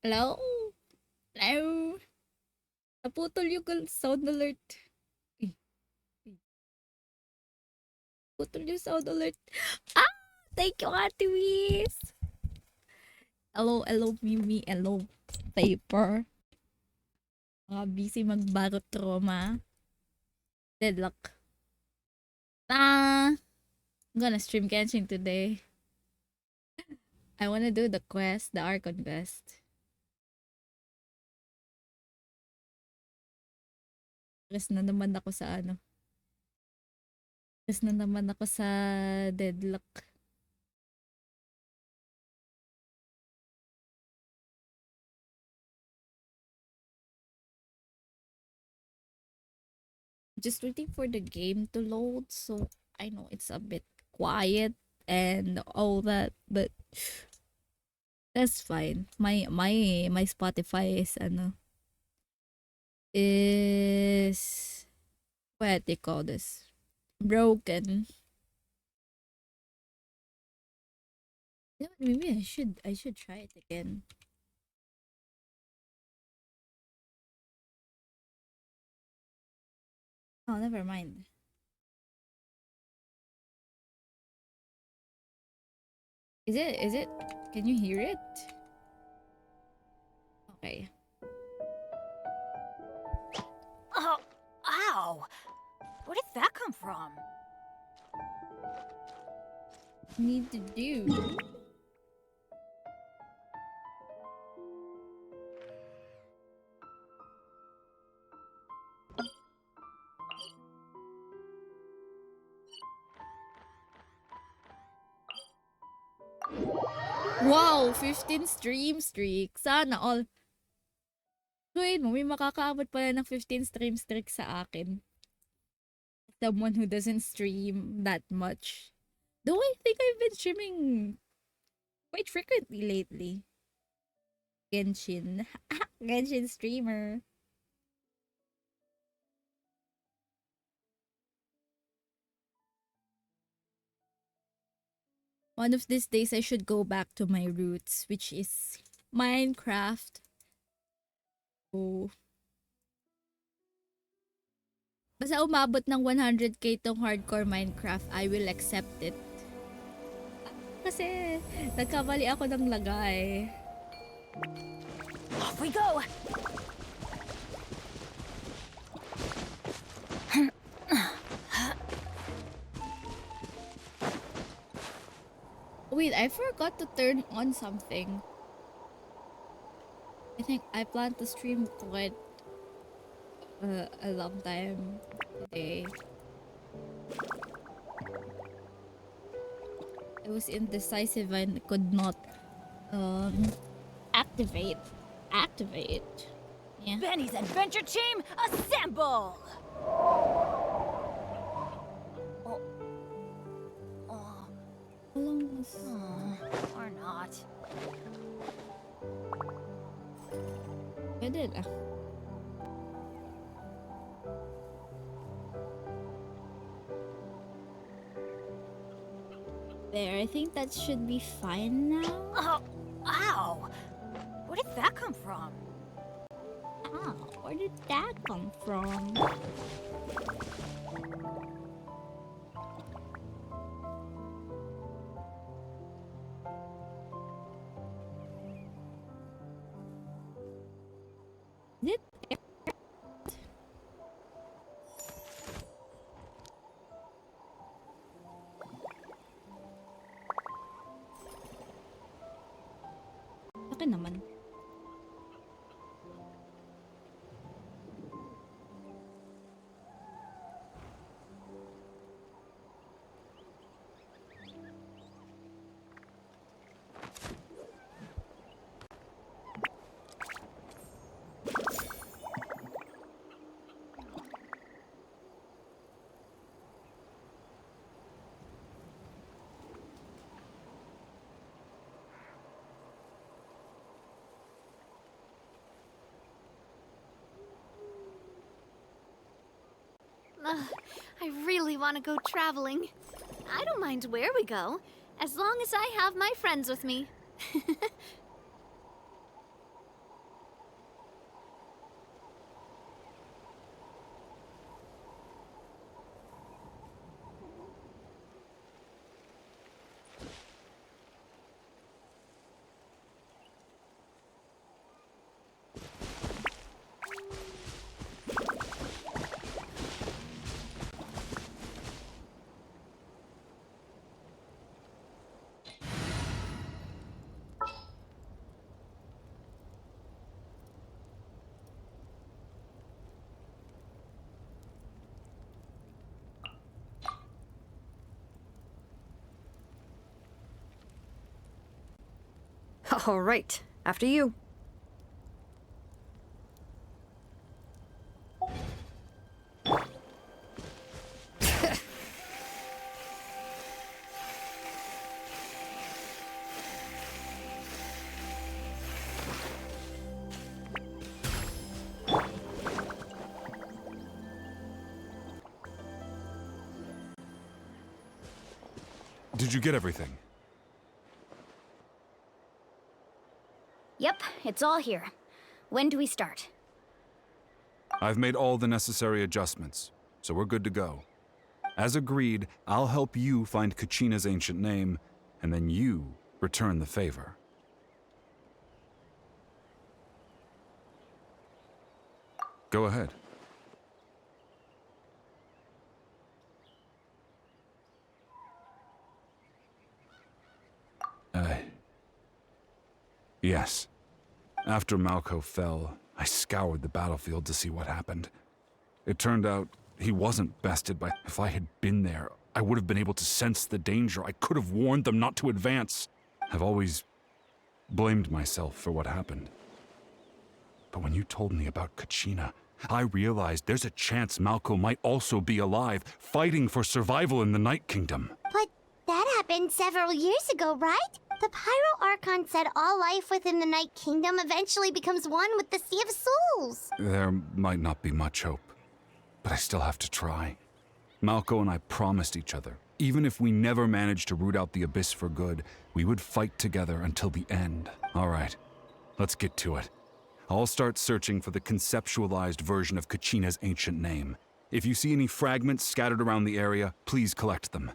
Hello? Hello? Naputol yung sound alert. Uy, uy, putol yung sound alert. Ah! Thank you, Ate Wiz! Hello, hello, Mimi. Hello, Paper. Mga busy magbarot trauma. Deadlock. Ah! I'm gonna stream Genshin today. I wanna do the quest, the Archon quest. Rest na naman ako sa ano. Rest na naman ako sa Deadlock. Just waiting for the game to load, so I know it's a bit quiet and all that, but that's fine. My Spotify is ano is what they call this, broken. You know what, maybe I should try it again. Oh, never mind. Is it can you hear it? Okay. Oh, ow! Where did that come from? Need to do. Wow, 15 stream streak. Sana all. Wait mo, may makakaabot pala ng 15 stream streak sa akin. Someone who doesn't stream that much. Though I think I've been streaming quite frequently lately. Genshin. Genshin streamer. One of these days I should go back to my roots, which is Minecraft. Oh. Basta umabot ng 100k tong hardcore Minecraft, I will accept it. Kasi nagkamali ako ng lagay. Off we go! Wait, I forgot to turn on something. I think I plan to stream quite a long time today. I was indecisive and could not um activate. Yeah. Benny's adventure team, assemble! Oh. Oh. How long was Or not. pwede na. There, I think that should be fine now. Oh, ow! Where did that come from? Ah, where did that come from? Is it? Akin naman. I really want to go traveling. I don't mind where we go, as long as I have my friends with me. All right, after you. Did you get everything? Yep, it's all here. When do we start? I've made all the necessary adjustments, so we're good to go. As agreed, I'll help you find Kachina's ancient name, and then you return the favor. Go ahead. Yes. After Malco fell, I scoured the battlefield to see what happened. It turned out he wasn't bested, but if I had been there, I would have been able to sense the danger. I could have warned them not to advance. I've always blamed myself for what happened. But when you told me about Kachina, I realized there's a chance Malco might also be alive, fighting for survival in the Night Kingdom. But that happened several years ago, right? The Pyro Archon said all life within the Night Kingdom eventually becomes one with the Sea of Souls. There might not be much hope, but I still have to try. Malco and I promised each other, even if we never managed to root out the Abyss for good, we would fight together until the end. All right, let's get to it. I'll start searching for the conceptualized version of Kachina's ancient name. If you see any fragments scattered around the area, please collect them.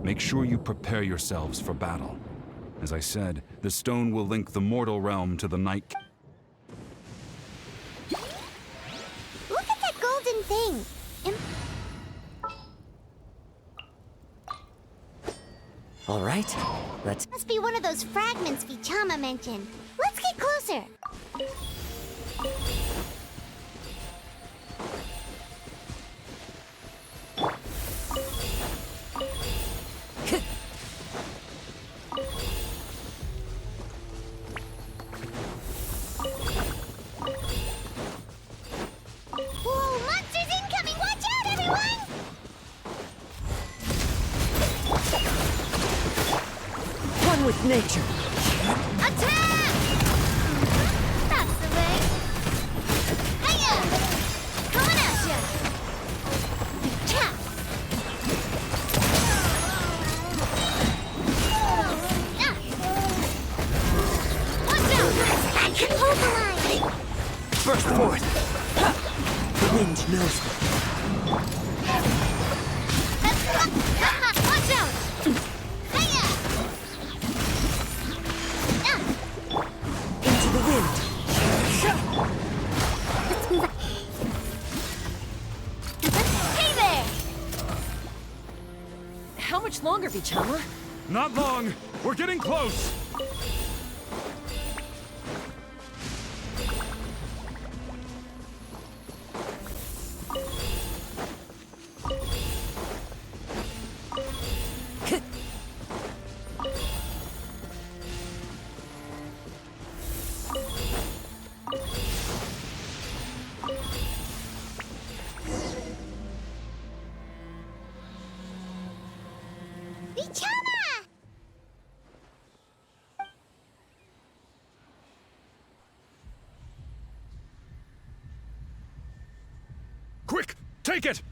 Make sure you prepare yourselves for battle. As I said, the stone will link the mortal realm to the night. Look at that golden thing. All right, let's... Must be one of those fragments Vichama mentioned. Let's get closer. Whoa, monsters incoming! Watch out, everyone! One with nature. Attack! That's the way. Hiya! Coming at ya! Cha! Watch out! I can hold the line! Burst forth. Ha! The wind knows me. Watch out! Hiya! Into the wind. Hey there! How much longer, Vichama? Not long! We're getting close! Vichama! Quick! Take it!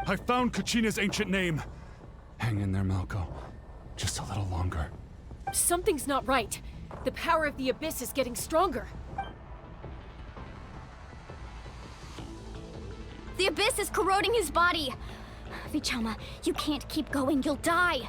I found Kachina's ancient name. Hang in there, Malco. Just a little longer. Something's not right. The power of the Abyss is getting stronger. The Abyss is corroding his body! Vichama, you can't keep going, you'll die!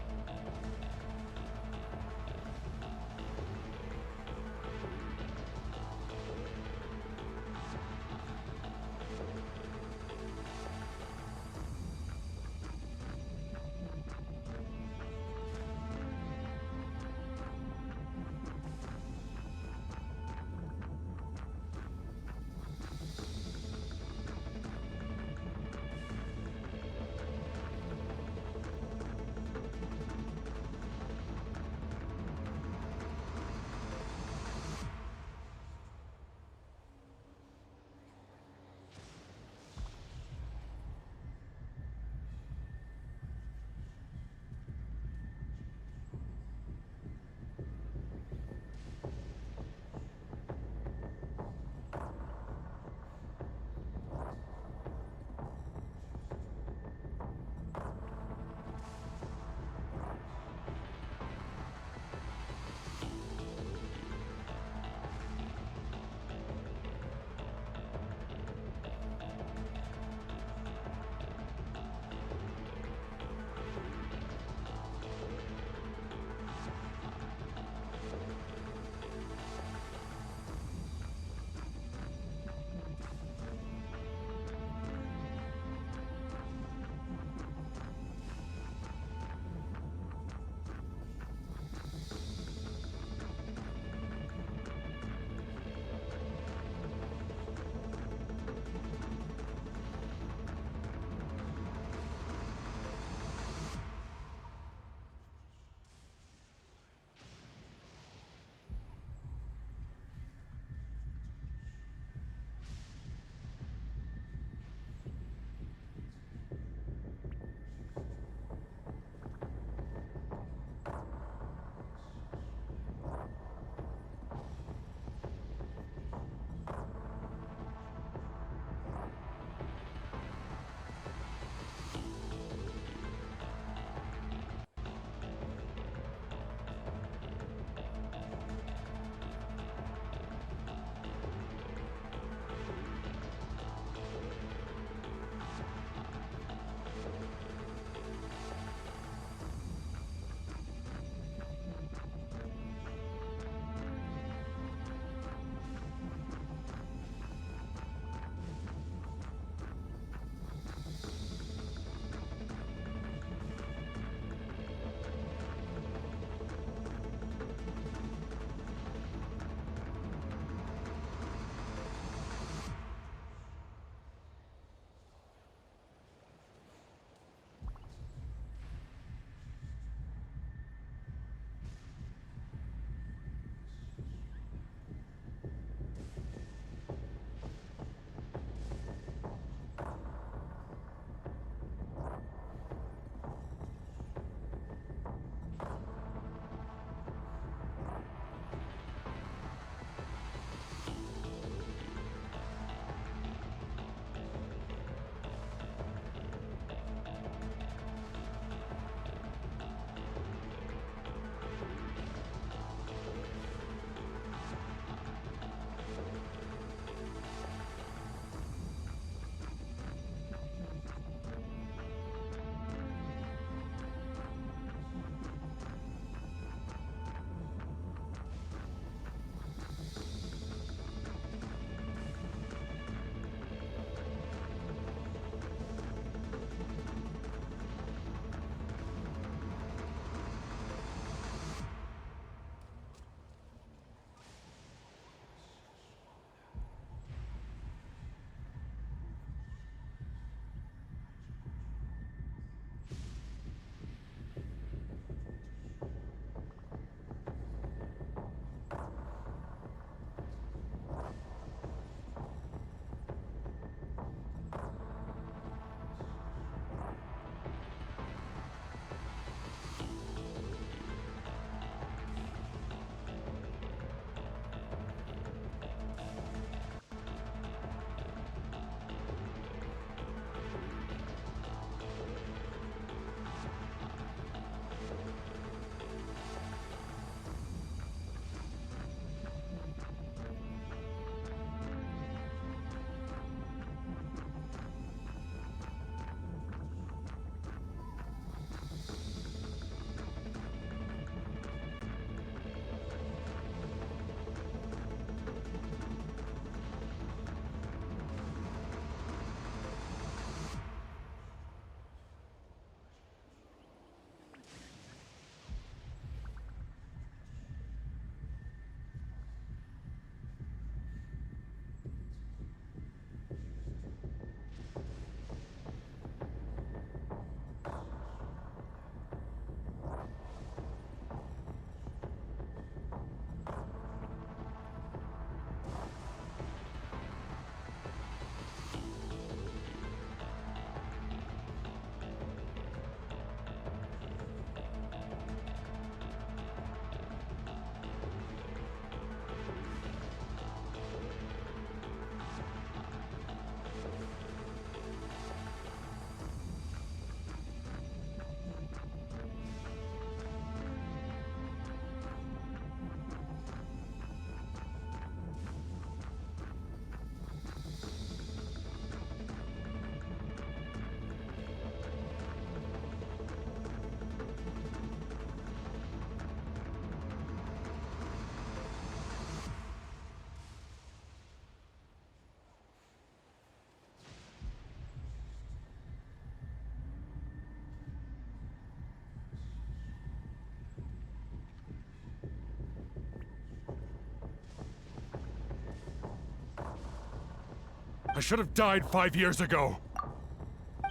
I should have died 5 years ago.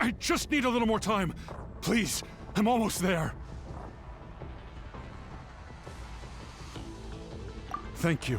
I just need a little more time. Please, I'm almost there. Thank you.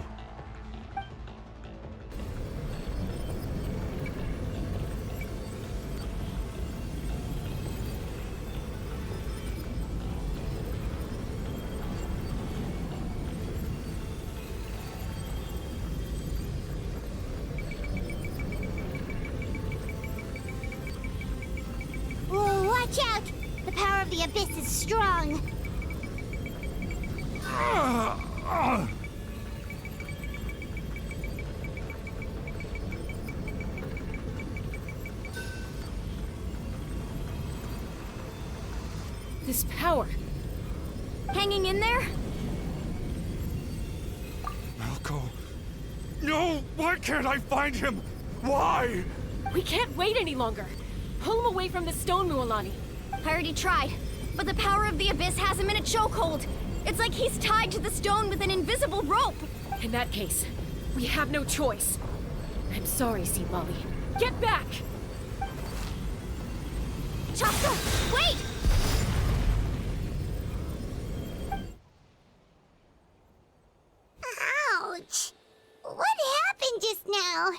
Whoa, watch out! The power of the abyss is strong. This power. Hanging in there? Malco. No! Why can't I find him? Why? We can't wait any longer. Pull him away from the stone, Mualani. I already tried, but the power of the abyss has him in a chokehold. It's like he's tied to the stone with an invisible rope. In that case, we have no choice. I'm sorry, Sea Molly. Get back! Chaska, wait! Ouch! What happened just now?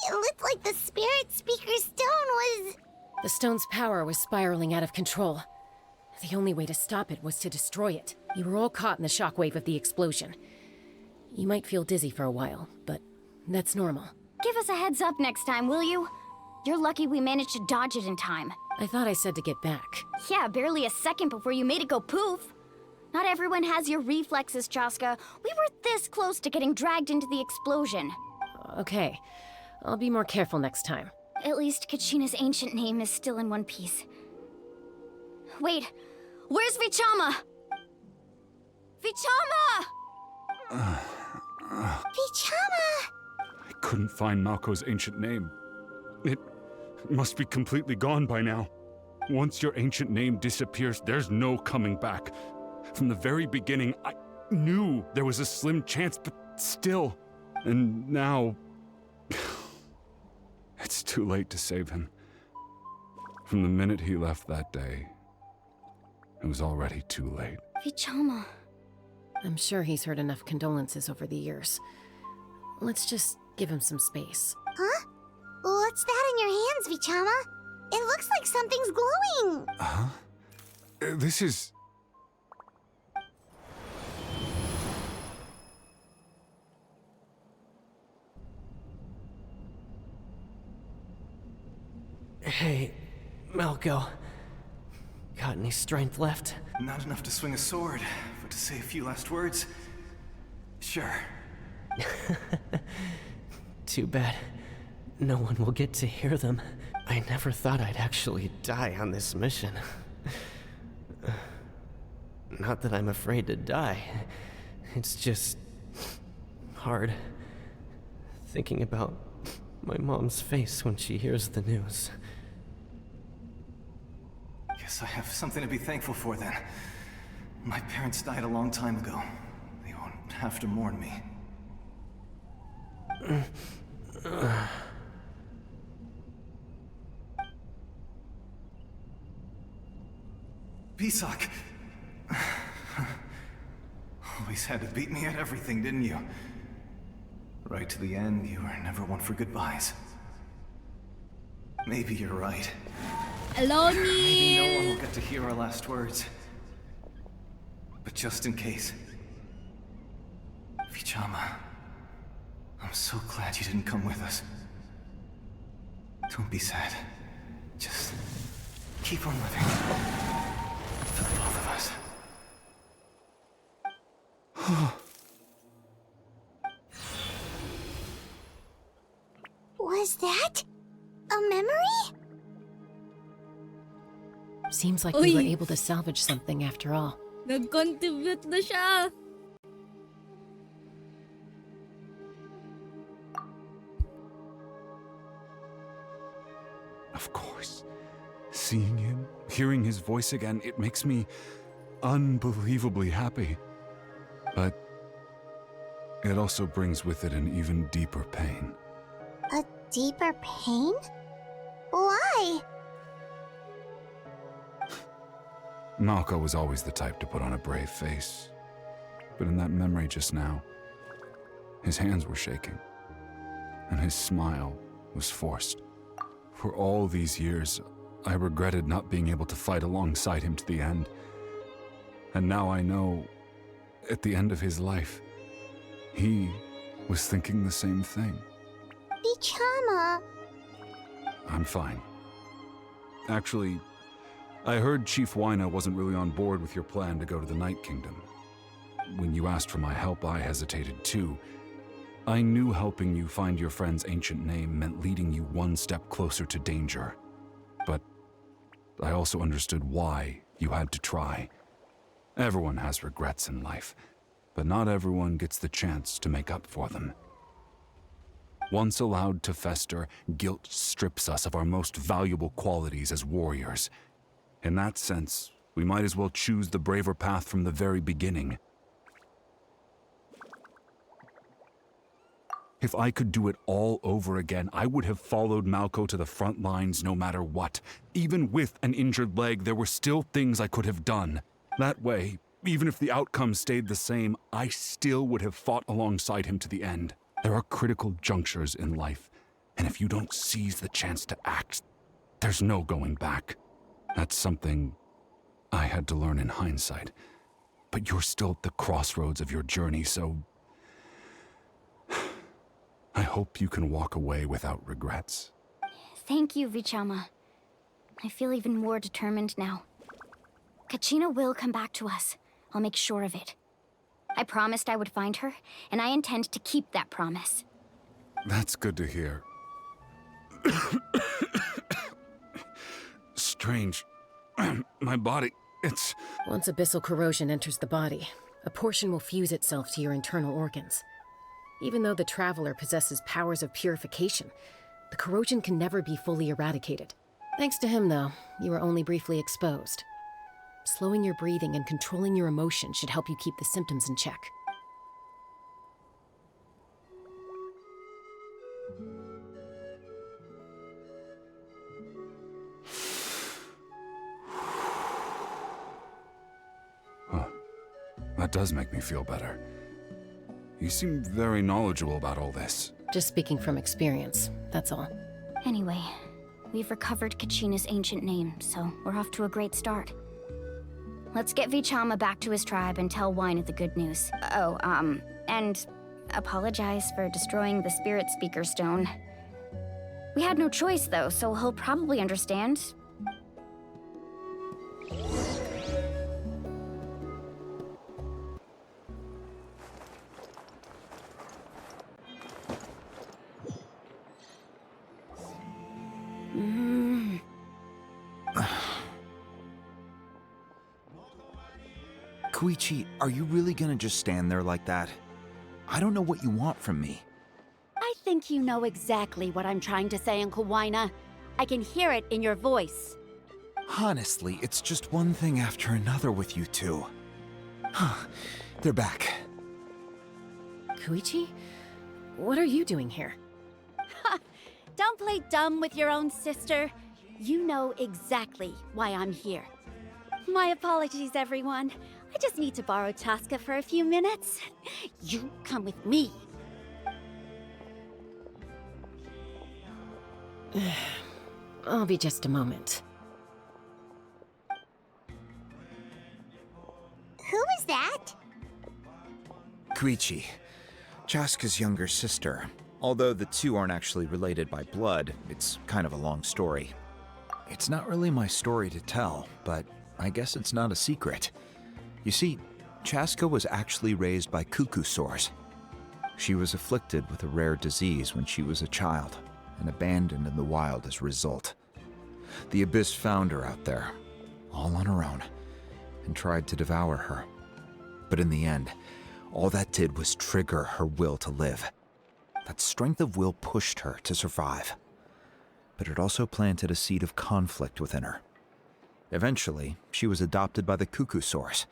It looked like the spirit speaker's stone was... The stone's power was spiraling out of control. The only way to stop it was to destroy it. You were all caught in the shockwave of the explosion. You might feel dizzy for a while, but that's normal. Give us a heads up next time, will you? You're lucky we managed to dodge it in time. I thought I said to get back. Yeah, barely a second before you made it go poof. Not everyone has your reflexes, Chaska. We were this close to getting dragged into the explosion. Okay, I'll be more careful next time. At least Kachina's ancient name is still in one piece. Wait, where's Vichama? Vichama! Vichama! I couldn't find Malco's ancient name. It must be completely gone by now. Once your ancient name disappears, there's no coming back. From the very beginning, I knew there was a slim chance, but still. And now... it's too late to save him. From the minute he left that day, it was already too late. Vichama. I'm sure he's heard enough condolences over the years. Let's just give him some space. Huh? What's that in your hands, Vichama? It looks like something's glowing. Huh? This is... Hey, Malco. Got any strength left? Not enough to swing a sword, but to say a few last words? Sure. Too bad. No one will get to hear them. I never thought I'd actually die on this mission. Not that I'm afraid to die. It's just... hard. Thinking about my mom's face when she hears the news. Guess I have something to be thankful for then. My parents died a long time ago. They won't have to mourn me. Pisak! Always had to beat me at everything, didn't you? Right to the end, you were never one for goodbyes. Maybe you're right. Hello, Maybe no one Neil. will get to hear our last words. But just in case... Vichama, I'm so glad you didn't come with us. Don't be sad. Just keep on living. For the both of us. Was that a memory? Seems like we were Uy. able to salvage something after all. Nag-contribute na siya. Of course. Seeing him, hearing his voice again, it makes me unbelievably happy. But it also brings with it an even deeper pain. A Deeper pain? Why? Malco was always the type to put on a brave face. But in that memory just now, his hands were shaking, and his smile was forced. For all these years, I regretted not being able to fight alongside him to the end. And now I know, at the end of his life, he was thinking the same thing. Vichama. I'm fine. Actually, I heard Chief Wyna wasn't really on board with your plan to go to the Night Kingdom. When you asked for my help, I hesitated too. I knew helping you find your friend's ancient name meant leading you one step closer to danger. But I also understood why you had to try. Everyone has regrets in life, but not everyone gets the chance to make up for them. Once allowed to fester, guilt strips us of our most valuable qualities as warriors. In that sense, we might as well choose the braver path from the very beginning. If I could do it all over again, I would have followed Malco to the front lines no matter what. Even with an injured leg, there were still things I could have done. That way, even if the outcome stayed the same, I still would have fought alongside him to the end. There are critical junctures in life, and if you don't seize the chance to act, there's no going back. That's something I had to learn in hindsight. But you're still at the crossroads of your journey, so I hope you can walk away without regrets. Thank you, Vichama. I feel even more determined now. Kachina will come back to us. I'll make sure of it. I promised I would find her, and I intend to keep that promise. That's good to hear. Strange. My body, it's... Once abyssal corrosion enters the body, a portion will fuse itself to your internal organs. Even though the Traveler possesses powers of purification, the corrosion can never be fully eradicated. Thanks to him, though, you were only briefly exposed. Slowing your breathing and controlling your emotions should help you keep the symptoms in check. Huh. That does make me feel better. You seem very knowledgeable about all this. Just speaking from experience, that's all. Anyway, we've recovered Kachina's ancient name, so we're off to a great start. Let's get Vichama back to his tribe and tell Wyna the good news. Oh, and apologize for destroying the Spirit Speaker Stone. We had no choice, though, so he'll probably understand. Koichi, are you really gonna just stand there like that? I don't know what you want from me. I think you know exactly what I'm trying to say, Uncle Wyna. I can hear it in your voice. Honestly, it's just one thing after another with you two. They're back. Koichi? What are you doing here? Don't play dumb with your own sister. You know exactly why I'm here. My apologies, everyone. I just need to borrow Chaska for a few minutes. You come with me. I'll be just a moment. Who is that? Koichi, Chaska's younger sister. Although the two aren't actually related by blood, it's kind of a long story. It's not really my story to tell, but I guess it's not a secret. You see, Chaska was actually raised by cuckoo sores. She was afflicted with a rare disease when she was a child, and abandoned in the wild as a result. The Abyss found her out there, all on her own, and tried to devour her. But in the end, all that did was trigger her will to live. That strength of will pushed her to survive. But it also planted a seed of conflict within her. Eventually, she was adopted by the cuckoo sores.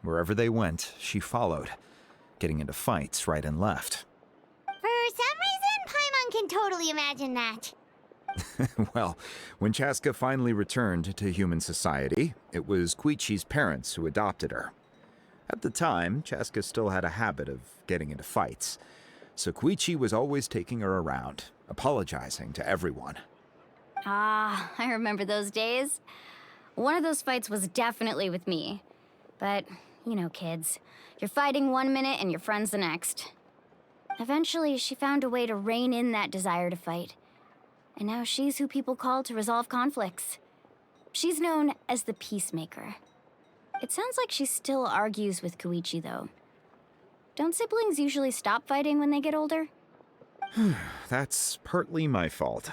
Wherever they went, she followed, getting into fights right and left. For some reason, Paimon can totally imagine that. Well, when Chaska finally returned to human society, it was Koichi's parents who adopted her. At the time, Chaska still had a habit of getting into fights, so Koichi was always taking her around, apologizing to everyone. Ah, I remember those days. One of those fights was definitely with me. But, you know, kids. You're fighting one minute and your friend's the next. Eventually, she found a way to rein in that desire to fight. And now she's who people call to resolve conflicts. She's known as the Peacemaker. It sounds like she still argues with Koichi, though. Don't siblings usually stop fighting when they get older? That's partly my fault.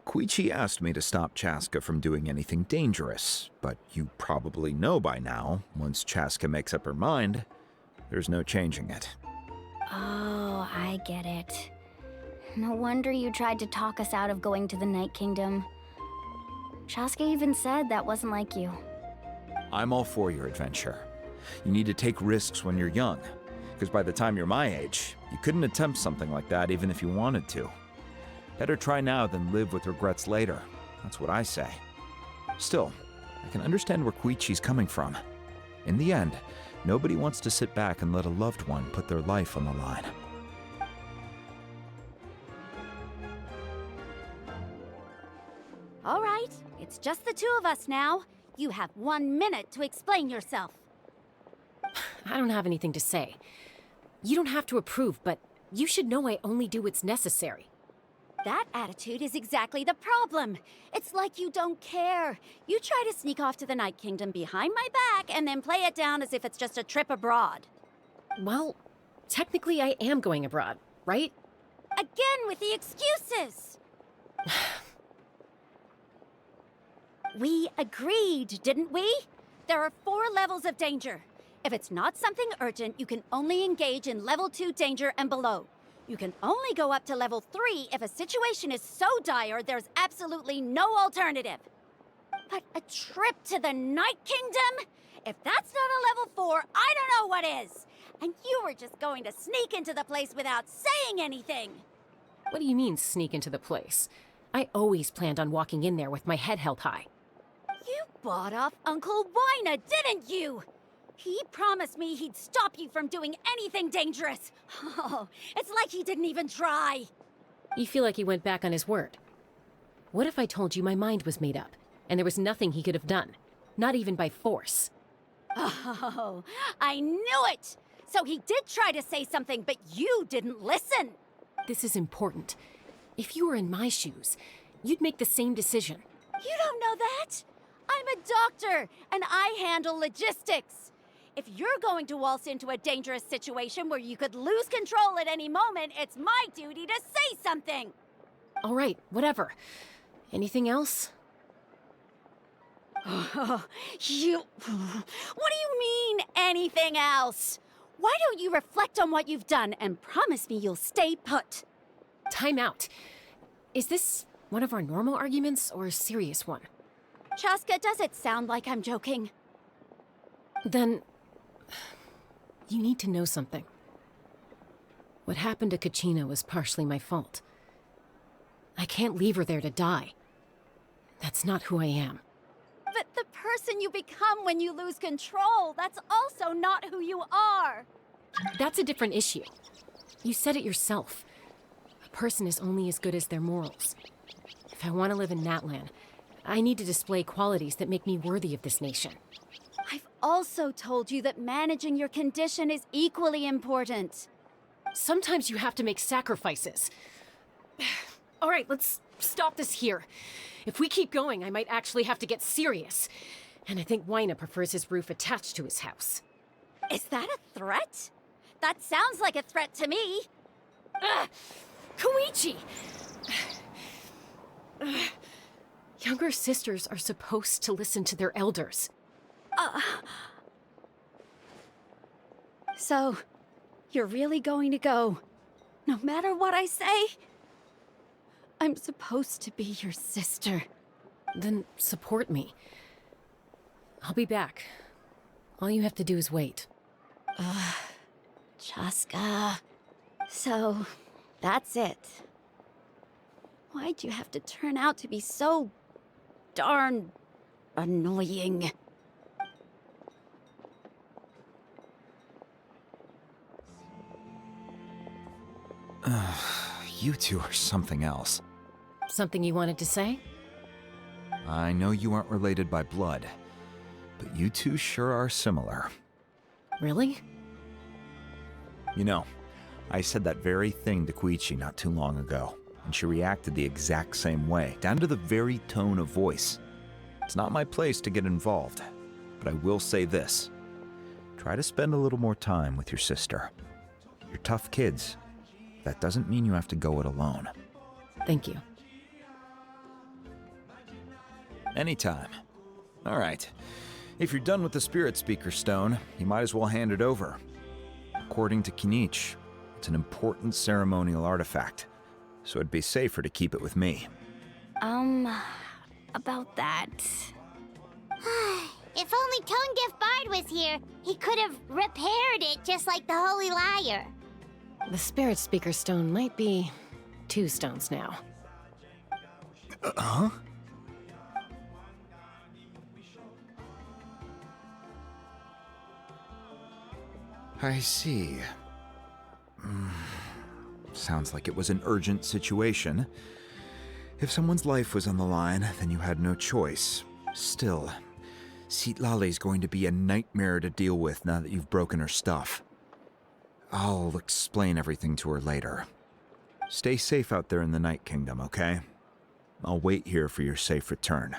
Koichi asked me to stop Chaska from doing anything dangerous, but you probably know by now, once Chaska makes up her mind, there's no changing it. Oh, I get it. No wonder you tried to talk us out of going to the Night Kingdom. Chaska even said that wasn't like you. I'm all for your adventure. You need to take risks when you're young, because by the time you're my age, you couldn't attempt something like that even if you wanted to. Better try now than live with regrets later. That's what I say. Still, I can understand where Koichi's coming from. In the end, nobody wants to sit back and let a loved one put their life on the line. All right, it's just the two of us now. You have 1 minute to explain yourself. I don't have anything to say. You don't have to approve, but you should know I only do what's necessary. That attitude is exactly the problem. It's like you don't care. You try to sneak off to the Night Kingdom behind my back and then play it down as if it's just a trip abroad. Well, technically I am going abroad, right? Again with the excuses! We agreed, didn't we? There are 4 levels of danger. If it's not something urgent, you can only engage in level 2 danger and below. You can only go up to level 3 if a situation is so dire there's absolutely no alternative. But a trip to the Night Kingdom? If that's not a level 4, I don't know what is. And you were just going to sneak into the place without saying anything. What do you mean, sneak into the place? I always planned on walking in there with my head held high. You bought off Uncle Wina, didn't you? He promised me he'd stop you from doing anything dangerous. Oh, it's like he didn't even try. You feel like he went back on his word. What if I told you my mind was made up, and there was nothing he could have done? Not even by force. Oh, I knew it! So he did try to say something, but you didn't listen. This is important. If you were in my shoes, you'd make the same decision. You don't know that? I'm a doctor, and I handle logistics. If you're going to waltz into a dangerous situation where you could lose control at any moment, it's my duty to say something. All right, whatever. Anything else? What do you mean, anything else? Why don't you reflect on what you've done and promise me you'll stay put? Time out. Is this one of our normal arguments or a serious one? Chaska, does it sound like I'm joking? Then, you need to know something. What happened to Kachina was partially my fault. I can't leave her there to die. That's not who I am. But the person you become when you lose control, that's also not who you are. That's a different issue. You said it yourself. A person is only as good as their morals. If I want to live in Natlan, I need to display qualities that make me worthy of this nation. I've also told you that managing your condition is equally important. Sometimes you have to make sacrifices. All right, let's stop this here. If we keep going, I might actually have to get serious. And I think Wina prefers his roof attached to his house. Is that a threat? That sounds like a threat to me. Koichi! Younger sisters are supposed to listen to their elders. So, you're really going to go, no matter what I say? I'm supposed to be your sister. Then support me. I'll be back. All you have to do is wait. Chaska. So, that's it. Why'd you have to turn out to be so darn annoying? You two are something else. Something you wanted to say? I know you aren't related by blood, but you two sure are similar. Really? You know, I said that very thing to Koichi not too long ago, and she reacted the exact same way, down to the very tone of voice. It's not my place to get involved, but I will say this. Try to spend a little more time with your sister. You're tough kids. That doesn't mean you have to go it alone. Thank you. Anytime. All right. If you're done with the Spirit Speaker Stone, you might as well hand it over. According to Kinich, it's an important ceremonial artifact, so it'd be safer to keep it with me. About that. If only Tone-Deaf Bard was here, he could have repaired it just like the Holy Liar. The Spirit Speaker Stone might be 2 stones now. Huh? I see. Sounds like it was an urgent situation. If someone's life was on the line, then you had no choice. Still, Citlali's going to be a nightmare to deal with now that you've broken her stuff. I'll explain everything to her later. Stay safe out there in the Night Kingdom, okay? I'll wait here for your safe return.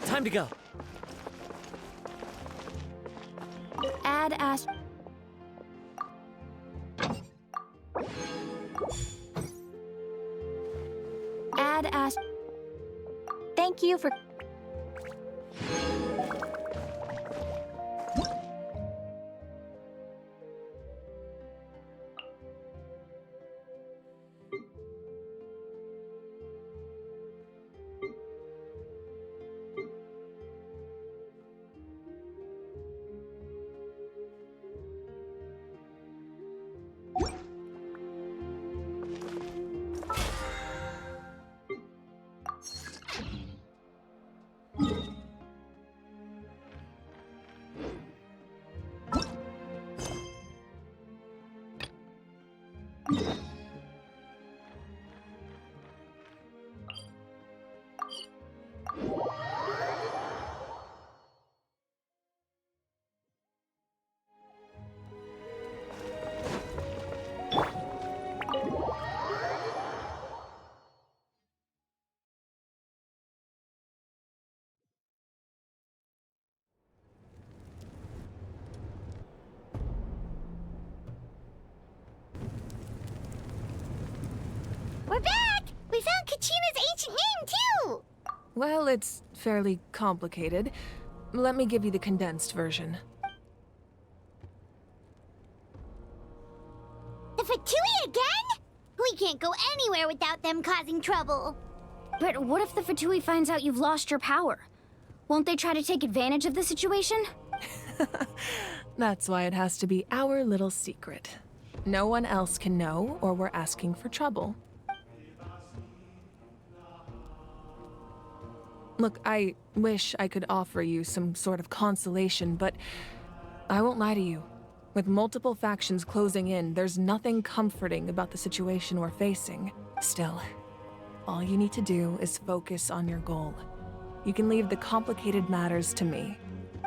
Time to go. Add Ash. Add Ash. Thank you for. We're back! We found Kachina's ancient name, too! Well, it's fairly complicated. Let me give you the condensed version. The Fatui again? We can't go anywhere without them causing trouble. But what if the Fatui finds out you've lost your power? Won't they try to take advantage of the situation? That's why it has to be our little secret. No one else can know, or we're asking for trouble. Look, I wish I could offer you some sort of consolation, but I won't lie to you. With multiple factions closing in, there's nothing comforting about the situation we're facing. Still, all you need to do is focus on your goal. You can leave the complicated matters to me.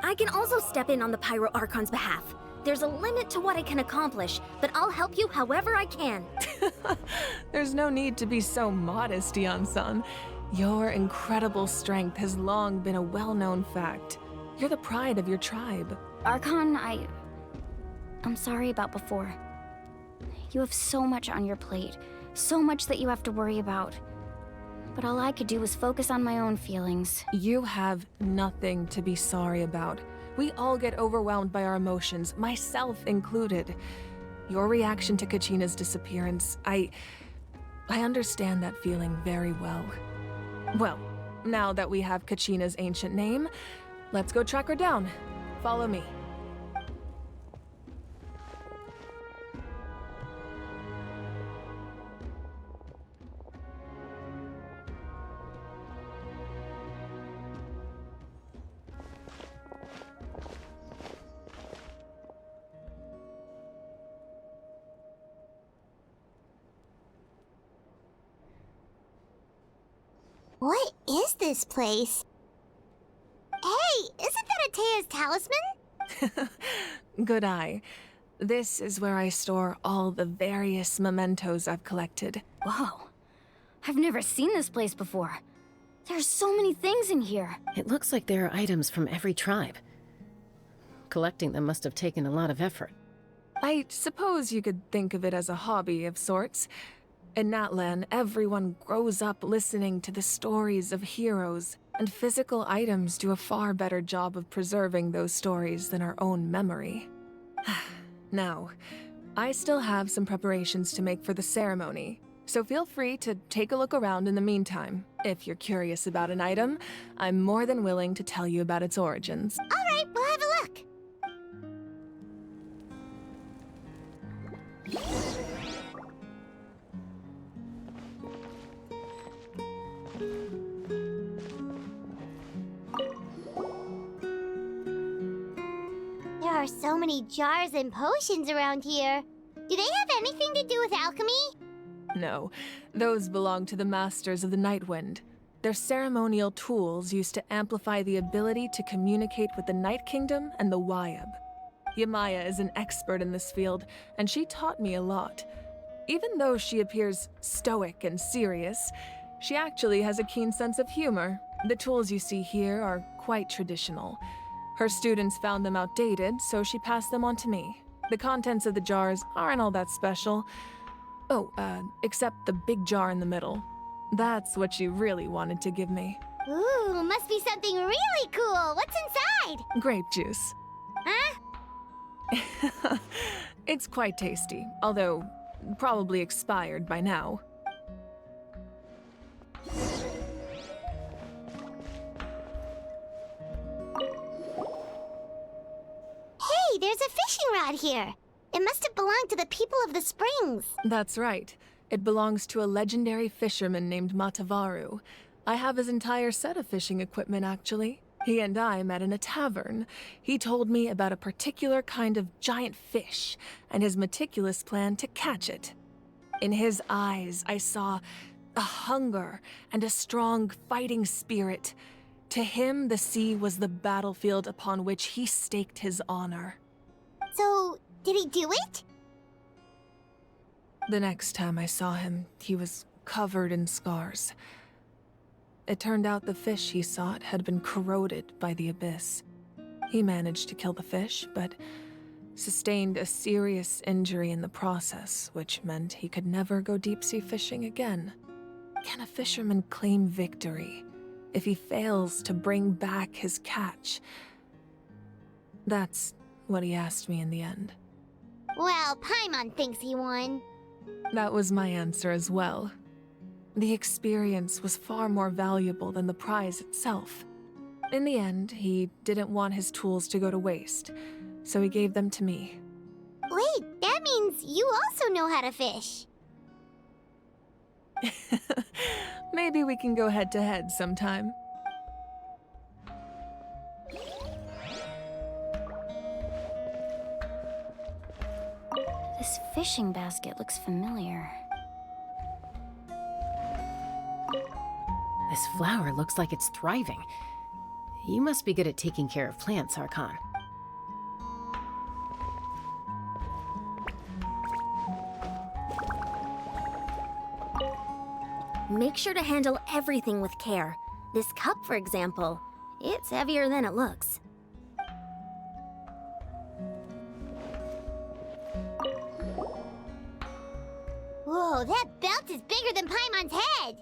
I can also step in on the Pyro Archon's behalf. There's a limit to what I can accomplish, but I'll help you however I can. There's no need to be so modest, Yan-san. Your incredible strength has long been a well-known fact. You're the pride of your tribe. Archon, I'm sorry about before. You have so much on your plate, so much that you have to worry about. But all I could do was focus on my own feelings. You have nothing to be sorry about. We all get overwhelmed by our emotions, myself included. Your reaction to Kachina's disappearance, I understand that feeling very well. Well, now that we have Kachina's ancient name, let's go track her down. Follow me. What is this place? Hey, isn't that Atea's talisman? Good eye. This is where I store all the various mementos I've collected. Whoa. I've never seen this place before. There's so many things in here. It looks like there are items from every tribe. Collecting them must have taken a lot of effort. I suppose you could think of it as a hobby of sorts. In Natlan, everyone grows up listening to the stories of heroes, and physical items do a far better job of preserving those stories than our own memory. Now, I still have some preparations to make for the ceremony, so feel free to take a look around in the meantime. If you're curious about an item, I'm more than willing to tell you about its origins. All right, we'll have a look. There are so many jars and potions around here. Do they have anything to do with alchemy? No, those belong to the Masters of the Nightwind. They're ceremonial tools used to amplify the ability to communicate with the Night Kingdom and the Wyab. Yamaya is an expert in this field, and she taught me a lot. Even though she appears stoic and serious, she actually has a keen sense of humor. The tools you see here are quite traditional. Her students found them outdated, so she passed them on to me. The contents of the jars aren't all that special. Oh, except the big jar in the middle. That's what she really wanted to give me. Ooh, must be something really cool. What's inside? Grape juice. Huh? It's quite tasty, although probably expired by now. Hey, there's a fishing rod here. It must have belonged to the people of the springs. That's right. It belongs to a legendary fisherman named Matavaru. I have his entire set of fishing equipment, actually. He and I met in a tavern. He told me about a particular kind of giant fish and his meticulous plan to catch it. In his eyes, I saw a hunger and a strong fighting spirit. To him, the sea was the battlefield upon which he staked his honor. So, did he do it? The next time I saw him, he was covered in scars. It turned out the fish he sought had been corroded by the abyss. He managed to kill the fish, but sustained a serious injury in the process, which meant he could never go deep-sea fishing again. Can a fisherman claim victory if he fails to bring back his catch? That's what he asked me in the end. Well, Paimon thinks he won. That was my answer as well. The experience was far more valuable than the prize itself. In the end, he didn't want his tools to go to waste, so he gave them to me. Wait, that means you also know how to fish. Maybe we can go head-to-head sometime. This fishing basket looks familiar. This flower looks like it's thriving. You must be good at taking care of plants, Archon. Make sure to handle everything with care. This cup, for example, it's heavier than it looks. Whoa, that belt is bigger than Paimon's head!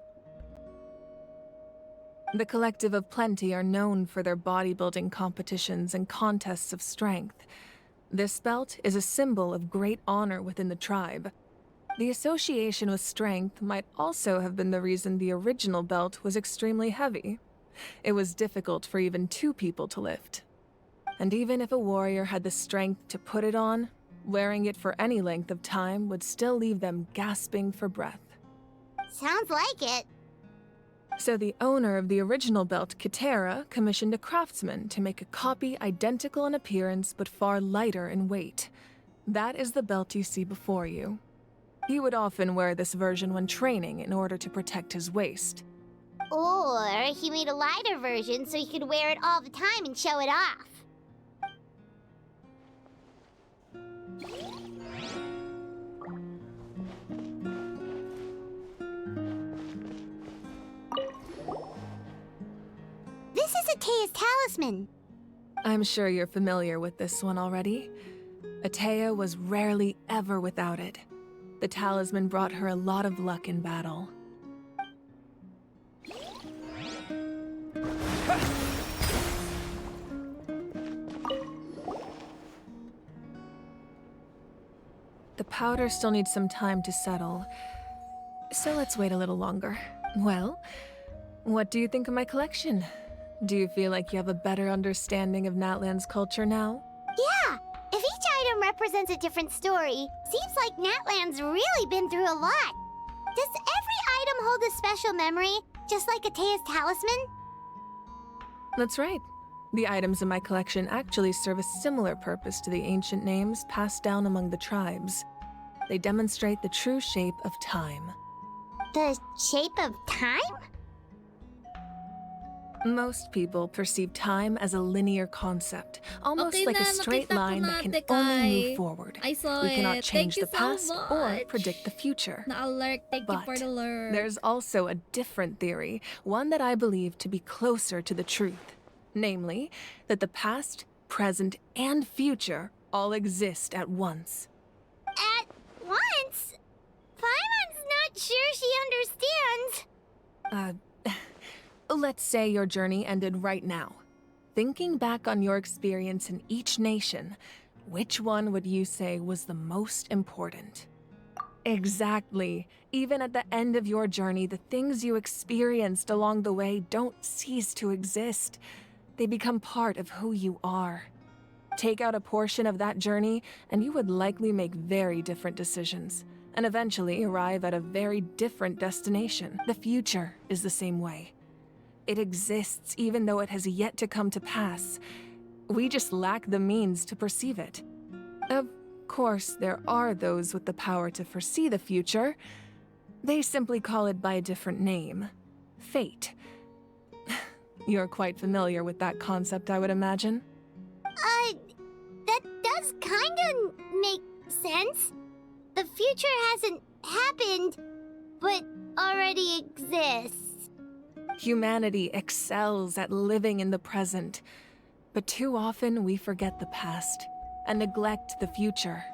The Collective of Plenty are known for their bodybuilding competitions and contests of strength. This belt is a symbol of great honor within the tribe. The association with strength might also have been the reason the original belt was extremely heavy. It was difficult for even 2 people to lift. And even if a warrior had the strength to put it on, wearing it for any length of time would still leave them gasping for breath. Sounds like it. So the owner of the original belt, Kitera, commissioned a craftsman to make a copy identical in appearance but far lighter in weight. That is the belt you see before you. He would often wear this version when training in order to protect his waist. Or he made a lighter version so he could wear it all the time and show it off. This is Atea's talisman. I'm sure you're familiar with this one already. Atea was rarely ever without it. The talisman brought her a lot of luck in battle. The powder still needs some time to settle, so let's wait a little longer. Well, what do you think of my collection? Do you feel like you have a better understanding of Natlan's culture now? Yeah! If each item represents a different story, seems like Natlan's really been through a lot. Does every item hold a special memory, just like Atea's talisman? That's right. The items in my collection actually serve a similar purpose to the ancient names passed down among the tribes. They demonstrate the true shape of time. The shape of time? Most people perceive time as a linear concept, almost Okay like a na, straight nakita ko line na, that can Tekay. only move forward. I saw We cannot it. change Thank you the past so or much. predict the future. Na-alert. Thank you for the But alert. there's also a different theory, one that I believe to be closer to the truth. Namely, that the past, present, and future all exist at once. At once? Paimon's not sure she understands. Let's say your journey ended right now. Thinking back on your experience in each nation, which one would you say was the most important? Exactly. Even at the end of your journey, the things you experienced along the way don't cease to exist. They become part of who you are. Take out a portion of that journey, and you would likely make very different decisions, and eventually arrive at a very different destination. The future is the same way. It exists even though it has yet to come to pass. We just lack the means to perceive it. Of course, there are those with the power to foresee the future. They simply call it by a different name. Fate. You're quite familiar with that concept, I would imagine. That does kinda make sense. The future hasn't happened, but already exists. Humanity excels at living in the present, but too often we forget the past and neglect the future.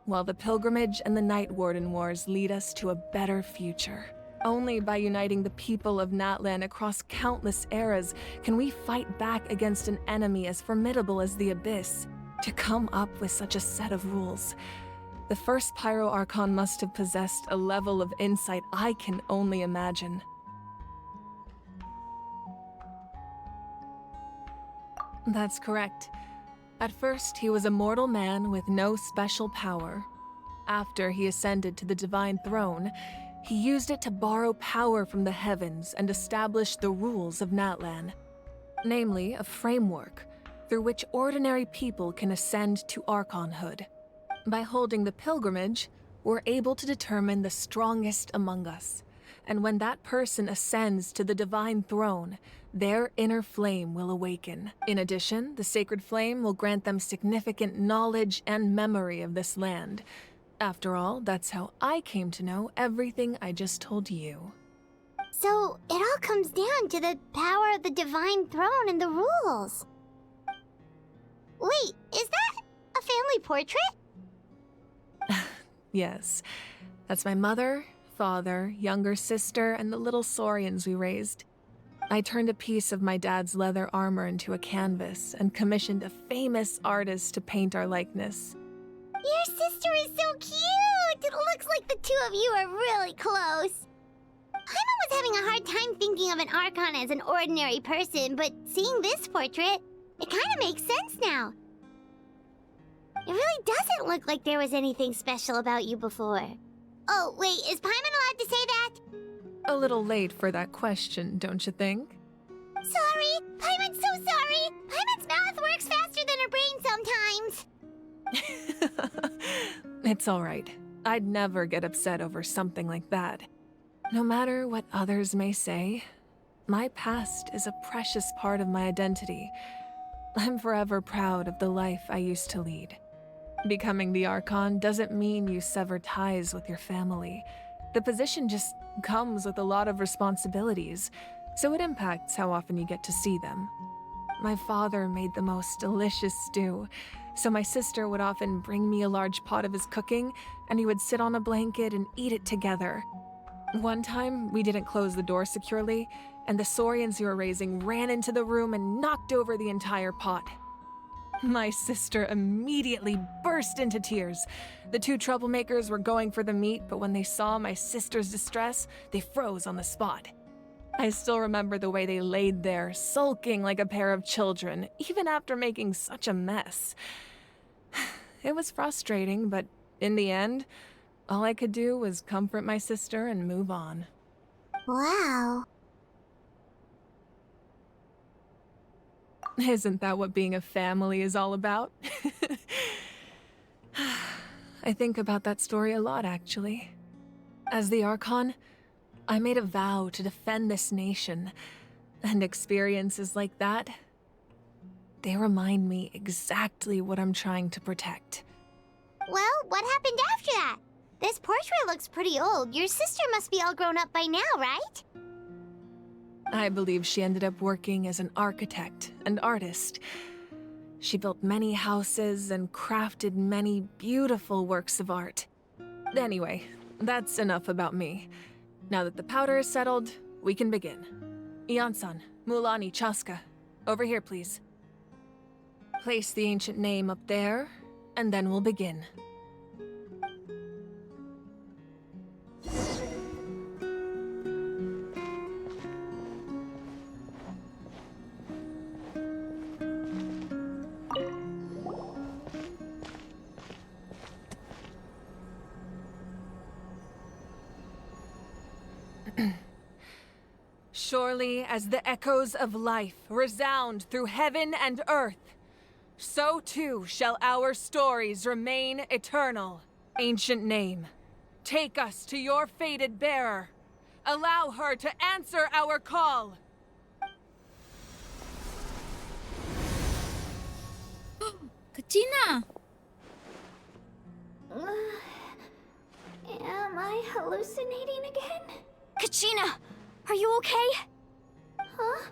While the pilgrimage and the Night Warden Wars lead us to a better future. Only by uniting the people of Natlan across countless eras can we fight back against an enemy as formidable as the Abyss. To come up with such a set of rules, the first Pyro Archon must have possessed a level of insight I can only imagine. That's correct. At first, he was a mortal man with no special power. After he ascended to the Divine Throne, he used it to borrow power from the heavens and establish the rules of Natlan. Namely, a framework through which ordinary people can ascend to Archonhood. By holding the pilgrimage, we're able to determine the strongest among us. And when that person ascends to the Divine Throne, their inner flame will awaken. In addition, the sacred flame will grant them significant knowledge and memory of this land. After all, that's how I came to know everything I just told you. So, it all comes down to the power of the Divine Throne and the rules. Wait, is that a family portrait? Yes. That's my mother, father, younger sister, and the little saurians we raised. I turned a piece of my dad's leather armor into a canvas and commissioned a famous artist to paint our likeness. Your sister is so cute! It looks like the two of you are really close. Paimon was having a hard time thinking of an Archon as an ordinary person, but seeing this portrait, it kind of makes sense now. It really doesn't look like there was anything special about you before. Oh, wait, is Paimon allowed to say that? A little late for that question, don't you think? Sorry! Paimon's so sorry! Paimon's mouth works faster than her brain sometimes! It's alright. I'd never get upset over something like that. No matter what others may say, my past is a precious part of my identity. I'm forever proud of the life I used to lead. Becoming the Archon doesn't mean you sever ties with your family. The position just comes with a lot of responsibilities, so it impacts how often you get to see them. My father made the most delicious stew, so my sister would often bring me a large pot of his cooking, and we would sit on a blanket and eat it together. One time, we didn't close the door securely, and the saurians we were raising ran into the room and knocked over the entire pot. My sister immediately burst into tears. The two troublemakers were going for the meat, but when they saw my sister's distress, they froze on the spot. I still remember the way they laid there, sulking like a pair of children, even after making such a mess. It was frustrating, but in the end, all I could do was comfort my sister and move on. Wow. Isn't that what being a family is all about? I think about that story a lot, actually. As the Archon, I made a vow to defend this nation, and experiences like that, they remind me exactly what I'm trying to protect. Well, what happened after that? This portrait looks pretty old. Your sister must be all grown up by now, right? I believe she ended up working as an architect and artist. She built many houses and crafted many beautiful works of art. Anyway, that's enough about me. Now that the powder is settled, we can begin. Ian-san, Mulani, Chaska, over here, please. Place the ancient name up there, and then we'll begin. Surely as the echoes of life resound through heaven and earth, so too shall our stories remain eternal. Ancient name, take us to your fated bearer. Allow her to answer our call. Kachina! Am I hallucinating again? Kachina! Are you okay? Huh?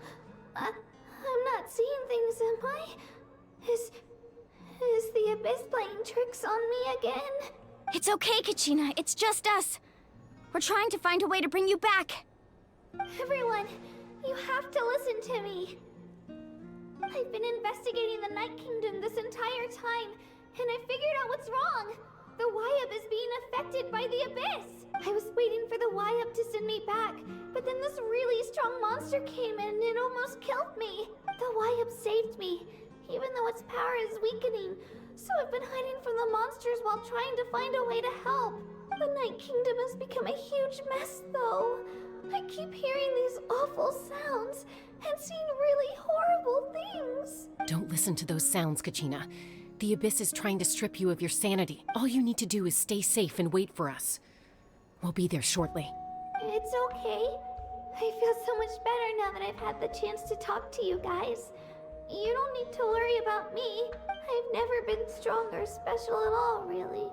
I'm not seeing things, am I? Is the Abyss playing tricks on me again? It's okay, Kachina. It's just us. We're trying to find a way to bring you back. Everyone, you have to listen to me. I've been investigating the Night Kingdom this entire time, and I figured out what's wrong. The Y-Up is being affected by the Abyss. I was waiting for the Y-Up to send me back, but then this really strong monster came in and it almost killed me. The Y-Up saved me, even though its power is weakening. So I've been hiding from the monsters while trying to find a way to help. The Night Kingdom has become a huge mess, though. I keep hearing these awful sounds and seeing really horrible things. Don't listen to those sounds, Kachina. The Abyss is trying to strip you of your sanity. All you need to do is stay safe and wait for us. We'll be there shortly. It's okay. I feel so much better now that I've had the chance to talk to you guys. You don't need to worry about me. I've never been strong or special at all, really.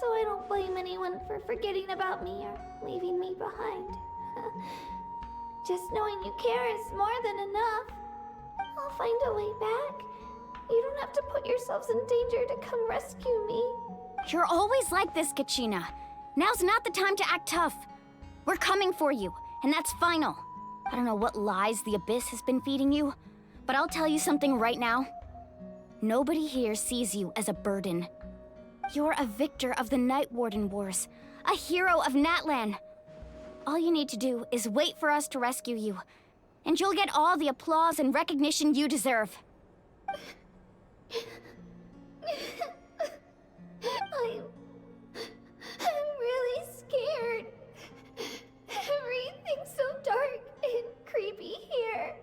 So I don't blame anyone for forgetting about me or leaving me behind. Just knowing you care is more than enough. I'll find a way back. You don't have to put yourselves in danger to come rescue me. You're always like this, Kachina. Now's not the time to act tough. We're coming for you, and that's final. I don't know what lies the Abyss has been feeding you, but I'll tell you something right now. Nobody here sees you as a burden. You're a victor of the Night Warden Wars, a hero of Natlan. All you need to do is wait for us to rescue you, and you'll get all the applause and recognition you deserve. I'm really scared. Everything's so dark and creepy here.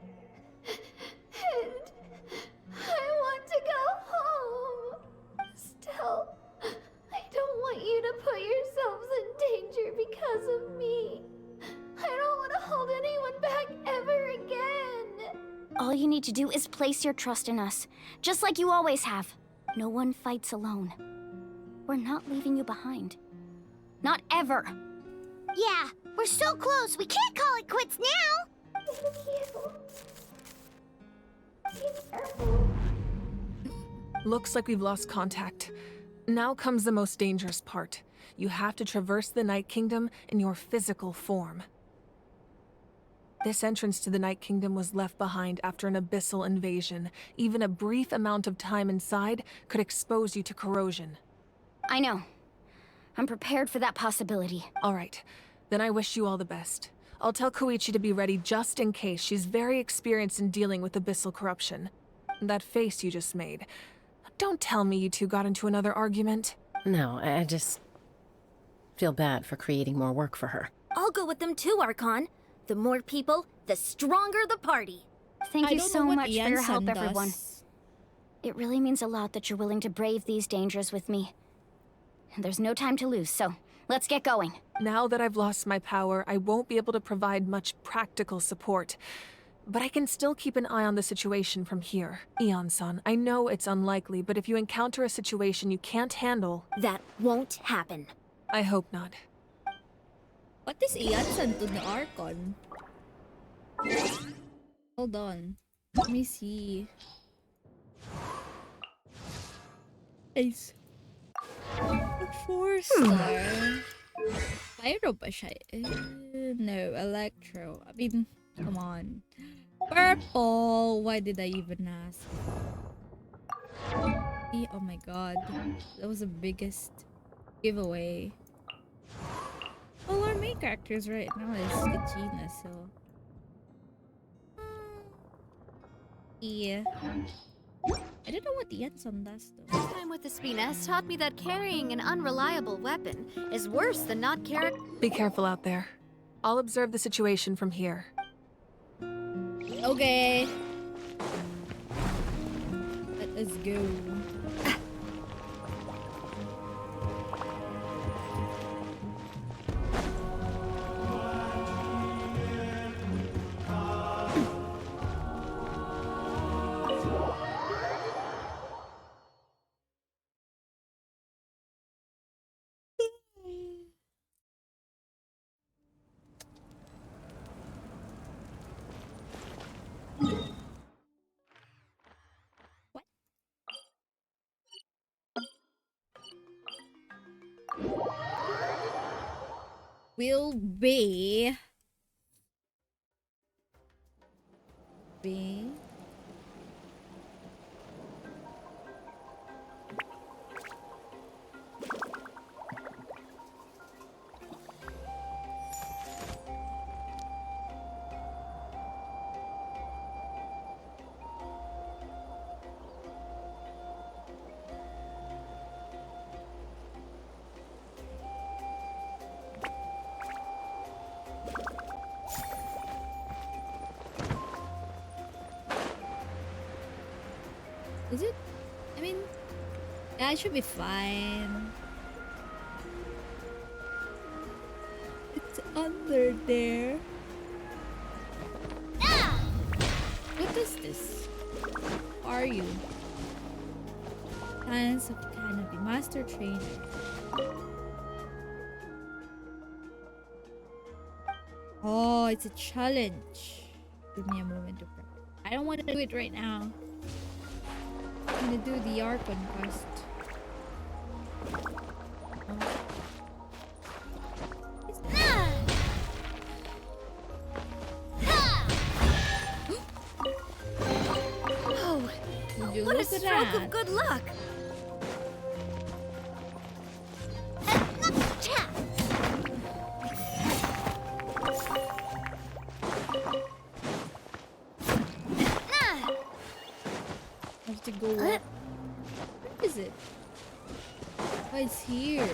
And I want to go home. Still, I don't want you to put yourselves in danger because of me. I don't want to hold anyone back ever again. All you need to do is place your trust in us, just like you always have. No one fights alone. We're not leaving you behind. Not ever. Yeah, we're so close. We can't call it quits now. Thank you. Be careful. Looks like we've lost contact. Now comes the most dangerous part. You have to traverse the Night Kingdom in your physical form. This entrance to the Night Kingdom was left behind after an abyssal invasion. Even a brief amount of time inside could expose you to corrosion. I know. I'm prepared for that possibility. All right. Then I wish you all the best. I'll tell Koichi to be ready just in case. She's very experienced in dealing with abyssal corruption. That face you just made. Don't tell me you two got into another argument. No, I just feel bad for creating more work for her. I'll go with them too, Archon. The more people, the stronger the party. Thank you so much for your Ian-san help, everyone. does. It really means a lot that you're willing to brave these dangers with me. And there's no time to lose, so let's get going. Now that I've lost my power, I won't be able to provide much practical support. But I can still keep an eye on the situation from here. Eon-san, I know it's unlikely, but if you encounter a situation you can't handle... That won't happen. I hope not. What is Ian-san to the Archon? Hold on. Let me see. Ace. 4-star. Pyro ba siya? No, Electro. I mean, come on. Purple! Why did I even ask? Oh my god. That was the biggest giveaway. Well, our main characters right now is Kachina, so... Yeah. I don't know what the Ian-san does, though. Time with the Spina taught me that carrying an unreliable weapon is worse than not carrying... Be careful out there. I'll observe the situation from here. Okay. Let us go. Will be Is it? I mean, yeah, it should be fine. It's under there. Ah! What is this? Who are you? Science of Canopy, Master Trainer. Oh, it's a challenge. Give me a moment to prep. I don't want to do it right now. I'm gonna do the Archon quest. Oh, Would you what a look at stroke that? of good luck! I have to go up. Where is it? Oh, it's here.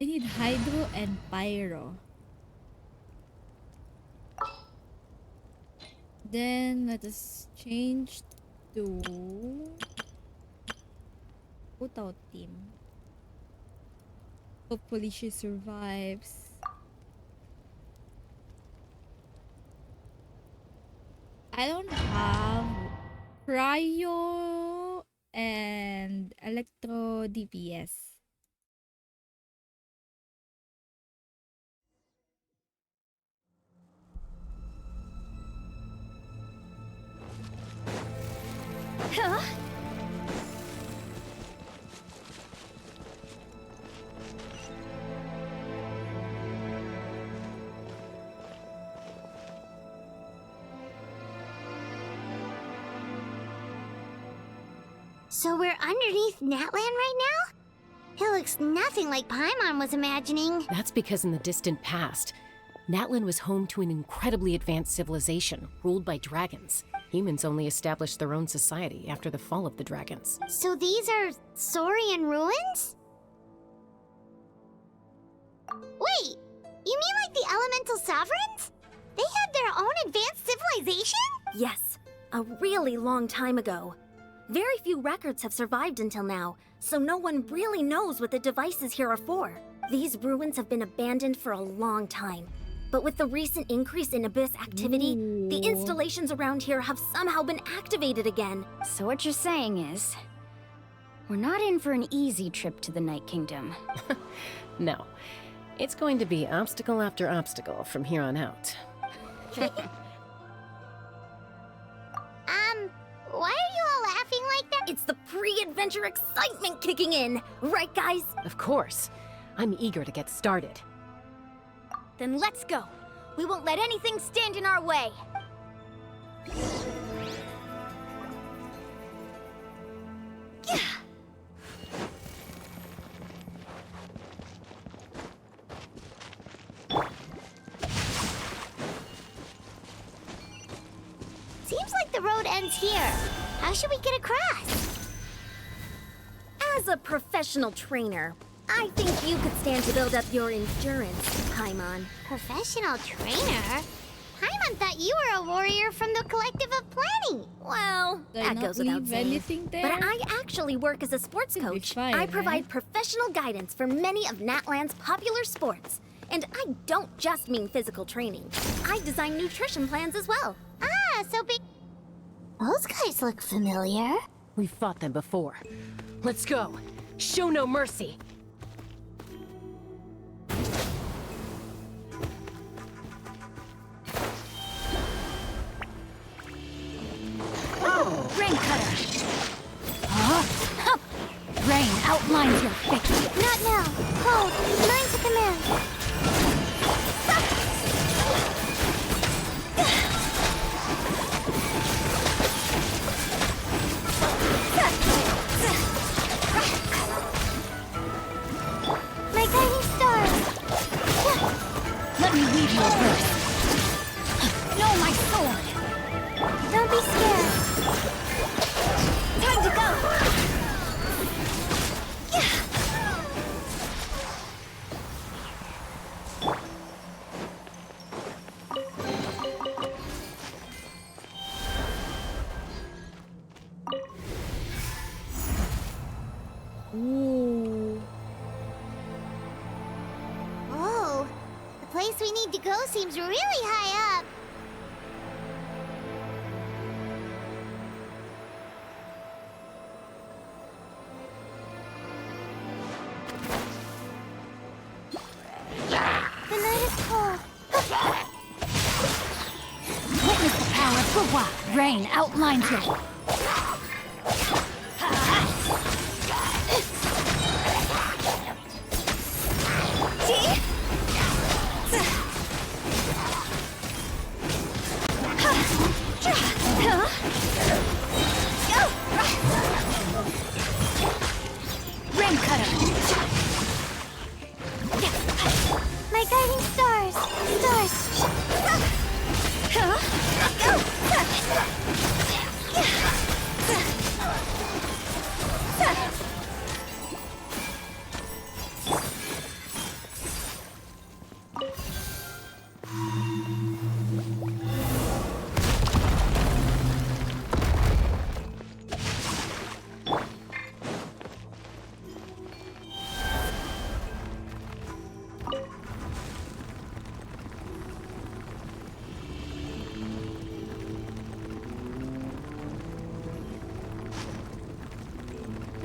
I need Hydro and Pyro. Then let us change to put out team. Hopefully she survives. I don't have cryo and electro DPS. Huh? So we're underneath Natlan right now? It looks nothing like Paimon was imagining. That's because in the distant past, Natlan was home to an incredibly advanced civilization ruled by dragons. Humans only established their own society after the fall of the dragons. So these are Saurian ruins? Wait, you mean like the elemental sovereigns? They had their own advanced civilization? Yes, a really long time ago. Very few records have survived until now, so no one really knows what the devices here are for. These ruins have been abandoned for a long time. But with the recent increase in Abyss activity, the installations around here have somehow been activated again. So what you're saying is, we're not in for an easy trip to the Night Kingdom. No, it's going to be obstacle after obstacle from here on out. Why are you all laughing like that? It's the pre-adventure excitement kicking in, right guys? Of course. I'm eager to get started. Then let's go. We won't let anything stand in our way. Seems like the road ends here. How should we get across? As a professional trainer, I think you could stand to build up your endurance, Paimon. Professional trainer? Paimon thought you were a warrior from the Collective of Planning. Well, Did I that not goes without leave saying. anything there? But I actually work as a sports Should be coach. fine, I provide right? professional guidance for many of Natlan's popular sports. And I don't just mean physical training. I design nutrition plans as well. Ah, so big. Those guys look familiar. We've fought them before. Let's go. Show no mercy. Rain Cutter! Huh? Rain outlines your fate. Not now. Hold. Mine's a command. My guiding stars. Let me weave your verse. No, my sword! Don't be scared. Time to go! Ooh. Oh, the place we need to go seems really high up. terrain outlines it. Rain cutter. My guiding stars. Stars.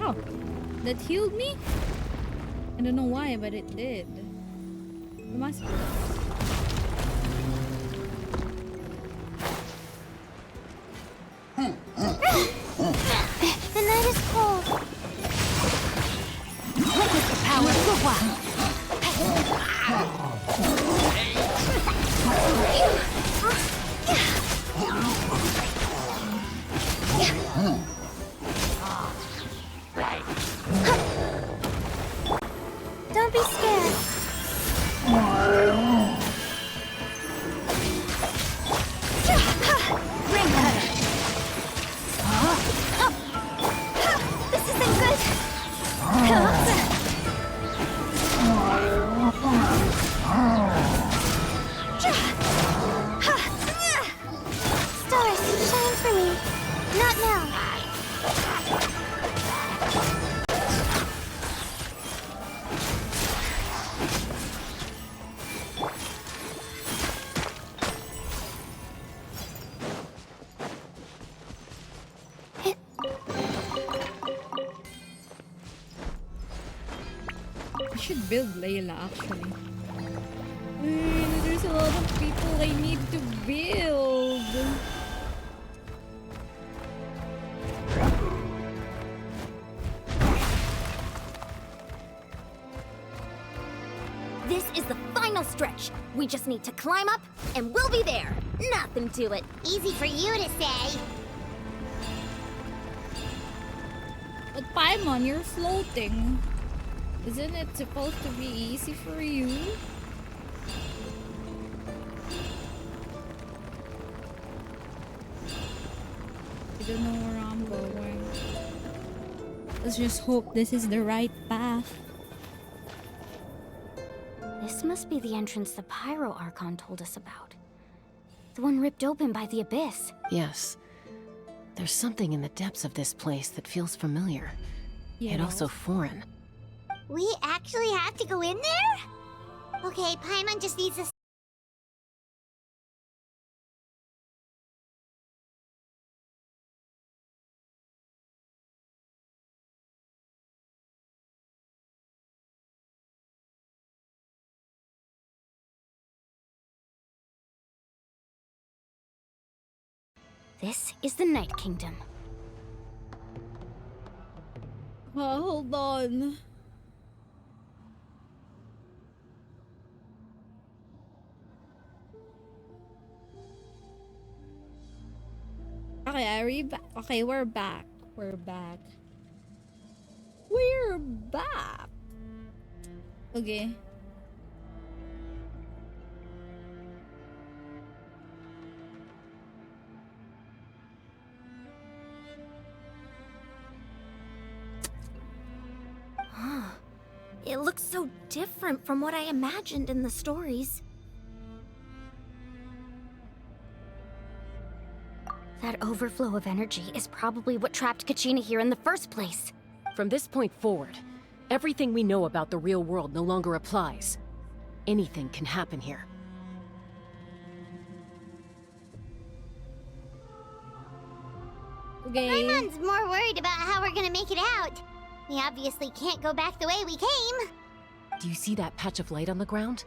Oh, that healed me? I don't know why, but it did. It must be. The night is cold. Witness the power of Gua. Don't be scared. Rain cutter. This isn't good. Stars, shine for me. Not now. I should build Layla actually. There's a lot of people I need to build. This is the final stretch. We just need to climb up, and we'll be there. Nothing to it. Easy for you to say. But Paimon, you're floating. Isn't it supposed to be easy for you? I don't know where I'm going. Let's just hope this is the right path. This must be the entrance the Pyro Archon told us about. The one ripped open by the Abyss. Yes. There's something in the depths of this place that feels familiar, yet also foreign. We actually have to go in there? Okay, Paimon just needs to... This is the Night Kingdom. Hold on. Okay, okay, we're back. We're back. We're back. Okay. It looks so different from what I imagined in the stories. That overflow of energy is probably what trapped Kachina here in the first place. From this point forward, everything we know about the real world no longer applies. Anything can happen here. Okay. Paimon's more worried about how we're gonna make it out. We obviously can't go back the way we came. Do you see that patch of light on the ground?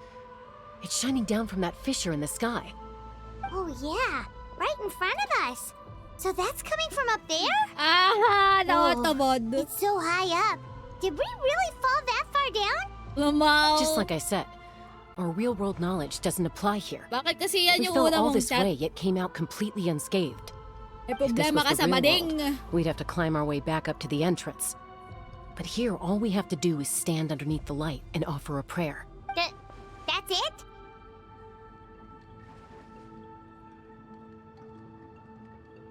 It's shining down from that fissure in the sky. Oh yeah, right in front of us. So that's coming from up there? Ah, Oh, naotabod. it's so high up. Did we really fall that far down? Lamaw. Just like I said, our real-world knowledge doesn't apply here. Bakit kasi yan We yung fell una all mong this chat? way, yet came out completely unscathed. May If this problema was ka sa the real mading. world, we'd have to climb our way back up to the entrance. But here, all we have to do is stand underneath the light and offer a prayer. That's it?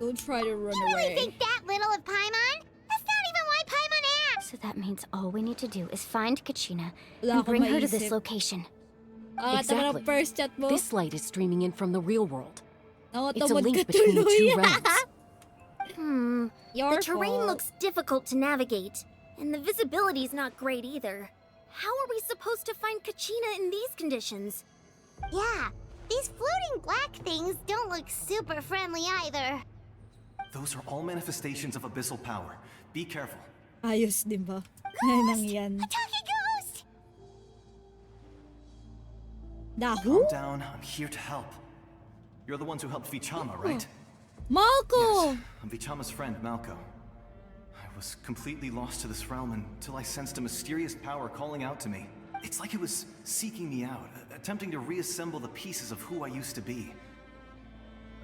Don't try to run You really away. think that little of Paimon? That's not even why Paimon asked! So that means all we need to do is find Kachina Wala and akong bring her to this maisip. location. Angat ako ng first chat mo. This light is streaming in from the real world. It's a Naotabod link ka between the two tuloy. realms. Your The terrain fault. looks difficult to navigate, and the visibility's not great either. How are we supposed to find Kachina in these conditions? Yeah, these floating black things don't look super friendly either. Those are all manifestations of abyssal power. Be careful. Ayos din ba? Nang yan. Talking ghost! Dahu? Calm down. I'm here to help. You're the ones who helped Vichama, right? Malko! Yes, I'm Vichama's friend, Malko. I was completely lost to this realm until I sensed a mysterious power calling out to me. It's like it was seeking me out, attempting to reassemble the pieces of who I used to be.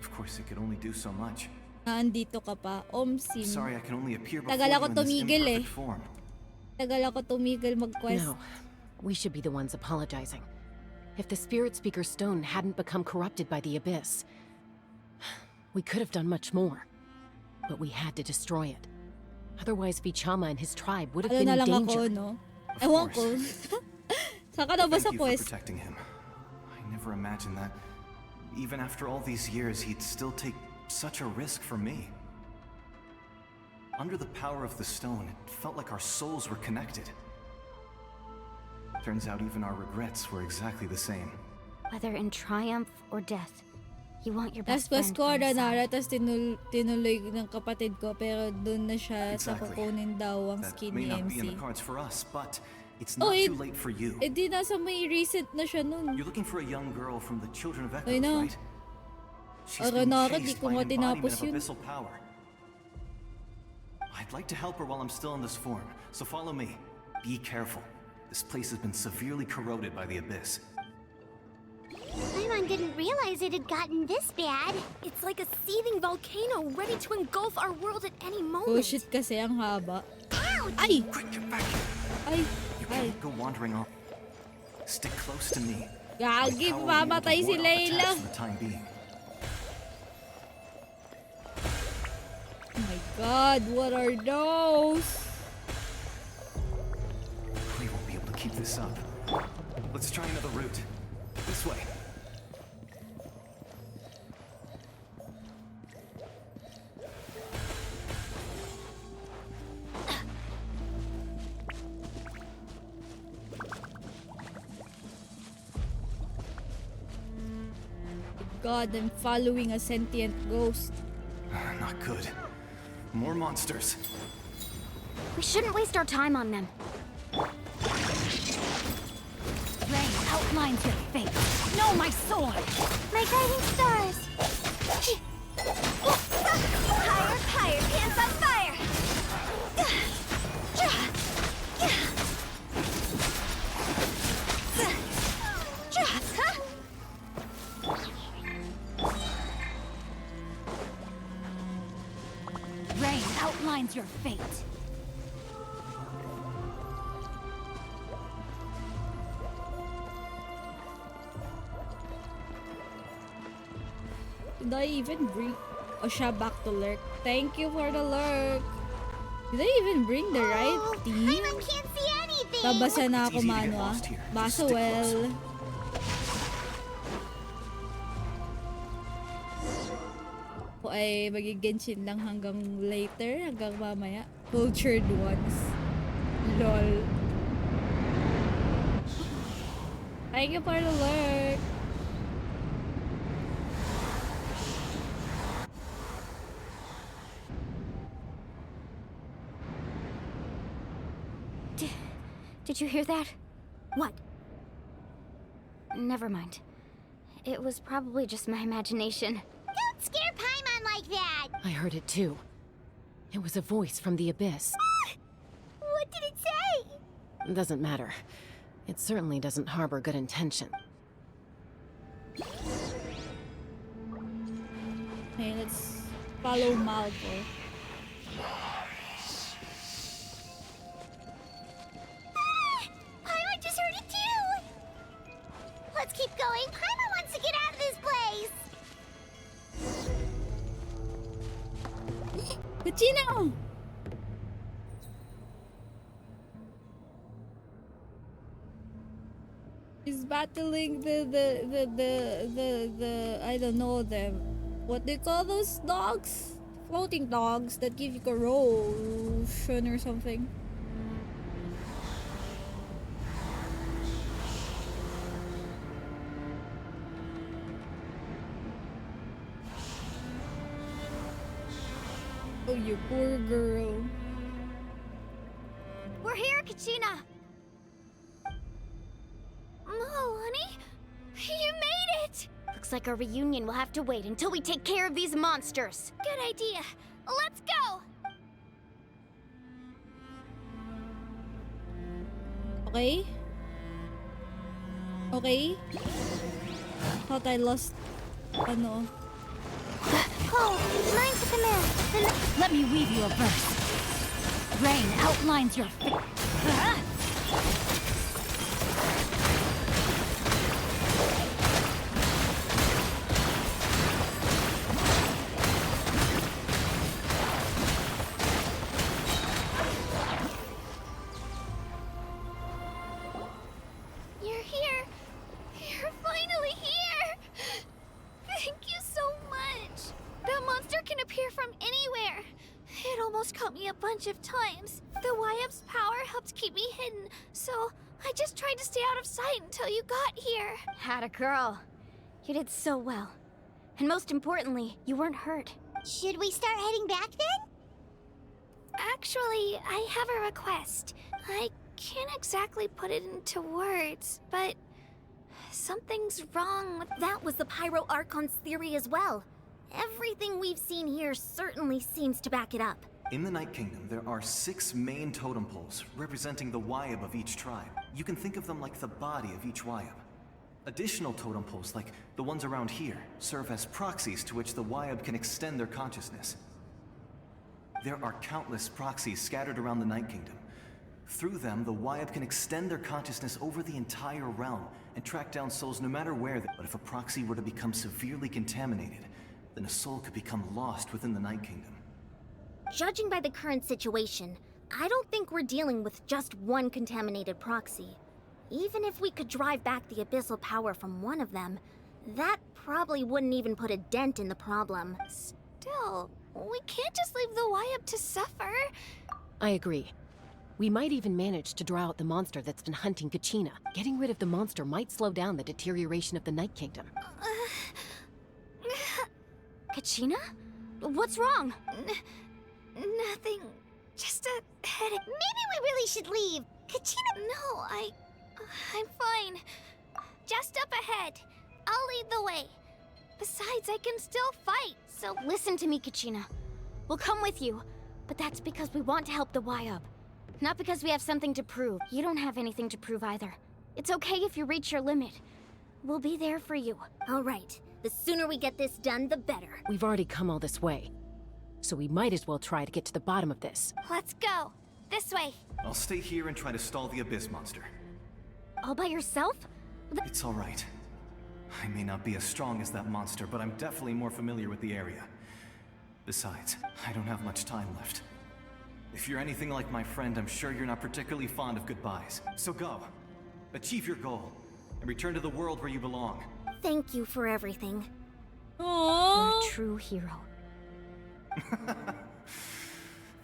Of course, it could only do so much. Nandito ka pa. Omsim. Sorry, I can only appear before Tagal you ako in this tumigil eh. imperfect form. Tagal ako tumigil mag-quest. No, we should be the ones apologizing. If the Spirit Speaker Stone hadn't become corrupted by the Abyss, we could have done much more. But we had to destroy it. Otherwise, Vichama and his tribe would have Ano been na in lang danger. ako, no? Ewan ko. Saka na ba sa Thank you for quest? protecting him. I never imagined that, even after all these years, he'd still take such a risk for me. Under the power of the stone, it felt like our souls were connected. Turns out even our regrets were exactly the same. Whether in triumph or death, you want your Tapos best quest friend ko, by your Ranara, side. tapos tinuloy ng kapatid ko, pero dun na siya sa Exactly. kukunin daw ang That skin may ni not be in MC. the cards for us, but it's Oh, not it- too late for you. Eh di nasa may recent na siya nun. You're looking for a young girl from the Children of Echoes, I know. right? She's being Ranara, di chased ko by nga an embodiment tinapos of yun. abyssal power. I'd like to help her while I'm still in this form, so follow me. Be careful. This place has been severely corroded by the Abyss. Paimon didn't realize it had gotten this bad. It's like a seething volcano ready to engulf our world at any moment. Bullshit kasi, ang haba. Ouch! Ay! Quick, get back here. Ay! You Ay! can't go wandering off. Stick close to me. Gagi, My power will be able to mamatay si ward off attacks Layla. for the time being. Oh my god, what are those? We won't be able to keep this up. Let's try another route. This way. God, I'm following a sentient ghost. Not good. More monsters. We shouldn't waste our time on them. Rain outlines your fate. Know my sword! My guiding stars! Higher, higher, hands on fire! Rain outlines your fate. Did I even bring... Oh, siya back to lurk. Thank you for the lurk. Did I even bring the right team? Paimon can't see anything! Babasa na It's ako, easy to get mano ah. lost here. Just Basa stick well. Ako ay magigenshin lang hanggang later, hanggang mamaya. Cultured ones. LOL. Thank you for the lurk. Did you hear that? What? Never mind. It was probably just my imagination. Don't scare Paimon like that? I heard it too. It was a voice from the abyss. What did it say? Doesn't matter. It certainly doesn't harbor good intention. Okay, let's follow Malco. Paimon just heard it too! Let's keep going. Paimon wants to get out of this place! Cucina! He's battling the I don't know them. What they call those dogs? Floating dogs that give you corrosion or something. Oh, you poor girl. We're here, Kachina! Oh, honey? You made it! Looks like our reunion will have to wait until we take care of these monsters. Good idea. Let's go! Okay? Okay? Thought I lost... ano... Oh, mine's the command. Let me weave you a verse. Rain outlines your You're here. You're finally here. Thank you so much. That monster can appear from anywhere. It almost caught me a bunch of times. The YF's power helped keep me hidden, so I just tried to stay out of sight until you got here. Had girl. You did so well. And most importantly, you weren't hurt. Should we start heading back then? Actually, I have a request. I can't exactly put it into words, but something's wrong with... That was the Pyro Archon's theory as well. Everything we've seen here certainly seems to back it up. In the Night Kingdom, there are 6 main totem poles representing the Wyab of each tribe. You can think of them like the body of each Wyab. Additional totem poles, like the ones around here, serve as proxies to which the Wyab can extend their consciousness. There are countless proxies scattered around the Night Kingdom. Through them, the Wyab can extend their consciousness over the entire realm and track down souls no matter where they... But if a proxy were to become severely contaminated, then a soul could become lost within the Night Kingdom. Judging by the current situation, I don't think we're dealing with just one contaminated proxy. Even if we could drive back the abyssal power from one of them, that probably wouldn't even put a dent in the problem. Still, we can't just leave the Wyab to suffer. I agree. We might even manage to draw out the monster that's been hunting Kachina. Getting rid of the monster might slow down the deterioration of the Night Kingdom. Kachina? What's wrong? Nothing. Just a headache. Maybe we really should leave. Kachina... No, I'm fine. Just up ahead. I'll lead the way. Besides, I can still fight, so... Listen to me, Kachina. We'll come with you, but that's because we want to help the Wyab. Not because we have something to prove. You don't have anything to prove either. It's okay if you reach your limit. We'll be there for you. All right. The sooner we get this done, the better. We've already come all this way, so we might as well try to get to the bottom of this. Let's go. This way. I'll stay here and try to stall the Abyss monster. All by yourself? It's all right. I may not be as strong as that monster, but I'm definitely more familiar with the area. Besides, I don't have much time left. If you're anything like my friend, I'm sure you're not particularly fond of goodbyes. So go. Achieve your goal, and return to the world where you belong. Thank you for everything. Aww. You're a true hero.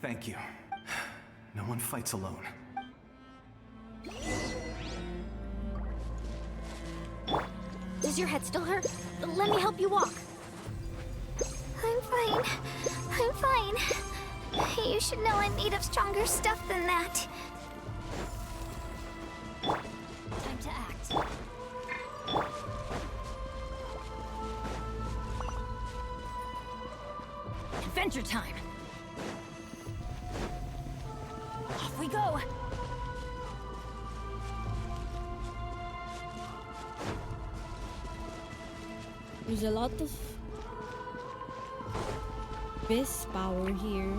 Thank you. No one fights alone. Does your head still hurt? Let me help you walk. I'm fine. I'm fine. You should know I'm made of stronger stuff than that. Time to act. adventure time! Off we go! There's a lot of beast power here.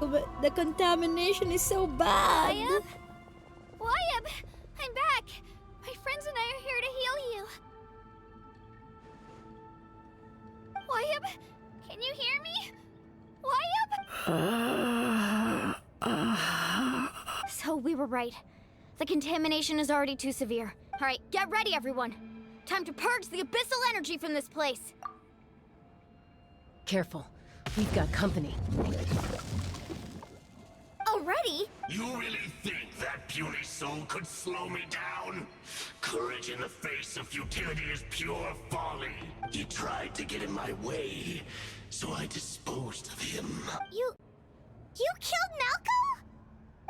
Oh, but the contamination is so bad. Wyatt? Wyatt! I'm back! My friends and I are here to heal you. Wyatt? Can you hear me? Wyatt? So we were right. The contamination is already too severe. Alright, get ready everyone! Time to purge the abyssal energy from this place! Careful. We've got company. Already? You really think that puny soul could slow me down? Courage in the face of futility is pure folly. He tried to get in my way, so I disposed of him. You killed Malco?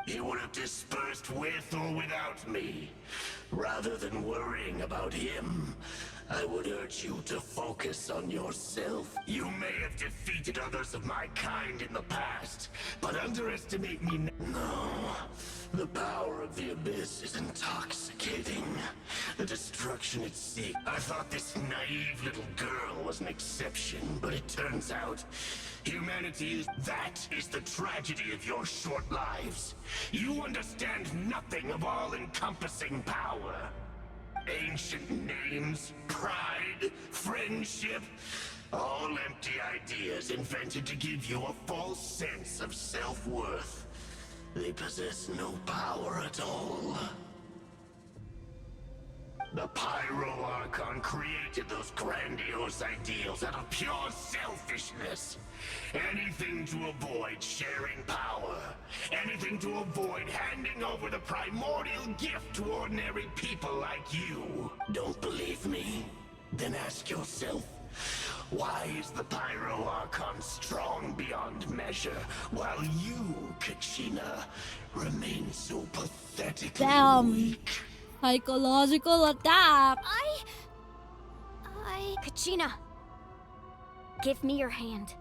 He would have dispersed with or without me. Rather than worrying about him, I would urge you to focus on yourself. You may have defeated others of my kind in the past, but underestimate me no. The power of the Abyss is intoxicating. The destruction it seeks. I thought this naive little girl was an exception, but it turns out humanity is... That is the tragedy of your short lives. You understand nothing of all-encompassing power. Ancient names, pride, friendship, all empty ideas invented to give you a false sense of self-worth. They possess no power at all. The Pyro Archon created those grandiose ideals out of pure selfishness. Anything to avoid sharing power. Anything to avoid handing over the primordial gift to ordinary people like you. Don't believe me? Then ask yourself, why is the Pyro Archon strong beyond measure, while you, Kachina, remain so pathetically weak? Psychological attack. Kachina! Give me your hand.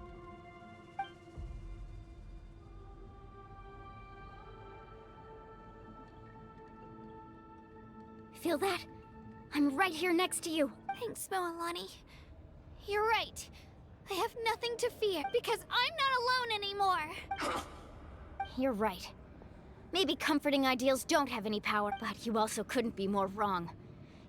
Feel that? I'm right here next to you. Thanks, Moalani. You're right. I have nothing to fear because I'm not alone anymore. You're right. Maybe comforting ideals don't have any power, but you also couldn't be more wrong.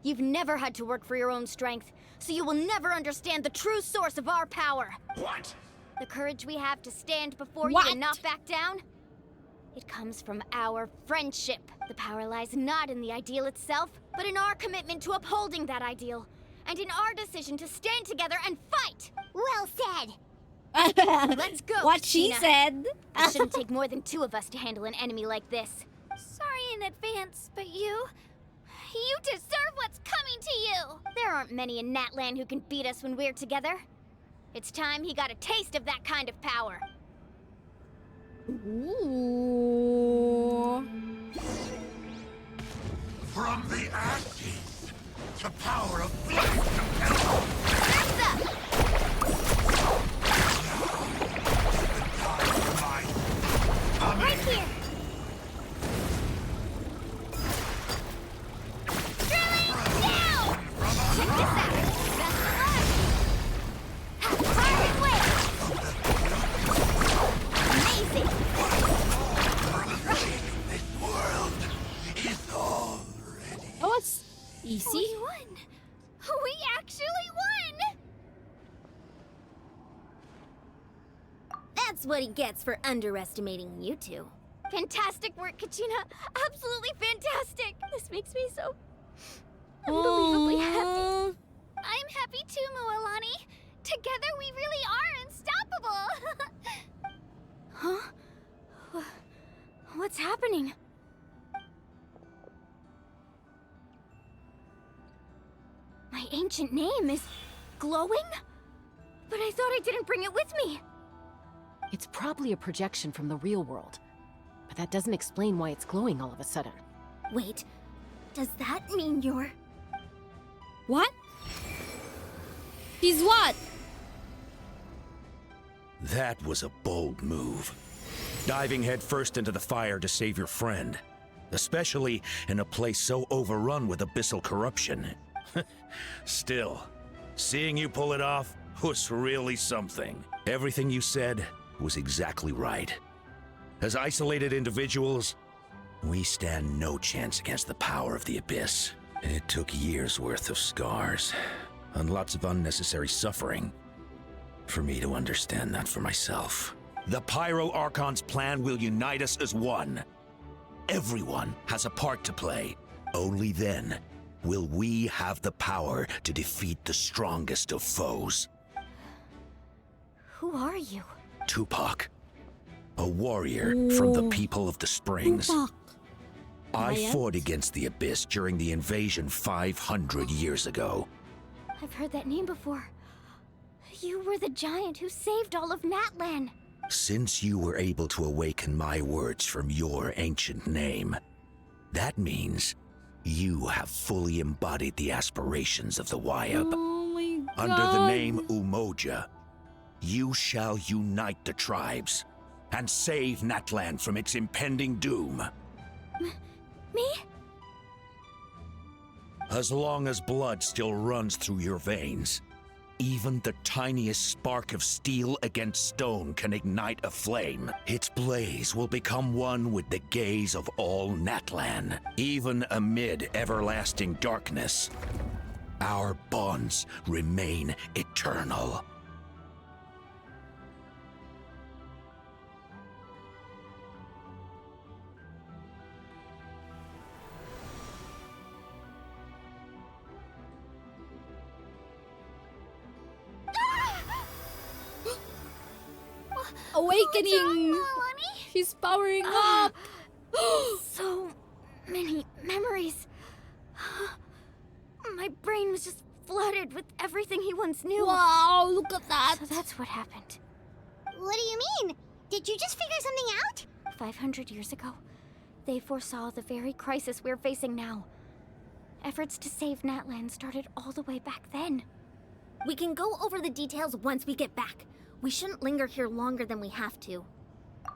You've never had to work for your own strength, so you will never understand the true source of our power. What? The courage we have to stand before What? you and not back down? It comes from our friendship. The power lies not in the ideal itself, but in our commitment to upholding that ideal, and in our decision to stand together and fight. Well said. Let's go, What she Kachina. said. It shouldn't take more than two of us to handle an enemy like this. Sorry in advance, but you deserve what's coming to you. There aren't many in Natlan who can beat us when we're together. It's time he got a taste of that kind of power. Ooh. From the ashes, the power of flesh Right here. Drilling down. Check this out. Best of luck. Fire away. Amazing. This world is already... That was easy. We won. We actually won. That's what he gets for underestimating you two. Fantastic work, Kachina. Absolutely fantastic. This makes me so Unbelievably happy. I'm happy too, Moalani. Together we really are unstoppable. Huh? What's happening? My ancient name is glowing? But I thought I didn't bring it with me. It's probably a projection from the real world. But that doesn't explain why it's glowing all of a sudden. Wait, does that mean you're... What? He's what? That was a bold move. Diving headfirst into the fire to save your friend. Especially in a place so overrun with abyssal corruption. Still, seeing you pull it off was really something. Everything you said was exactly right. As isolated individuals, we stand no chance against the power of the Abyss. It took years' worth of scars, and lots of unnecessary suffering, for me to understand that for myself. The Pyro Archon's plan will unite us as one. Everyone has a part to play. Only then will we have the power to defeat the strongest of foes. Who are you? Tupac, a warrior from the people of the Springs. Tupac. I Giant? fought against the Abyss during the invasion 500 years ago. I've heard that name before. You were the giant who saved all of Natlan. Since you were able to awaken my words from your ancient name, that means you have fully embodied the aspirations of the Wyab. Oh my god. Under the name Umoja, you shall unite the tribes and save Natlan from its impending doom. Me? As long as blood still runs through your veins, even the tiniest spark of steel against stone can ignite a flame. Its blaze will become one with the gaze of all Natlan, even amid everlasting darkness. Our bonds remain eternal. Awakening! She's powering up! So many memories. My brain was just flooded with everything he once knew. Wow, look at that! So that's what happened. What do you mean? Did you just figure something out? 500 years ago, they foresaw the very crisis we're facing now. Efforts to save Natlan started all the way back then. We can go over the details once we get back. We shouldn't linger here longer than we have to.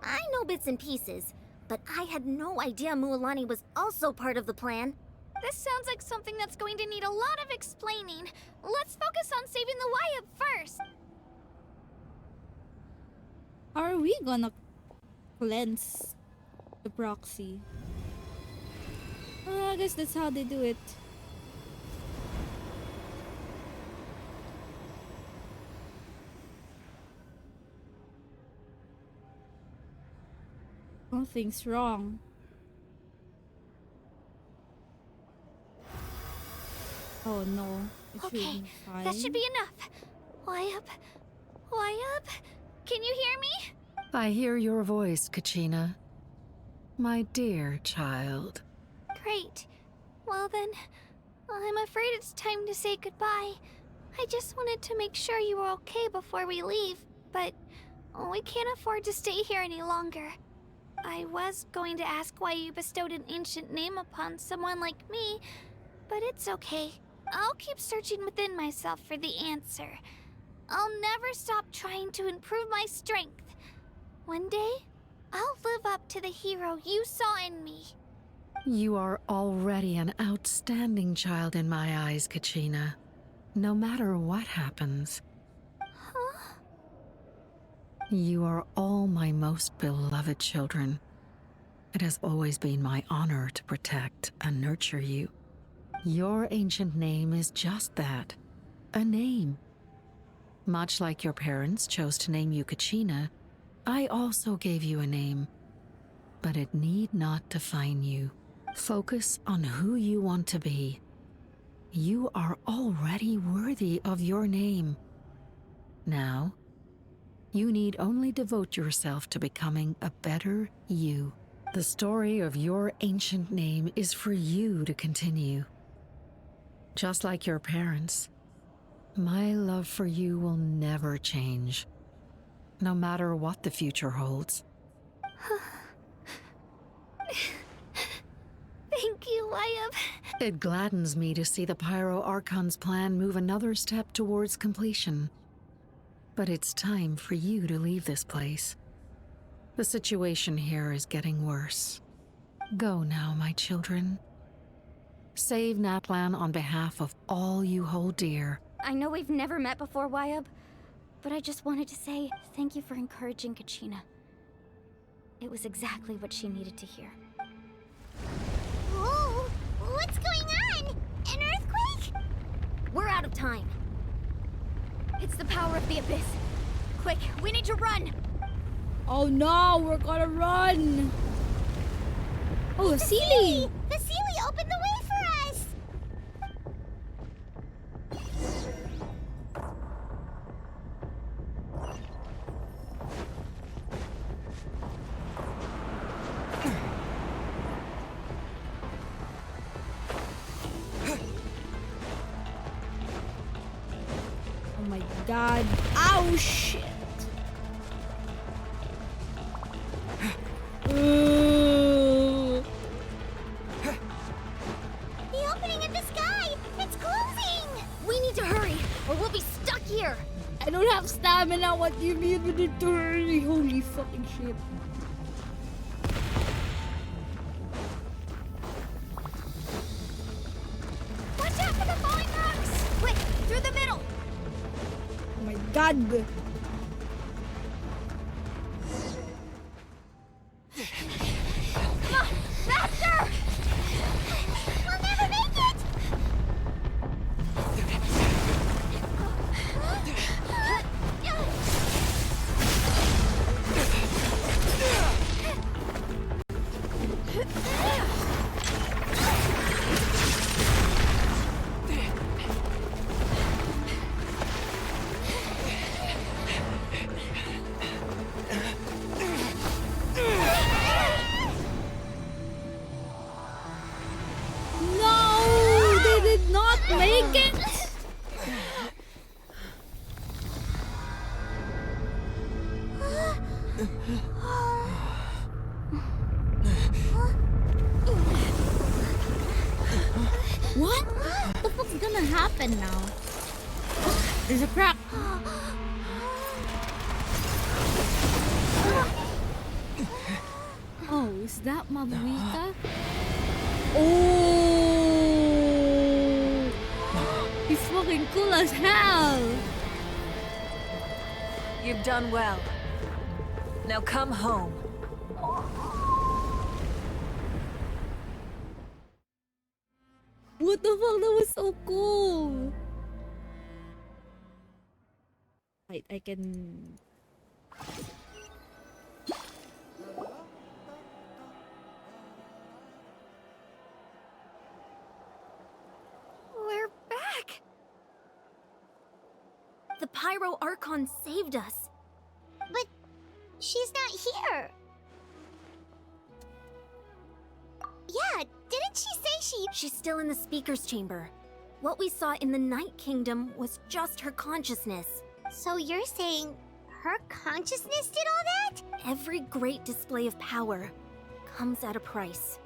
I know bits and pieces, but I had no idea Mualani was also part of the plan. This sounds like something that's going to need a lot of explaining. Let's focus on saving the Wyab first. Are we gonna cleanse the proxy? I guess that's how they do it. Nothing's wrong. Oh no. It should Okay, be fine. that should be enough. Wyab? Wyab? Can you hear me? I hear your voice, Kachina. My dear child. Great. Well then, I'm afraid it's time to say goodbye. I just wanted to make sure you were okay before we leave, but we can't afford to stay here any longer. I was going to ask why you bestowed an ancient name upon someone like me, but it's okay. I'll keep searching within myself for the answer. I'll never stop trying to improve my strength. One day, I'll live up to the hero you saw in me. You are already an outstanding child in my eyes, Kachina. No matter what happens. Huh? You are all my most beloved children. It has always been my honor to protect and nurture you. Your ancient name is just that, a name. Much like your parents chose to name you Kachina, I also gave you a name. But it need not define you. Focus on who you want to be. You are already worthy of your name. Now, you need only devote yourself to becoming a better you. The story of your ancient name is for you to continue. Just like your parents, my love for you will never change, no matter what the future holds. Thank you, Wyab. It gladdens me to see the Pyro Archon's plan move another step towards completion. But it's time for you to leave this place. The situation here is getting worse. Go now, my children. Save Natlan on behalf of all you hold dear. I know we've never met before, Wyab, but I just wanted to say thank you for encouraging Kachina. It was exactly what she needed to hear. Whoa! What's going on? An earthquake? We're out of time. It's the power of the Abyss. Quick, we need to run! Oh no, we're gonna run! Oh, a Sealy! The Sealy opened the way for us! Oh my god. Ow, shit! The opening in the sky! It's closing! We need to hurry, or we'll be stuck here! I don't have stamina. What do you mean with it to hurry? Holy fucking shit. Watch out for the falling rocks! Quick, through the middle! Oh my god. Come on, faster! We'll never make it! No! They did not make it! What? What the fuck's gonna happen now? There's a crack. Oh, is that Mabuika? Oh! He's fucking cool as hell! You've done well. Now come home. What the fuck? That was so cool! I can... We're back! The Pyro Archon saved us. But she's not here. Yeah, didn't she say she... She's still in the Speaker's Chamber. What we saw in the Night Kingdom was just her consciousness. So you're saying her consciousness did all that? Every great display of power comes at a price.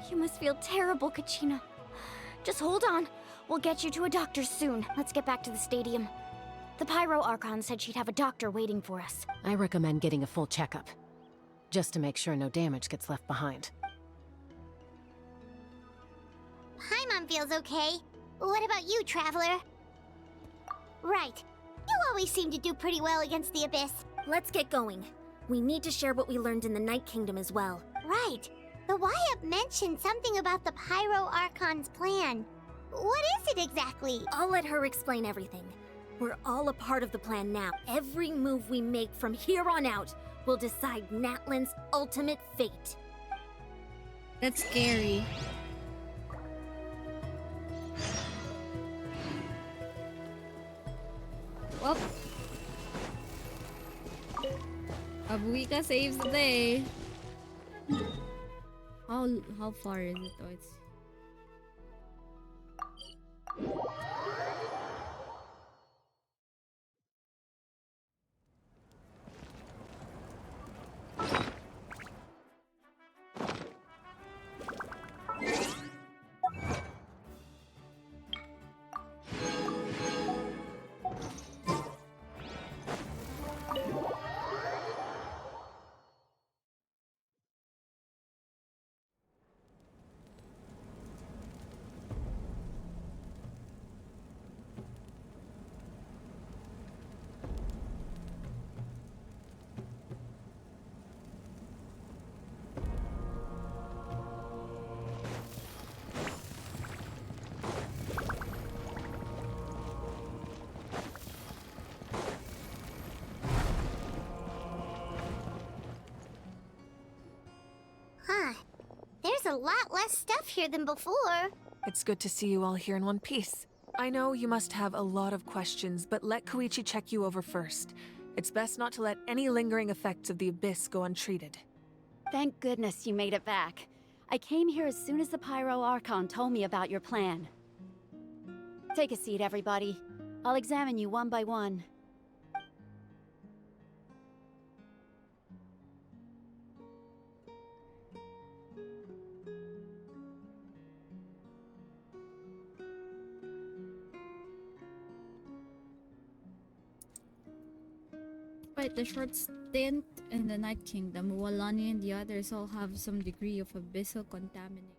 You must feel terrible, Kachina. Just hold on. We'll get you to a doctor soon. Let's get back to the stadium. The Pyro Archon said she'd have a doctor waiting for us. I recommend getting a full checkup, just to make sure no damage gets left behind. Paimon feels okay. What about you, Traveler? Right. You always seem to do pretty well against the Abyss. Let's get going. We need to share what we learned in the Night Kingdom as well. Right. The Wyap mentioned something about the Pyro Archon's plan. What is it exactly? I'll let her explain everything. We're all a part of the plan now. Every move we make from here on out will decide Natlan's ultimate fate. That's scary. Well, Abuika saves the day. How far is it? Oh, it's... a lot less stuff here than before. It's good to see you all here in one piece. I know you must have a lot of questions, but let Koichi check you over first. It's best not to let any lingering effects of the Abyss go untreated. Thank goodness you made it back. I came here as soon as the Pyro Archon told me about your plan. Take a seat, everybody. I'll examine you one by one. Despite the short stint in the Night Kingdom, Walani and the others all have some degree of abyssal contamination.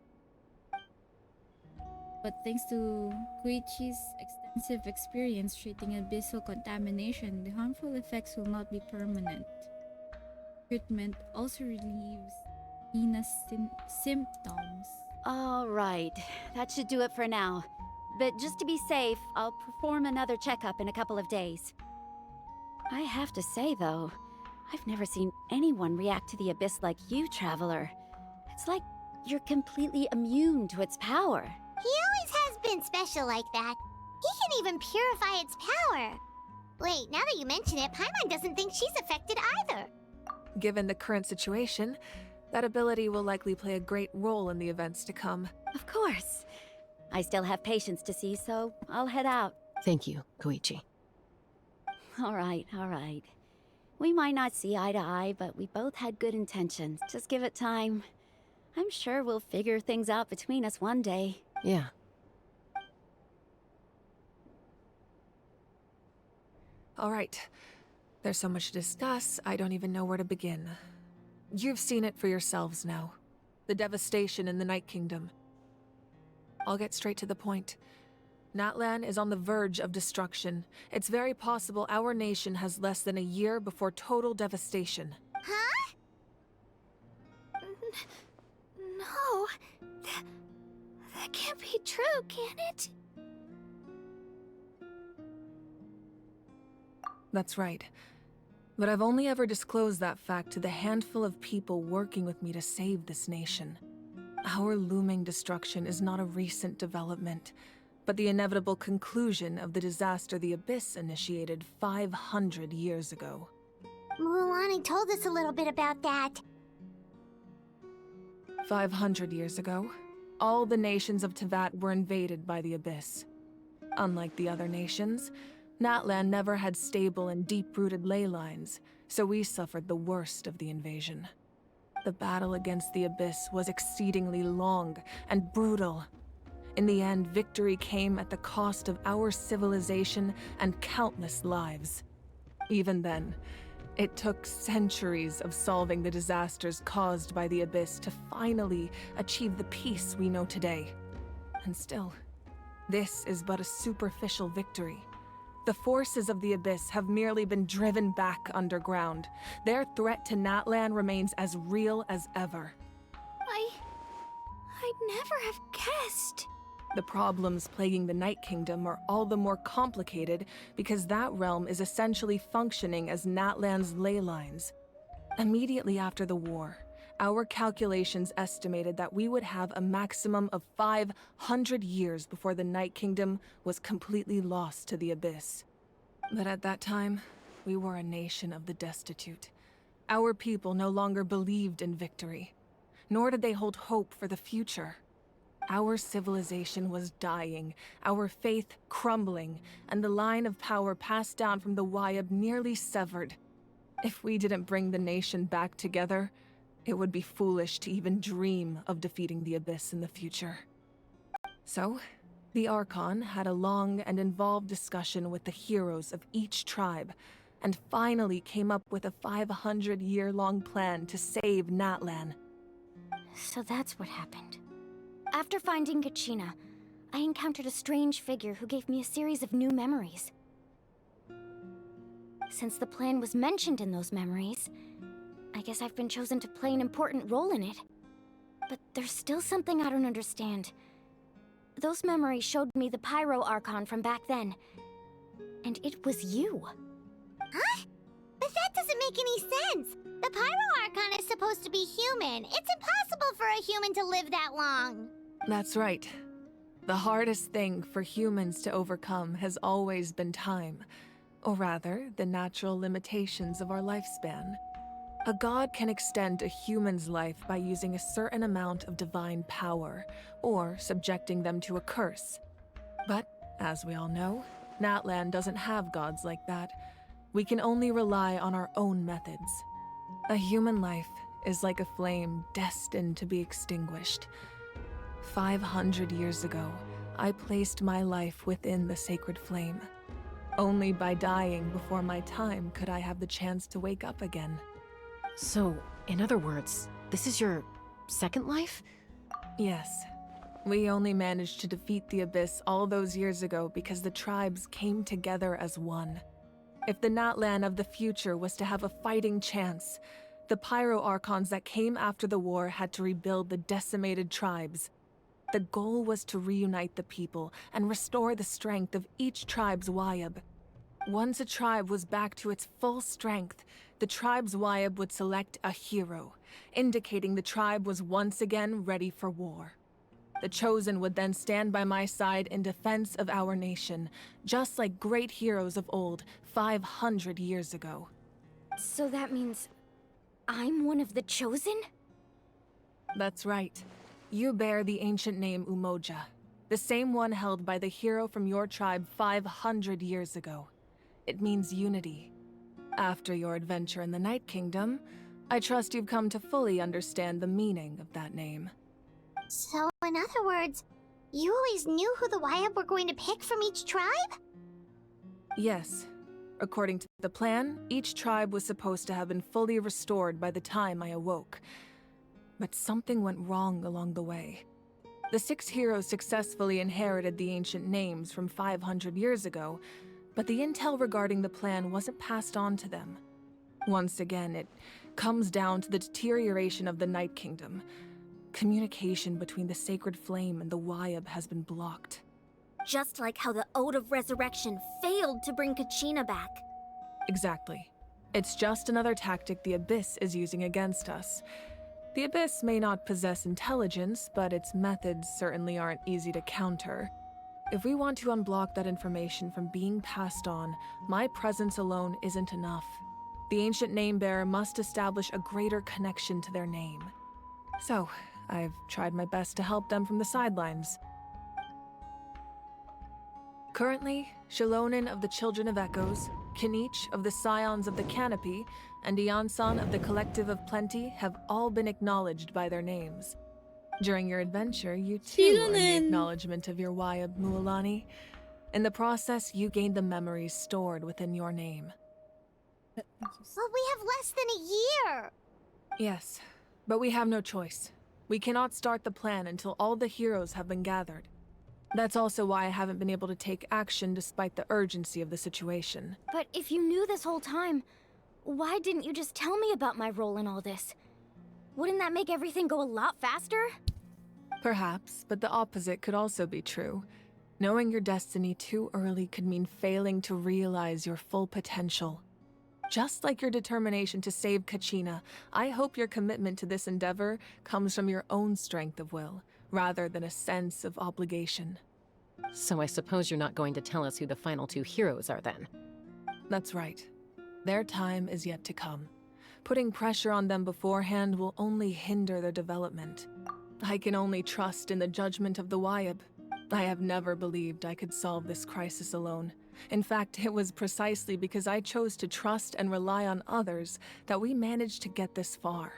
But thanks to Koichi's extensive experience treating abyssal contamination, the harmful effects will not be permanent. Treatment also relieves Ina's symptoms. All right, that should do it for now. But just to be safe, I'll perform another checkup in a couple of days. I have to say, though, I've never seen anyone react to the Abyss like you, Traveler. It's like you're completely immune to its power. He always has been special like that. He can even purify its power. Wait, now that you mention it, Paimon doesn't think she's affected either. Given the current situation, that ability will likely play a great role in the events to come. Of course. I still have patients to see, so I'll head out. Thank you, Koichi. All right, all right. We might not see eye to eye, but we both had good intentions. Just give it time. I'm sure we'll figure things out between us one day. Yeah. All right. There's so much to discuss, I don't even know where to begin. You've seen it for yourselves now. The devastation in the Night Kingdom. I'll get straight to the point. Natlan is on the verge of destruction. It's very possible our nation has less than a year before total devastation. Huh? No. That can't be true, can it? That's right. But I've only ever disclosed that fact to the handful of people working with me to save this nation. Our looming destruction is not a recent development, but the inevitable conclusion of the disaster the Abyss initiated 500 years ago. Mualani told us a little bit about that. 500 years ago, all the nations of Tevat were invaded by the Abyss. Unlike the other nations, Natlan never had stable and deep-rooted ley lines, so we suffered the worst of the invasion. The battle against the Abyss was exceedingly long and brutal. In the end, victory came at the cost of our civilization and countless lives. Even then, it took centuries of solving the disasters caused by the Abyss to finally achieve the peace we know today. And still, this is but a superficial victory. The forces of the Abyss have merely been driven back underground. Their threat to Natlan remains as real as ever. I'd never have guessed. The problems plaguing the Night Kingdom are all the more complicated because that realm is essentially functioning as Natlan's ley lines. Immediately after the war, our calculations estimated that we would have a maximum of 500 years before the Night Kingdom was completely lost to the Abyss. But at that time, we were a nation of the destitute. Our people no longer believed in victory, nor did they hold hope for the future. Our civilization was dying, our faith crumbling, and the line of power passed down from the Wayab nearly severed. If we didn't bring the nation back together, it would be foolish to even dream of defeating the Abyss in the future. So, the Archon had a long and involved discussion with the heroes of each tribe, and finally came up with a 500-year-long plan to save Natlan. So that's what happened. After finding Kachina, I encountered a strange figure who gave me a series of new memories. Since the plan was mentioned in those memories, I guess I've been chosen to play an important role in it. But there's still something I don't understand. Those memories showed me the Pyro Archon from back then. And it was you. Huh? But that doesn't make any sense. The Pyro Archon is supposed to be human. It's impossible impossible for a human to live that long. That's right. The hardest thing for humans to overcome has always been time, or rather, the natural limitations of our lifespan. A god can extend a human's life by using a certain amount of divine power, or subjecting them to a curse. But, as we all know, Natlan doesn't have gods like that. We can only rely on our own methods. A human life is like a flame destined to be extinguished. 500 years ago, I placed my life within the sacred flame. Only by dying before my time could I have the chance to wake up again. So, in other words, this is your second life? Yes. We only managed to defeat the Abyss all those years ago because the tribes came together as one. If the Natlan of the future was to have a fighting chance, the Pyro Archons that came after the war had to rebuild the decimated tribes. The goal was to reunite the people and restore the strength of each tribe's Wyab. Once a tribe was back to its full strength, the tribe's Wyab would select a hero, indicating the tribe was once again ready for war. The Chosen would then stand by my side in defense of our nation, just like great heroes of old 500 years ago. So that means I'm one of the Chosen? That's right. You bear the ancient name Umoja, the same one held by the hero from your tribe 500 years ago. It means unity. After your adventure in the Night Kingdom, I trust you've come to fully understand the meaning of that name. So, in other words, you always knew who the Wyab were going to pick from each tribe? Yes. According to the plan, each tribe was supposed to have been fully restored by the time I awoke. But something went wrong along the way. The 6 heroes successfully inherited the ancient names from 500 years ago, but the intel regarding the plan wasn't passed on to them. Once again, it comes down to the deterioration of the Night Kingdom. Communication between the Sacred Flame and the Wyab has been blocked. Just like how the Ode of Resurrection failed to bring Kachina back. Exactly. It's just another tactic the Abyss is using against us. The Abyss may not possess intelligence, but its methods certainly aren't easy to counter. If we want to unblock that information from being passed on, my presence alone isn't enough. The ancient name-bearer must establish a greater connection to their name. So, I've tried my best to help them from the sidelines. Currently, Shalonin of the Children of Echoes, Kinich of the Scions of the Canopy, and Iansan of the Collective of Plenty have all been acknowledged by their names. During your adventure, you too earned the acknowledgement of your Wyab, Mualani. In the process, you gained the memories stored within your name. But we have less than a year! Yes, but we have no choice. We cannot start the plan until all the heroes have been gathered. That's also why I haven't been able to take action despite the urgency of the situation. But if you knew this whole time, why didn't you just tell me about my role in all this? Wouldn't that make everything go a lot faster? Perhaps, but the opposite could also be true. Knowing your destiny too early could mean failing to realize your full potential. Just like your determination to save Kachina, I hope your commitment to this endeavor comes from your own strength of will, rather than a sense of obligation. So I suppose you're not going to tell us who the final 2 heroes are then? That's right. Their time is yet to come. Putting pressure on them beforehand will only hinder their development. I can only trust in the judgment of the Wyab. I have never believed I could solve this crisis alone. In fact, it was precisely because I chose to trust and rely on others that we managed to get this far.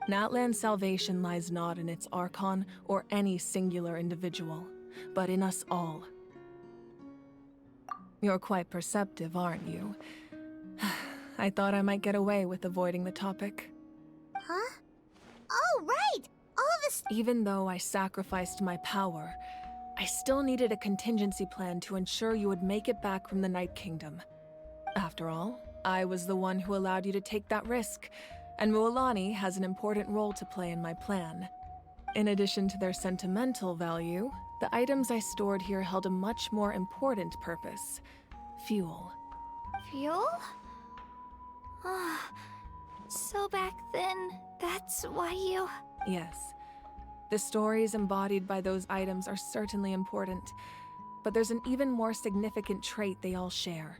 Natlan's salvation lies not in its Archon or any singular individual, but in us all. You're quite perceptive, aren't you? I thought I might get away with avoiding the topic. Huh? Oh, right! All this— Even though I sacrificed my power, I still needed a contingency plan to ensure you would make it back from the Night Kingdom. After all, I was the one who allowed you to take that risk, and Mualani has an important role to play in my plan. In addition to their sentimental value, the items I stored here held a much more important purpose: fuel. Fuel? Ah, so back then, that's why you... Yes. The stories embodied by those items are certainly important, but there's an even more significant trait they all share.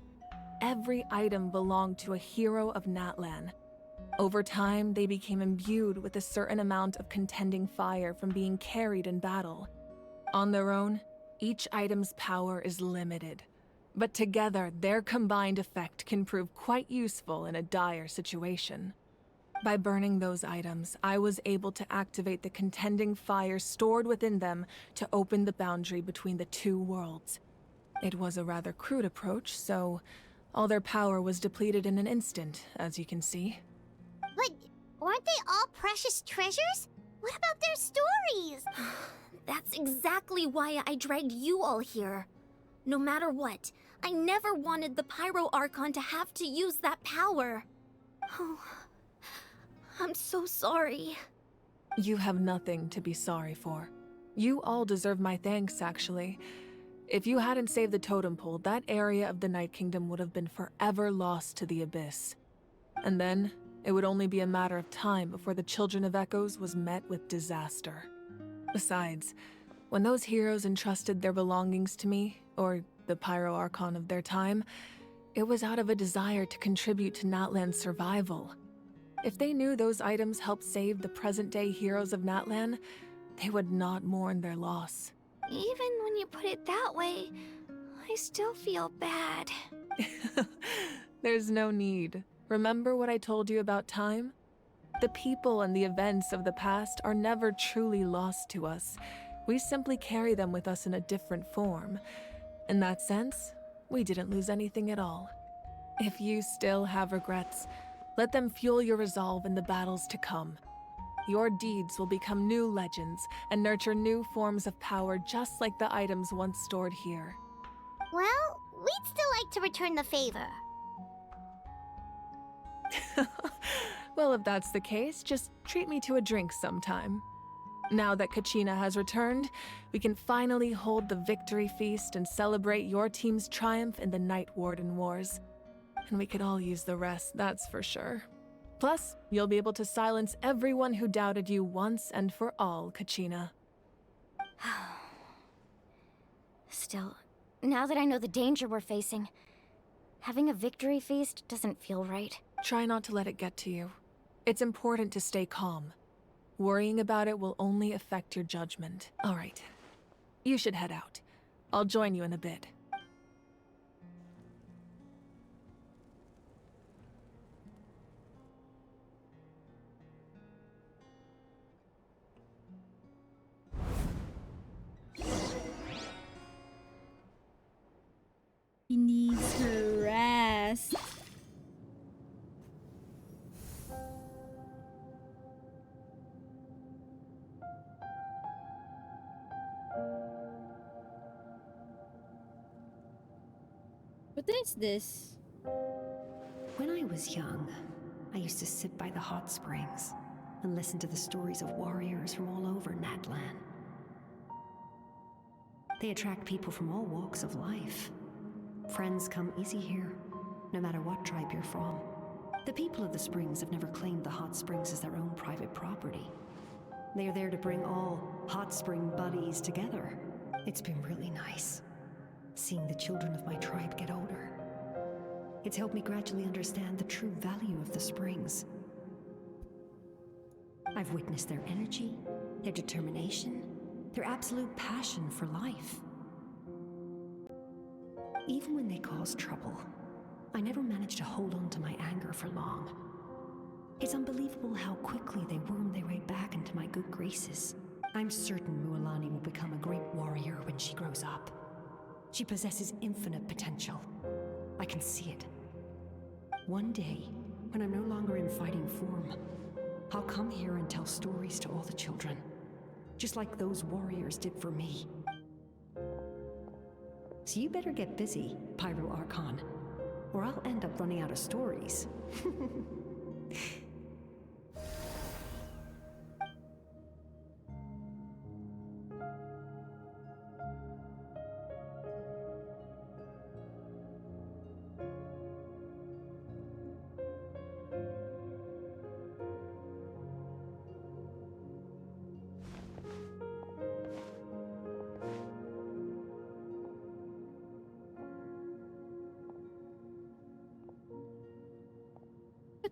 Every item belonged to a hero of Natlan. Over time, they became imbued with a certain amount of contending fire from being carried in battle. On their own, each item's power is limited, but together their combined effect can prove quite useful in a dire situation. By burning those items, I was able to activate the contending fire stored within them to open the boundary between the two worlds. It was a rather crude approach, so all their power was depleted in an instant, as you can see. But aren't they all precious treasures? What about their stories? That's exactly why I dragged you all here. No matter what, I never wanted the Pyro Archon to have to use that power. Oh, I'm so sorry. You have nothing to be sorry for. You all deserve my thanks, actually. If you hadn't saved the totem pole, that area of the Night Kingdom would have been forever lost to the abyss. And then, it would only be a matter of time before the Children of Echoes was met with disaster. Besides, when those heroes entrusted their belongings to me, or the Pyro Archon of their time, it was out of a desire to contribute to Natlan's survival. If they knew those items helped save the present-day heroes of Natlan, they would not mourn their loss. Even when you put it that way, I still feel bad. There's no need. Remember what I told you about time? The people and the events of the past are never truly lost to us. We simply carry them with us in a different form. In that sense, we didn't lose anything at all. If you still have regrets, let them fuel your resolve in the battles to come. Your deeds will become new legends and nurture new forms of power just like the items once stored here. Well, we'd still like to return the favor. Well, if that's the case, just treat me to a drink sometime. Now that Kachina has returned, we can finally hold the victory feast and celebrate your team's triumph in the Night Warden Wars. And we could all use the rest, that's for sure. Plus, you'll be able to silence everyone who doubted you once and for all, Kachina. Still, now that I know the danger we're facing, having a victory feast doesn't feel right. Try not to let it get to you. It's important to stay calm. Worrying about it will only affect your judgment. All right. You should head out. I'll join you in a bit. He needs to rest. What is this? When I was young, I used to sit by the hot springs and listen to the stories of warriors from all over Natlan. They attract people from all walks of life. Friends come easy here, no matter what tribe you're from. The people of the springs have never claimed the hot springs as their own private property. They are there to bring all hot spring buddies together. It's been really nice, seeing the children of my tribe get older. It's helped me gradually understand the true value of the springs. I've witnessed their energy, their determination, their absolute passion for life. Even when they cause trouble, I never managed to hold on to my anger for long. It's unbelievable how quickly they worm their way back into my good graces. I'm certain Mualani will become a great warrior when she grows up. She possesses infinite potential. I can see it. One day, when I'm no longer in fighting form, I'll come here and tell stories to all the children, just like those warriors did for me. So you better get busy, Pyro Archon, or I'll end up running out of stories.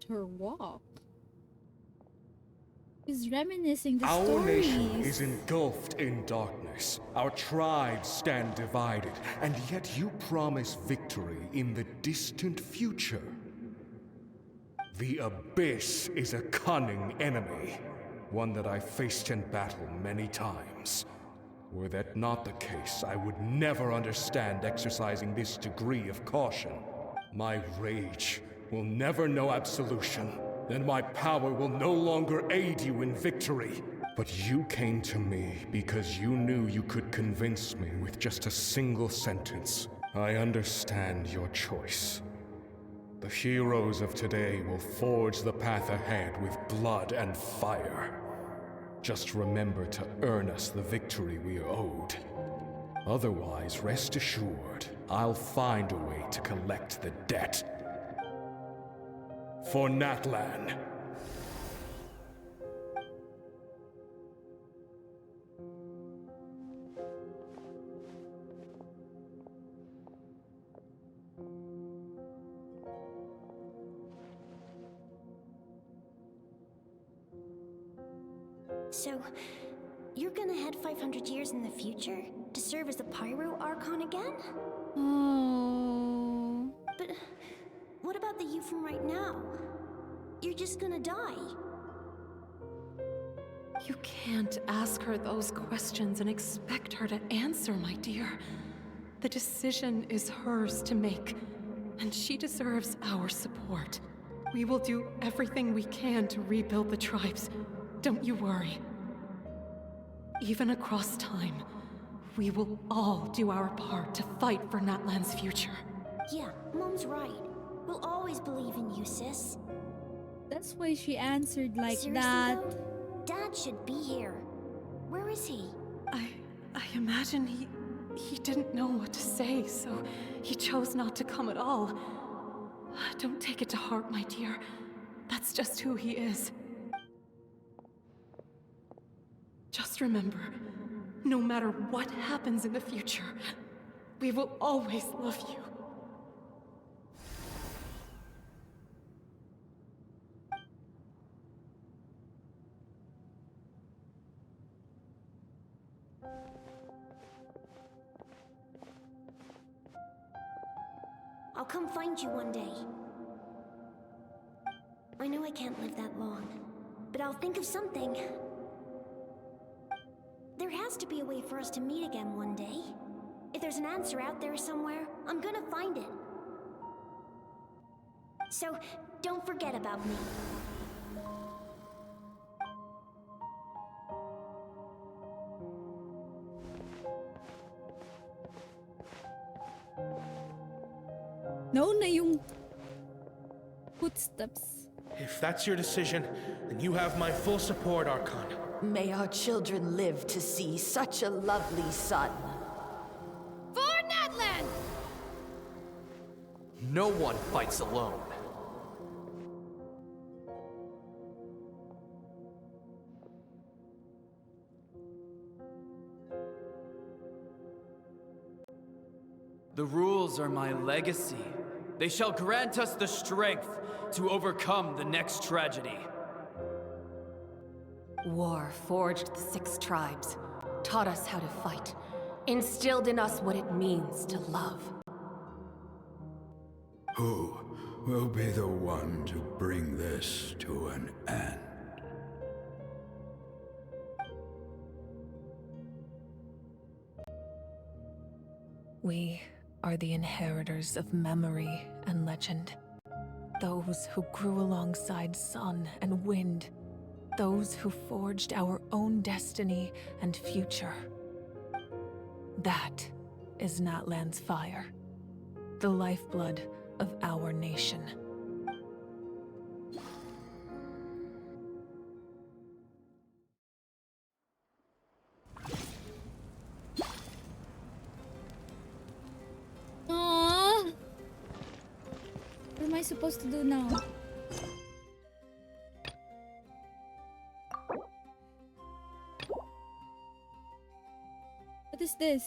at her walk. She's reminiscing the Our stories. nation is engulfed in darkness. Our tribes stand divided, and yet you promise victory in the distant future. The Abyss is a cunning enemy, one that I've faced in battle many times. Were that not the case, I would never understand exercising this degree of caution. My rage will never know absolution, and my power will no longer aid you in victory. But you came to me because you knew you could convince me with just a single sentence. I understand your choice. The heroes of today will forge the path ahead with blood and fire. Just remember to earn us the victory we are owed. Otherwise, rest assured, I'll find a way to collect the debt. For Natlan. So, you're gonna head 500 years in the future to serve as the Pyro Archon again? Oh. But what about the you from right now? You're just gonna die. You can't ask her those questions and expect her to answer, my dear. The decision is hers to make, and she deserves our support. We will do everything we can to rebuild the tribes. Don't you worry. Even across time, we will all do our part to fight for Natlan's future. Yeah, Mom's right. We'll always believe in you, sis. That's why she answered like Seriously, that. though, Dad should be here. Where is he? I imagine he didn't know what to say, so he chose not to come at all. Don't take it to heart, my dear. That's just who he is. Just remember, no matter what happens in the future, we will always love you. I'll come find you one day. I know I can't live that long, but I'll think of something. There has to be a way for us to meet again one day. If there's an answer out there somewhere, I'm gonna find it. So, don't forget about me. No na yung footsteps. If that's your decision, then you have my full support, Archon. May our children live to see such a lovely son. For Natlan! No one fights alone. The rules are my legacy. They shall grant us the strength to overcome the next tragedy. War forged the 6 tribes, taught us how to fight, instilled in us what it means to love. Who will be the one to bring this to an end? We are the inheritors of memory and legend. Those who grew alongside sun and wind. Those who forged our own destiny and future. That is Natlan's fire. The lifeblood of our nation. Aww. What am I supposed to do now? What is this?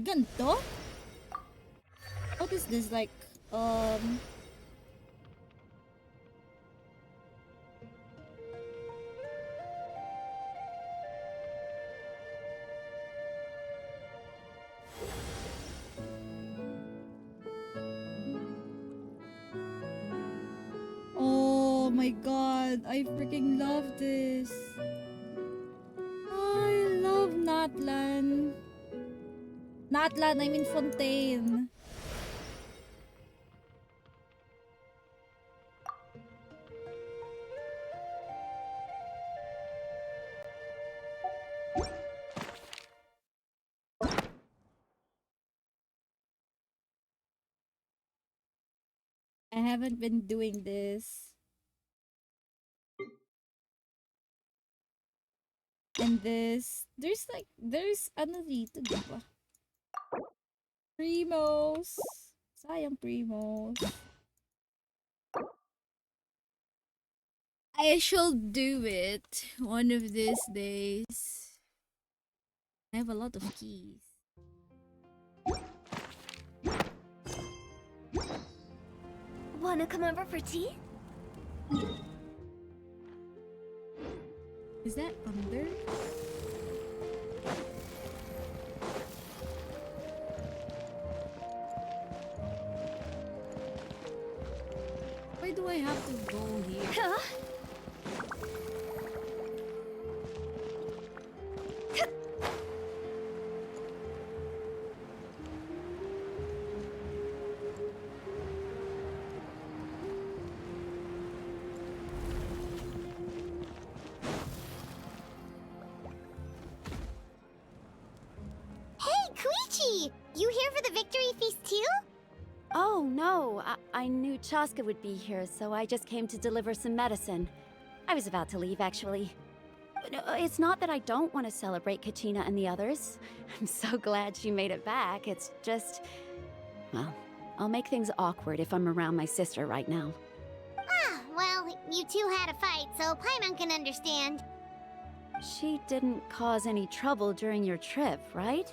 May ganto? What is this, like, oh my god, I freaking love this. I love Natlan. Natlan, I mean Fontaine. I haven't been doing this. And this, there's ano dito, diba? Primos. Sayang Primos. I shall do it one of these days. I have a lot of keys. Wanna come over for tea? Is that under? Why do I have to go here? Huh? You here for the victory feast too? Oh, no. I knew Chaska would be here, so I just came to deliver some medicine. I was about to leave, actually. But no, it's not that I don't want to celebrate Kachina and the others. I'm so glad she made it back. It's just... well, I'll make things awkward if I'm around my sister right now. Ah, well, you two had a fight, so Paimon can understand. She didn't cause any trouble during your trip, right?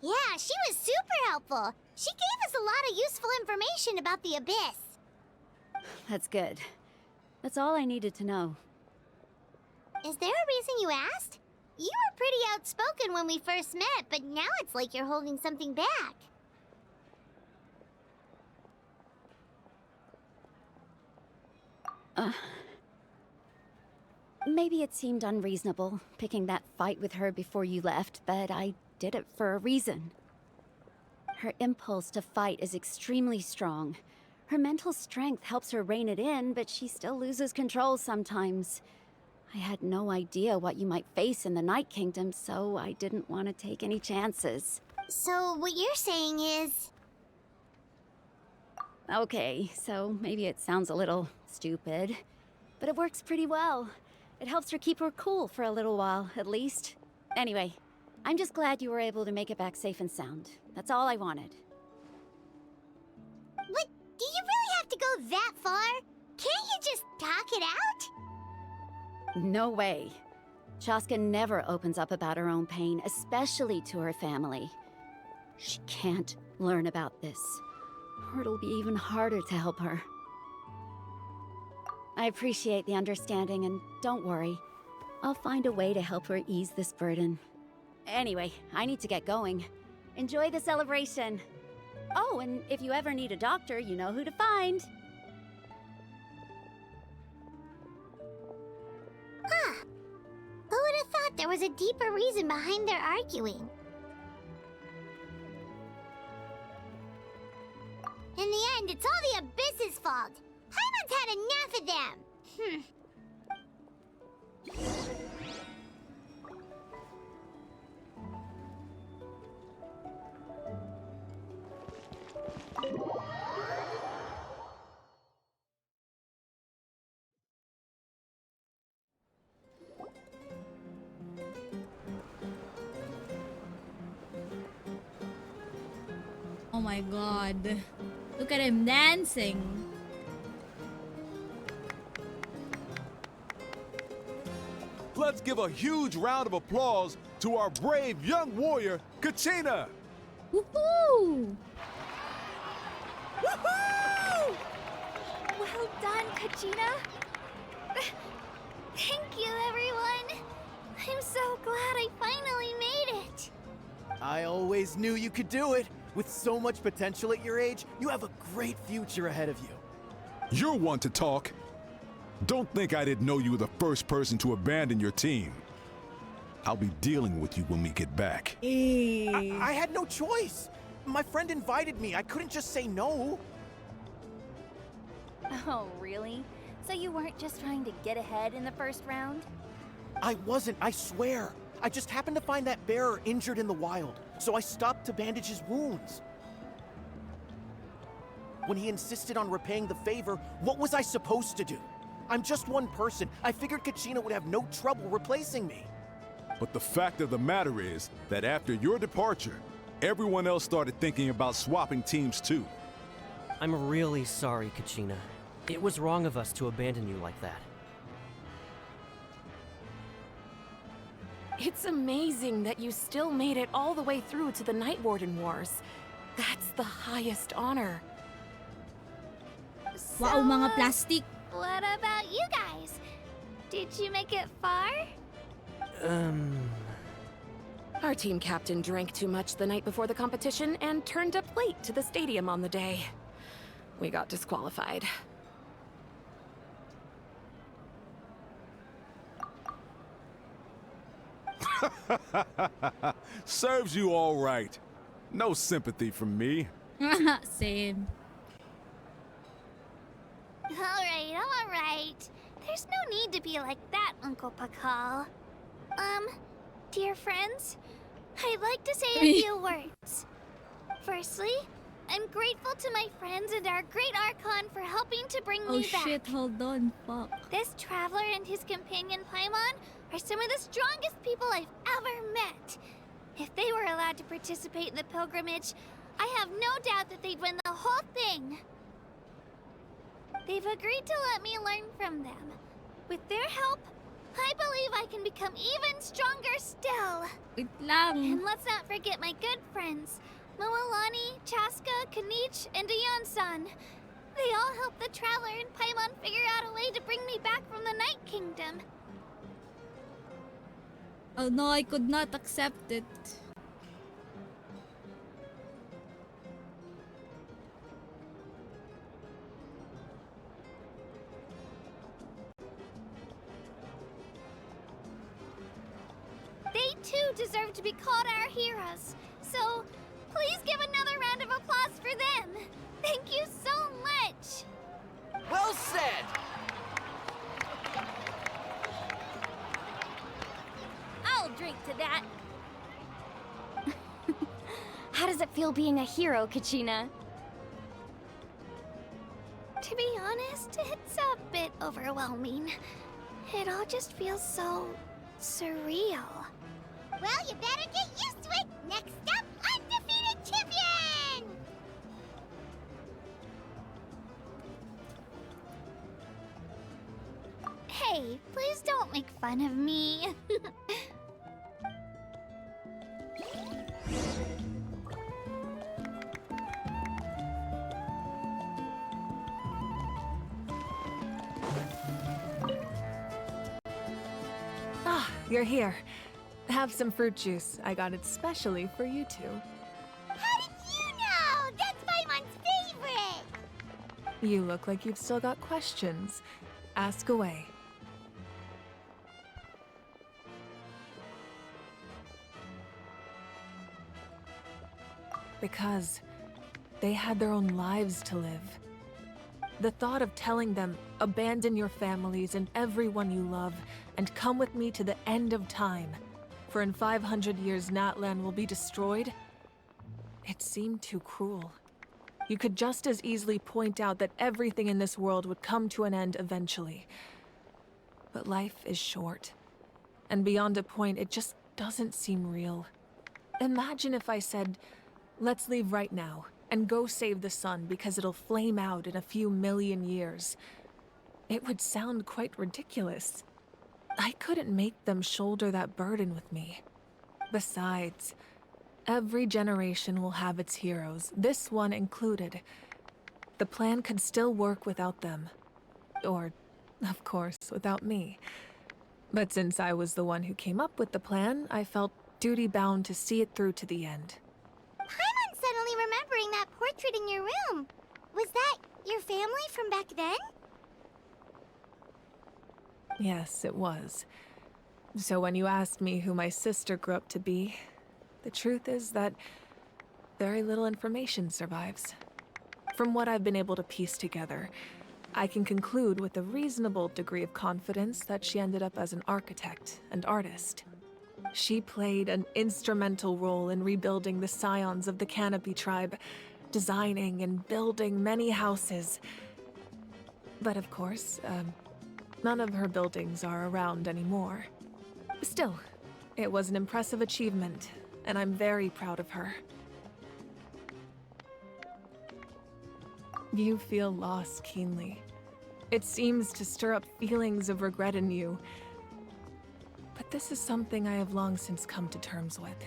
Yeah, she was super helpful. She gave us a lot of useful information about the Abyss. That's good. That's all I needed to know. Is there a reason you asked? You were pretty outspoken when we first met, but now it's like you're holding something back. Maybe it seemed unreasonable, picking that fight with her before you left, but I did it for a reason. Her impulse to fight is extremely strong. Her mental strength helps her rein it in, but she still loses control sometimes. I had no idea what you might face in the Night Kingdom, so I didn't want to take any chances. So what you're saying is... Okay, so maybe it sounds a little stupid, but it works pretty well. It helps her keep her cool for a little while, at least. Anyway, I'm just glad you were able to make it back safe and sound. That's all I wanted. But do you really have to go that far? Can't you just talk it out? No way. Chaska never opens up about her own pain, especially to her family. She can't learn about this, or it'll be even harder to help her. I appreciate the understanding, and don't worry. I'll find a way to help her ease this burden. Anyway, I need to get going. Enjoy the celebration. Oh, and if you ever need a doctor, you know who to find. Huh. Who would have thought there was a deeper reason behind their arguing? In the end, it's all the Abyss's fault. Paimon's had enough of them. my god. Look at him dancing. Let's give a huge round of applause to our brave young warrior, Kachina! Woohoo! Woohoo! Well done, Kachina. Thank you, everyone. I'm so glad I finally made it. I always knew you could do it. With so much potential at your age, you have a great future ahead of you. You're one to talk. Don't think I didn't know you were the first person to abandon your team. I'll be dealing with you when we get back. I had no choice. My friend invited me. I couldn't just say no. Oh, really? So you weren't just trying to get ahead in the first round? I wasn't, I swear. I just happened to find that bearer injured in the wild, so I stopped to bandage his wounds. When he insisted on repaying the favor, what was I supposed to do? I'm just one person. I figured Kachina would have no trouble replacing me. But the fact of the matter is that after your departure, everyone else started thinking about swapping teams too. I'm really sorry, Kachina. It was wrong of us to abandon you like that. It's amazing that you still made it all the way through to the Night Warden Wars. That's the highest honor. Wow, mga plastic. What about you guys? Did you make it far? Our team captain drank too much the night before the competition and turned up late to the stadium on the day. We got disqualified. Serves you all right. No sympathy from me. Same. Alright. There's no need to be like that, Uncle Pakal. Dear friends, I'd like to say a few words. Firstly, I'm grateful to my friends and our great Archon for helping to bring me back. Oh shit, hold on, fuck. This traveler and his companion Paimon are some of the strongest people I've ever met. If they were allowed to participate in the pilgrimage, I have no doubt that they'd win the whole thing. They've agreed to let me learn from them. With their help, I believe I can become even stronger still. Wait lang. And let's not forget my good friends, Moalani, Chaska, Kanich, and Ayan-san. They all helped the Traveler and Paimon figure out a way to bring me back from the Night Kingdom. Oh no, I could not accept it. They too deserve to be called our heroes. So, please give another round of applause for them. Thank you so much. Well said! I'll drink to that. How does it feel being a hero, Kachina? To be honest, it's a bit overwhelming. It all just feels so surreal. Well, you better get used to it. Next up, undefeated champion! Hey, please don't make fun of me. Ah, you're here. Have some fruit juice. I got it specially for you two. How did you know? That's Paimon's favorite! You look like you've still got questions. Ask away. Because they had their own lives to live. The thought of telling them, abandon your families and everyone you love, and come with me to the end of time, for in 500 years Natlan will be destroyed, it seemed too cruel. You could just as easily point out that everything in this world would come to an end eventually. But life is short, and beyond a point, it just doesn't seem real. Imagine if I said, let's leave right now, and go save the sun because it'll flame out in a few million years. It would sound quite ridiculous. I couldn't make them shoulder that burden with me. Besides, every generation will have its heroes, this one included. The plan could still work without them. Or, of course, without me. But since I was the one who came up with the plan, I felt duty-bound to see it through to the end. Paimon's suddenly remembering that portrait in your room. Was that your family from back then? Yes, it was. So when you asked me who my sister grew up to be, the truth is that very little information survives. From what I've been able to piece together, I can conclude with a reasonable degree of confidence that she ended up as an architect and artist. She played an instrumental role in rebuilding the scions of the Canopy tribe, designing and building many houses. But of course, none of her buildings are around anymore. Still, it was an impressive achievement, and I'm very proud of her. You feel loss keenly. It seems to stir up feelings of regret in you. But this is something I have long since come to terms with.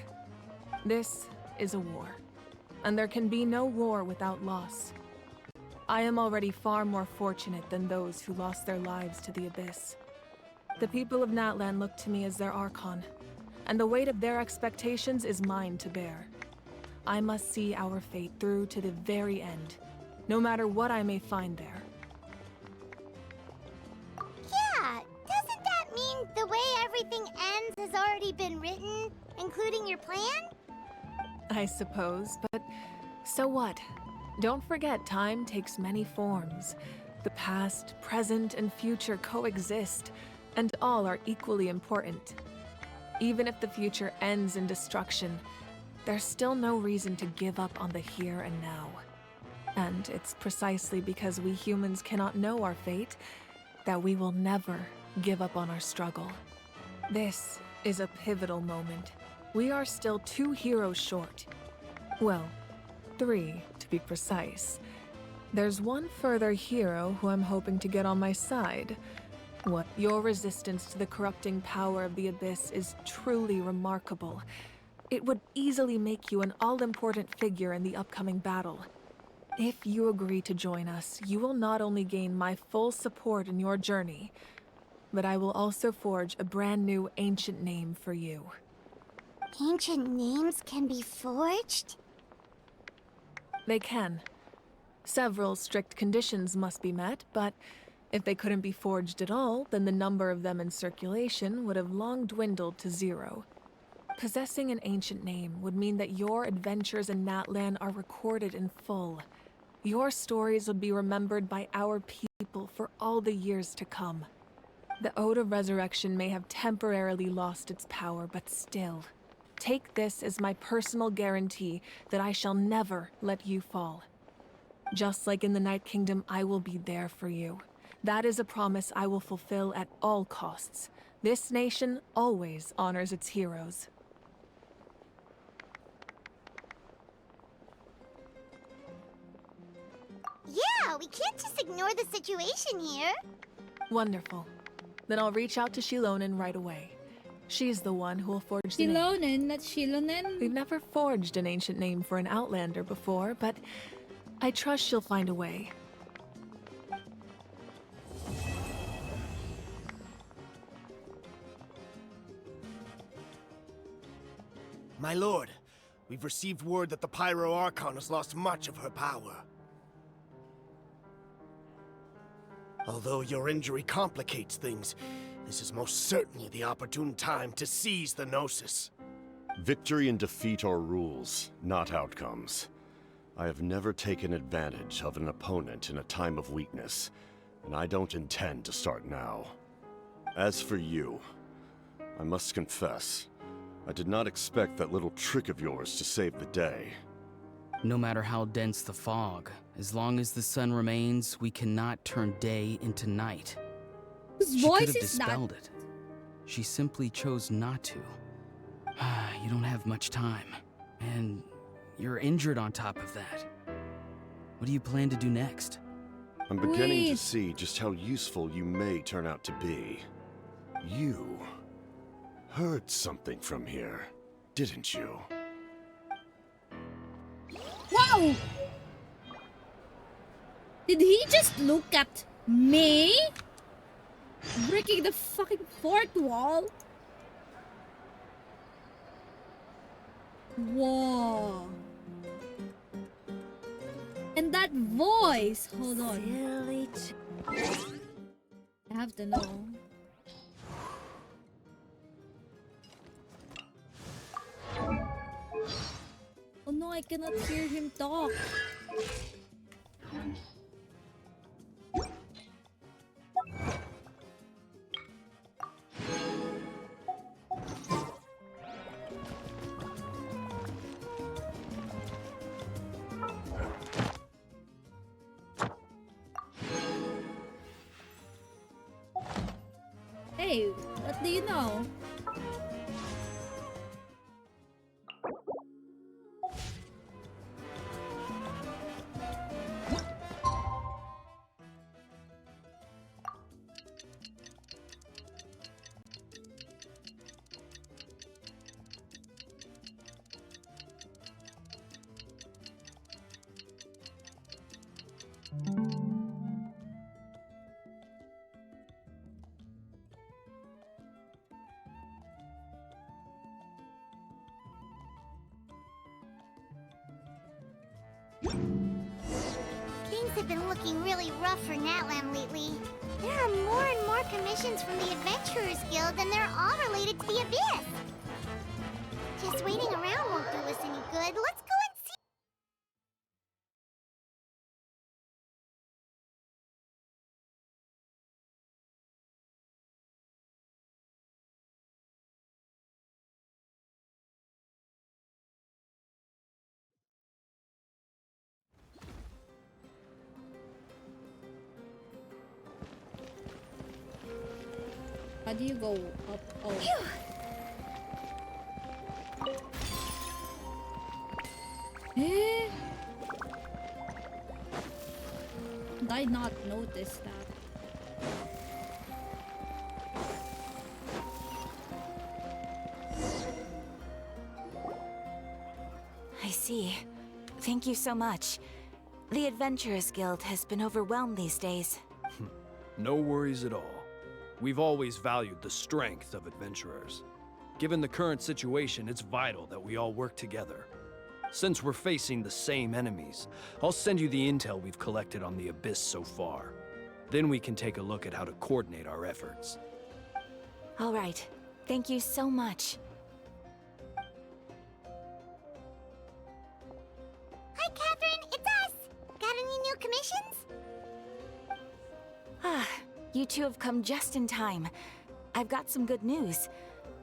This is a war, and there can be no war without loss. I am already far more fortunate than those who lost their lives to the Abyss. The people of Natlan look to me as their Archon, and the weight of their expectations is mine to bear. I must see our fate through to the very end, no matter what I may find there. Yeah, doesn't that mean the way everything ends has already been written, including your plan? I suppose, but so what? Don't forget, time takes many forms. The past, present, and future coexist, and all are equally important. Even if the future ends in destruction, there's still no reason to give up on the here and now. And it's precisely because we humans cannot know our fate that we will never give up on our struggle. This is a pivotal moment. We are still 2 heroes short. Well, 3 to be precise. There's one further hero who I'm hoping to get on my side. Your resistance to the corrupting power of the Abyss is truly remarkable. It would easily make you an all-important figure in the upcoming battle. If you agree to join us, you will not only gain my full support in your journey, but I will also forge a brand new ancient name for you. Ancient names can be forged? They can. Several strict conditions must be met, but if they couldn't be forged at all, then the number of them in circulation would have long dwindled to 0. Possessing an ancient name would mean that your adventures in Natlan are recorded in full. Your stories would be remembered by our people for all the years to come. The Ode of Resurrection may have temporarily lost its power, but still, take this as my personal guarantee that I shall never let you fall. Just like in the Night Kingdom, I will be there for you. That is a promise I will fulfill at all costs. This nation always honors its heroes. Yeah, we can't just ignore the situation here. Wonderful. Then I'll reach out to Shilonen right away. She's the one who will forge the name. Shilonen, not Shilonen. We've never forged an ancient name for an Outlander before, but I trust she'll find a way. My lord, we've received word that the Pyro Archon has lost much of her power. Although your injury complicates things, this is most certainly the opportune time to seize the Gnosis. Victory and defeat are rules, not outcomes. I have never taken advantage of an opponent in a time of weakness, and I don't intend to start now. As for you, I must confess, I did not expect that little trick of yours to save the day. No matter how dense the fog, as long as the sun remains, we cannot turn day into night. Whose She voice could have is that? dispelled it. She simply chose not to. You don't have much time, and you're injured on top of that. What do you plan to do next? I'm beginning to Wait. see just how useful you may turn out to be. You heard something from here, didn't you? Wow! Did he just look at me? Breaking the fucking fourth wall? Whoa. And that voice. Hold on. I have to know. Oh no, I cannot hear him talk. Hey, what do you know? Things have been looking really rough for Natlan lately. There are more and more commissions from the Adventurers Guild, and they're all related to the Abyss. Just waiting around won't do us any good. Let's go and see. How do you go up? Oh. Eh? Did I not notice that? I see. Thank you so much. The Adventurers Guild has been overwhelmed these days. No worries at all. We've always valued the strength of adventurers. Given the current situation, it's vital that we all work together. Since we're facing the same enemies, I'll send you the intel we've collected on the Abyss so far. Then we can take a look at how to coordinate our efforts. All right. Thank you so much. Hi, Catherine. It's us. Got any new commissions? Ah, you two have come just in time. I've got some good news.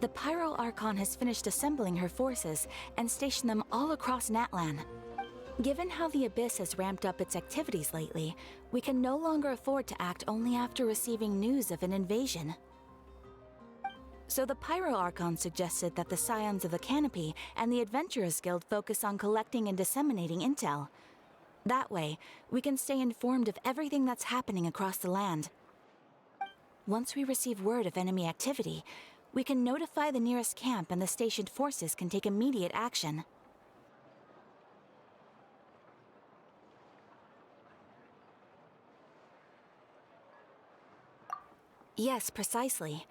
The Pyro Archon has finished assembling her forces and stationed them all across Natlan. Given how the Abyss has ramped up its activities lately, we can no longer afford to act only after receiving news of an invasion. So the Pyro Archon suggested that the Scions of the Canopy and the Adventurers Guild focus on collecting and disseminating intel. That way, we can stay informed of everything that's happening across the land. Once we receive word of enemy activity, we can notify the nearest camp and the stationed forces can take immediate action. Yes, precisely.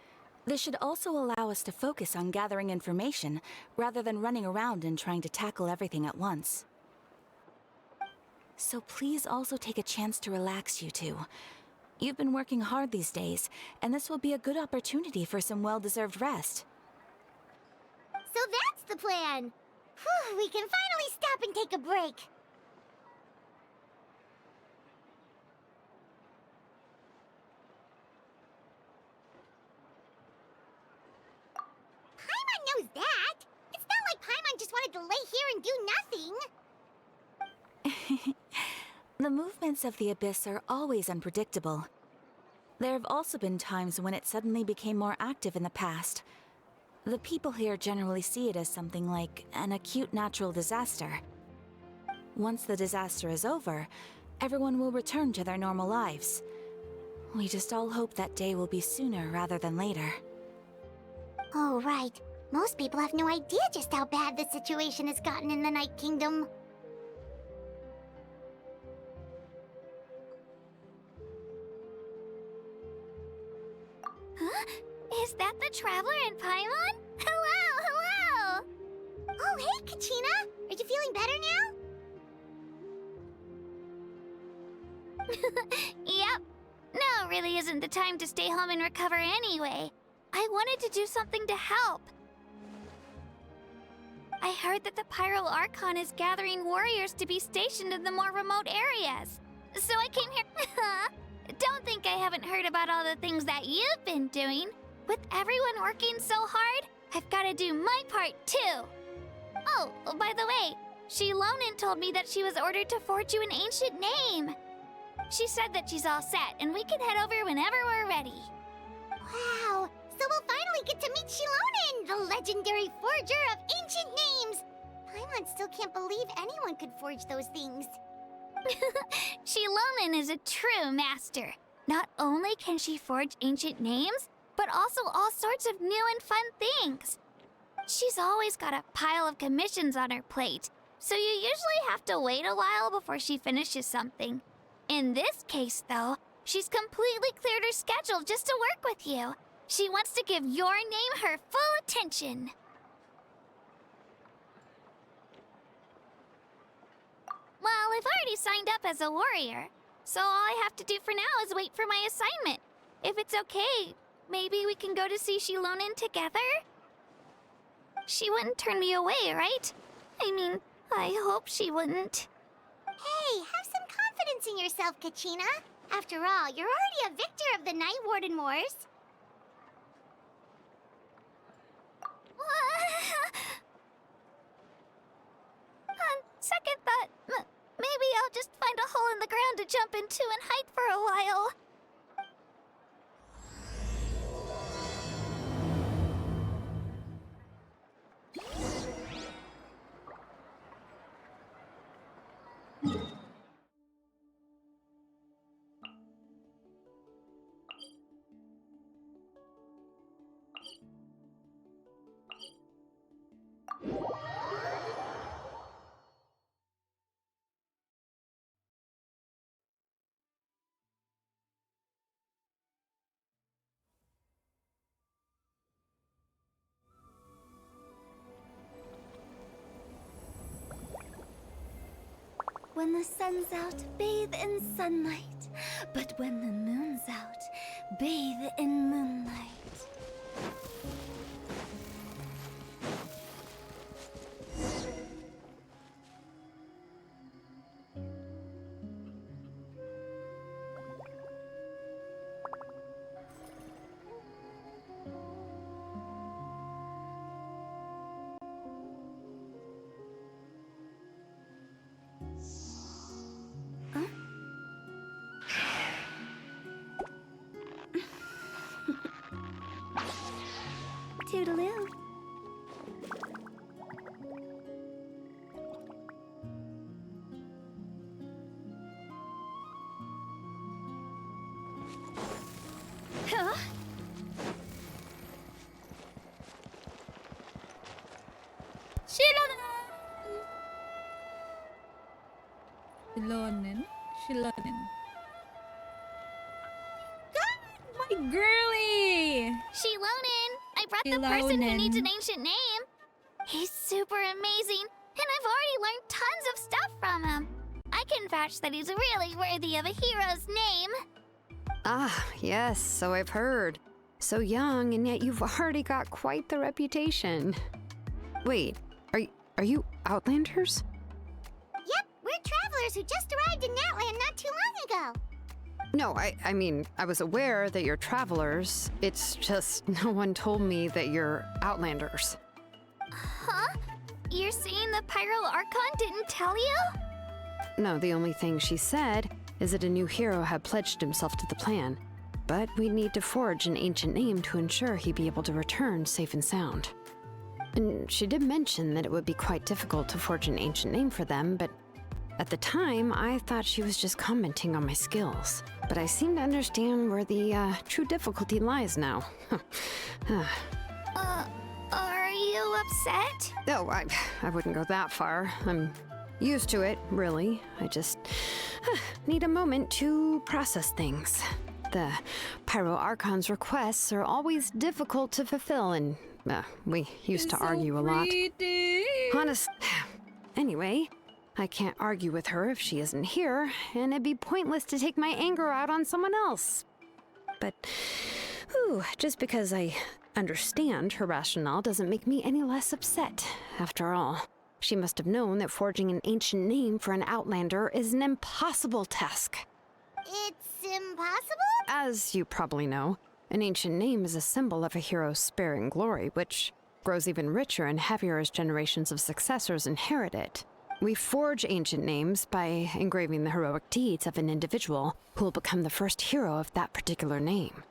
This should also allow us to focus on gathering information, rather than running around and trying to tackle everything at once. So please also take a chance to relax, you two. You've been working hard these days, and this will be a good opportunity for some well-deserved rest. So that's the plan. Whew, we can finally stop and take a break. Paimon knows that. It's not like Paimon just wanted to lay here and do nothing. The movements of the Abyss are always unpredictable. There have also been times when it suddenly became more active in the past. The people here generally see it as something like an acute natural disaster. Once the disaster is over, everyone will return to their normal lives. We just all hope that day will be sooner rather than later. Oh, right. Most people have no idea just how bad the situation has gotten in the Night Kingdom. Huh? Is that the Traveler in Paimon? Hello, hello! Oh, hey, Kachina! Are you feeling better now? Yep. Now really isn't the time to stay home and recover anyway. I wanted to do something to help. I heard that the Pyro Archon is gathering warriors to be stationed in the more remote areas. So I came here. Don't think I haven't heard about all the things that you've been doing. With everyone working so hard, I've got to do my part too. Oh, by the way, Shilonen told me that she was ordered to forge you an ancient name. She said that she's all set, and we can head over whenever we're ready. Wow, so we'll finally get to meet Shilonen, the legendary forger of ancient names. Paimon still can't believe anyone could forge those things. Shilonen is a true master. Not only can she forge ancient names, but also all sorts of new and fun things. She's always got a pile of commissions on her plate, so you usually have to wait a while before she finishes something. In this case, though, she's completely cleared her schedule just to work with you. She wants to give your name her full attention. Well, I've already signed up as a warrior, so all I have to do for now is wait for my assignment. If it's okay, maybe we can go to see Shilonen together? She wouldn't turn me away, right? I mean, I hope she wouldn't. Hey, have some confidence in yourself, Kachina. After all, you're already a victor of the Night Warden Wars. On second thought, maybe I'll just find a hole in the ground to jump into and hide for a while. When the sun's out, bathe in sunlight. But when the moon's out, bathe in moonlight. Toodaloo. Huh? Shilonen? My girly! Shilonen! I brought the person who needs an ancient name. He's super amazing, and I've already learned tons of stuff from him. I can vouch that he's really worthy of a hero's name. Ah, yes, so I've heard. So young, and yet you've already got quite the reputation. Wait, are you Outlanders? Yep, we're travelers who just arrived in Natland not too long ago. No, I mean, I was aware that you're travelers. It's just no one told me that you're Outlanders. Huh? You're saying the Pyro Archon didn't tell you? No, the only thing she said is that a new hero had pledged himself to the plan. But we'd need to forge an ancient name to ensure he'd be able to return safe and sound. And she did mention that it would be quite difficult to forge an ancient name for them, but At the time, I thought she was just commenting on my skills, but I seem to understand where the true difficulty lies now. Are you upset? No, I wouldn't go that far. I'm used to it, really. I just need a moment to process things. The Pyro Archon's requests are always difficult to fulfill, and we used to argue a lot. Honest. Anyway, I can't argue with her if she isn't here, and it'd be pointless to take my anger out on someone else. But, just because I understand her rationale doesn't make me any less upset. After all, she must have known that forging an ancient name for an Outlander is an impossible task. It's impossible? As you probably know, an ancient name is a symbol of a hero's spirit and glory, which grows even richer and heavier as generations of successors inherit it. We forge ancient names by engraving the heroic deeds of an individual who will become the first hero of that particular name.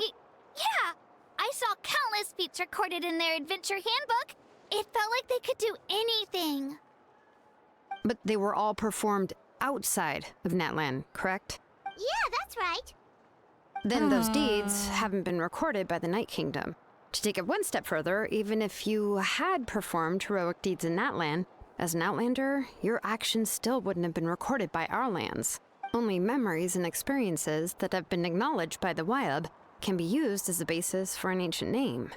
Yeah! I saw countless feats recorded in their adventure handbook. It felt like they could do anything. But they were all performed outside of Natlan, correct? Yeah, that's right. Then those deeds haven't been recorded by the Night Kingdom. To take it one step further, even if you had performed heroic deeds in Natlan, as an Outlander, your actions still wouldn't have been recorded by our lands. Only memories and experiences that have been acknowledged by the Wyab can be used as a basis for an ancient name.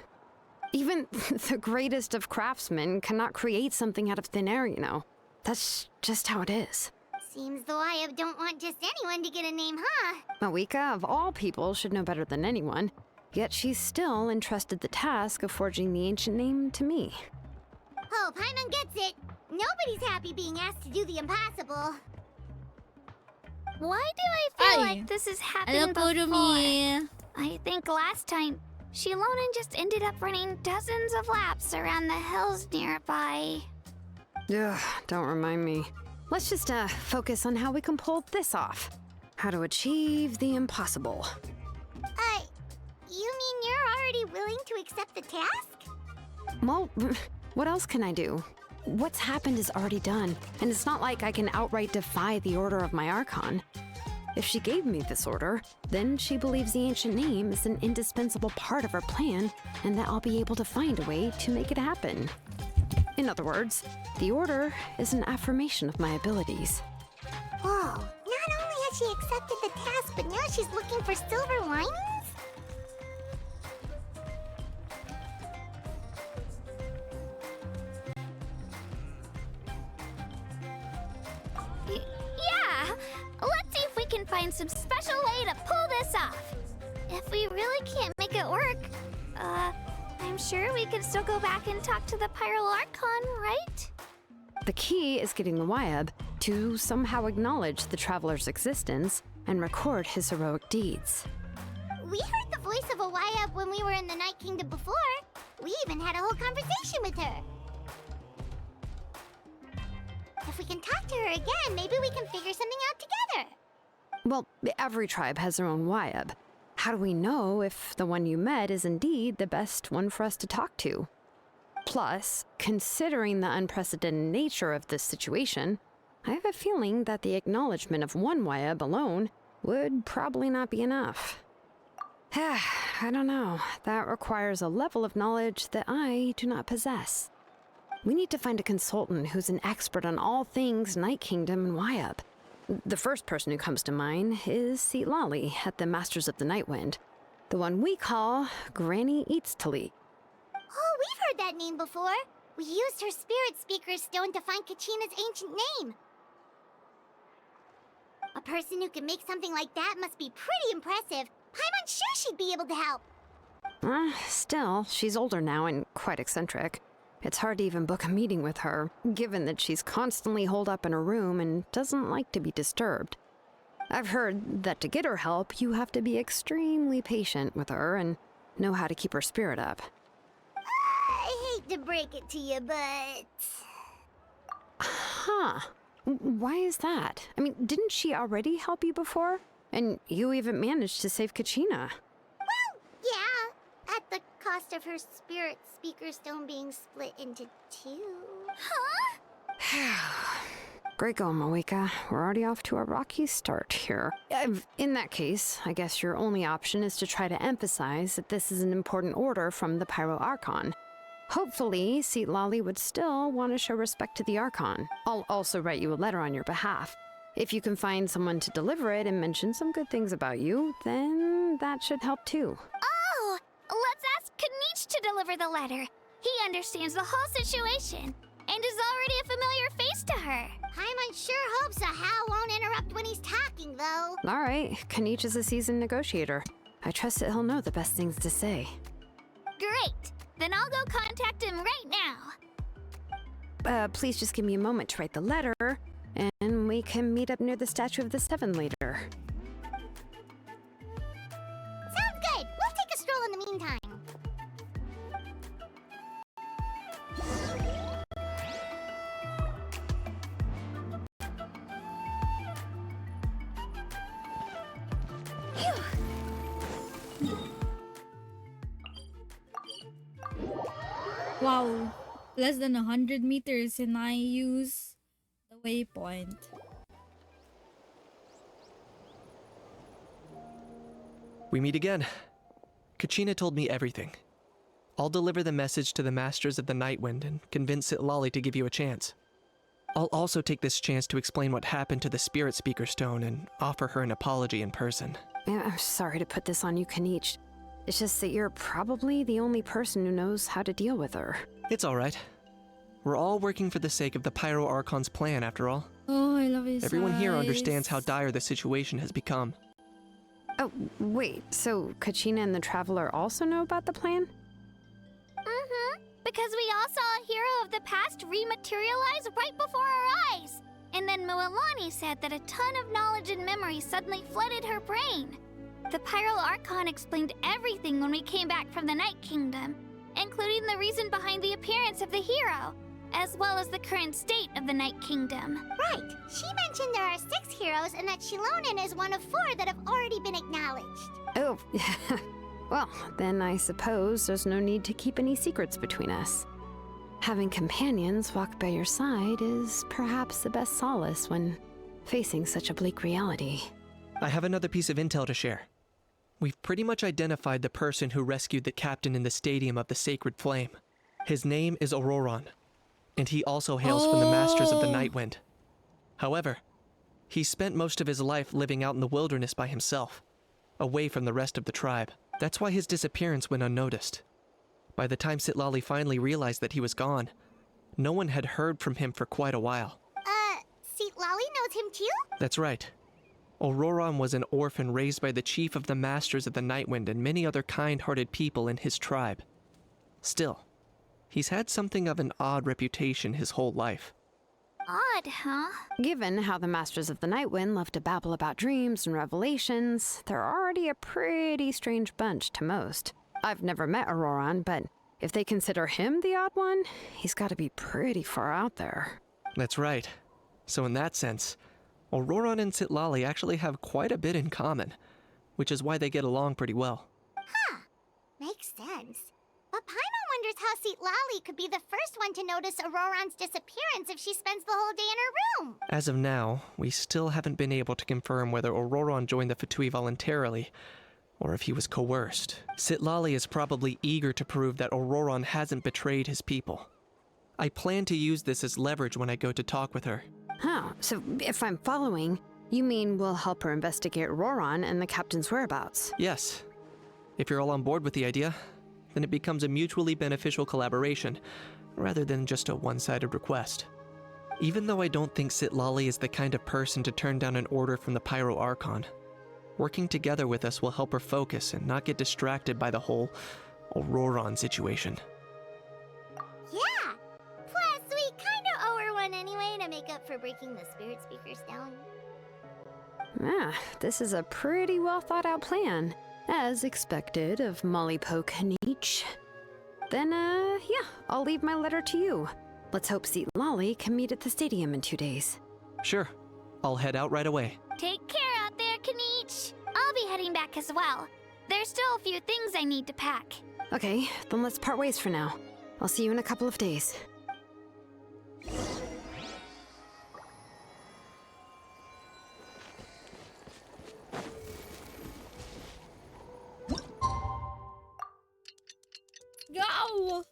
Even the greatest of craftsmen cannot create something out of thin air, you know. That's just how it is. Seems the Wyab don't want just anyone to get a name, huh? Mawika, of all people, should know better than anyone, yet she's still entrusted the task of forging the ancient name to me. Oh, Paimon gets it. Nobody's happy being asked to do the impossible. Why do I feel like this has happened before? I think last time, Shilonen just ended up running dozens of laps around the hills nearby. Ugh, don't remind me. Let's just focus on how we can pull this off. How to achieve the impossible. You mean you're already willing to accept the task? Well, what else can I do? What's happened is already done, and it's not like I can outright defy the order of my Archon. If she gave me this order, then she believes the ancient name is an indispensable part of her plan, and that I'll be able to find a way to make it happen. In other words, the order is an affirmation of my abilities. Whoa, not only has she accepted the task, but now she's looking for silver linings? Yeah! Let's see if we can find some special way to pull this off. If we really can't make it work, I'm sure we can still go back and talk to the Pyro Archon, right? The key is getting the Wyab to somehow acknowledge the traveler's existence and record his heroic deeds. We heard the voice of a Wyab when we were in the Night Kingdom before. We even had a whole conversation with her. If we can talk to her again, maybe we can figure something out together. Well, every tribe has their own Wyab. How do we know if the one you met is indeed the best one for us to talk to? Plus, considering the unprecedented nature of this situation, I have a feeling that the acknowledgement of one Wyab alone would probably not be enough. I don't know. That requires a level of knowledge that I do not possess. We need to find a consultant who's an expert on all things Night Kingdom and Wyab. The first person who comes to mind is Seatlali at the Masters of the Nightwind, the one we call Granny Eatstali. Oh, we've heard that name before. We used her Spirit Speaker's Stone to find Kachina's ancient name. A person who can make something like that must be pretty impressive. I'm unsure she'd be able to help. Still, she's older now and quite eccentric. It's hard to even book a meeting with her, given that she's constantly holed up in her room and doesn't like to be disturbed. I've heard that to get her help, you have to be extremely patient with her and know how to keep her spirit up. I hate to break it to you, but... Huh. Why is that? I mean, didn't she already help you before? And you even managed to save Kachina. Well, yeah. At the cost of her Spirit Speaker Stone being split into two. Huh? Great going, Moeka. We're already off to a rocky start here. In that case, I guess your only option is to try to emphasize that this is an important order from the Pyro Archon. Hopefully, Seat Lolly would still want to show respect to the Archon. I'll also write you a letter on your behalf. If you can find someone to deliver it and mention some good things about you, then that should help too. Oh! Let's ask Kanich to deliver the letter. He understands the whole situation and is already a familiar face to her. Paimon sure hopes a Hal won't interrupt when he's talking, though. All right, Kanich is a seasoned negotiator. I trust that he'll know the best things to say. Great! Then I'll go contact him right now. Please just give me a moment to write the letter, and we can meet up near the Statue of the Seven later. Sounds good. We'll take a stroll in the meantime. Wow, less than 100 meters and I use the waypoint. We meet again. Kachina told me everything. I'll deliver the message to the Masters of the Nightwind and convince Sitlali to give you a chance. I'll also take this chance to explain what happened to the Spirit Speaker Stone and offer her an apology in person. Yeah, I'm sorry to put this on you, Kanich. It's just that you're probably the only person who knows how to deal with her. It's alright. We're all working for the sake of the Pyro Archon's plan, after all. Oh, I love his Everyone here eyes. understands how dire the situation has become. Oh, wait, so Kachina and the Traveler also know about the plan? Mm-hmm. Because we all saw a hero of the past rematerialize right before our eyes. And then Mualani said that a ton of knowledge and memory suddenly flooded her brain. The Pyro Archon explained everything when we came back from the Night Kingdom, including the reason behind the appearance of the hero, as well as the current state of the Night Kingdom. Right. She mentioned there are 6 heroes and that Shilonen is one of 4 that have already been acknowledged. Oh, well, then I suppose there's no need to keep any secrets between us. Having companions walk by your side is perhaps the best solace when facing such a bleak reality. I have another piece of intel to share. We've pretty much identified the person who rescued the captain in the Stadium of the Sacred Flame. His name is Auroron, and he also hails from the Masters of the Nightwind. However, he spent most of his life living out in the wilderness by himself, away from the rest of the tribe. That's why his disappearance went unnoticed. By the time Sitlali finally realized that he was gone, no one had heard from him for quite a while. Seat Lolly knows him too? That's right. Auroron was an orphan raised by the chief of the Masters of the Nightwind and many other kind-hearted people in his tribe. Still, he's had something of an odd reputation his whole life. Odd, huh? Given how the Masters of the Nightwind love to babble about dreams and revelations, they're already a pretty strange bunch to most. I've never met Auroron, but if they consider him the odd one, he's got to be pretty far out there. That's right. So in that sense, Auroron and Sitlali actually have quite a bit in common, which is why they get along pretty well. Huh. Makes sense. But Paimon wonders how Seat Lolly could be the first one to notice Auroron's disappearance if she spends the whole day in her room. As of now, we still haven't been able to confirm whether Auroron joined the Fatui voluntarily, or if he was coerced. Sitlali is probably eager to prove that Auroron hasn't betrayed his people. I plan to use this as leverage when I go to talk with her. Huh, so if I'm following, you mean we'll help her investigate Auroron and the captain's whereabouts? Yes. If you're all on board with the idea, then it becomes a mutually beneficial collaboration, rather than just a one-sided request. Even though I don't think Sitlali is the kind of person to turn down an order from the Pyro Archon, working together with us will help her focus and not get distracted by the whole Auroron situation. Yeah! Plus, we kinda owe her one anyway to make up for breaking the Spirit Speaker Stone. Ah, this is a pretty well thought out plan, as expected of Mollypo Kanich. Then, yeah, I'll leave my letter to you. Let's hope Seat Lolly can meet at the stadium in 2 days. Sure. I'll head out right away. Take care out there, Kanich. I'll be heading back as well. There's still a few things I need to pack. Okay, then let's part ways for now. I'll see you in a couple of days. go.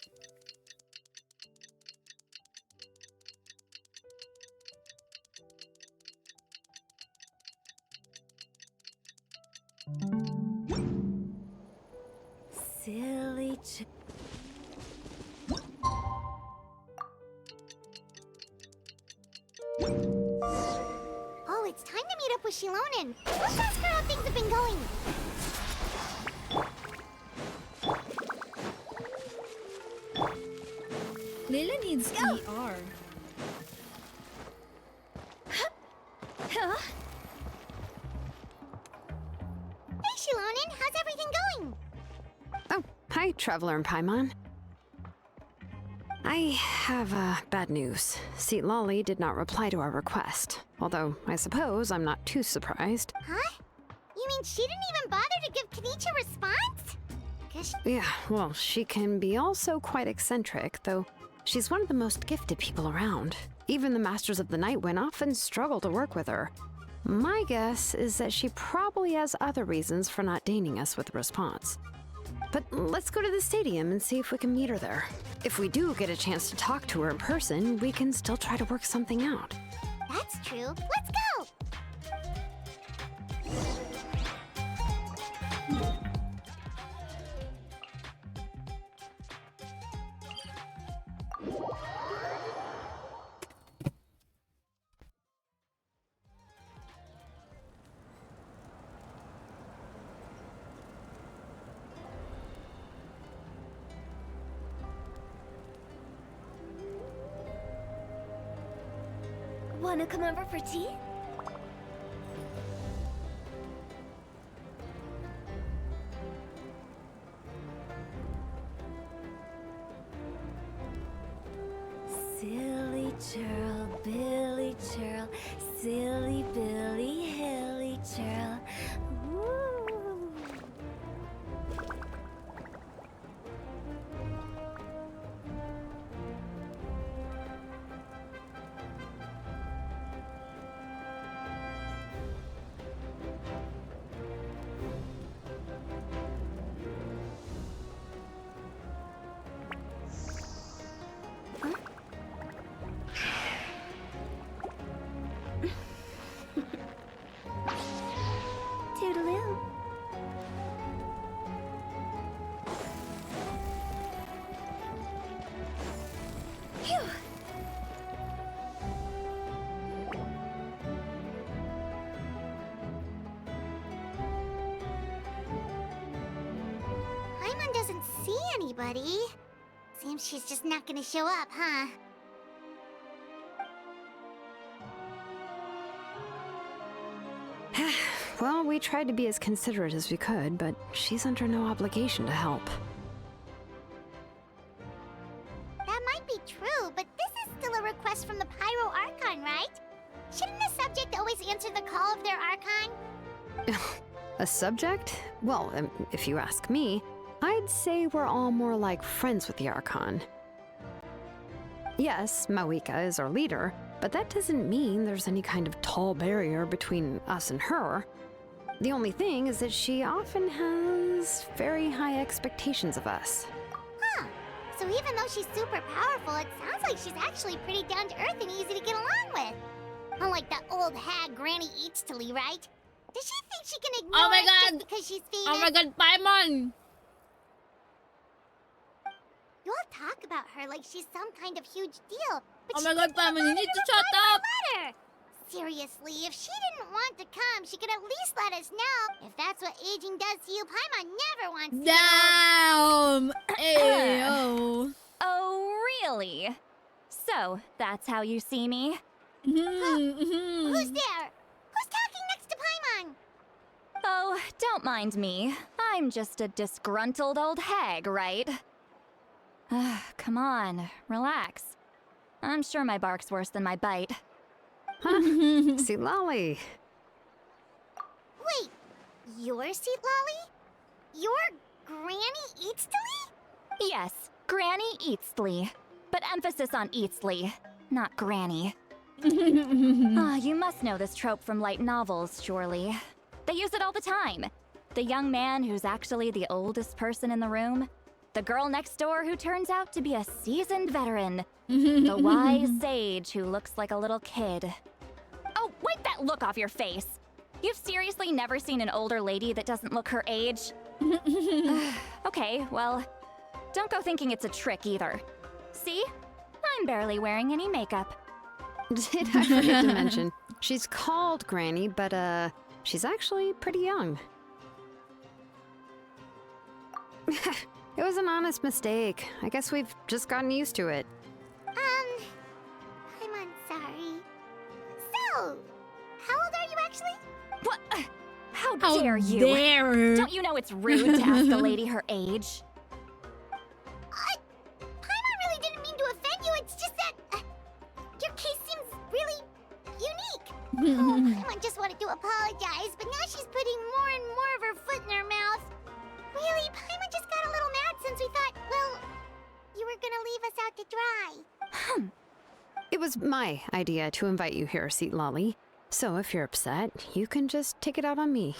Silly Oh, it's time to meet up with Shilonen. Let's ask her how things have been going. Layla needs ER. Hey, Shilonen, how's everything going? Oh, hi, Traveler and Paimon. I have bad news. Lolly did not reply to our request. Although, I suppose I'm not too surprised. Huh? You mean she didn't even bother to give Kanichi a response? Yeah, well, she can be also quite eccentric, though she's one of the most gifted people around. Even the Masters of the Nightwind often struggle to work with her. My guess is that she probably has other reasons for not deigning us with a response. But let's go to the stadium and see if we can meet her there. If we do get a chance to talk to her in person, we can still try to work something out. That's true. Let's go! Wanna come over for tea? Silly churl, Billy churl, silly Billy, hilly churl. Woo. Toodaloo. Phew. Paimon doesn't see anybody. Seems she's just not gonna show up, huh? Well, we tried to be as considerate as we could, but she's under no obligation to help. That might be true, but this is still a request from the Pyro Archon, right? Shouldn't the subject always answer the call of their Archon? A subject? Well, if you ask me, I'd say we're all more like friends with the Archon. Yes, Mawika is our leader, but that doesn't mean there's any kind of tall barrier between us and her. The only thing is that she often has very high expectations of us. Huh. So even though she's super powerful, it sounds like she's actually pretty down to earth and easy to get along with. Unlike that old hag Granny Eatstily, right? Does she think she can ignore Oh my us god! just because she's famous? Oh my god, Paimon! You all talk about her like she's some kind of huge deal. But Oh she my god, didn't Paimon, you need to shut up! letter. Seriously, if she didn't want to come, she could at least let us know. If that's what aging does to you, Paimon never wants to. Damn! Ayo! Oh, really? So, that's how you see me? Who's there? Who's talking next to Paimon? Oh, don't mind me. I'm just a disgruntled old hag, right? Come on, relax. I'm sure my bark's worse than my bite. Huh? Seat Lolly. Wait, you're Seat Lolly? You're Granny Eatstily? Yes, Granny Eatstly. But emphasis on Eatstly, not Granny. You must know this trope from light novels, surely. They use it all the time. The young man who's actually the oldest person in the room, the girl next door who turns out to be a seasoned veteran. The wise sage who looks like a little kid. Oh, wipe that look off your face! You've seriously never seen an older lady that doesn't look her age? Okay, well, don't go thinking it's a trick either. See? I'm barely wearing any makeup. Did I forget to mention, she's called Granny, but she's actually pretty young. It was an honest mistake. I guess we've just gotten used to it. I'm sorry. So, how old are you actually? What? How How dare you? dare. Don't you know it's rude to ask a lady her age? Paimon really didn't mean to offend you, it's just that your case seems really unique. Paimon just wanted to apologize, but now she's putting more and more of her foot in her mouth. Really, Paimon just got a little mad since we thought, well, you were gonna leave us out to dry. It was my idea to invite you here, Seat Lolly. So if you're upset, you can just take it out on me.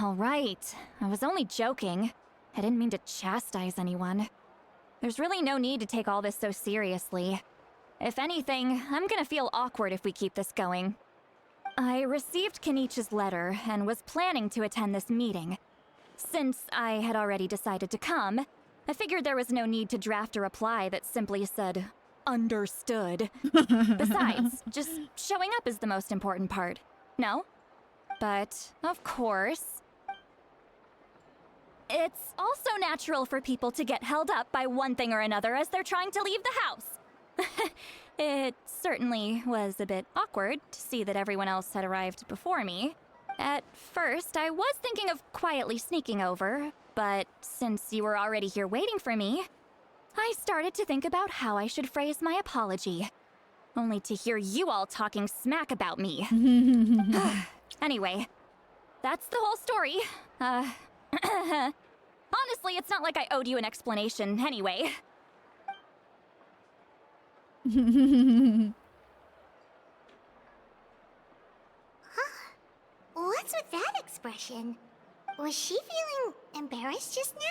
All right. I was only joking. I didn't mean to chastise anyone. There's really no need to take all this so seriously. If anything, I'm gonna feel awkward if we keep this going. I received Kenichi's letter and was planning to attend this meeting. Since I had already decided to come, I figured there was no need to draft a reply that simply said, "Understood." Besides, just showing up is the most important part. No? But, of course, it's also natural for people to get held up by one thing or another as they're trying to leave the house. It certainly was a bit awkward to see that everyone else had arrived before me. At first, I was thinking of quietly sneaking over, but since you were already here waiting for me, I started to think about how I should phrase my apology. Only to hear you all talking smack about me. Anyway, that's the whole story. Honestly, it's not like I owed you an explanation anyway. What's with that expression? Was she feeling embarrassed just now?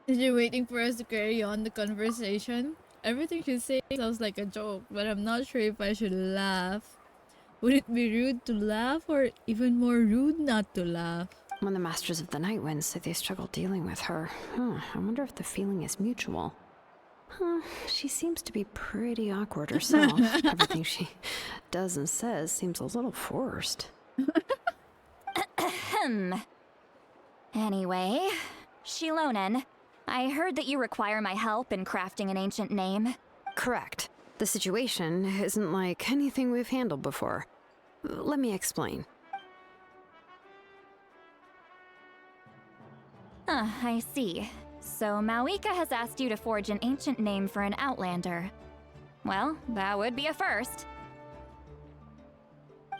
Is she waiting for us to carry on the conversation? Everything she says sounds like a joke, but I'm not sure if I should laugh. Would it be rude to laugh, or even more rude not to laugh? When the Masters of the Night Wind say they struggle dealing with her, I wonder if the feeling is mutual. She seems to be pretty awkward herself. Everything she does and says seems a little forced. Anyway, Shilonen, I heard that you require my help in crafting an ancient name. Correct. The situation isn't like anything we've handled before. Let me explain. I see. So Mauika has asked you to forge an ancient name for an outlander. Well, that would be a first.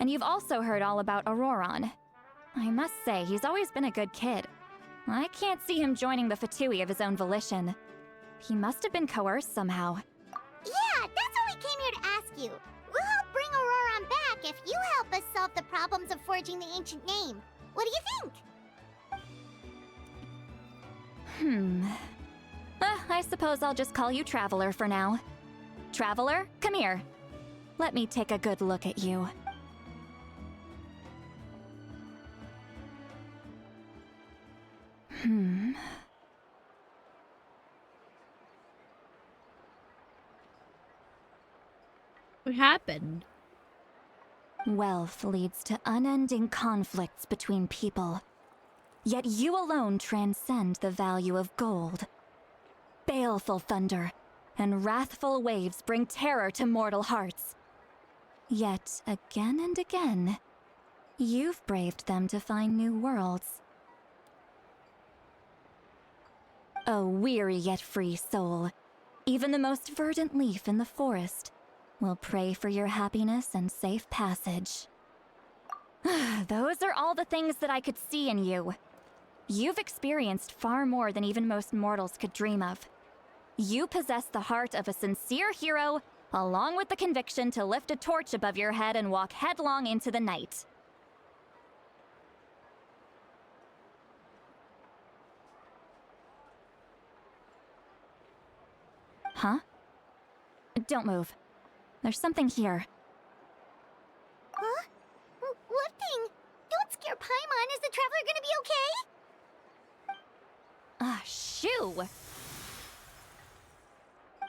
And you've also heard all about Auroron. I must say, he's always been a good kid. I can't see him joining the Fatui of his own volition. He must have been coerced somehow. Yeah, that's what we came here to ask you. We'll help bring Auroron back if you help us solve the problems of forging the ancient name. What do you think? I suppose I'll just call you Traveler for now. Traveler, come here. Let me take a good look at you. What happened? Wealth leads to unending conflicts between people. Yet you alone transcend the value of gold. Baleful thunder and wrathful waves bring terror to mortal hearts. Yet again and again, you've braved them to find new worlds. O weary yet free soul, even the most verdant leaf in the forest will pray for your happiness and safe passage. Those are all the things that I could see in you. You've experienced far more than even most mortals could dream of. You possess the heart of a sincere hero, along with the conviction to lift a torch above your head and walk headlong into the night. Huh? Don't move. There's something here. Huh? What thing? Don't scare Paimon. Is the traveler gonna be okay? Ah, shoo!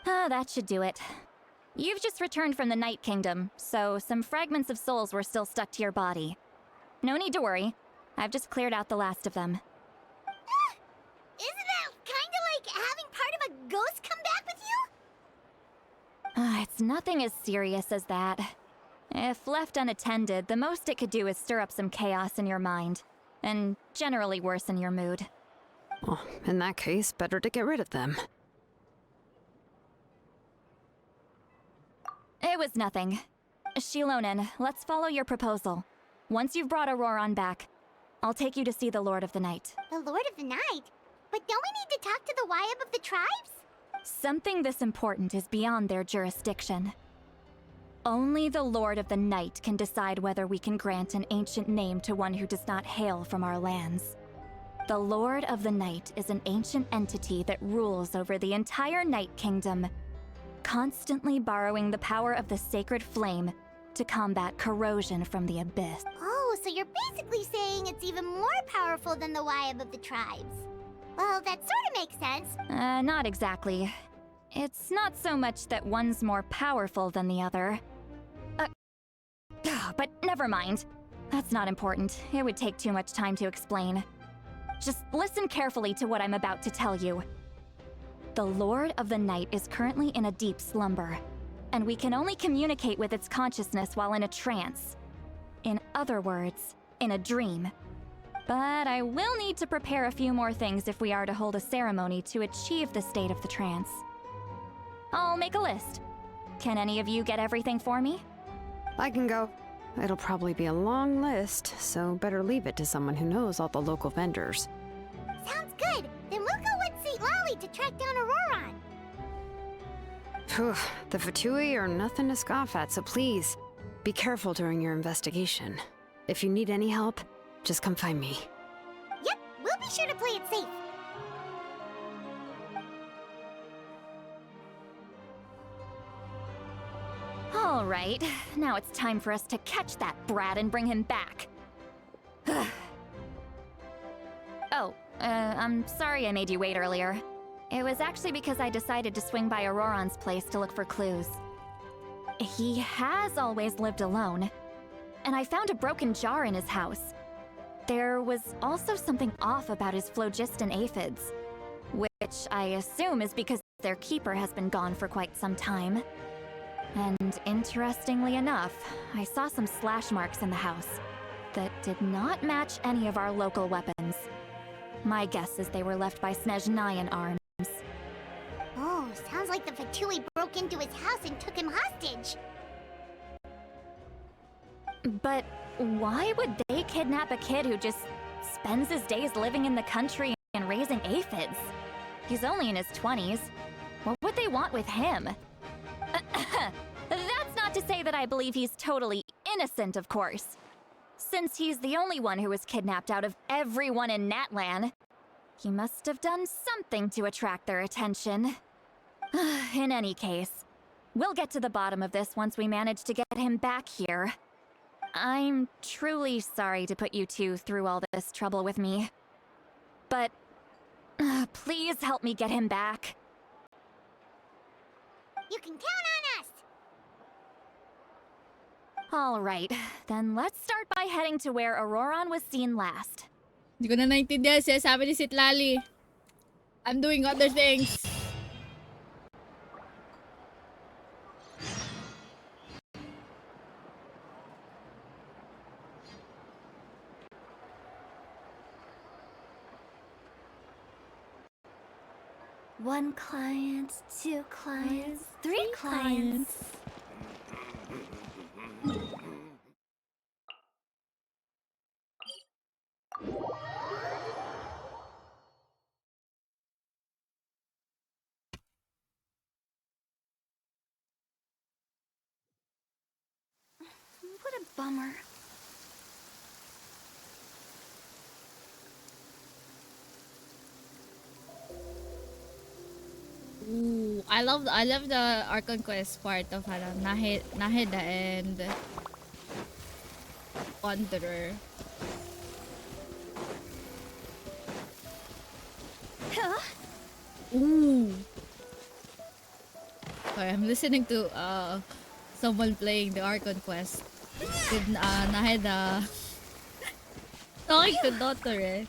Ah, that should do it. You've just returned from the Night Kingdom, so some fragments of souls were still stuck to your body. No need to worry. I've just cleared out the last of them. Isn't that kinda like having part of a ghost come back with you? Ah, it's nothing as serious as that. If left unattended, the most it could do is stir up some chaos in your mind, and generally worsen your mood. Well, in that case, better to get rid of them. It was nothing. Shilonen, let's follow your proposal. Once you've brought Auroran back, I'll take you to see the Lord of the Night. The Lord of the Night? But don't we need to talk to the Wyab of the tribes? Something this important is beyond their jurisdiction. Only the Lord of the Night can decide whether we can grant an ancient name to one who does not hail from our lands. The Lord of the Night is an ancient entity that rules over the entire Night Kingdom, constantly borrowing the power of the sacred flame to combat corrosion from the abyss. Oh, so you're basically saying it's even more powerful than the Wyab of the tribes. Well, that sort of makes sense. Not exactly. It's not so much that one's more powerful than the other. But never mind. That's not important. It would take too much time to explain. Just listen carefully to what I'm about to tell you. The Lord of the Night is currently in a deep slumber, and we can only communicate with its consciousness while in a trance. In other words, in a dream. But I will need to prepare a few more things if we are to hold a ceremony to achieve the state of the trance. I'll make a list. Can any of you get everything for me? I can go. It'll probably be a long list, so better leave it to someone who knows all the local vendors. Sounds good. Then we'll go with St. Lolly to track down Auroran. Phew, the Fatui are nothing to scoff at, so please, be careful during your investigation. If you need any help, just come find me. Yep, we'll be sure to play it safe. All right, now it's time for us to catch that brat and bring him back. I'm sorry I made you wait earlier. It was actually because I decided to swing by Auroran's place to look for clues. He has always lived alone, and I found a broken jar in his house. There was also something off about his phlogiston aphids, which I assume is because their keeper has been gone for quite some time. And interestingly enough, I saw some slash marks in the house that did not match any of our local weapons. My guess is they were left by Snezhnayan arms. Oh, sounds like the Fatui broke into his house and took him hostage. But why would they kidnap a kid who just spends his days living in the country and raising aphids? He's only in his 20s. What would they want with him? That's not to say that I believe he's totally innocent, of course. Since he's the only one who was kidnapped out of everyone in Natlan, he must have done something to attract their attention. In any case, we'll get to the bottom of this once we manage to get him back here. I'm truly sorry to put you two through all this trouble with me. But please help me get him back. You can count on us! All right, then let's start by heading to where Auroran was seen last. Hindi ko na naintindihan siya sabi ni Citlali. I'm doing other things. One client, two clients, three clients. What a bummer. Ooh, I love the Archon Quest part of Nahida and Wanderer. Ooh. Sorry, I'm listening to someone playing the Archon Quest with Nahida talking to daughter eh.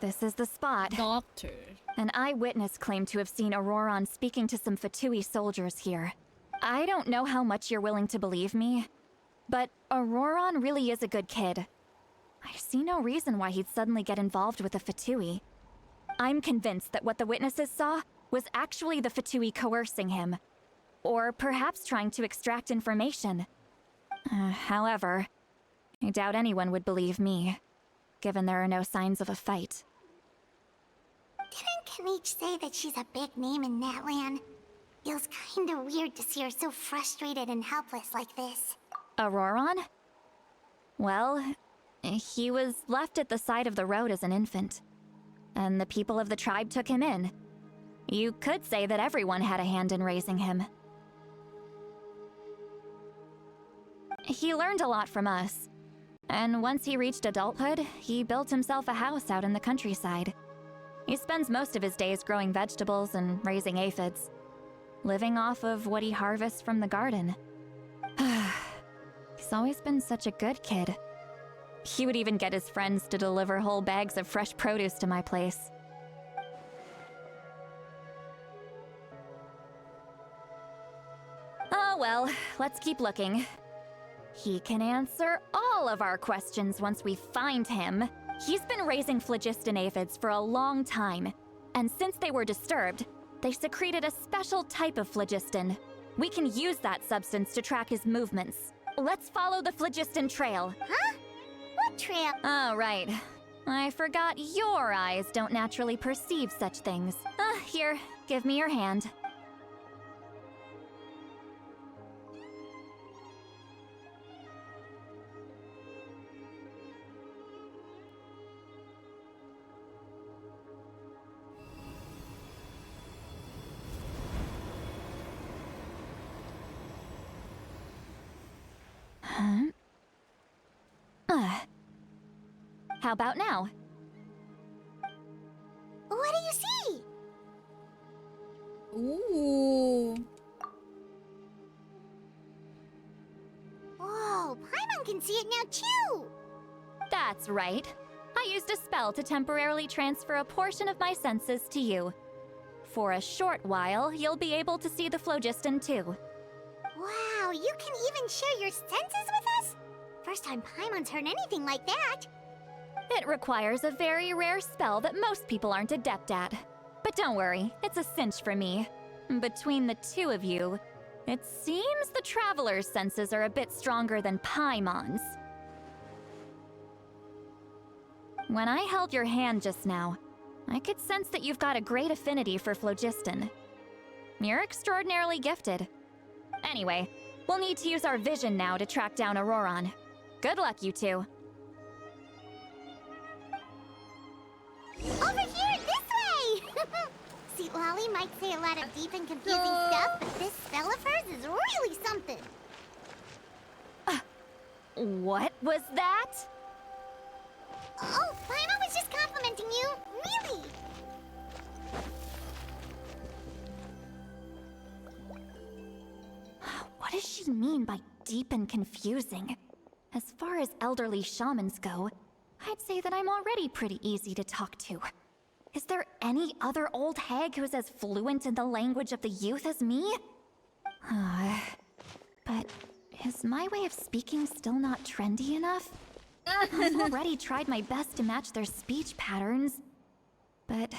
This is the spot. Doctor. An eyewitness claimed to have seen Auroron speaking to some Fatui soldiers here. I don't know how much you're willing to believe me, but Auroron really is a good kid. I see no reason why he'd suddenly get involved with the Fatui. I'm convinced that what the witnesses saw was actually the Fatui coercing him, or perhaps trying to extract information. However, I doubt anyone would believe me, given there are no signs of a fight. Didn't Kanich say that she's a big name in Natlan? Feels kinda weird to see her so frustrated and helpless like this. Auroron? Well, he was left at the side of the road as an infant, and the people of the tribe took him in. You could say that everyone had a hand in raising him. He learned a lot from us, and once he reached adulthood, he built himself a house out in the countryside. He spends most of his days growing vegetables and raising aphids, living off of what he harvests from the garden. He's always been such a good kid. He would even get his friends to deliver whole bags of fresh produce to my place. Oh well, let's keep looking. He can answer all of our questions once we find him. He's been raising phlogiston aphids for a long time, and since they were disturbed, they secreted a special type of phlogiston. We can use that substance to track his movements. Let's follow the phlogiston trail. Huh? What trail? Oh, right. I forgot your eyes don't naturally perceive such things. Here, give me your hand. How about now? What do you see? Ooh. Whoa, Paimon can see it now too! That's right. I used a spell to temporarily transfer a portion of my senses to you. For a short while, you'll be able to see the phlogiston too. Wow, you can even share your senses with us? First time Paimon's heard anything like that. It requires a very rare spell that most people aren't adept at. But don't worry, it's a cinch for me. Between the two of you, it seems the Traveler's senses are a bit stronger than Paimon's. When I held your hand just now, I could sense that you've got a great affinity for phlogiston. You're extraordinarily gifted. Anyway, we'll need to use our vision now to track down Auroron. Good luck, you two. Over here, this way! See, Lolly might say a lot of deep and confusing stuff, but this spell of hers is really something. What was that? Oh, Paimon was just complimenting you. Really? What does she mean by deep and confusing? As far as elderly shamans go, I'd say that I'm already pretty easy to talk to. Is there any other old hag who's as fluent in the language of the youth as me? But is my way of speaking still not trendy enough? I've already tried my best to match their speech patterns. But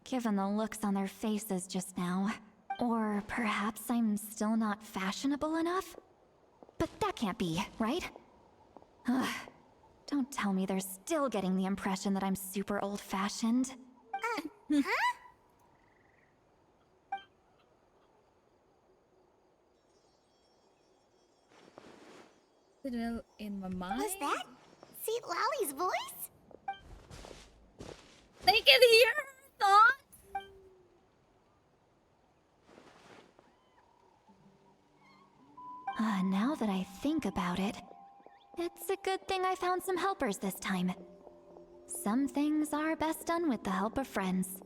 given the looks on their faces just now, or perhaps I'm still not fashionable enough? But that can't be, right? Don't tell me they're still getting the impression that I'm super old-fashioned. Huh? sentinel in my mind. Was that Seat Lally's voice? They can hear her thoughts? Now that I think about it, it's a good thing I found some helpers this time. Some things are best done with the help of friends.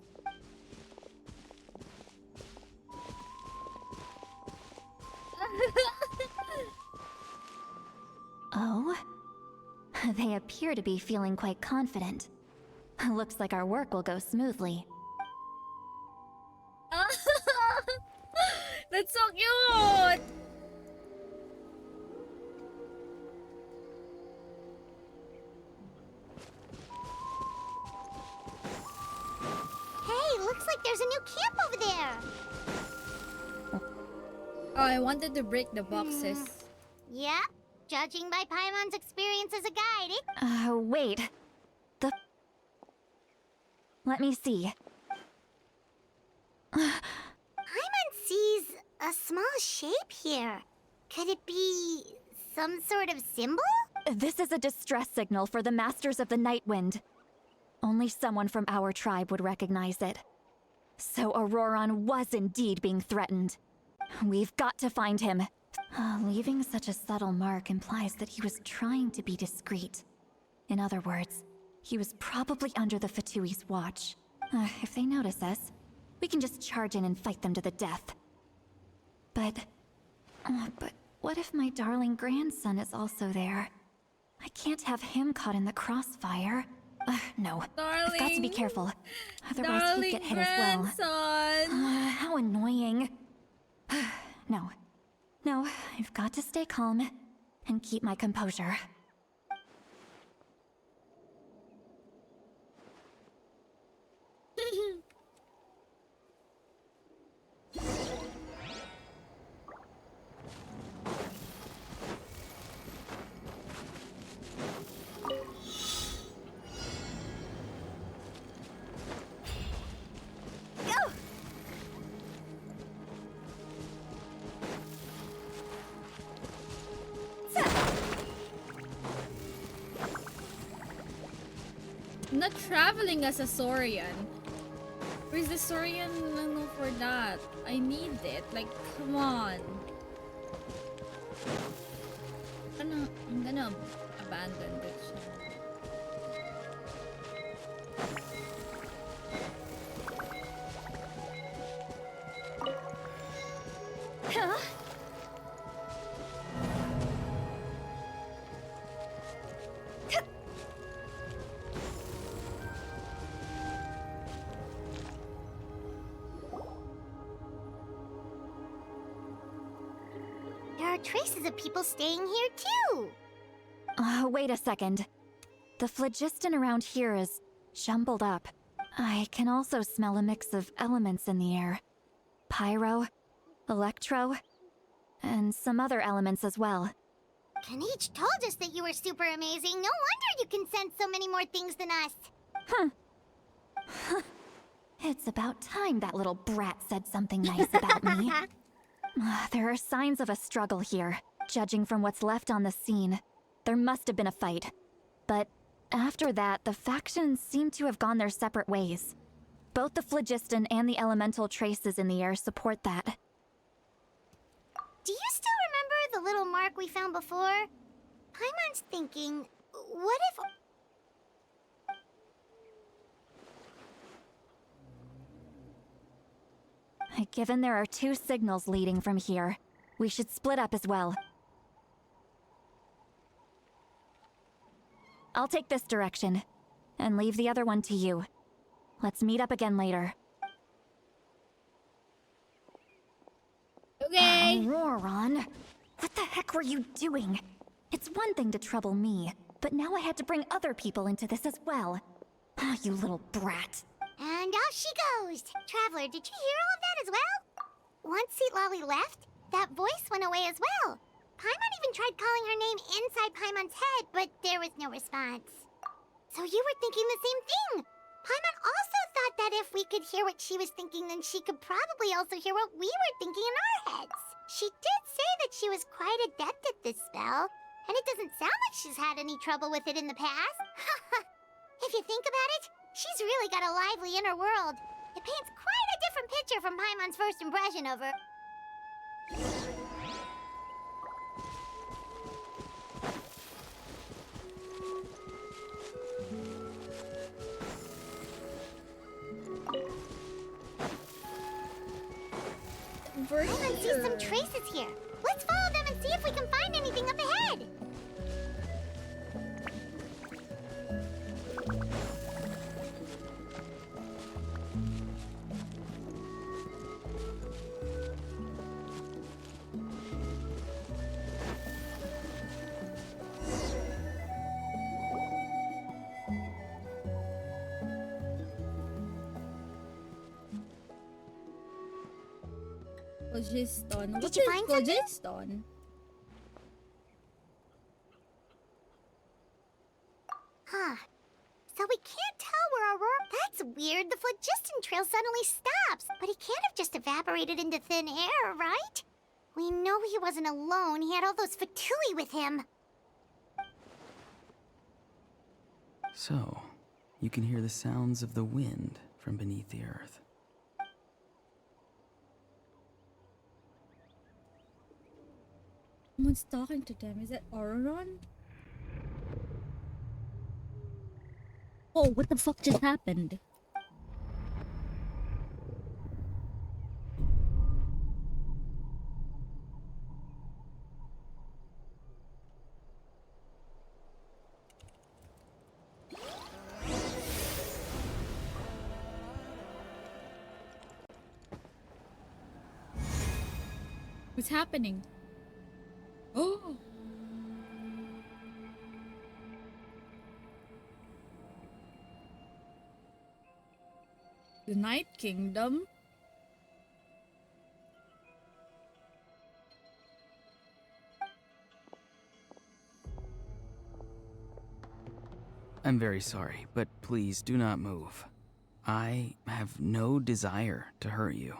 Oh? They appear to be feeling quite confident. Looks like our work will go smoothly. That's so cute! Hey, looks like there's a new camp over there. Oh, I wanted to break the boxes. Yeah, judging by Paimon's experience as a guide, it... Wait. Let me see. Paimon sees a small shape here. Could it be some sort of symbol? This is a distress signal for the Masters of the Night Wind. Only someone from our tribe would recognize it. So Auroron was indeed being threatened. We've got to find him. Leaving such a subtle mark implies that he was trying to be discreet. In other words, he was probably under the Fatui's watch. If they notice us, we can just charge in and fight them to the death. But what if my darling grandson is also there? I can't have him caught in the crossfire. No. I've got to be careful. Otherwise he'd get hit as well. How annoying. No. No, I've got to stay calm and keep my composure. I'm not traveling as a Saurian. Where's the Saurian ano for that? I need it. Like, come on. I'm gonna abandon this. Huh? There are traces of people staying here too. Wait a second. The phlogiston around here is jumbled up. I can also smell a mix of elements in the air. Pyro, electro, and some other elements as well. Kanich told us that you were super amazing. No wonder you can sense so many more things than us. It's about time that little brat said something nice about me. There are signs of a struggle here. Judging from what's left on the scene, there must have been a fight. But after that, the factions seem to have gone their separate ways. Both the phlogiston and the elemental traces in the air support that. Do you still remember the little mark we found before? Paimon's thinking, what if... Given there are two signals leading from here, we should split up as well. I'll take this direction, and leave the other one to you. Let's meet up again later. Okay. Auroron, what the heck were you doing? It's one thing to trouble me, but now I had to bring other people into this as well. You little brat. And off she goes! Traveler, did you hear all of that as well? Once Seat Lally left, that voice went away as well. Paimon even tried calling her name inside Paimon's head, but there was no response. So you were thinking the same thing! Paimon also thought that if we could hear what she was thinking, then she could probably also hear what we were thinking in our heads. She did say that she was quite adept at this spell. And it doesn't sound like she's had any trouble with it in the past. If you think about it, she's really got a lively inner world. It paints quite a different picture from Paimon's first impression of her. Paimon sees some traces here. Let's follow them and see if we can find anything up ahead. Phlogiston. What Did you is find something? phlogiston? Huh. So we can't tell where Aurora... That's weird. The phlogiston trail suddenly stops. But he can't have just evaporated into thin air, right? We know he wasn't alone. He had all those Fatui with him. So, you can hear the sounds of the wind from beneath the earth. Someone's talking to them. Is it Auroron? Oh, what the fuck just happened? What's happening? Oh! The Night Kingdom? I'm very sorry, but please do not move. I have no desire to hurt you.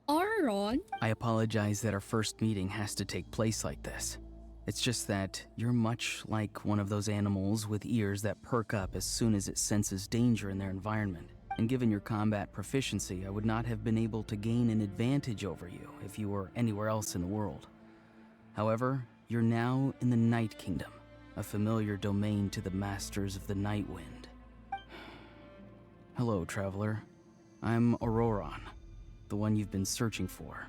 Auroron? I apologize that our first meeting has to take place like this. It's just that you're much like one of those animals with ears that perk up as soon as it senses danger in their environment. And given your combat proficiency, I would not have been able to gain an advantage over you if you were anywhere else in the world. However, you're now in the Night Kingdom, a familiar domain to the masters of the Night Wind. Hello, traveler. I'm Auroron, the one you've been searching for.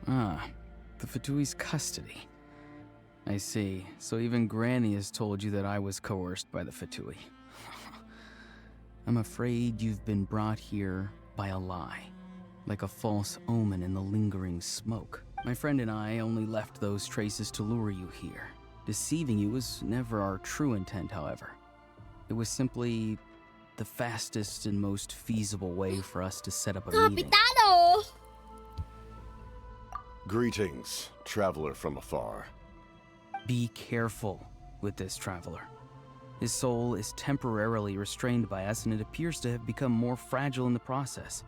Ah, the Fatui's custody. I see. So even Granny has told you that I was coerced by the Fatui. I'm afraid you've been brought here by a lie, like a false omen in the lingering smoke. My friend and I only left those traces to lure you here. Deceiving you was never our true intent, however. It was simply the fastest and most feasible way for us to set up a meeting. Capitano! Greetings, traveler from afar. Be careful with this traveler. His soul is temporarily restrained by us, and it appears to have become more fragile in the process.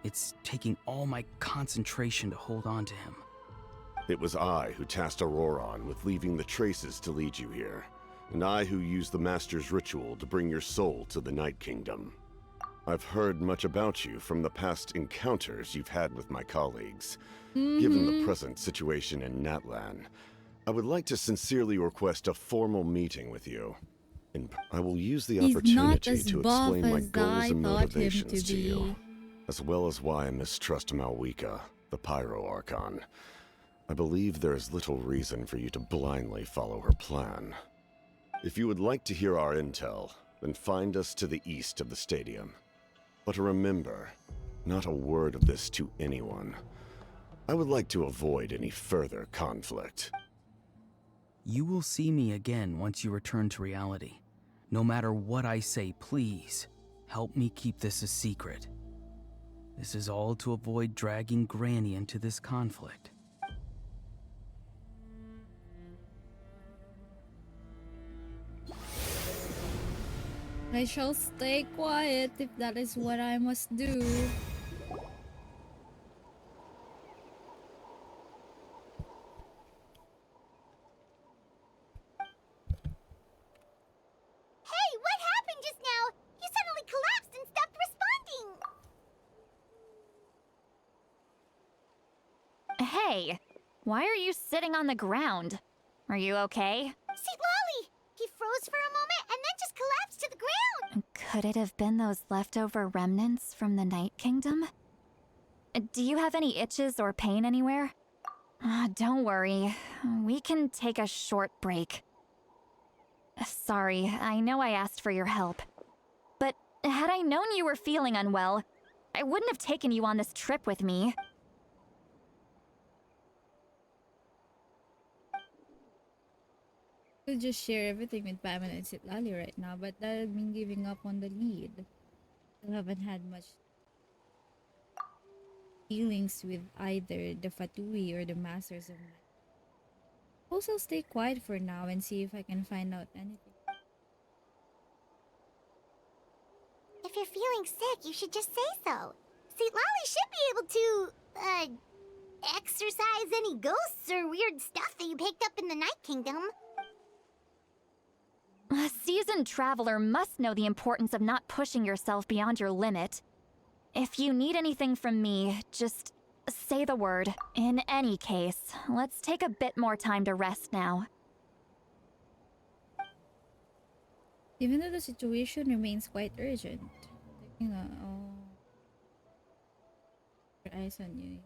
It's taking all my concentration to hold on to him. It was I who tasked Auroron with leaving the traces to lead you here, and I who used the Master's ritual to bring your soul to the Night Kingdom. I've heard much about you from the past encounters you've had with my colleagues. Given the present situation in Natlan, I would like to sincerely request a formal meeting with you. I will use the opportunity to explain my goals and motivations to you, as well as why I mistrust Malwika, the Pyro Archon. I believe there is little reason for you to blindly follow her plan. If you would like to hear our intel, then find us to the east of the stadium. But remember, not a word of this to anyone. I would like to avoid any further conflict. You will see me again once you return to reality. No matter what I say, please, help me keep this a secret. This is all to avoid dragging Granny into this conflict. I shall stay quiet if that is what I must do. Hey, why are you sitting on the ground? Are you okay? See, Lolly! He froze for a moment and then just collapsed to the ground! Could it have been those leftover remnants from the Night Kingdom? Do you have any itches or pain anywhere? Don't worry. We can take a short break. Sorry, I know I asked for your help. But had I known you were feeling unwell, I wouldn't have taken you on this trip with me. Could just share everything with Pamela and Citlali right now, but that would mean giving up on the lead. I haven't had much dealings with either the Fatui or the Masters of Night. Also, stay quiet for now and see if I can find out anything. If you're feeling sick, you should just say so. See, Lolly should be able to, exorcise any ghosts or weird stuff that you picked up in the Night Kingdom. A seasoned traveler must know the importance of not pushing yourself beyond your limit. If you need anything from me, just say the word. In any case, let's take a bit more time to rest now. Even though the situation remains quite urgent, taking your eyes on you.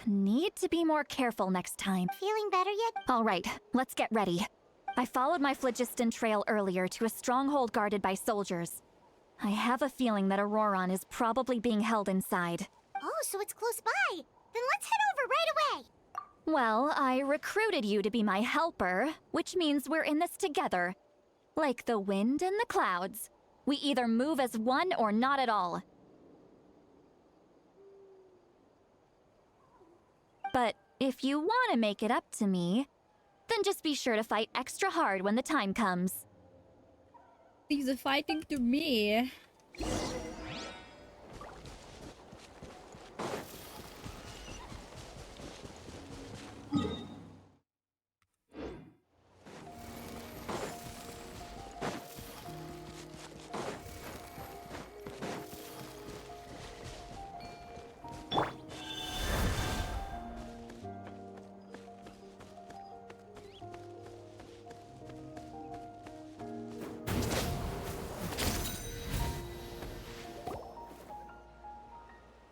Need to be more careful next time. Feeling better yet? All right, let's get ready. I followed my phlogiston trail earlier to a stronghold guarded by soldiers. I have a feeling that Auroron is probably being held inside. Oh, so it's close by. Then let's head over right away. Well, I recruited you to be my helper, which means we're in this together. Like the wind and the clouds. We either move as one or not at all. But if you want to make it up to me, then just be sure to fight extra hard when the time comes. He's fighting to me.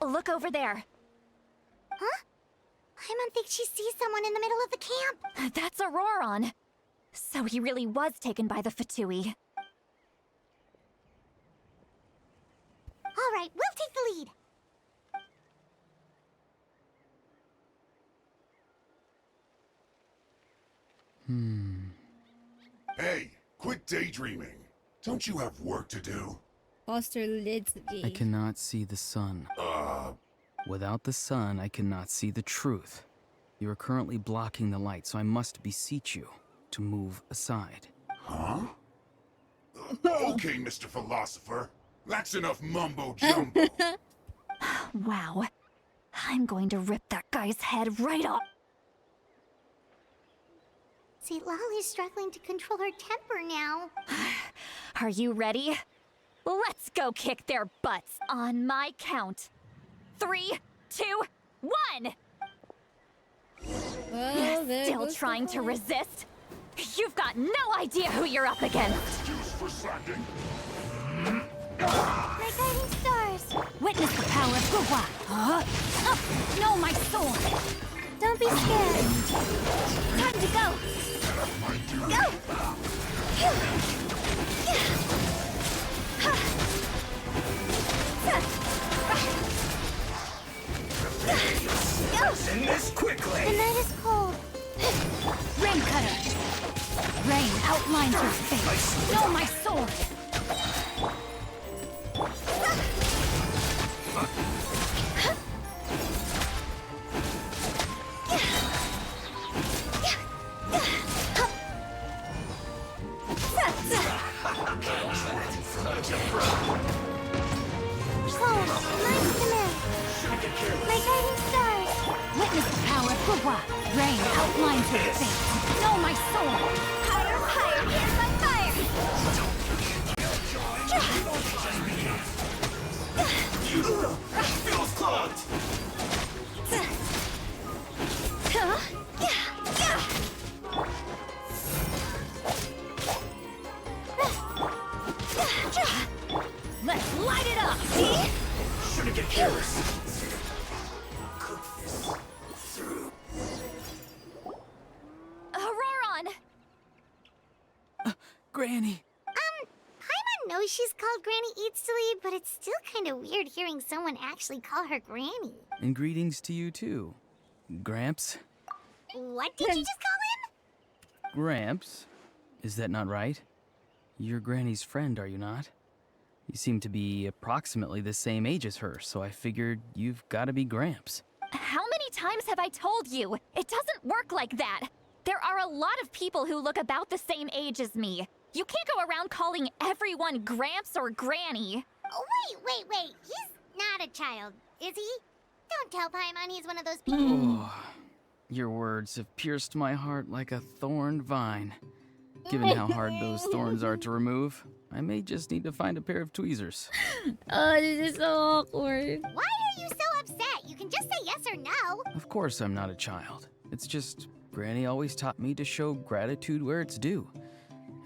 Look over there. Huh? I don't think she sees someone in the middle of the camp. That's Auroron. So he really was taken by the Fatui. All right, we'll take the lead. Hey, quit daydreaming. Don't you have work to do? Foster Lidsky. I cannot see the sun. Without the sun, I cannot see the truth. You are currently blocking the light, so I must beseech you to move aside. Huh? Okay, Mr. Philosopher. That's enough mumbo-jumbo. Wow. I'm going to rip that guy's head right off. See, Lolly's struggling to control her temper now. Are you ready? Let's go kick their butts on my count. 3, 2, 1! Well, Still trying to resist? You've got no idea who you're up against! Excuse for slacking. My guiding stars! Witness the power of Gua! Huh? No, my sword! Don't be scared. Time to go! End this quickly! The night is cold. Rain cutter! Rain outlines your face! No, my sword! Cold, nice command. My guiding stars. Witness the power of Gua! Rain outlines your face! No, my sword! Higher, higher, here's my fire. Feels clogged! Let's light it up! Shouldn't get careless. Cook this through. Auroron! Granny. Paimon knows she's called Granny Eatsley, but it's still kind of weird hearing someone actually call her Granny. And greetings to you too, Gramps. What did you just call him? Gramps? Is that not right? You're Granny's friend, are you not? You seem to be approximately the same age as her, so I figured you've got to be Gramps. How many times have I told you? It doesn't work like that. There are a lot of people who look about the same age as me. You can't go around calling everyone Gramps or Granny. Oh, wait. He's not a child, is he? Don't tell Paimon he's one of those people. Oh, your words have pierced my heart like a thorned vine. Given how hard those thorns are to remove, I may just need to find a pair of tweezers. Oh, this is so awkward. Why are you so upset? You can just say yes or no. Of course I'm not a child. It's just Granny always taught me to show gratitude where it's due.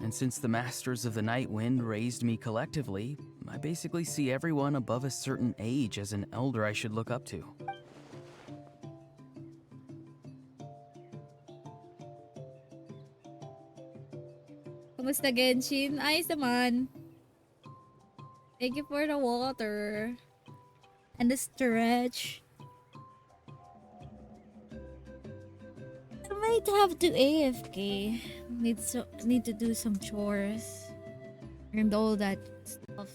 And since the Masters of the Night Wind raised me collectively, I basically see everyone above a certain age as an elder I should look up to. Kamusta, Genshin? Ayos naman. Thank you for the water. And the stretch. I might have to AFK. Need to do some chores. And all that stuff.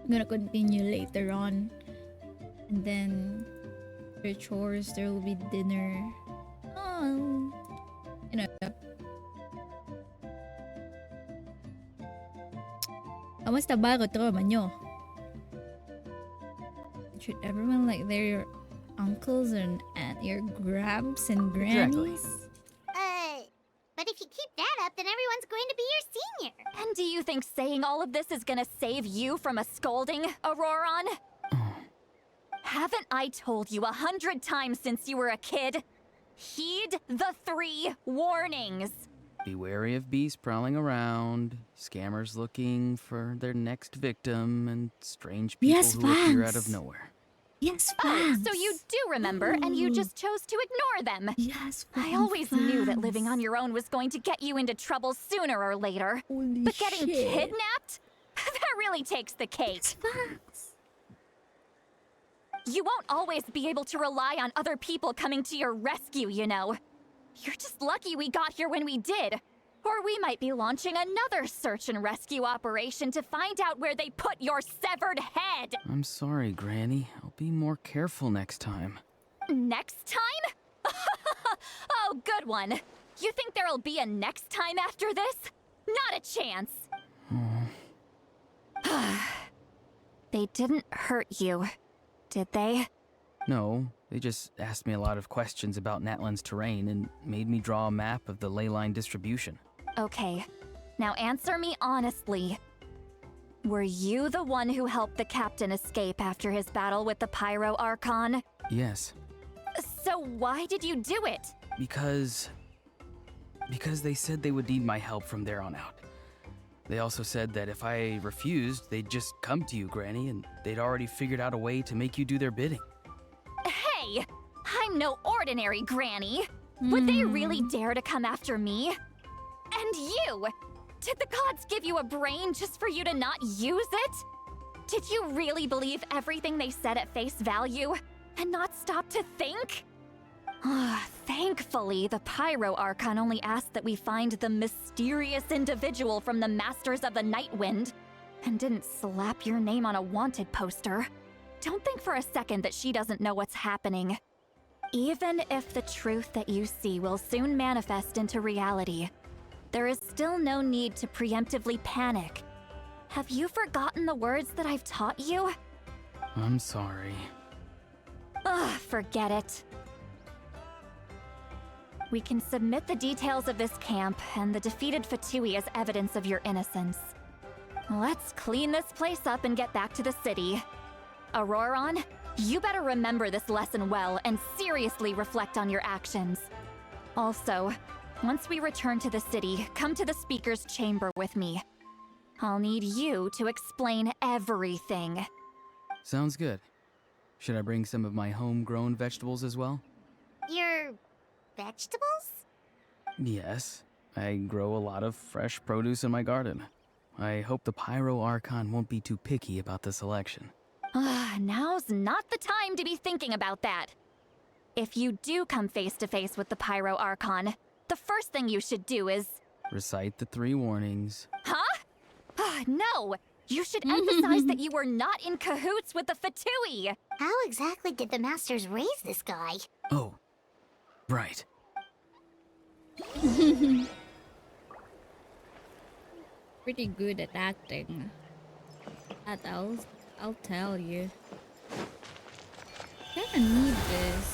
I'm gonna continue later on. And then for chores, there will be dinner. You know. Kamusta ba trauma nyo? Treat everyone like they're your uncles and your gramps and grannies? But if you keep that up, then everyone's going to be your senior. And do you think saying all of this is gonna save you from a scolding, Auroron? Haven't I told you 100 times since you were a kid? Heed the 3 warnings. Be wary of beasts prowling around, scammers looking for their next victim, and strange people who appear out of nowhere. Yes, fans. So you do remember, and you just chose to ignore them. Yes, I always knew that living on your own was going to get you into trouble sooner or later. But getting kidnapped? That really takes the cake. You won't always be able to rely on other people coming to your rescue, you know. You're just lucky we got here when we did. Or we might be launching another search and rescue operation to find out where they put your severed head. I'm sorry, Granny. I'll be more careful next time. Next time? Oh, good one. You think there'll be a next time after this? Not a chance. They didn't hurt you, did they? No, they just asked me a lot of questions about Natlan's terrain and made me draw a map of the ley line distribution. Okay, now answer me honestly. Were you the one who helped the captain escape after his battle with the Pyro Archon? Yes. So why did you do it? Because they said they would need my help from there on out. They also said that if I refused, they'd just come to you, Granny, and they'd already figured out a way to make you do their bidding. Hey! I'm no ordinary Granny! Would they really dare to come after me? And you! Did the gods give you a brain just for you to not use it? Did you really believe everything they said at face value and not stop to think? Thankfully, the Pyro Archon only asked that we find the mysterious individual from the Masters of the Night Wind and didn't slap your name on a wanted poster. Don't think for a second that she doesn't know what's happening. Even if the truth that you see will soon manifest into reality, there is still no need to preemptively panic. Have you forgotten the words that I've taught you? I'm sorry. Forget it. We can submit the details of this camp and the defeated Fatui as evidence of your innocence. Let's clean this place up and get back to the city. Auroron, you better remember this lesson well and seriously reflect on your actions. Also, once we return to the city, come to the speaker's chamber with me. I'll need you to explain everything. Sounds good. Should I bring some of my homegrown vegetables as well? Your vegetables? Yes. I grow a lot of fresh produce in my garden. I hope the Pyro Archon won't be too picky about the selection. Now's not the time to be thinking about that. If you do come face to face with the Pyro Archon, the first thing you should do is... Recite the 3 warnings. Huh? No! You should emphasize that you were not in cahoots with the Fatui! How exactly did the Masters raise this guy? Oh, right. Pretty good at acting. That I'll tell you. Kinda need this.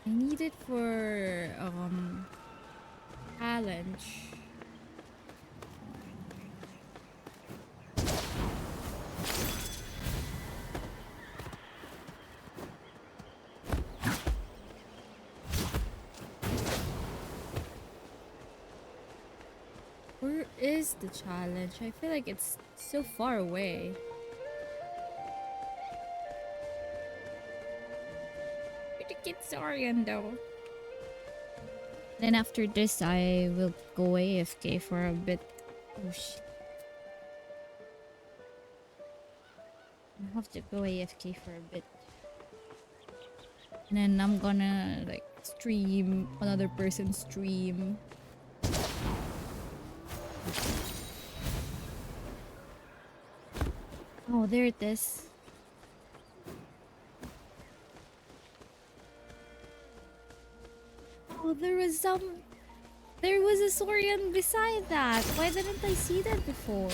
I need it for challenge. Where is the challenge? I feel like it's so far away. Pretty kid Saurian though. Then after this, I will go AFK for a bit. Oh shit. I have to go AFK for a bit. And then I'm gonna like stream another person's stream. Oh, there it is. Oh, there was a Saurian beside that. Why didn't I see that before?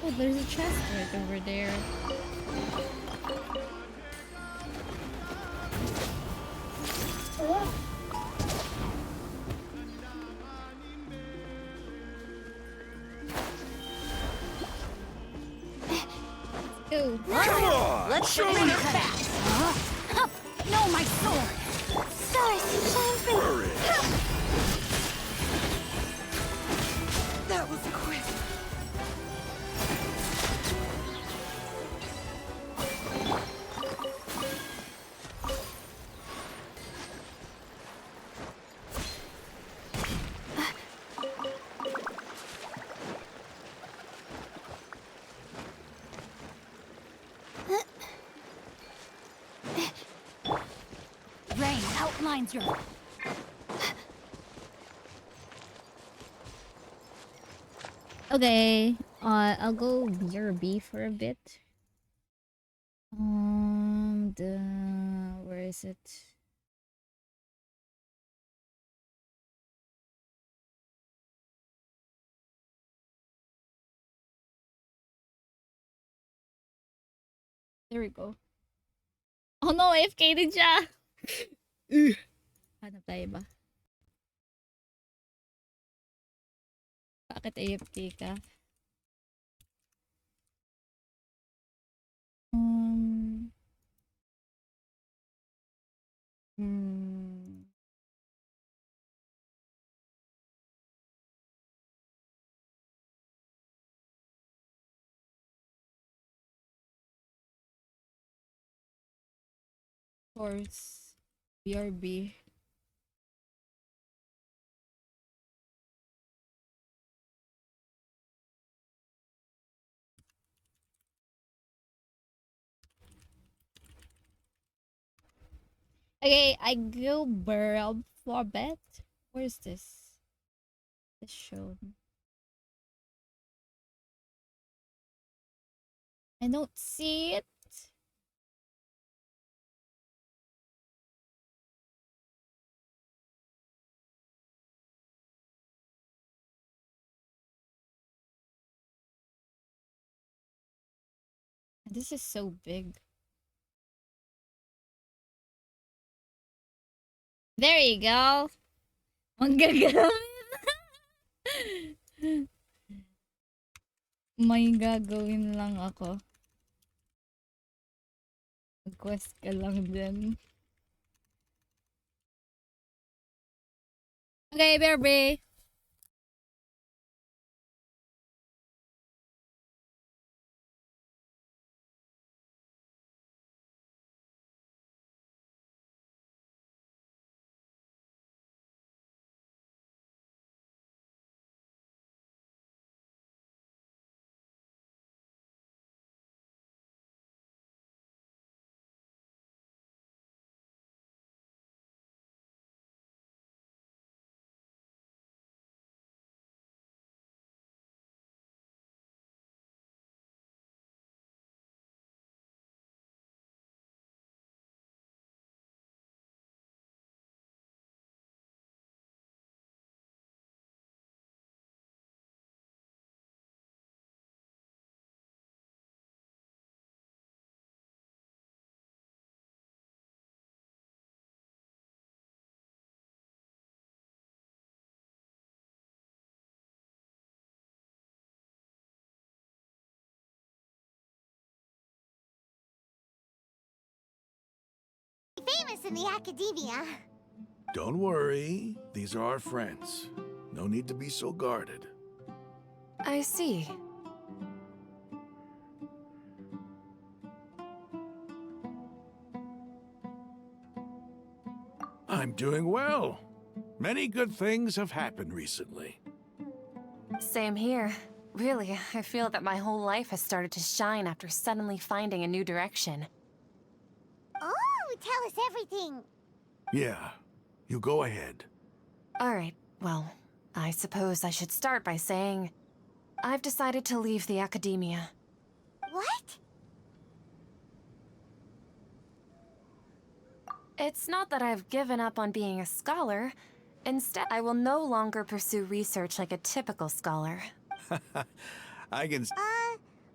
Oh, there's a chest right over there. Go. Come on! Let's Show finish me this fast! No, my sword! Stars, shine free! That was quick. Rain outlines your... Okay, I'll go BRB for a bit. Where is it? There we go. Oh no, AFK din siya! Hanap tayo ba? Bakit AFK ka? Of course. BRB. Okay, I go barrel for a bit. Where's this? This show. I don't see it. This is so big. There you go. Magagamit. May gagawin lang ako. Mag-quest ka lang dyan. Okay, Bearby. Famous in the academia. Don't worry, these are our friends. No need to be so guarded. I see. I'm doing well. Many good things have happened recently. Same here. Really, I feel that my whole life has started to shine after suddenly finding a new direction. Oh, tell us everything. Yeah, you go ahead. Alright, well, I suppose I should start by saying I've decided to leave the academia. What? It's not that I've given up on being a scholar. Instead, I will no longer pursue research like a typical scholar. I can...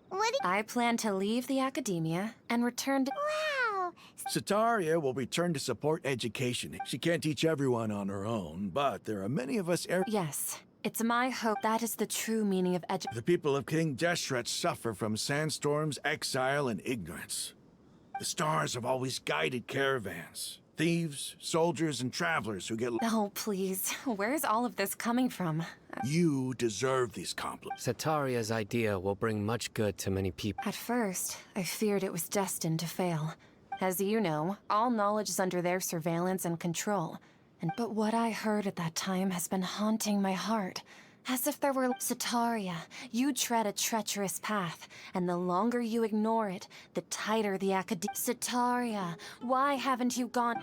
what I plan to leave the academia and return to... Wow! Sataria will return to support education. She can't teach everyone on her own, but there are many of us... Yes, it's my hope that is the true meaning of The people of King Deshret suffer from sandstorms, exile, and ignorance. The stars have always guided caravans. Thieves, soldiers, and travelers who get... Oh, please. Where's all of this coming from? You deserve these compliments. Sataria's idea will bring much good to many people. At first, I feared it was destined to fail. As you know, all knowledge is under their surveillance and control. But what I heard at that time has been haunting my heart. As if there were... Sataria, you tread a treacherous path, and the longer you ignore it, the tighter the academia... Sataria, why haven't you gone...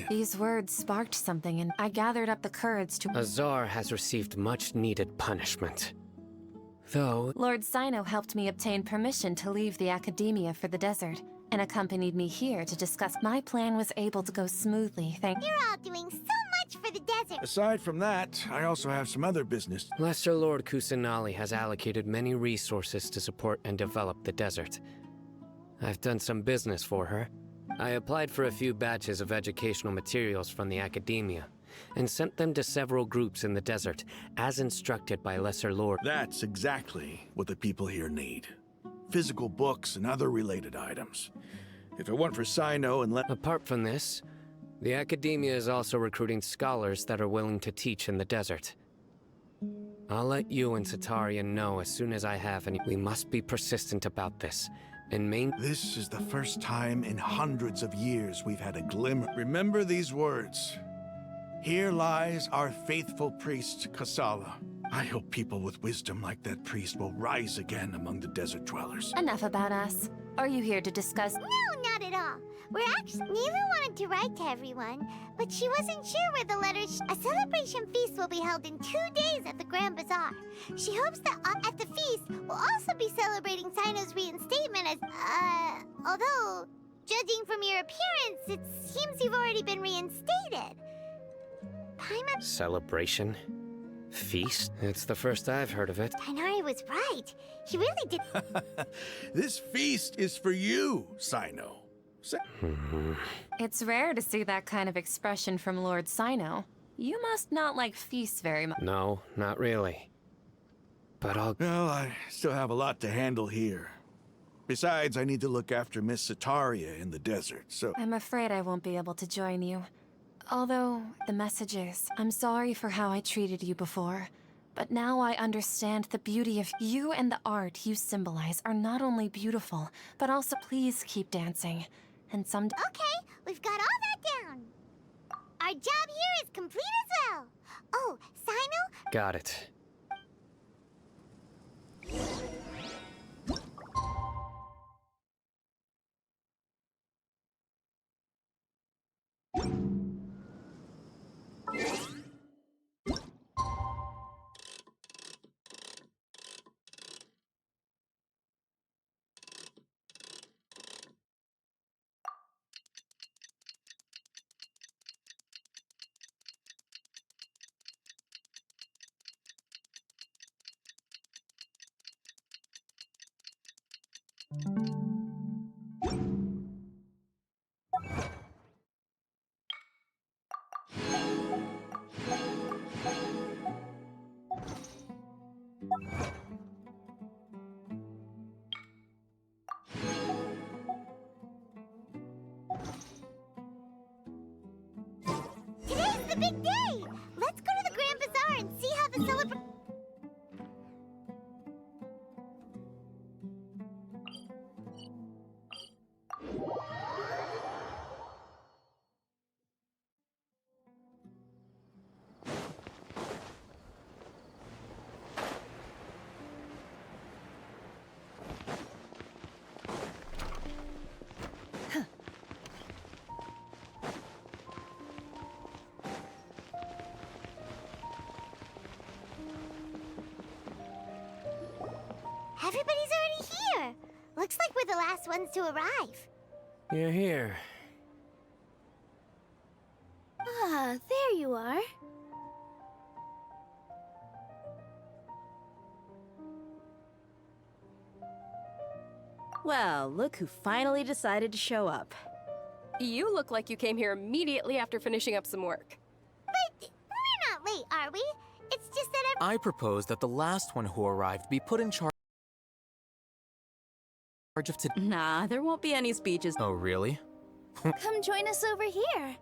These words sparked something, and I gathered up the courage to... Azar has received much-needed punishment. Though... Lord Sino helped me obtain permission to leave the academia for the desert, and accompanied me here to discuss... My plan was able to go smoothly, You're all doing so much for the desert. Aside from that, I also have some other business. Lesser Lord Kusanali has allocated many resources to support and develop the desert. I've done some business for her. I applied for a few batches of educational materials from the academia, and sent them to several groups in the desert, as instructed by Lesser Lord. That's exactly what the people here need. Physical books and other related items. If it weren't for Sino and Apart from this, the academia is also recruiting scholars that are willing to teach in the desert. I'll let you and Sataria know as soon as I have any. We must be persistent about this, and This is the first time in hundreds of years we've had a glimmer. Remember these words. Here lies our faithful priest, Kasala. I hope people with wisdom like that priest will rise again among the desert dwellers. Enough about us. Are you here to discuss... No, not at all. We're actually... Neva wanted to write to everyone, but she wasn't sure where the letters... A celebration feast will be held in 2 days at the Grand Bazaar. She hopes that at the feast, we'll also be celebrating Sino's reinstatement as... although, judging from your appearance, it seems you've already been reinstated. Celebration? Feast? It's the first I've heard of it. Tainari was right. He really did... This feast is for you, Sino. It's rare to see that kind of expression from Lord Sino. You must not like feasts very much. No, not really. But I'll... Well, I still have a lot to handle here. Besides, I need to look after Miss Sataria in the desert, so... I'm afraid I won't be able to join you. Although, the message is, I'm sorry for how I treated you before. But now I understand the beauty of you, and the art you symbolize are not only beautiful, but also please keep dancing. And some... Okay, we've got all that down. Our job here is complete as well. Oh, Sino? Got it. Today's the big day! Let's go to the Grand Bazaar and see how the celebration... Everybody's already here! Looks like we're the last ones to arrive. You're here. Ah, there you are. Well, look who finally decided to show up. You look like you came here immediately after finishing up some work. But we're not late, are we? It's just that I propose that the last one who arrived be put in charge of today. Nah, there won't be any speeches. Oh, really? Come join us over here.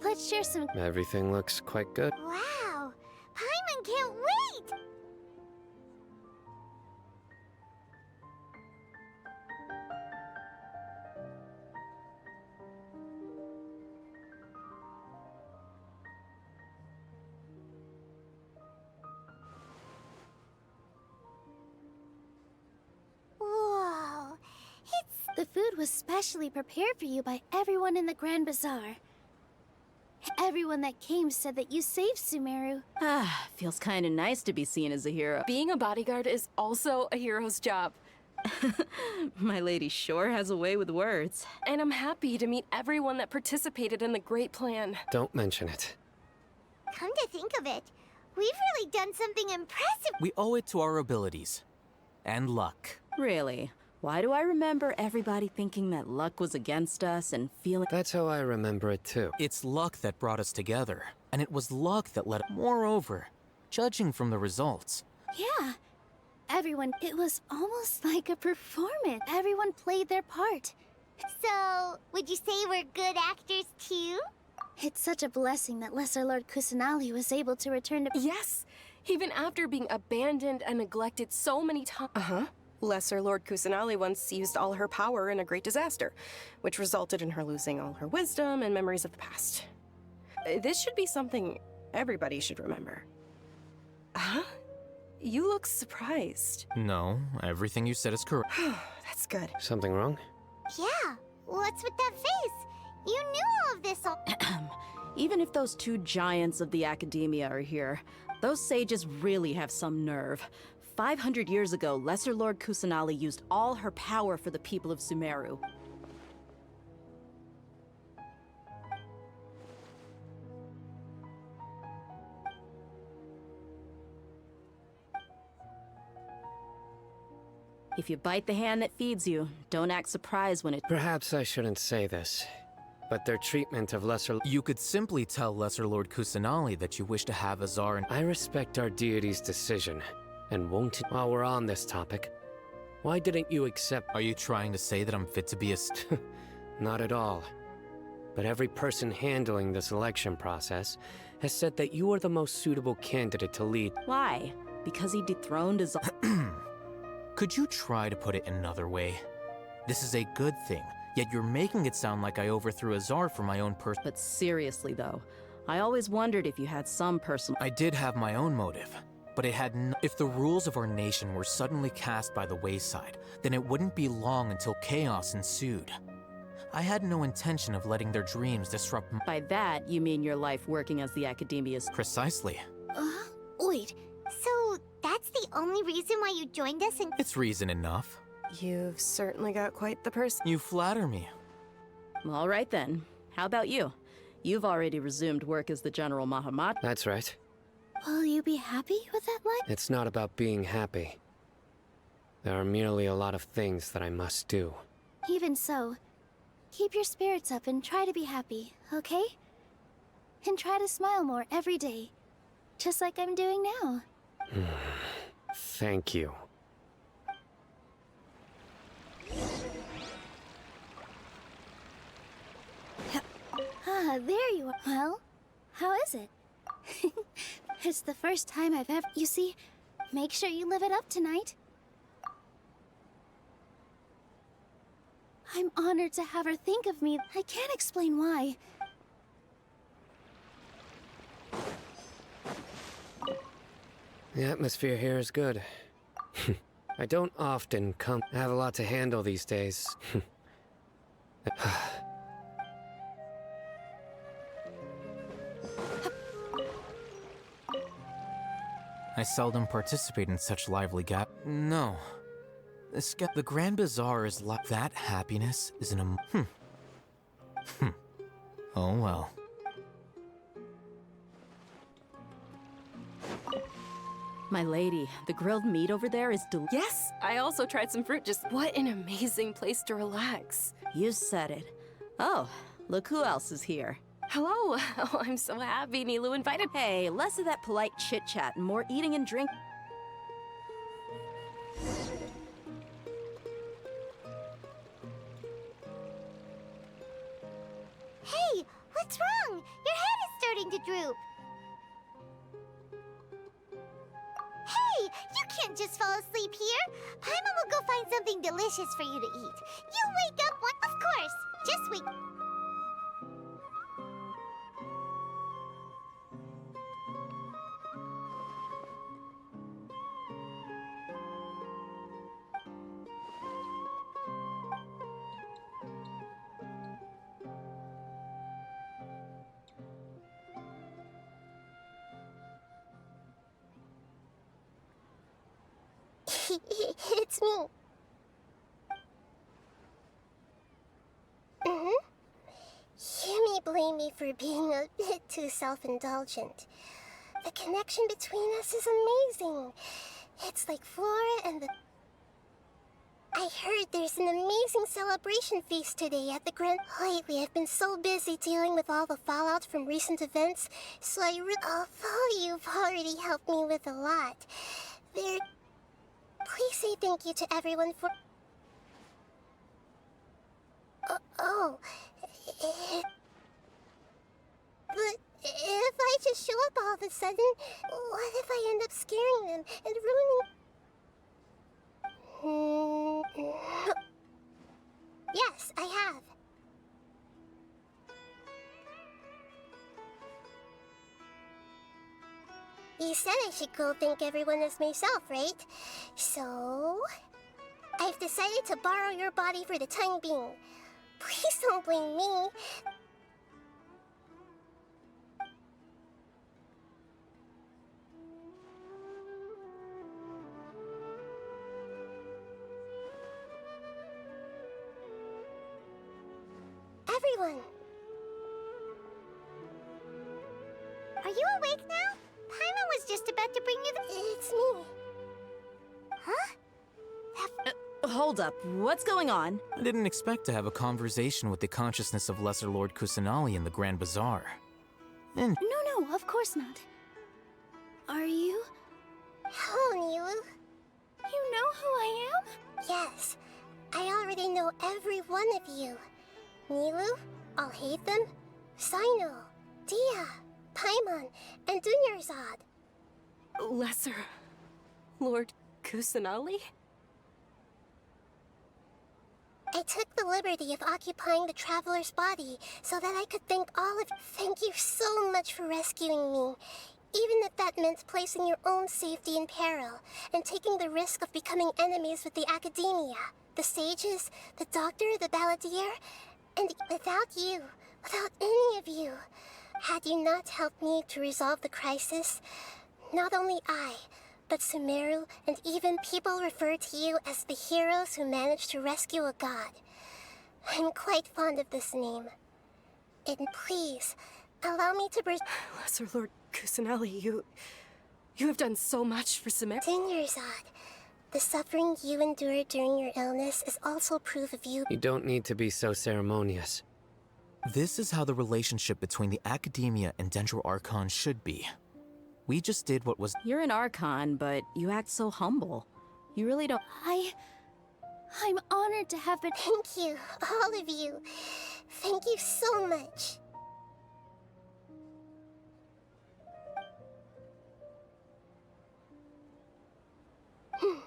Let's share some... Everything looks quite good. Wow! Paimon can't wait! Whoa! The food was specially prepared for you by everyone in the Grand Bazaar. Everyone that came said that you saved Sumeru. Ah, feels kinda nice to be seen as a hero. Being a bodyguard is also a hero's job. My lady sure has a way with words. And I'm happy to meet everyone that participated in the great plan. Don't mention it. Come to think of it, we've really done something impressive. We owe it to our abilities. And luck. Really? Why do I remember everybody thinking that luck was against us and feeling... That's how I remember it too. It's luck that brought us together. And it was luck that led... Moreover, judging from the results... Yeah. Everyone, it was almost like a performance. Everyone played their part. So, would you say we're good actors too? It's such a blessing that Lesser Lord Kusanali was able to return to... Yes! Even after being abandoned and neglected so many times. Lesser Lord Kusanali once used all her power in a great disaster, which resulted in her losing all her wisdom and memories of the past. This should be something everybody should remember. Huh? You look surprised. No, everything you said is correct. That's good. Something wrong? Yeah, what's with that face? You knew all of this Even if those two giants of the academia are here, those sages really have some nerve. 500 years ago, Lesser Lord Kusanali used all her power for the people of Sumeru. If you bite the hand that feeds you, don't act surprised when it— Perhaps I shouldn't say this, but their treatment of Lesser— You could simply tell Lesser Lord Kusanali that you wish to have Azar and— I respect our deity's decision, and won't— While we're on this topic, why didn't you accept— Are you trying to say that I'm fit to be a Not at all. But every person handling the selection process has said that you are the most suitable candidate to lead. Why? Because he dethroned Azar? Could you try to put it another way? This is a good thing, yet you're making it sound like I overthrew Azar for my own But seriously though, I always wondered if you had some personal— I did have my own motive, but it had If the rules of our nation were suddenly cast by the wayside, then it wouldn't be long until chaos ensued. I had no intention of letting their dreams disrupt By that, you mean your life working as the Academia's— Precisely. Wait, so that's the only reason why you joined us in— It's reason enough. You've certainly got quite the person. You flatter me. All right then. How about you? You've already resumed work as the General Mahamat. That's right. Will you be happy with that life? It's not about being happy. There are merely a lot of things that I must do. Even so, keep your spirits up and try to be happy, okay? And try to smile more every day, just like I'm doing now. Thank you. There you are. Well, how is it? It's the first time I've ever— You see, make sure you live it up tonight. I'm honored to have her think of me. I can't explain why. The atmosphere here is good. I don't often have a lot to handle these days. I seldom participate in such lively No. The Grand Bazaar is like that. Happiness is an Oh well. My lady, the grilled meat over there is Yes, I also tried some fruit. Just what an amazing place to relax. You said it. Oh, look who else is here. Hello. Oh, I'm so happy Nilu invited. Hey, less of that polite chit-chat and more eating and drink. Hey, what's wrong? Your head is starting to droop. Hey, you can't just fall asleep here. Paimon will go find something delicious for you to eat. You wake up one— Of course, just wake— It's me. You may blame me for being a bit too self-indulgent. The connection between us is amazing. It's like Flora and the— I heard there's an amazing celebration feast today at the Grand— Lately, I've been so busy dealing with all the fallout from recent events, so although you've already helped me with a lot, please say thank you to everyone for— But if I just show up all of a sudden, what if I end up scaring them and ruining— Yes, I have. You said I should go thank everyone as myself, right? So I've decided to borrow your body for the time being. Please don't blame me. Everyone! Are you awake now? Paimon was just about to bring you the— It's me. Huh? Hold up, what's going on? I didn't expect to have a conversation with the consciousness of Lesser Lord Kusanali in the Grand Bazaar. And No, of course not. Are you? Hello, Nilu. You know who I am? Yes, I already know every one of you. Nilu, Alhaitham, Sino, Dia, Paimon, and Dunyarzad. Lesser Lord Kusanali? I took the liberty of occupying the traveler's body so that I could thank all of you. Thank you so much for rescuing me, even if that meant placing your own safety in peril and taking the risk of becoming enemies with the academia, the sages, the doctor, the balladeer, and without you, without any of you, had you not helped me to resolve the crisis, not only I, but Sumeru and even people refer to you as the heroes who managed to rescue a god. I'm quite fond of this name. And please, allow me to Lesser Lord Kusanali, you have done so much for Sumeru. Dunyarzad, the suffering you endured during your illness is also proof of you. You don't need to be so ceremonious. this is how the relationship between the Academia and Dendro Archon should be. We just did what was— You're an Archon, but you act so humble. You really don't— I'm honored to have been— Thank you, all of you. Thank you so much.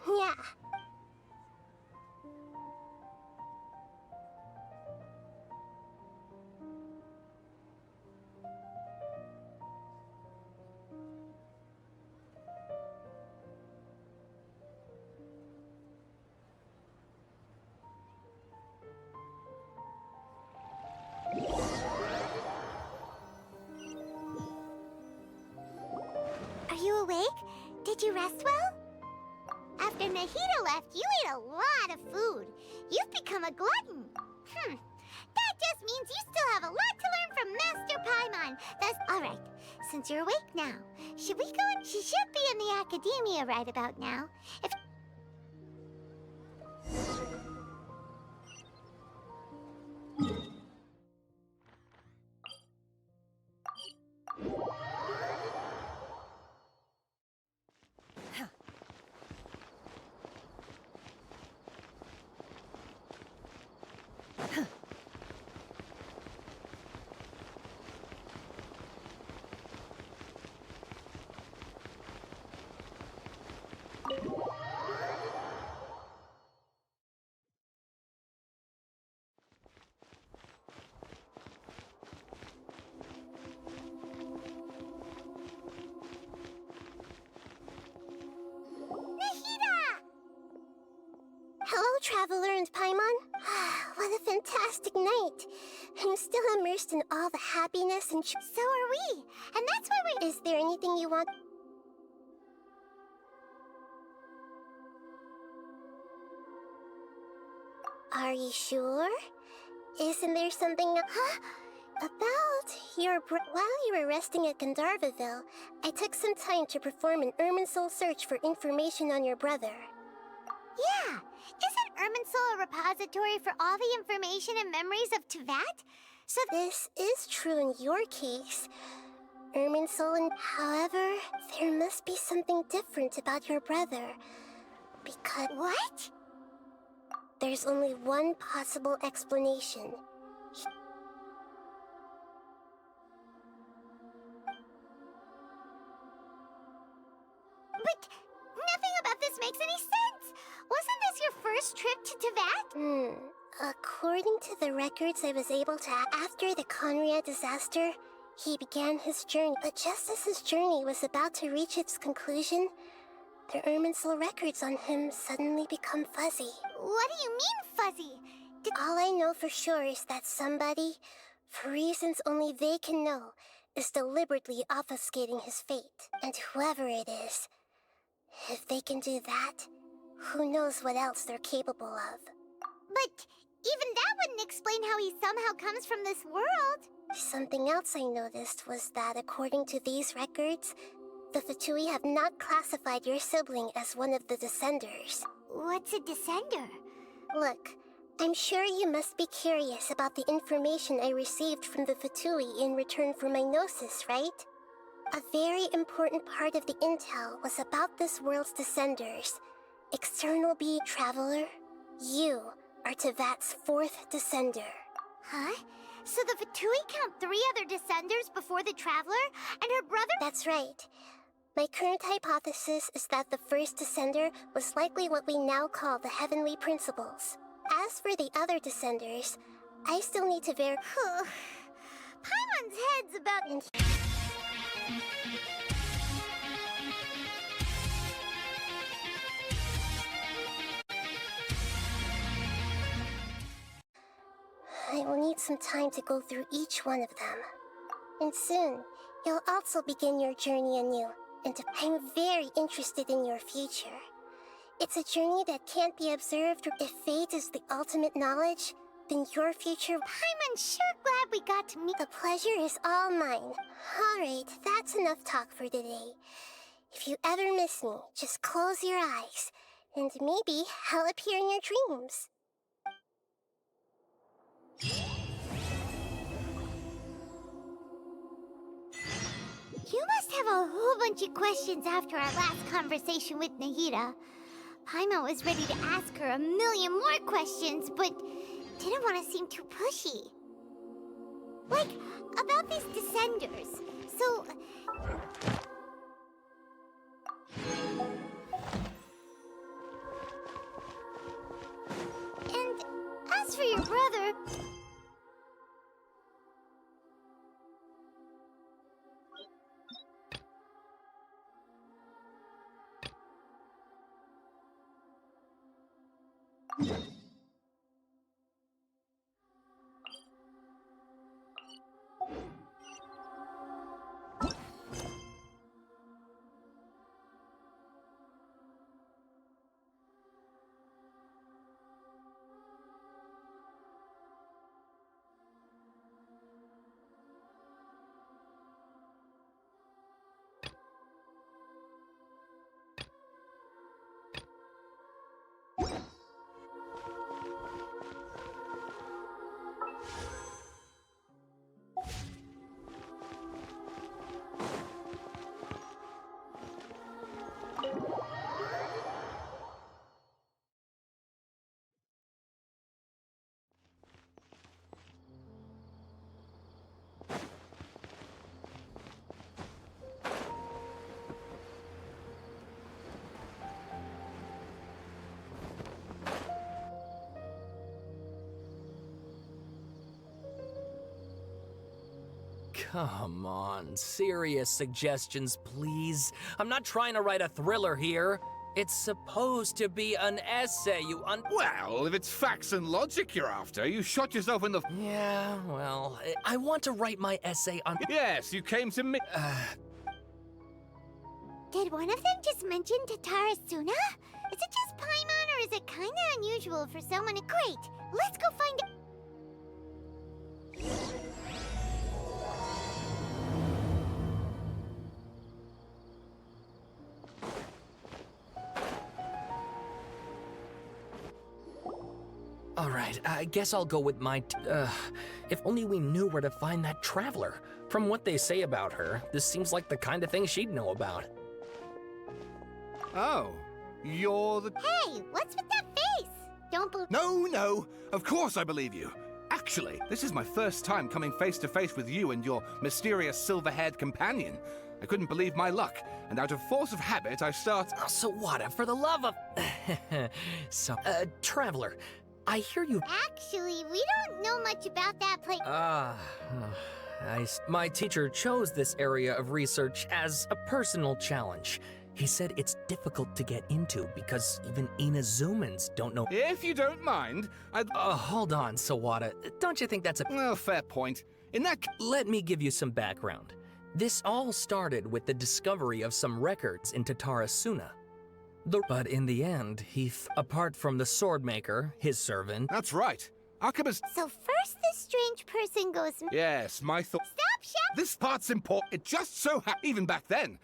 Yeah. Are you awake? Did you rest well? After Nahida left, you ate a lot of food. You've become a glutton. That just means you still have a lot to learn from Master Paimon. That's all right. Since you're awake now, should we go in? She should be in the academia right about now. If Hello, Traveler and Paimon. What a fantastic night. I'm still immersed in all the happiness and so are we. And that's why we're— Is there anything you want? Are you sure? Isn't there something— About your while you were resting at Gandharvaville, I took some time to perform an Irminsul search for information on your brother. Yeah! Isn't Irminsul a repository for all the information and memories of Tevat? So this is true in your case. Irminsul and— However, there must be something different about your brother. Because— What? There's only one possible explanation. But nothing about this makes any sense! Wasn't this your first trip to Tevat? According to the records I was able to— After the Conrad disaster, he began his journey. But just as his journey was about to reach its conclusion, the Irminsul records on him suddenly become fuzzy. What do you mean, fuzzy? All I know for sure is that somebody, for reasons only they can know, is deliberately obfuscating his fate. And whoever it is, if they can do that, who knows what else they're capable of. But even that wouldn't explain how he somehow comes from this world. Something else I noticed was that according to these records, the Fatui have not classified your sibling as one of the Descenders. What's a Descender? Look, I'm sure you must be curious about the information I received from the Fatui in return for my gnosis, right? A very important part of the intel was about this world's descenders. External Bee Traveler, you are Tevat's 4th descender. Huh? So the Fatui count 3 other descenders before the Traveler and her brother? That's right. My current hypothesis is that the first descender was likely what we now call the Heavenly Principles. As for the other descenders, I still need to verify. Paimon's head's about... I will need some time to go through each one of them. And soon, you'll also begin your journey anew, and I'm very interested in your future. It's a journey that can't be observed. If fate is the ultimate knowledge, then your future... Paimon's sure glad we got to meet. The pleasure is all mine. Alright, that's enough talk for today. If you ever miss me, just close your eyes, and maybe I'll appear in your dreams. You must have a whole bunch of questions after our last conversation with Nahida. Paimon was ready to ask her a million more questions, but didn't want to seem too pushy. Like, about these descenders. So... And as for your brother... Come on, serious suggestions, please. I'm not trying to write a thriller here. It's supposed to be an essay, Well, if it's facts and logic you're after, you shot yourself in the... Yeah, well, I want to write my essay on... Yes, you came to me... Did one of them just mention Tatara Suna? Is it just Paimon, or is it kinda unusual for someone to... Great! Let's go find out! All right, I guess I'll go with my... if only we knew where to find that traveler. From what they say about her, this seems like the kind of thing she'd know about. Oh, you're the... Hey, what's with that face? Don't believe... No, of course I believe you. Actually, this is my first time coming face to face with you and your mysterious silver-haired companion. I couldn't believe my luck, and out of force of habit, I start... Oh, so what? For the love of... traveler, I hear you... Actually, we don't know much about that place. My teacher chose this area of research as a personal challenge. He said it's difficult to get into because even Inazumans don't know... If you don't mind, I'd... hold on, Sawada. Don't you think that's a... Well, fair point. In that... Let me give you some background. This all started with the discovery of some records in Tatara Suna. But in the end, apart from the swordmaker, his servant... That's right. Alchemist... So first this strange person goes... Yes, my thought... Stop, Chef! This part's important. It just so even back then.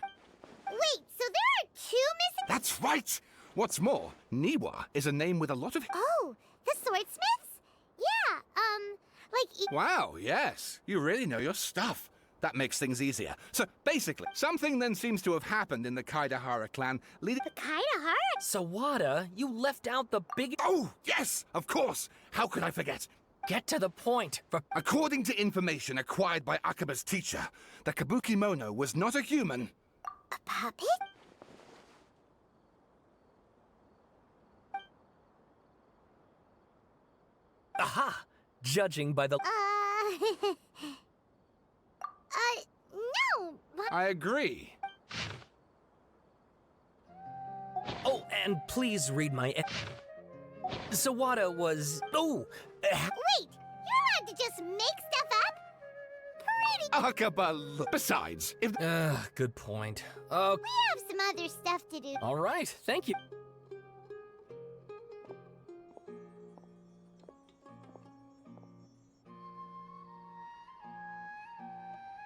Wait, so there are 2 missing... That's right! What's more, Niwa is a name with a lot of... Oh, the swordsmiths? Yeah, like... Wow, yes. You really know your stuff. That makes things easier. So, basically, something then seems to have happened in the Kaidahara clan, leading... The Kaidahara? Sawada, you left out the big... Oh, yes, of course. How could I forget? Get to the point. According to information acquired by Akaba's teacher, the Kabukimono was not a human. A puppet? Aha! Judging by the... No, but... I agree. Oh, and please read my... Sawada was... Oh! Wait, you're allowed to just make stuff up? Pretty... Akaba... Besides, if... good point. We have some other stuff to do. All right, thank you.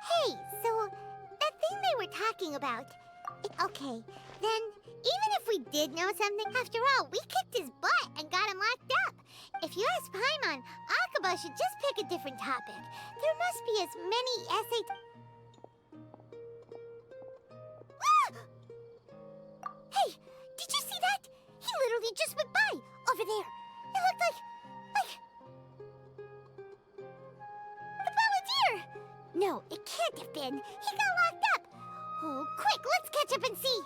Hey, so that thing they were talking about. Okay, then even if we did know something, after all, we kicked his butt and got him locked up. If you ask Paimon, Akaba should just pick a different topic. There must be as many SAT... Hey, did you see that? He literally just went by, over there. It looked like... the Balladeer! No, it can't have been. He got locked up. Oh, quick, let's catch up and see.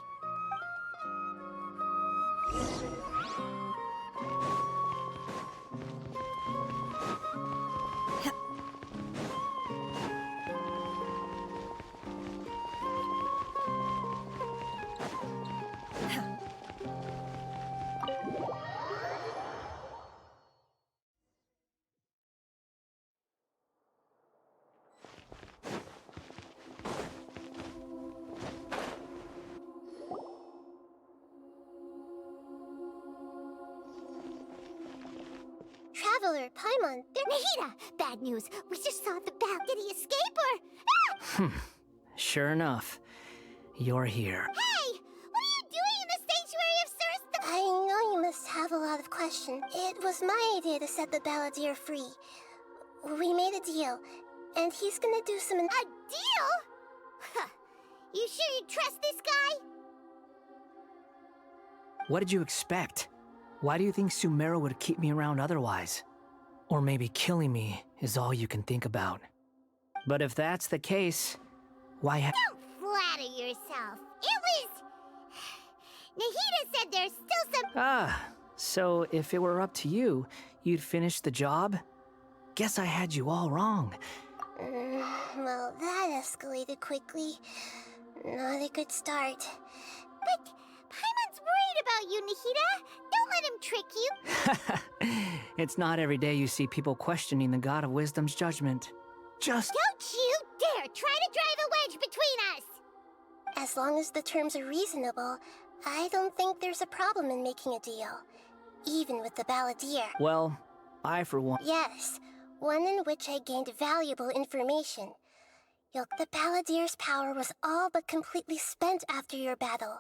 Traveler, Paimon, they're Nahida! Bad news. We just saw the Bal. Did he escape or... Ah! Sure enough, you're here. Hey! What are you doing in the Sanctuary of Surst? I know you must have a lot of questions. It was my idea to set the Balladeer free. We made a deal, and he's gonna do some... A deal? Huh. You sure you trust this guy? What did you expect? Why do you think Sumeru would keep me around otherwise? Or maybe killing me is all you can think about. But if that's the case, why Don't flatter yourself. It was... Nahida said there's still some... Ah, so if it were up to you, you'd finish the job? Guess I had you all wrong. Well, that escalated quickly. Not a good start. But Paimon's worried about you, Nahida. Don't let him trick you. It's not every day you see people questioning the God of Wisdom's judgment. Just... Don't you dare try to drive a wedge between us! As long as the terms are reasonable, I don't think there's a problem in making a deal. Even with the Balladeer. Well, I for one... Yes, one in which I gained valuable information. The Balladeer's power was all but completely spent after your battle.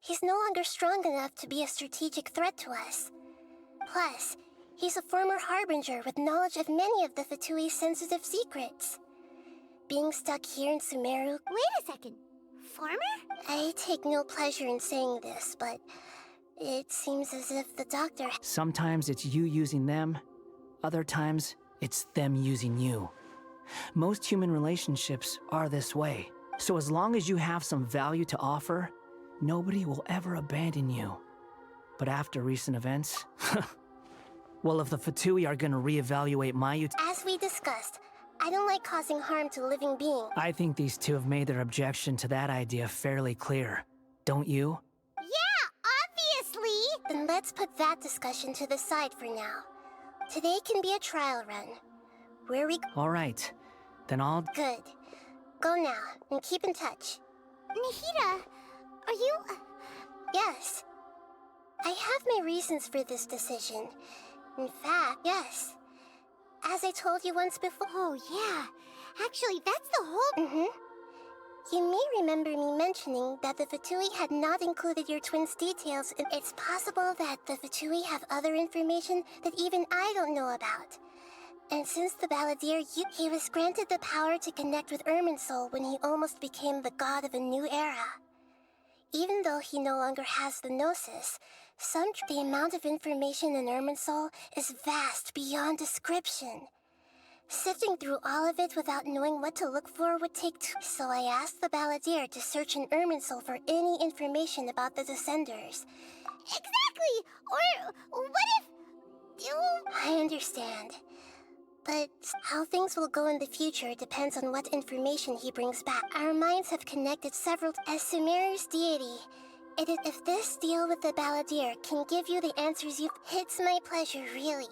He's no longer strong enough to be a strategic threat to us. Plus, he's a former harbinger with knowledge of many of the Fatui's sensitive secrets. Being stuck here in Sumeru... Wait a second. Former? I take no pleasure in saying this, but it seems as if the doctor... Sometimes it's you using them, other times it's them using you. Most human relationships are this way, so as long as you have some value to offer, nobody will ever abandon you. But after recent events... well, if the Fatui are gonna reevaluate my As we discussed, I don't like causing harm to living beings. I think these two have made their objection to that idea fairly clear. Don't you? Yeah, obviously! Then let's put that discussion to the side for now. Today can be a trial run. Where we... Alright, then I'll... Good. Go now, and keep in touch. Nahida, are you... Yes. I have my reasons for this decision. In fact, yes. As I told you once before... Oh, yeah. Actually, that's the whole... You may remember me mentioning that the Fatui had not included your twins' details. It's possible that the Fatui have other information that even I don't know about. And since the Balladeer, he was granted the power to connect with Irminsul when he almost became the god of a new era. Even though he no longer has the Gnosis, the amount of information in Irminsul is vast beyond description. Sifting through all of it without knowing what to look for would take so I asked the Balladeer to search in Irminsul for any information about the Descenders. Exactly! Or what if... I understand. But how things will go in the future depends on what information he brings back. Our minds have connected several... As Sumeru's deity, if this deal with the Balladeer can give you the answers it's my pleasure, really.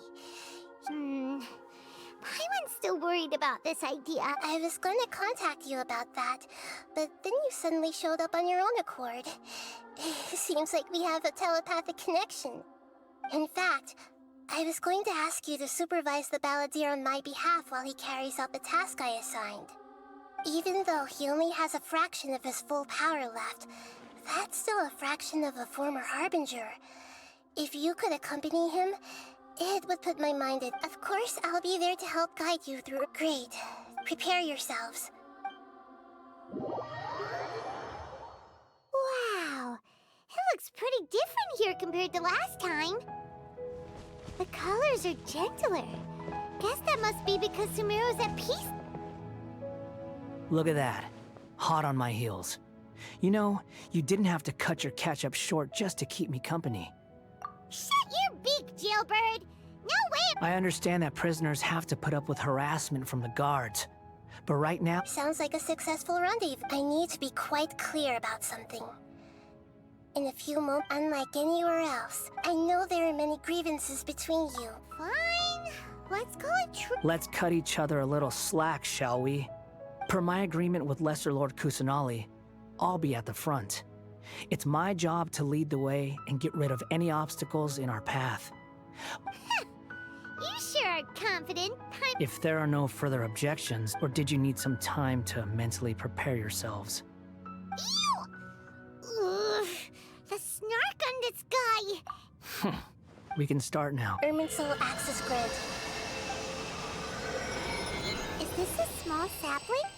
Paimon's still worried about this idea. I was going to contact you about that, but then you suddenly showed up on your own accord. Seems like we have a telepathic connection. In fact, I was going to ask you to supervise the Balladeer on my behalf while he carries out the task I assigned. Even though he only has a fraction of his full power left, that's still a fraction of a former Harbinger. If you could accompany him, it would put my mind at... Of course, I'll be there to help guide you through... Great. Prepare yourselves. Wow. It looks pretty different here compared to last time. The colors are gentler. Guess that must be because Sumeru's at peace. Look at that. Hot on my heels. You know, you didn't have to cut your catch-up short just to keep me company. Shut your beak, jailbird! No way! I understand that prisoners have to put up with harassment from the guards. But right now... Sounds like a successful rendezvous. I need to be quite clear about something. In a few moments, unlike anywhere else, I know there are many grievances between you. Fine. Let's call it true. Let's cut each other a little slack, shall we? Per my agreement with Lesser Lord Kusanali, I'll be at the front. It's my job to lead the way and get rid of any obstacles in our path. You sure are confident. If there are no further objections, or did you need some time to mentally prepare yourselves? Ugh, the snark on this guy. We can start now. Irminsul access granted. Is this a small sapling?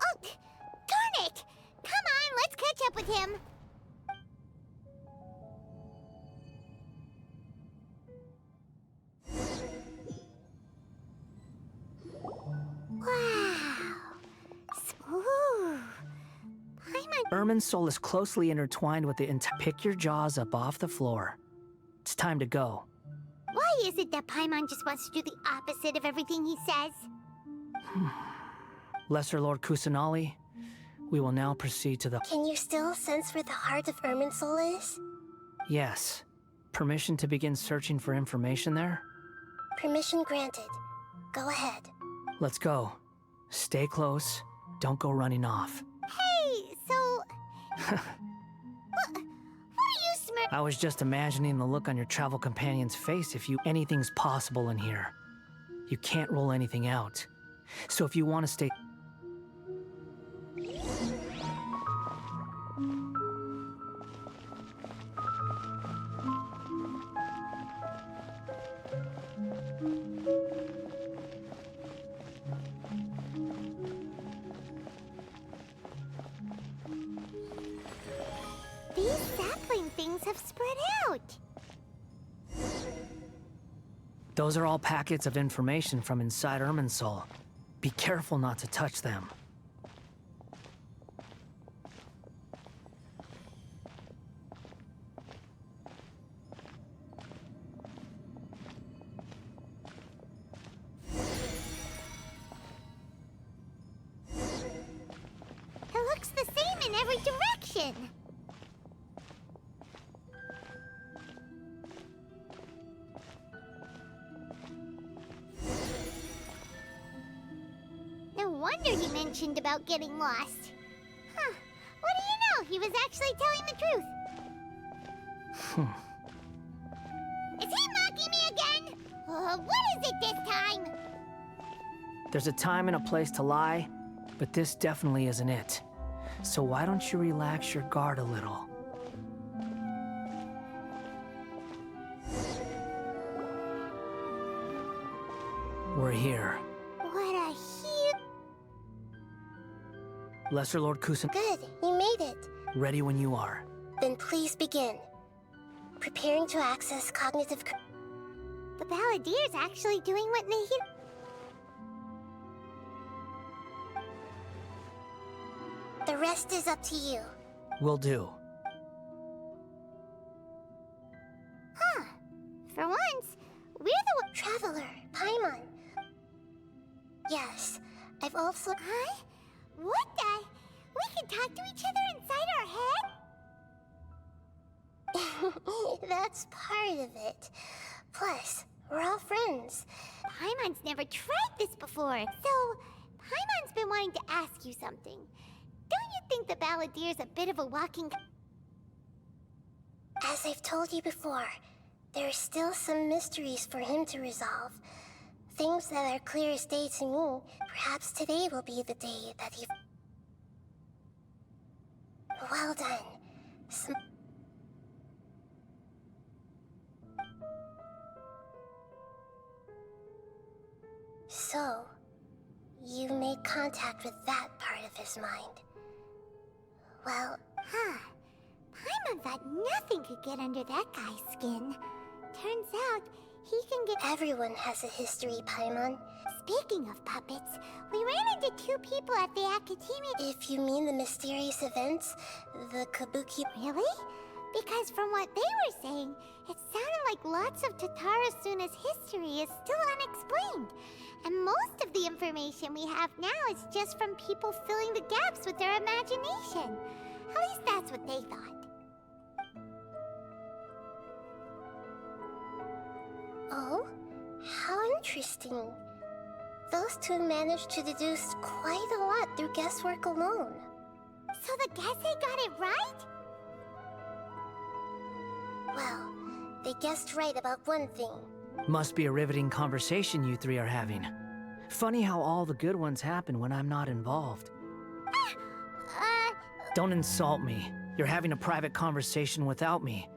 Oh, darn it! Come on, let's catch up with him. Wow. Smooth. Irminsul is closely intertwined with the entire... Pick your jaws up off the floor. It's time to go. Why is it that Paimon just wants to do the opposite of everything he says? Lesser Lord Kusanali, we will now proceed to the... Can you still sense where the heart of Irminsul is? Yes. Permission to begin searching for information there? Permission granted. Go ahead. Let's go. Stay close. Don't go running off. Hey, so... what are you smirking? I was just imagining the look on your travel companion's face if you... Anything's possible in here. You can't rule anything out. So if you want to stay... These sapling things have spread out. Those are all packets of information from inside Irminsul. Be careful not to touch them. It looks the same in every direction. No wonder he mentioned about getting lost. Huh. What do you know? He was actually telling the truth. Is he mocking me again? What is it this time? There's a time and a place to lie, but but this definitely isn't it. So why don't you relax your guard a little? We're here. What a huge... Lesser Lord Kusan. Good, you made it. Ready when you are. Then please begin. Preparing to access cognitive... The Balladeer's actually doing what Nahida... The rest is up to you. Will do. Huh. For once, we're the Traveler, Paimon. Yes, I've also... Huh? What the? We can talk to each other inside our head? That's part of it. Plus, we're all friends. Paimon's never tried this before, so Paimon's been wanting to ask you something. Don't you think the Balladeer's a bit of a walking... As I've told you before, there are still some mysteries for him to resolve. Things that are clear as day to me. Perhaps today will be the day that he... Well done. So, you made contact with that part of his mind. Well, Paimon thought nothing could get under that guy's skin. Turns out, he can get... Everyone has a history, Paimon. Speaking of puppets, we ran into two people at the Academia... If you mean the mysterious events, the Kabuki... Really? Because from what they were saying, it sounded like lots of Tatara Suna's history is still unexplained. And most of the information we have now is just from people filling the gaps with their imagination. At least that's what they thought. Oh? How interesting. Those two managed to deduce quite a lot through guesswork alone. So the Gesse got it right? Well, they guessed right about one thing. Must be a riveting conversation you three are having. Funny how all the good ones happen when I'm not involved. Don't insult me. You're having a private conversation without me.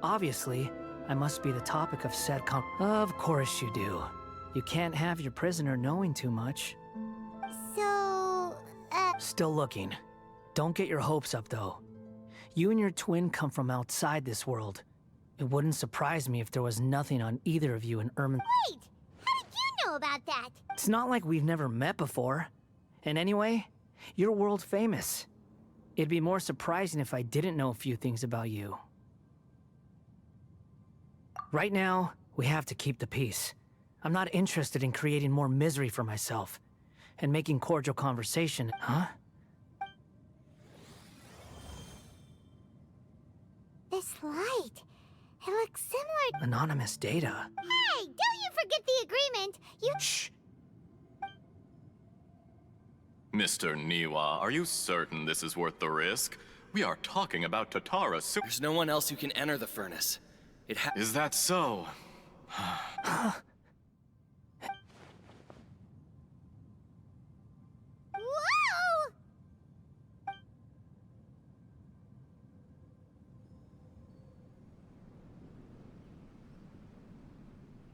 Obviously, I must be the topic of said Of course you do. You can't have your prisoner knowing too much. So, Still looking. Don't get your hopes up, though. You and your twin come from outside this world. It wouldn't surprise me if there was nothing on either of you in Ermin. Wait! How did you know about that? It's not like we've never met before. And anyway, you're world famous. It'd be more surprising if I didn't know a few things about you. Right now, we have to keep the peace. I'm not interested in creating more misery for myself. And making cordial conversation, huh? This light. It looks similar... Anonymous data. Hey! Don't you forget the agreement! You... Shh! Mr. Niwa, are you certain this is worth the risk? We are talking about Tatara Su- There's no one else who can enter the furnace. Is that so? Whoa!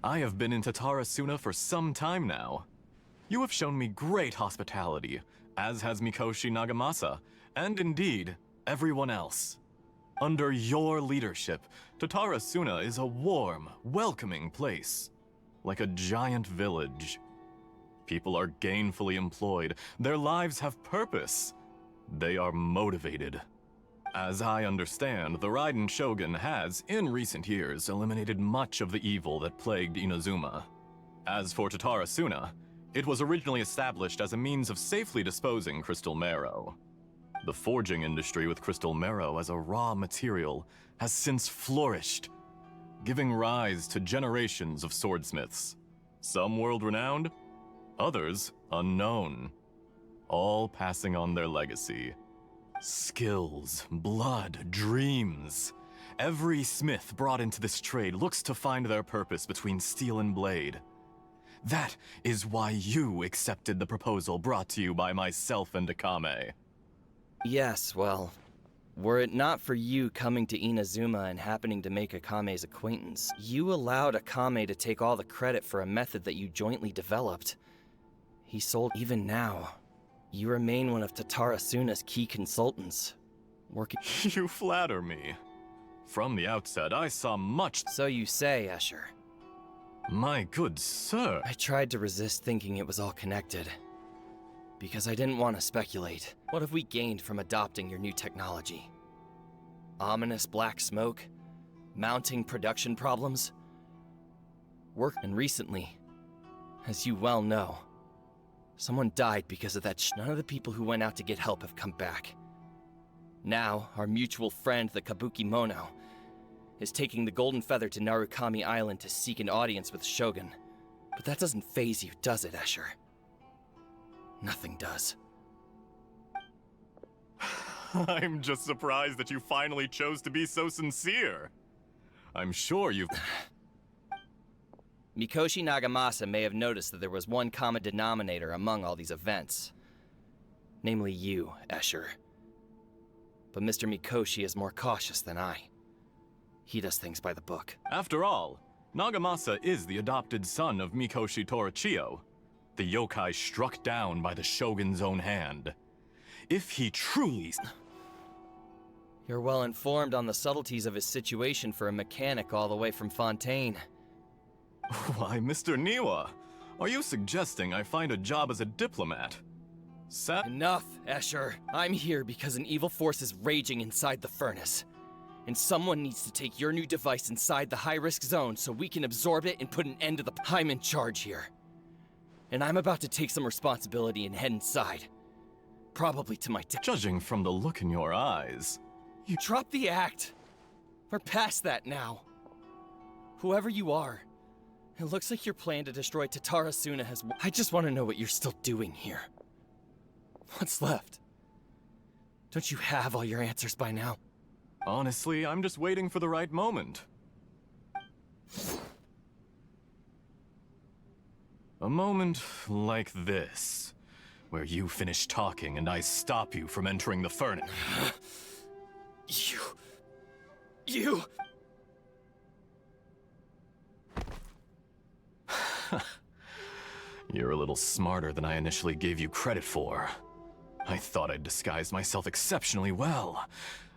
I have been in Tatara Suna for some time now. You have shown me great hospitality, as has Mikoshi Nagamasa, and indeed, everyone else. Under your leadership, Tatara Suna is a warm, welcoming place. Like a giant village. People are gainfully employed, their lives have purpose. They are motivated. As I understand, the Raiden Shogun has, in recent years, eliminated much of the evil that plagued Inazuma. As for Tatara Suna, it was originally established as a means of safely disposing crystal marrow. The forging industry with crystal marrow as a raw material has since flourished, giving rise to generations of swordsmiths. Some world-renowned, others unknown, all passing on their legacy. Skills, blood, dreams. Every smith brought into this trade looks to find their purpose between steel and blade. That is why you accepted the proposal brought to you by myself and Akame. Yes, well, were it not for you coming to Inazuma and happening to make Akame's acquaintance, you allowed Akame to take all the credit for a method that you jointly developed. He sold. Even now, you remain one of Tatara Suna's key consultants. Working. You flatter me. From the outset, I saw much. So you say, Escher. My good sir. I tried to resist thinking it was all connected. Because I didn't want to speculate. What have we gained from adopting your new technology? Ominous black smoke? Mounting production problems? And recently, as you well know, someone died because of that. None of the people who went out to get help have come back. Now, our mutual friend, the Kabuki Mono, is taking the Golden Feather to Narukami Island to seek an audience with Shogun. But that doesn't faze you, does it, Escher? Nothing does. I'm just surprised that you finally chose to be so sincere. I'm sure you've... Mikoshi Nagamasa may have noticed that there was one common denominator among all these events. Namely you, Escher. But Mr. Mikoshi is more cautious than I. He does things by the book. After all, Nagamasa is the adopted son of Mikoshi Torichio, the yokai struck down by the Shogun's own hand. If he truly... You're well informed on the subtleties of his situation for a mechanic all the way from Fontaine. Why, Mr. Niwa, are you suggesting I find a job as a diplomat? Enough, Escher. I'm here because an evil force is raging inside the furnace. And someone needs to take your new device inside the high-risk zone so we can absorb it and put an end to the... I'm in charge here. And I'm about to take some responsibility and head inside. Probably to my death. Judging from the look in your eyes... You drop the act. We're past that now. Whoever you are, it looks like your plan to destroy Tatara Suna has... I just want to know what you're still doing here. What's left? Don't you have all your answers by now? Honestly, I'm just waiting for the right moment. A moment like this, where you finish talking and I stop you from entering the furnace. You... You're a little smarter than I initially gave you credit for. I thought I'd disguised myself exceptionally well.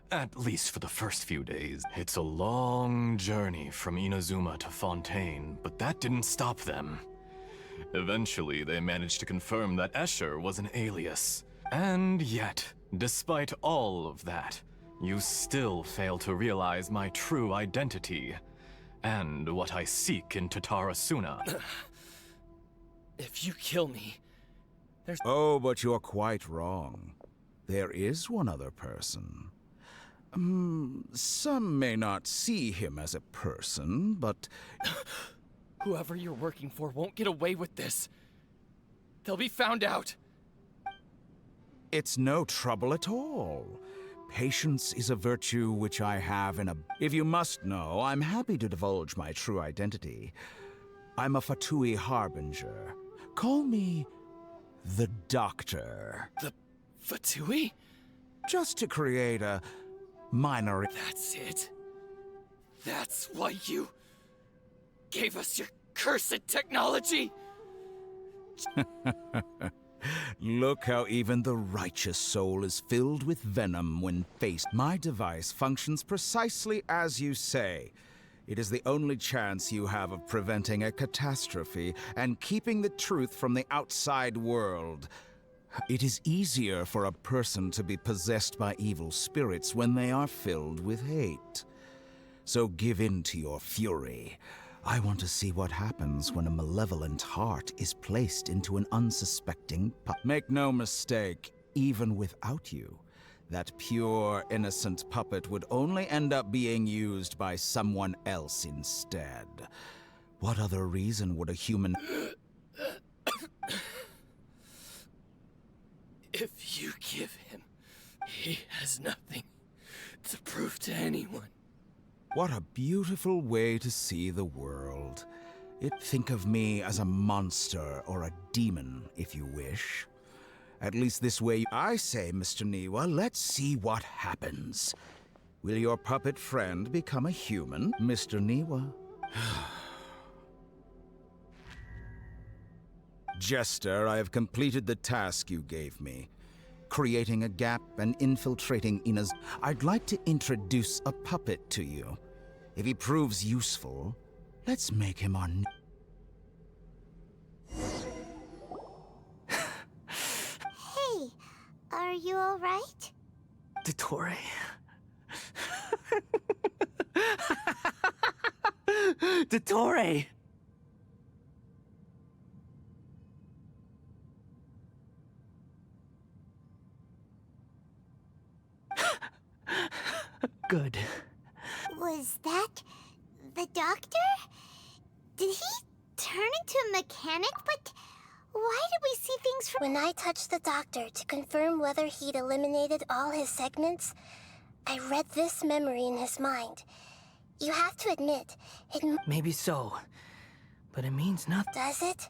At least for the first few days. It's a long journey from Inazuma to Fontaine, but that didn't stop them. Eventually, they managed to confirm that Escher was an alias. And yet, despite all of that, you still fail to realize my true identity, and what I seek in Tatara Suna. If you kill me, there's... Oh, but you're quite wrong. There is one other person. Some may not see him as a person, but... Whoever you're working for won't get away with this. They'll be found out. It's no trouble at all. Patience is a virtue which I have in a... If you must know, I'm happy to divulge my true identity. I'm a Fatui Harbinger. Call me... the Doctor. The Fatui? Just to create a minor... That's it? That's why you... gave us your cursed technology? Look how even the righteous soul is filled with venom when faced. My device functions precisely as you say. It is the only chance you have of preventing a catastrophe and keeping the truth from the outside world. It is easier for a person to be possessed by evil spirits when they are filled with hate. So give in to your fury. I want to see what happens when a malevolent heart is placed into an unsuspecting puppet. Make no mistake, even without you, that pure, innocent puppet would only end up being used by someone else instead. What other reason would a human... If you give him, he has nothing to prove to anyone. What a beautiful way to see the world. Think of me as a monster or a demon, if you wish. At least this way, I say, Mr. Niwa, let's see what happens. Will your puppet friend become a human, Mr. Niwa? Jester, I have completed the task you gave me. Creating a gap and infiltrating Ina's... I'd like to introduce a puppet to you. If he proves useful, let's make him our... Hey, are you alright? Dottore. Dottore! Good. Was that the doctor? Did he turn into a mechanic? But why did we see things from... When I touched the doctor to confirm whether he'd eliminated all his segments, I read this memory in his mind. You have to admit, it... Maybe so, but it means nothing. Does it?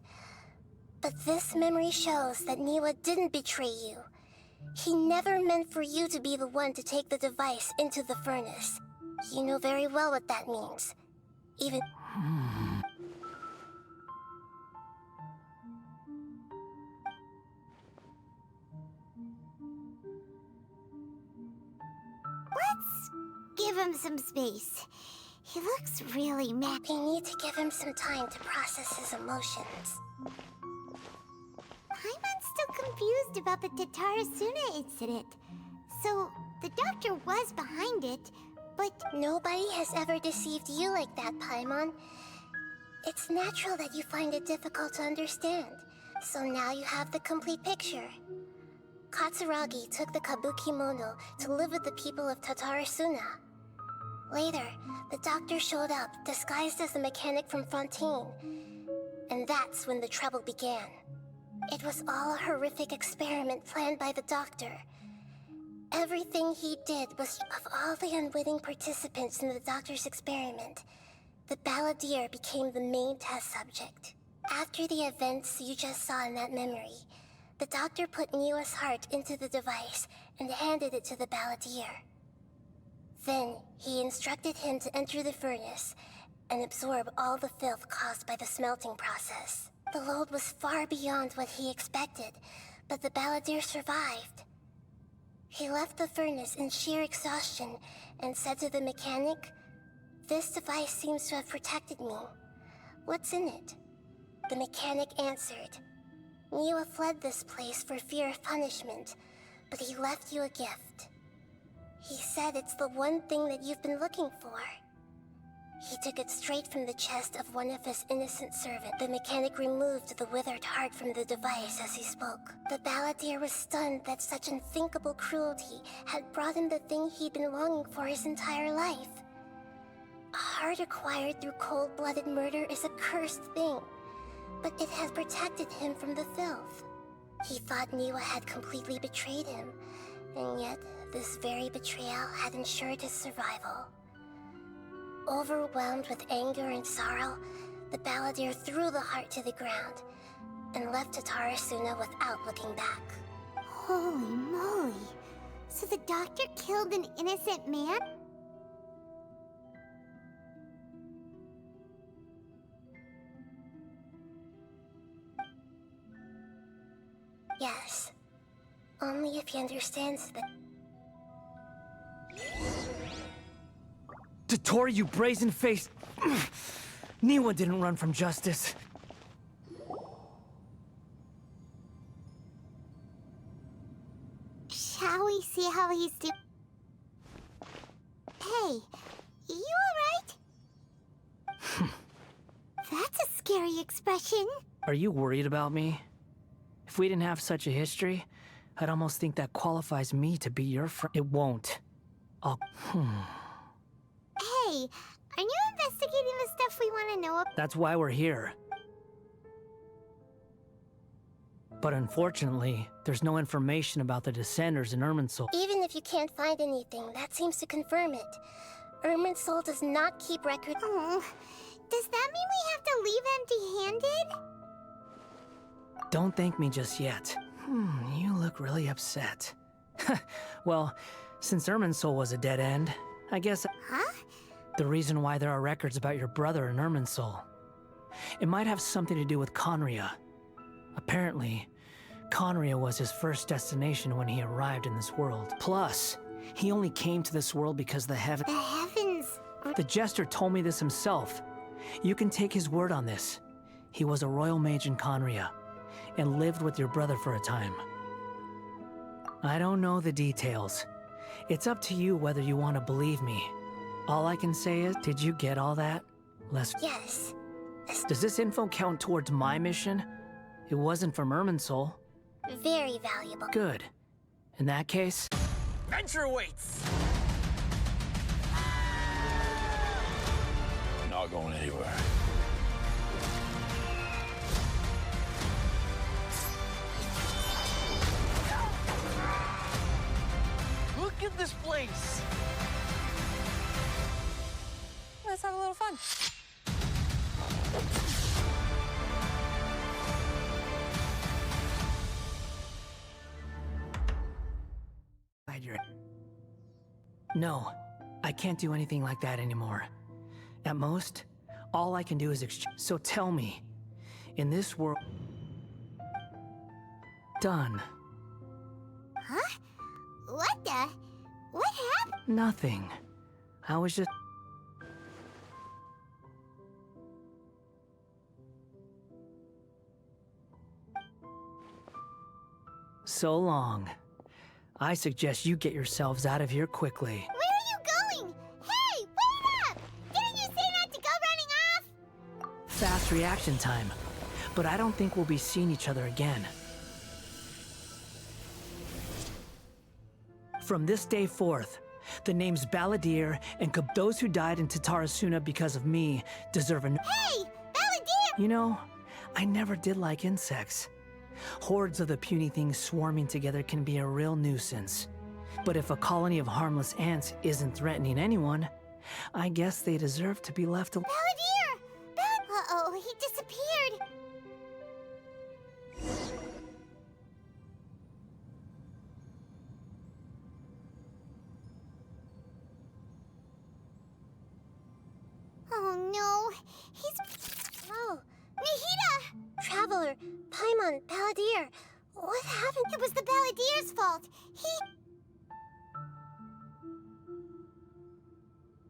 But this memory shows that Niwa didn't betray you. He never meant for you to be the one to take the device into the furnace. You know very well what that means. Even... Let's give him some space. He looks really mad. We need to give him some time to process his emotions. Paimon's still confused about the Tatarasuna incident. So, the doctor was behind it, but... Nobody has ever deceived you like that, Paimon. It's natural that you find it difficult to understand. So now you have the complete picture. Katsuragi took the Kabukimono to live with the people of Tatarasuna. Later, the doctor showed up, disguised as the mechanic from Fontaine. And that's when the trouble began. It was all a horrific experiment planned by the doctor. Everything he did was... Of all the unwitting participants in the doctor's experiment, the balladeer became the main test subject. After the events you just saw in that memory, the doctor put Niwa's heart into the device and handed it to the balladeer. Then, he instructed him to enter the furnace and absorb all the filth caused by the smelting process. The load was far beyond what he expected, but the balladeer survived. He left the furnace in sheer exhaustion and said to the mechanic, "This device seems to have protected me. What's in it?" The mechanic answered, "Niwa fled this place for fear of punishment, but he left you a gift. He said it's the one thing that you've been looking for." He took it straight from the chest of one of his innocent servants. The mechanic removed the withered heart from the device as he spoke. The balladeer was stunned that such unthinkable cruelty had brought him the thing he'd been longing for his entire life. A heart acquired through cold-blooded murder is a cursed thing, but it has protected him from the filth. He thought Niwa had completely betrayed him, and yet this very betrayal had ensured his survival. Overwhelmed with anger and sorrow, the balladeer threw the heart to the ground and left Tatarasuna without looking back. Holy moly! So the doctor killed an innocent man? Yes. Only if he understands that... Dottore, you brazen-faced... Niwa didn't run from justice. Shall we see how he's doing? Hey, you alright? That's a scary expression. Are you worried about me? If we didn't have such a history, I'd almost think that qualifies me to be your friend. It won't. I'll... Hey, are you investigating the stuff we want to know about? That's why we're here. But unfortunately, there's no information about the Descenders in Irminsul. Even if you can't find anything, that seems to confirm it. Irminsul does not keep record... Oh, Does that mean we have to leave empty-handed? Don't thank me just yet. You look really upset. Well, since Irminsul was a dead end, I guess... Huh? The reason why there are records about your brother in Irminsul. It might have something to do with Conria. Apparently, Conria was his first destination when he arrived in this world. Plus, he only came to this world because the heavens... The Jester told me this himself. You can take his word on this. He was a royal mage in Conria, and lived with your brother for a time. I don't know the details. It's up to you whether you want to believe me. All I can say is, did you get all that? Yes. Does this info count towards my mission? It wasn't from Irminsul. Very valuable. Good. In that case... Venture awaits! Not going anywhere. Look at this place! Let's have a little fun. No, I can't do anything like that anymore. At most, all I can do is exchange. So tell me, in this world... Done. Huh? What the? What happened? Nothing. I was just... So long. I suggest you get yourselves out of here quickly. Where are you going? Hey, wait up! Didn't you say not to go running off? Fast reaction time. But I don't think we'll be seeing each other again. From this day forth, the names Balladeer and those who died in Tatarasuna because of me deserve a... Hey! Balladeer! You know, I never did like insects. Hordes of the puny things swarming together can be a real nuisance. But if a colony of harmless ants isn't threatening anyone, I guess they deserve to be left alone. Balladeer! Uh-oh, he disappeared! Oh no, he's... Oh, Nahida! Traveler, Paimon, Balladeer, what happened? It was the Balladeer's fault.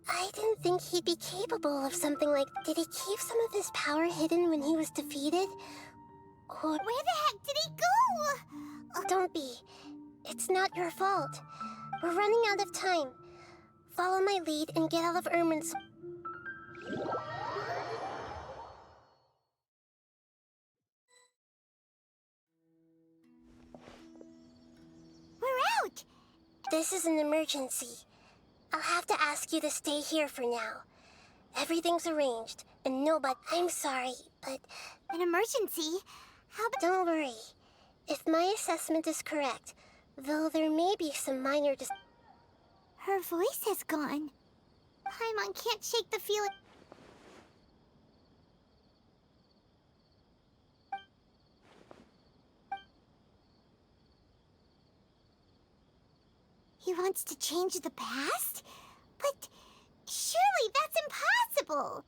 I didn't think he'd be capable of something like... Did he keep some of his power hidden when he was defeated? Or... Where the heck did he go? Don't be. It's not your fault. We're running out of time. Follow my lead and get out of Irminsul. We're out! This is an emergency. I'll have to ask you to stay here for now. Everything's arranged, and nobody... I'm sorry, but... An emergency? How about... Don't worry. If my assessment is correct, though there may be some minor Her voice has gone. Paimon can't shake the feeling... He wants to change the past? But surely that's impossible!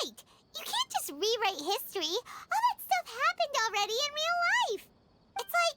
Right! You can't just rewrite history. All that stuff happened already in real life. It's like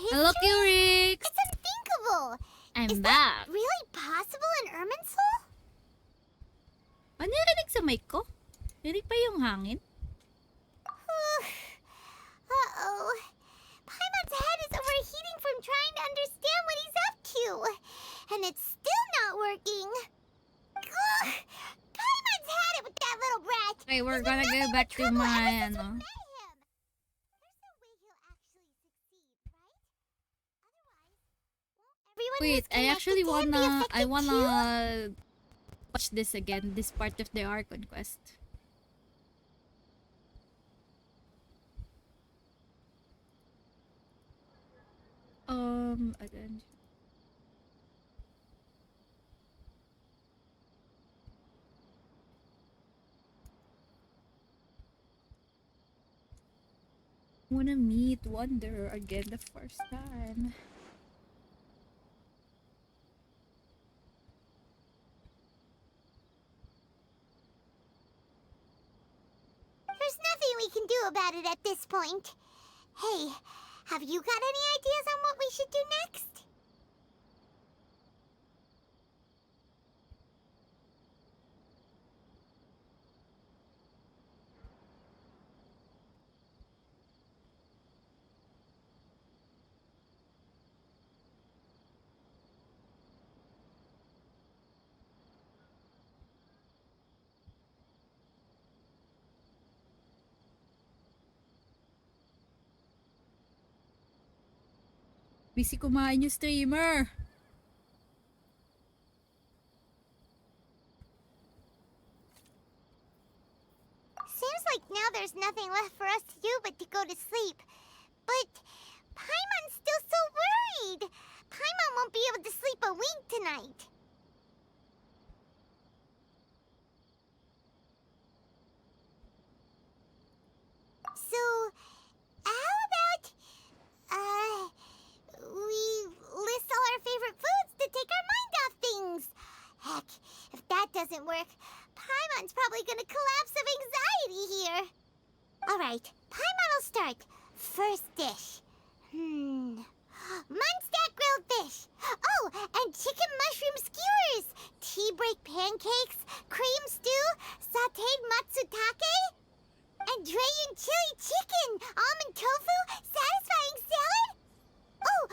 history? Hello, Curix! It's unthinkable! I'm Is back! that really possible in Irminsul? Ano yung rinig sa mic ko? Rinig pa yung hangin? Uh-oh. Paimon's head is overheating from trying to understand what he's up to. And it's still not working. Ugh. Paimon's had it with that little brat. Okay, we're gonna go back to my, ano. Wait, I actually wanna watch this again, this part of the Archon quest. Again. Wanna meet Wonder again the first time. There's nothing we can do about it at this point. Hey, have you got any ideas on what we should do next? Busy kumain yung streamer. Seems like now there's nothing left for us to do but to go to sleep. But Paimon's still so worried. Paimon won't be able to sleep a wink tonight. So, how about, we list all our favorite foods to take our mind off things? Heck, if that doesn't work, Paimon's probably gonna collapse of anxiety here. Alright, Paimon will start. First dish. Munstack grilled fish. Oh, and chicken mushroom skewers. Tea break pancakes, cream stew, sauteed matsutake, and Dragon chili chicken, almond tofu, satisfying salad. Oh,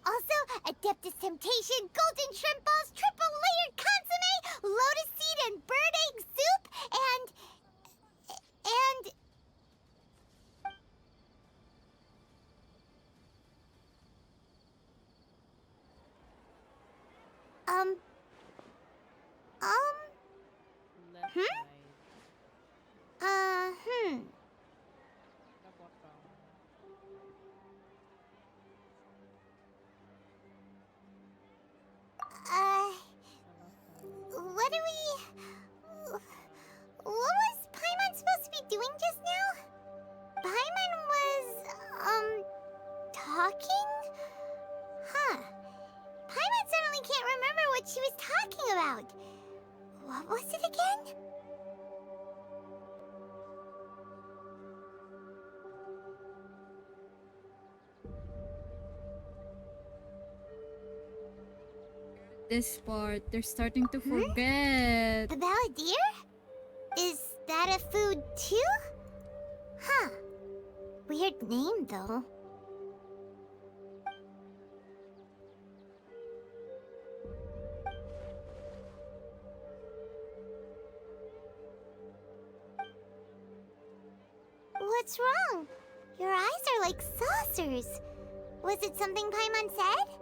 also Adeptus Temptation, golden shrimp balls, triple layered consomme, lotus seed and bird egg soup, and what was Paimon supposed to be doing just now? Paimon was, talking? Huh. Paimon suddenly can't remember what she was talking about. What was it again? This part, they're starting to forget. The balladeer? Is that a food too? Huh. Weird name though. What's wrong? Your eyes are like saucers. Was it something Paimon said?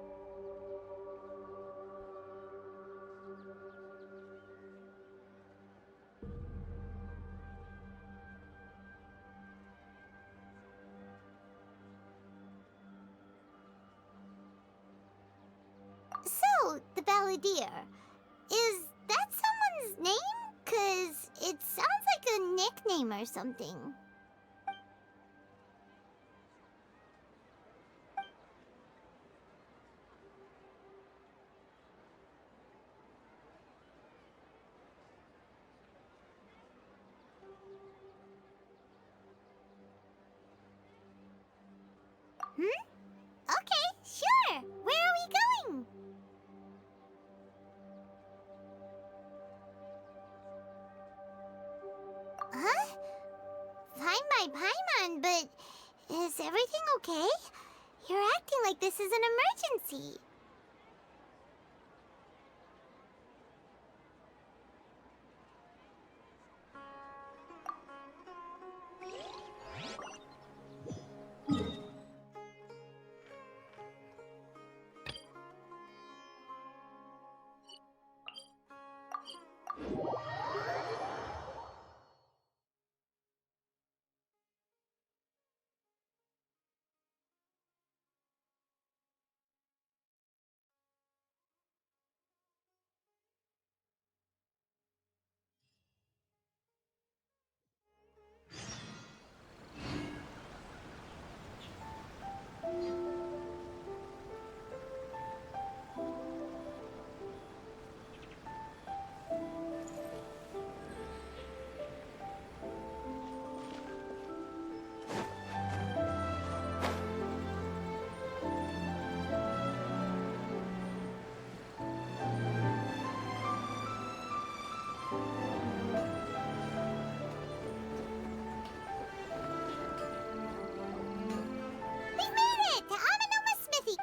So, the balladeer. Is that someone's name? 'Cause it sounds like a nickname or something. Okay. Huh? Fine by Paimon, but is everything okay? You're acting like this is an emergency.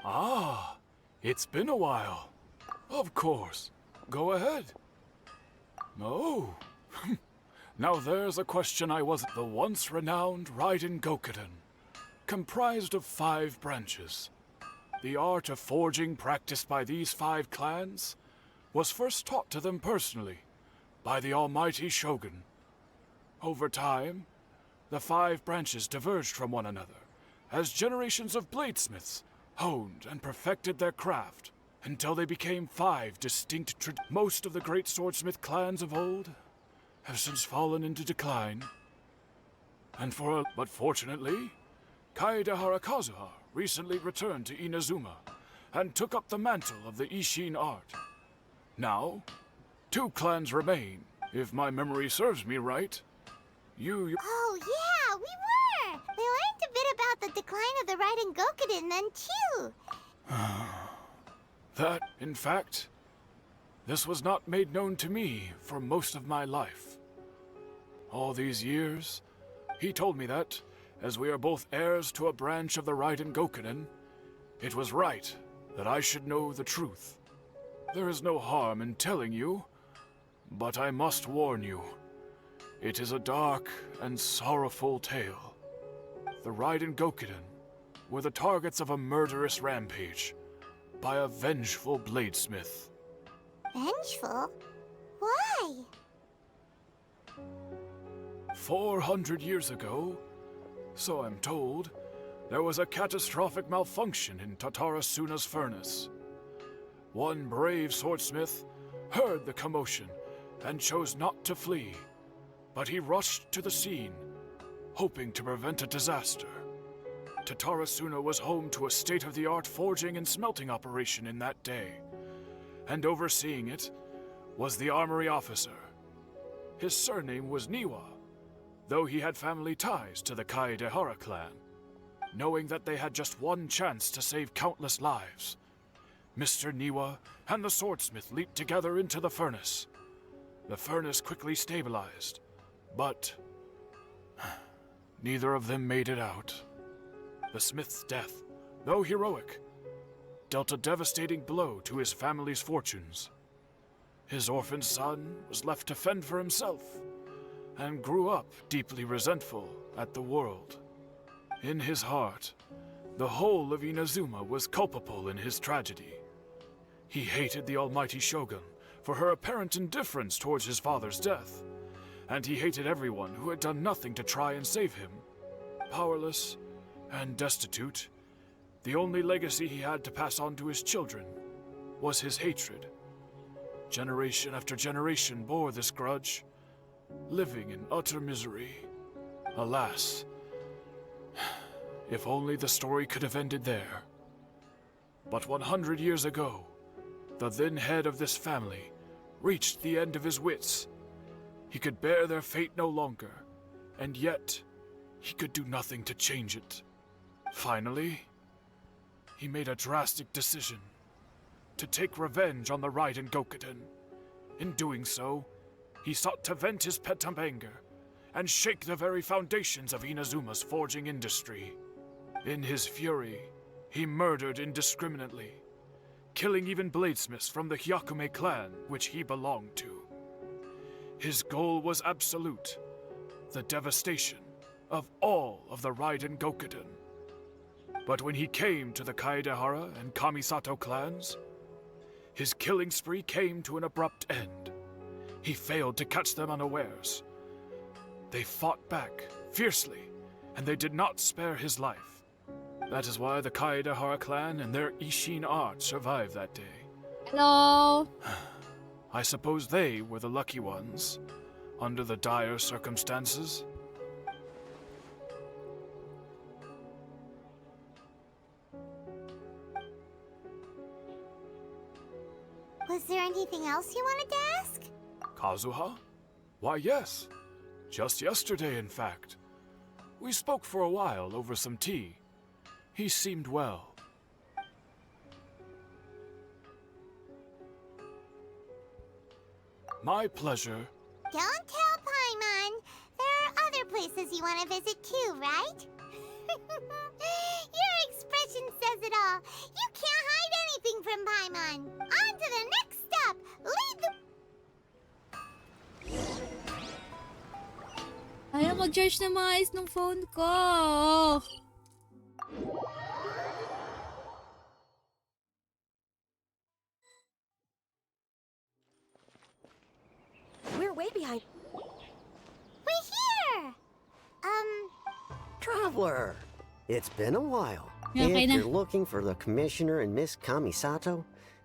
Ah, it's been a while. Of course. Go ahead. Oh. Now there's a question I was. The once renowned Raiden Gokuden, comprised of 5 branches. The art of forging practiced by these 5 clans was first taught to them personally by the almighty Shogun. Over time, the 5 branches diverged from one another as generations of bladesmiths honed and perfected their craft until they became 5 distinct Most of the great swordsmith clans of old have since fallen into decline. But fortunately, Kaede Harakazuha recently returned to Inazuma and took up the mantle of the Ishin art. Now, 2 clans remain, if my memory serves me right. Oh yeah, we were! We learned a bit about the decline of the Raiden Gokuden then too. That, in fact, this was not made known to me for most of my life. All these years, he told me that, as we are both heirs to a branch of the Raiden Gokuden, it was right that I should know the truth. There is no harm in telling you, but I must warn you. It is a dark and sorrowful tale. The Raiden Gokuden were the targets of a murderous rampage by a vengeful bladesmith. Vengeful? Why? 400 years ago, so I'm told, there was a catastrophic malfunction in Tatarasuna's furnace. One brave swordsmith heard the commotion and chose not to flee, but he rushed to the scene, hoping to prevent a disaster. Tatarasuna was home to a state-of-the-art forging and smelting operation in that day, and overseeing it was the armory officer. His surname was Niwa, though he had family ties to the Kaedehara clan. Knowing that they had just one chance to save countless lives, Mr. Niwa and the swordsmith leaped together into the furnace. The furnace quickly stabilized, but neither of them made it out. The smith's death, though heroic, dealt a devastating blow to his family's fortunes. His orphaned son was left to fend for himself, and grew up deeply resentful at the world. In his heart, the whole of Inazuma was culpable in his tragedy. He hated the almighty Shogun for her apparent indifference towards his father's death, and he hated everyone who had done nothing to try and save him. Powerless and destitute, the only legacy he had to pass on to his children was his hatred. Generation after generation bore this grudge, living in utter misery. Alas, if only the story could have ended there. But 100 years ago, the then head of this family reached the end of his wits. He could bear their fate no longer, and yet he could do nothing to change it. Finally, he made a drastic decision to take revenge on the Raiden Gokuden. In doing so, he sought to vent his pent-up anger and shake the very foundations of Inazuma's forging industry. In his fury, he murdered indiscriminately, killing even bladesmiths from the Hyakume clan, which he belonged to. His goal was absolute, the devastation of all of the Raiden Gokuden. But when he came to the Kaedehara and Kamisato clans, his killing spree came to an abrupt end. He failed to catch them unawares. They fought back fiercely, and they did not spare his life. That is why the Kaedehara clan and their Ishin art survived that day. Hello. I suppose they were the lucky ones, under the dire circumstances. Was there anything else you wanted to ask? Kazuha? Why, yes. Just yesterday, in fact. We spoke for a while over some tea. He seemed well. My pleasure. Don't tell Paimon. There are other places you want to visit too, right? Your expression says it all. You can't hide anything from Paimon. On to the next step. Lead the... Ayaw mag-charge na maayos ng phone ko. We're way behind. We're here! Traveler! It's been a while. Okay If na. you're looking for the Commissioner and Miss Kamisato,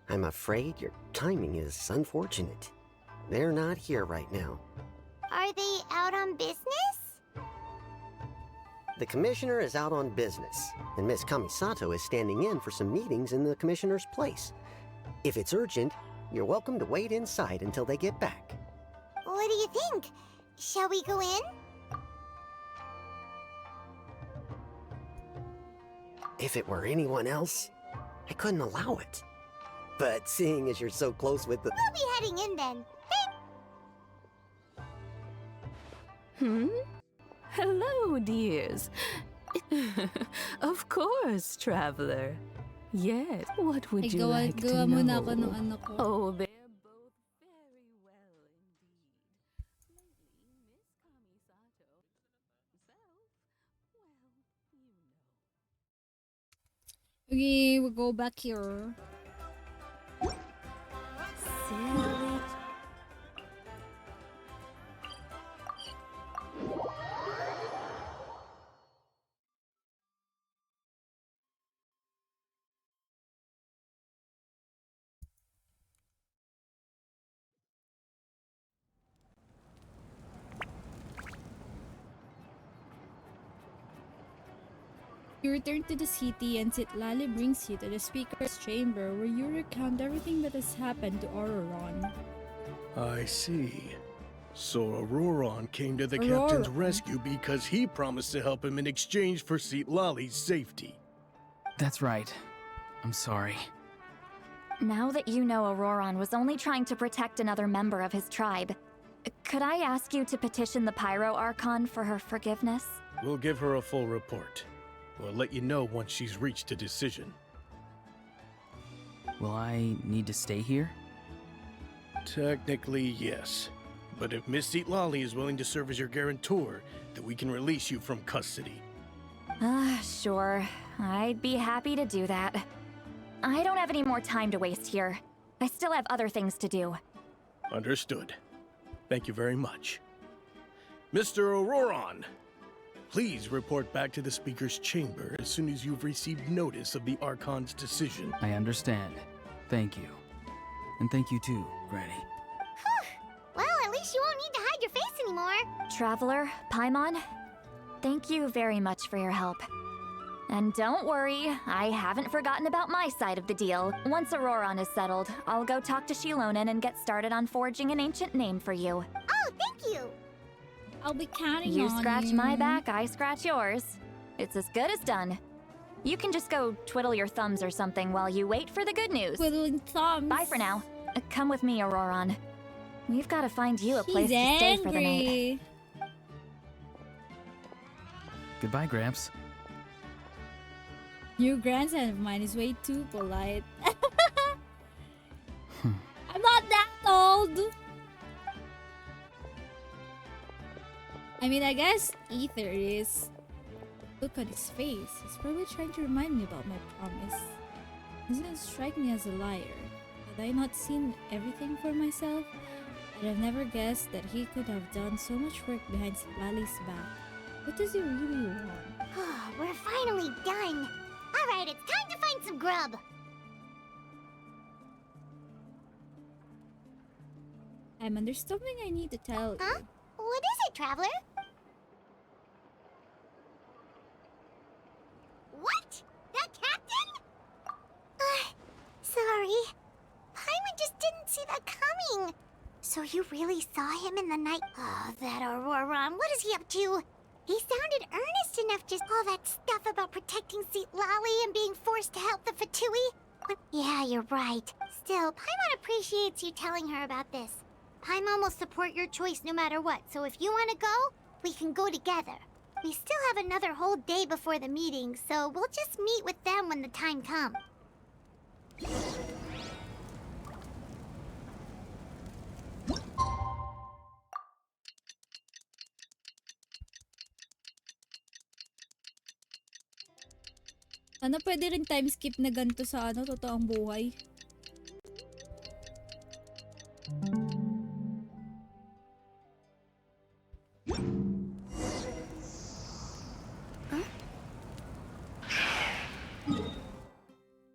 I'm afraid your timing is unfortunate. They're not here right now. Are they out on business? The Commissioner is out on business, and Miss Kamisato is standing in for some meetings in the Commissioner's place. If it's urgent, you're welcome to wait inside until they get back. What do you think? Shall we go in? If it were anyone else, I couldn't allow it. But seeing as you're so close with the... We'll be heading in then. Hello, dears. Of course, traveler. Yes, what would you like to gawa muna know? ako ng ano ko. Oh, they're both very well indeed. Lately, Miss Kamisato himself, well, you know. Okay, we'll go back here. Silly. You return to the city and Citlali brings you to the speaker's chamber where you recount everything that has happened to Auroron. I see. So Auroron came to the Auroron. captain's rescue because he promised to help him in exchange for Citlali's safety. That's right. I'm sorry. Now that you know Auroron was only trying to protect another member of his tribe, could I ask you to petition the Pyro Archon for her forgiveness? We'll give her a full report. We'll let you know once she's reached a decision. Will I need to stay here? Technically, yes. But if Miss Citlali is willing to serve as your guarantor, then we can release you from custody. Sure. I'd be happy to do that. I don't have any more time to waste here. I still have other things to do. Understood. Thank you very much. Mr. Auroron, please report back to the Speaker's chamber as soon as you've received notice of the Archon's decision. I understand. Thank you. And thank you too, Granny. Well, at least you won't need to hide your face anymore. Traveler, Paimon, thank you very much for your help. And don't worry, I haven't forgotten about my side of the deal. Once Auroron is settled, I'll go talk to Shilonen and get started on forging an ancient name for you. Oh, thank you. I'll be counting You on scratch you. my back, I scratch yours. It's as good as done. You can just go twiddle your thumbs or something while you wait for the good news. Twiddling thumbs. Bye for now. Come with me, Auroron. We've got to find you a place She's to stay for the night. angry. Goodbye, Gramps. New grandson of mine is way too polite. I'm not that old. I mean, I guess Ether is. Look at his face. He's probably trying to remind me about my promise. He's gonna strike me as a liar. Had I not seen everything for myself, I'd have never guessed that he could have done so much work behind Lali's back. What does he really want? We're finally done. All right, it's time to find some grub. Paimon, there's something I need to tell Huh? you. What is it, Traveler? What? The captain? Sorry. Paimon just didn't see that coming. So you really saw him in the night? Oh, that Auroron. What is he up to? He sounded earnest enough, just all that stuff about protecting Seat Lali and being forced to help the Fatui. Yeah, you're right. Still, Paimon appreciates you telling her about this. Paimon will support your choice no matter what, so if you want to go, we can go together. We still have another whole day before the meeting, so we'll just meet with them when the time comes. Ano pwede rin time skip na ganito sa totoong buhay?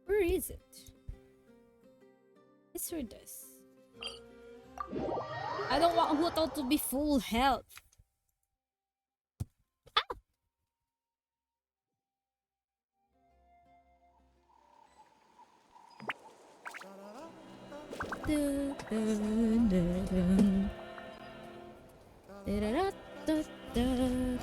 Where is it? This or this? I don't want Huto to be full health. Dun, dun, dun, dun. Da-da-da-da-da-da-dun.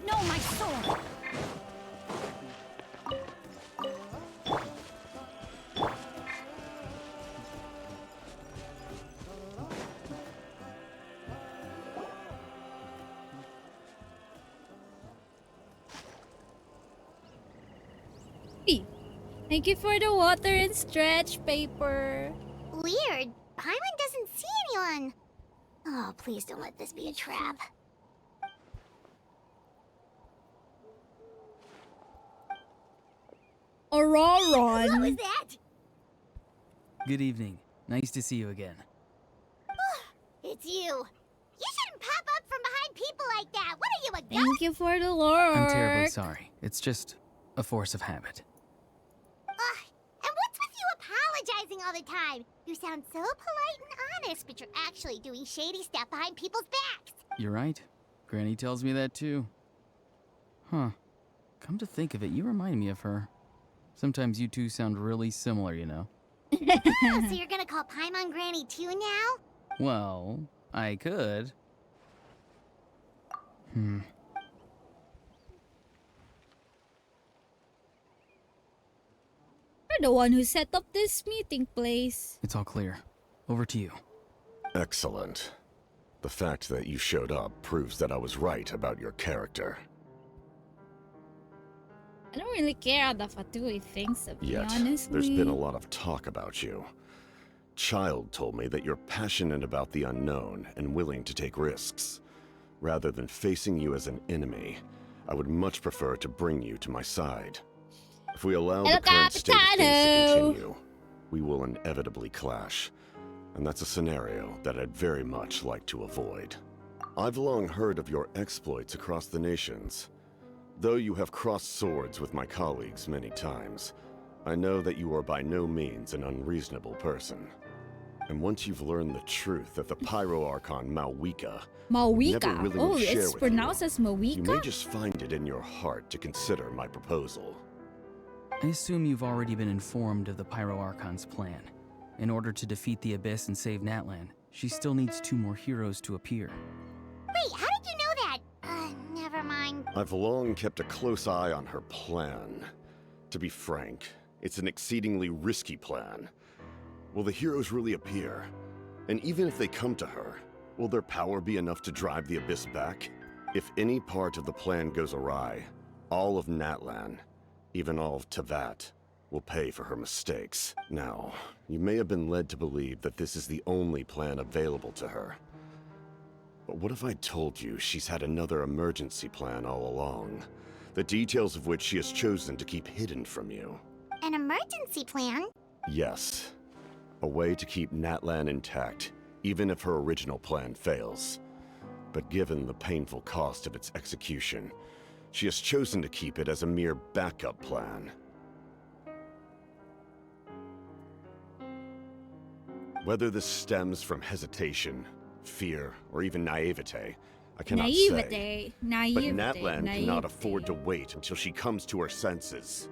No, my sword! Thank you for the water and stretch paper. Weird. Paimon doesn't see anyone. Oh, please don't let this be a trap. Auroron. What was that? Good evening. Nice to see you again. It's you. You shouldn't pop up from behind people like that. What are you, a ghost? Thank you for the lore. I'm terribly sorry. It's just a force of habit. And what's with you apologizing all the time? You sound so polite and honest, but you're actually doing shady stuff behind people's backs. You're right. Granny tells me that too. Huh. Come to think of it, you remind me of her. Sometimes you two sound really similar, you know. Oh, so you're gonna call Paimon Granny too now? Well, I could. You're the one who set up this meeting place. It's all clear. Over to you. Excellent. The fact that you showed up proves that I was right about your character. I don't really care how the Fatui thinks of me, Yet, honestly. there's been a lot of talk about you. Child told me that you're passionate about the unknown and willing to take risks. Rather than facing you as an enemy, I would much prefer to bring you to my side. If we allow the current state of things to continue, we will inevitably clash. And that's a scenario that I'd very much like to avoid. I've long heard of your exploits across the nations. Though you have crossed swords with my colleagues many times, I know that you are by no means an unreasonable person. And once you've learned the truth that the Pyro Archon Malwika never really Oh, would share it's with pronounced as Mawika? you may just find it in your heart to consider my proposal. I assume you've already been informed of the Pyro Archon's plan. In order to defeat the Abyss and save Natlan, she still needs 2 more heroes to appear. Wait, how did you know that? Never mind. I've long kept a close eye on her plan. To be frank, it's an exceedingly risky plan. Will the heroes really appear? And even if they come to her, will their power be enough to drive the Abyss back? If any part of the plan goes awry, all of Natlan, even all of Tevat, will pay for her mistakes. Now, you may have been led to believe that this is the only plan available to her. But what if I told you she's had another emergency plan all along, the details of which she has chosen to keep hidden from you? An emergency plan? Yes. A way to keep Natlan intact, even if her original plan fails. But given the painful cost of its execution, she has chosen to keep it as a mere backup plan. Whether this stems from hesitation, fear, or even naivete, I cannot say. But Natlan cannot afford to wait until she comes to her senses.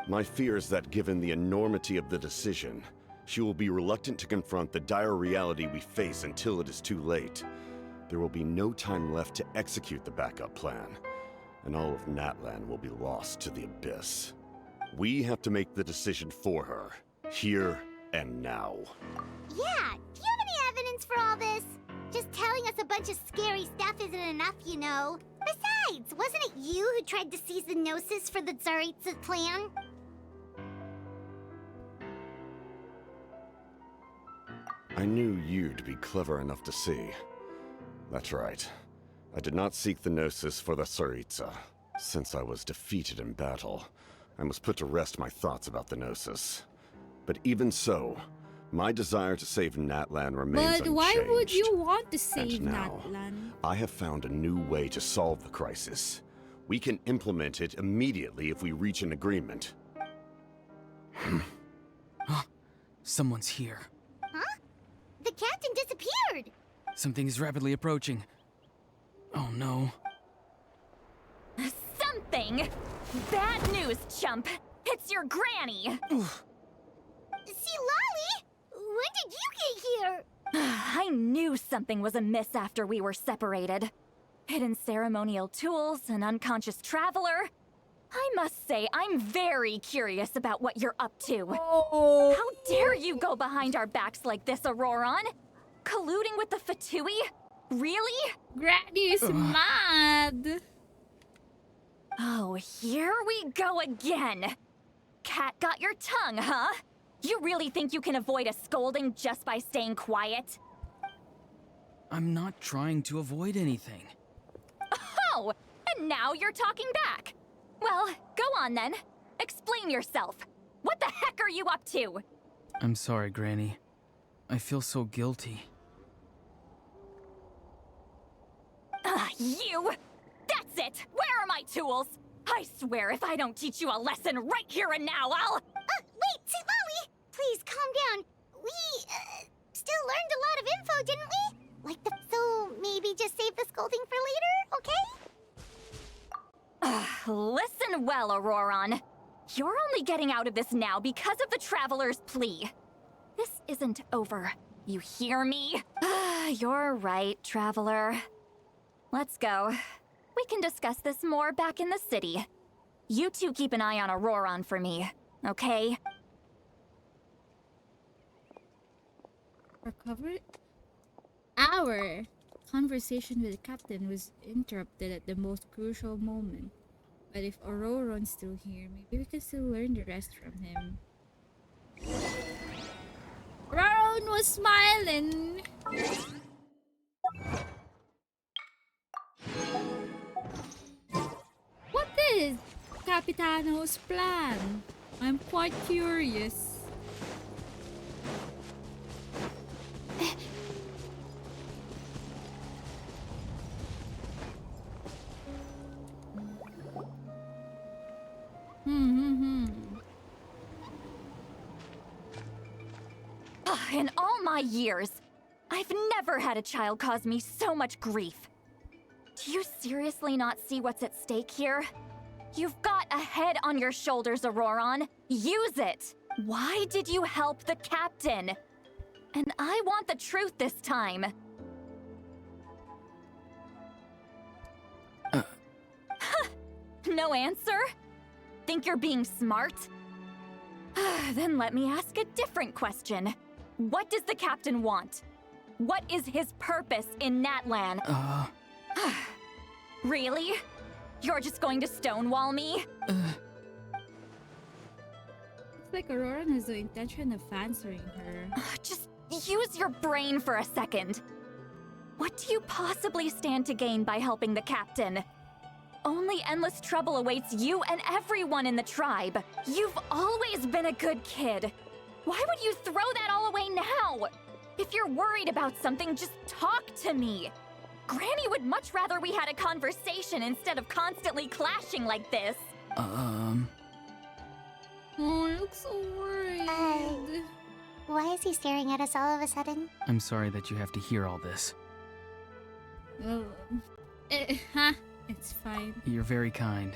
My fear is that given the enormity of the decision, she will be reluctant to confront the dire reality we face until it is too late. There will be no time left to execute the backup plan, and all of Natlan will be lost to the Abyss. We have to make the decision for her, here and now. Yeah, do you have any evidence for all this? Just telling us a bunch of scary stuff isn't enough, you know. Besides, wasn't it you who tried to seize the Gnosis for the Tsaritsa's plan? I knew you to be clever enough to see. That's right. I did not seek the Gnosis for the Tsaritsa. Since I was defeated in battle, I must put to rest my thoughts about the Gnosis. But even so, my desire to save Natlan remains unchanged. But why would you want to save And now, Natlan? I have found a new way to solve the crisis. We can implement it immediately if we reach an agreement. Someone's here. Huh? The captain disappeared! Something is rapidly approaching. Oh no. Something? Bad news, chump! It's your granny! See, Lolly? When did you get here? I knew something was amiss after we were separated. Hidden ceremonial tools, an unconscious traveler. I must say, I'm very curious about what you're up to. Oh. How dare you go behind our backs like this, Auroron? Colluding with the Fatui? Really? Granny is mad. Oh, here we go again. Cat got your tongue, huh? You really think you can avoid a scolding just by staying quiet? I'm not trying to avoid anything. Oh, and now you're talking back. Well, go on then. Explain yourself. What the heck are you up to? I'm sorry, Granny. I feel so guilty. You! That's it! Where are my tools? I swear if I don't teach you a lesson right here and now, I'll... Wait, see, Lolly! Please, calm down. We, still learned a lot of info, didn't we? So maybe just save the scolding for later, okay? Listen well, Auroron. You're only getting out of this now because of the Traveler's plea. This isn't over. You hear me? You're right, Traveler. Let's go. We can discuss this more back in the city. You two keep an eye on Auroron for me, okay? Recovered? Our conversation with the captain was interrupted at the most crucial moment. But if Auroron's still here, maybe we can still learn the rest from him. Auroron was smiling! What is Capitano's plan? I'm quite curious. In all my years, I've never had a child cause me so much grief. Do you seriously not see what's at stake here? You've got a head on your shoulders, Auroron. Use it! Why did you help the captain? And I want the truth this time. No answer? Think you're being smart? Then let me ask a different question. What does the captain want? What is his purpose in Natlan? Really? You're just going to stonewall me? It's like Aurora has the intention of answering her. Just use your brain for a second. What do you possibly stand to gain by helping the captain? Only endless trouble awaits you and everyone in the tribe. You've always been a good kid. Why would you throw that all away now? If you're worried about something, just talk to me. Granny would much rather we had a conversation instead of constantly clashing like this. Oh, I look so worried. Why is he staring at us all of a sudden? I'm sorry that you have to hear all this. It's fine. You're very kind.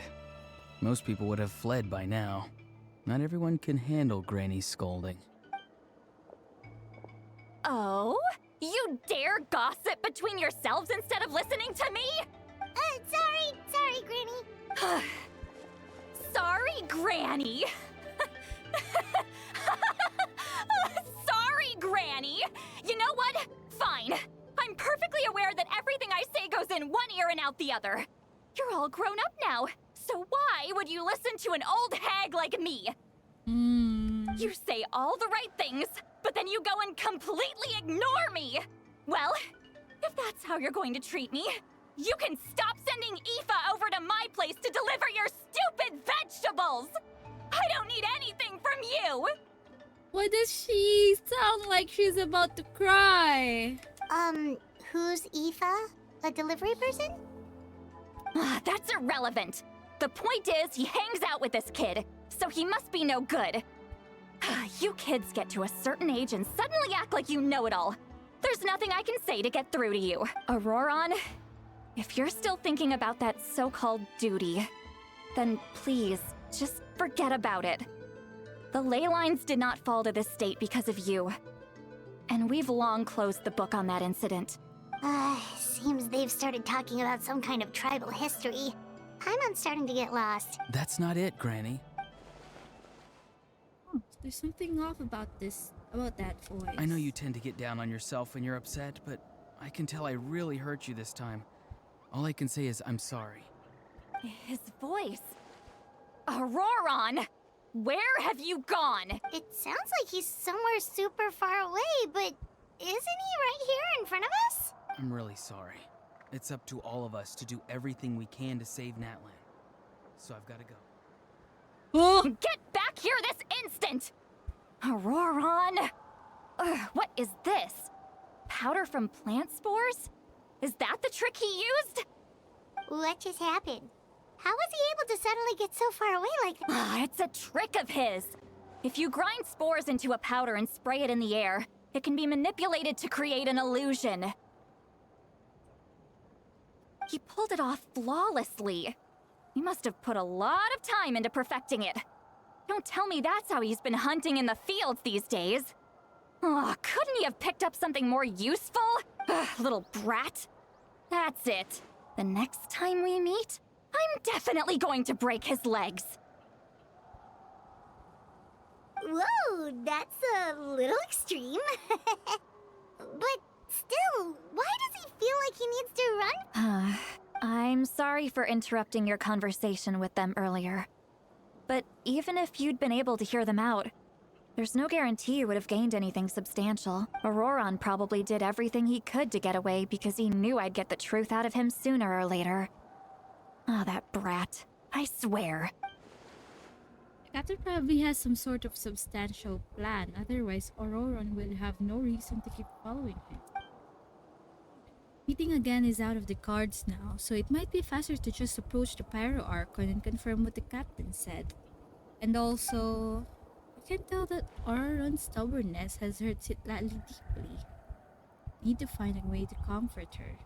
Most people would have fled by now. Not everyone can handle Granny's scolding. Oh? You dare gossip between yourselves instead of listening to me? Sorry, Granny. Sorry, Granny. Sorry, Granny. You know what? Fine. I'm perfectly aware that everything I say goes in one ear and out the other. You're all grown up now, so why would you listen to an old hag like me? You say all the right things, but then you go and completely ignore me. Well, if that's how you're going to treat me, you can stop sending Aoife over to my place to deliver your stupid vegetables. I don't need anything from you. Why does she sound like she's about to cry? Who's Aoife? A delivery person? That's irrelevant. The point is, he hangs out with this kid, so he must be no good. You kids get to a certain age and suddenly act like you know it all. There's nothing I can say to get through to you. Auroron, if you're still thinking about that so-called duty, then please, just forget about it. The ley lines did not fall to this state because of you. And we've long closed the book on that incident. Seems they've started talking about some kind of tribal history. I'm starting to get lost. That's not it, Granny. There's something off about that voice. I know you tend to get down on yourself when you're upset, but I can tell I really hurt you this time. All I can say is I'm sorry. His voice. Auroron! Where have you gone? It sounds like he's somewhere super far away, but isn't he right here in front of us? I'm really sorry. It's up to all of us to do everything we can to save Natlan. So I've got to go. Get back here this instant! Auroron! What is this? Powder from plant spores? Is that the trick he used? What just happened? How was he able to suddenly get so far away like that? It's a trick of his. If you grind spores into a powder and spray it in the air, it can be manipulated to create an illusion. He pulled it off flawlessly. He must have put a lot of time into perfecting it. Don't tell me that's how he's been hunting in the fields these days. Couldn't he have picked up something more useful? Little brat. That's it. The next time we meet, I'm definitely going to break his legs. Whoa, that's a little extreme. But still, why does he feel like he needs to run? I'm sorry for interrupting your conversation with them earlier. But even if you'd been able to hear them out, there's no guarantee you would have gained anything substantial. Auroron probably did everything he could to get away because he knew I'd get the truth out of him sooner or later. That brat. I swear. The captain probably has some sort of substantial plan, otherwise Auroron would have no reason to keep following him. Meeting again is out of the cards now, so it might be faster to just approach the Pyro Archon and confirm what the captain said. And also, I can tell that Auroron's stubbornness has hurt Citlali deeply. Need to find a way to comfort her.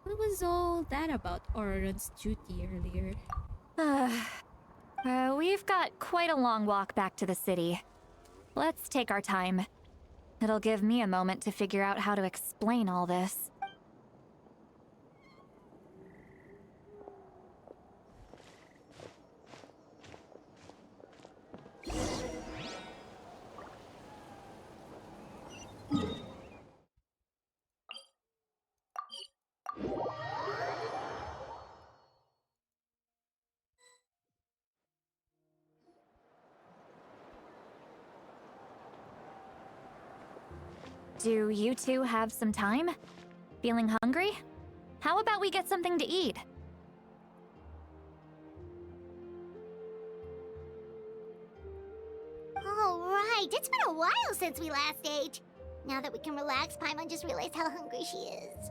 What was all that about Auroron's duty earlier? We've got quite a long walk back to the city. Let's take our time. It'll give me a moment to figure out how to explain all this. Do you two have some time? Feeling hungry? How about we get something to eat? All right, it's been a while since we last ate. Now that we can relax, Paimon just realized how hungry she is.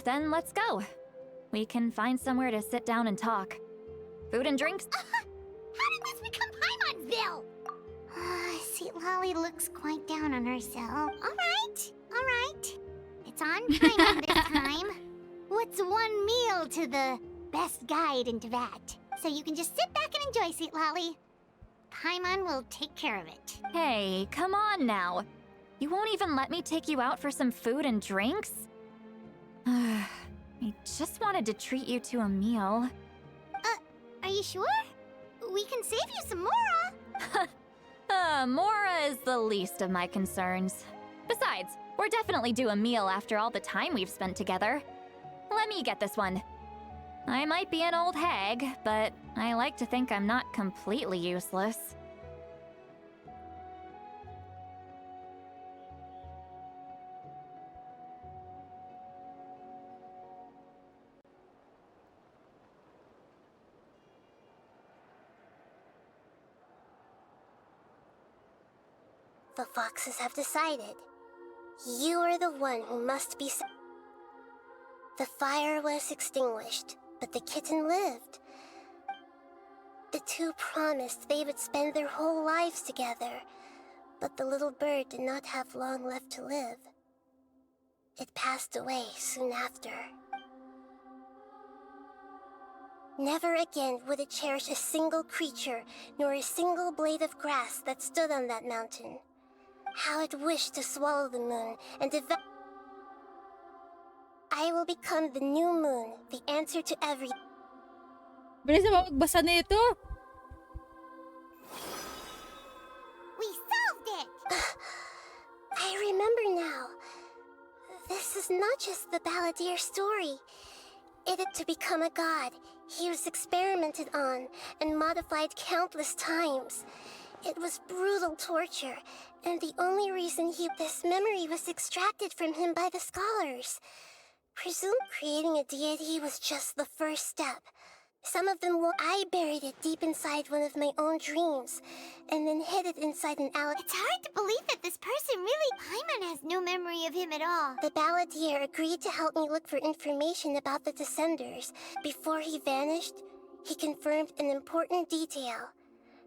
Then let's go. We can find somewhere to sit down and talk. Food and drinks? How did this become Paimon'sville? Sweet Lolly looks quite down on herself. All right. It's on Paimon this time. What's one meal to the best guide into that? So you can just sit back and enjoy, Sweet Lolly. Paimon will take care of it. Hey, come on now. You won't even let me take you out for some food and drinks? I just wanted to treat you to a meal. Are you sure? We can save you some Mora. Mora is the least of my concerns. Besides, we're definitely due a meal after all the time we've spent together. Let me get this one. I might be an old hag, but I like to think I'm not completely useless. The foxes have decided. You are the one who must be. The fire was extinguished, but the kitten lived. The two promised they would spend their whole lives together, but the little bird did not have long left to live. It passed away soon after. Never again would it cherish a single creature, nor a single blade of grass that stood on that mountain. How it wished to swallow the moon and devour. I will become the new moon, the answer to every. Bilis naman magbasa na ito. We solved it! I remember now. This is not just the balladeer story. It is to become a god. He was experimented on and modified countless times. It was brutal torture, and the only reason this memory was extracted from him by the scholars. Presume creating a deity was just the first step. Some of them I buried it deep inside one of my own dreams, and then hid it inside an alley. It's hard to believe that this person really. Paimon has no memory of him at all. The balladeer agreed to help me look for information about the Descenders. Before he vanished, he confirmed an important detail.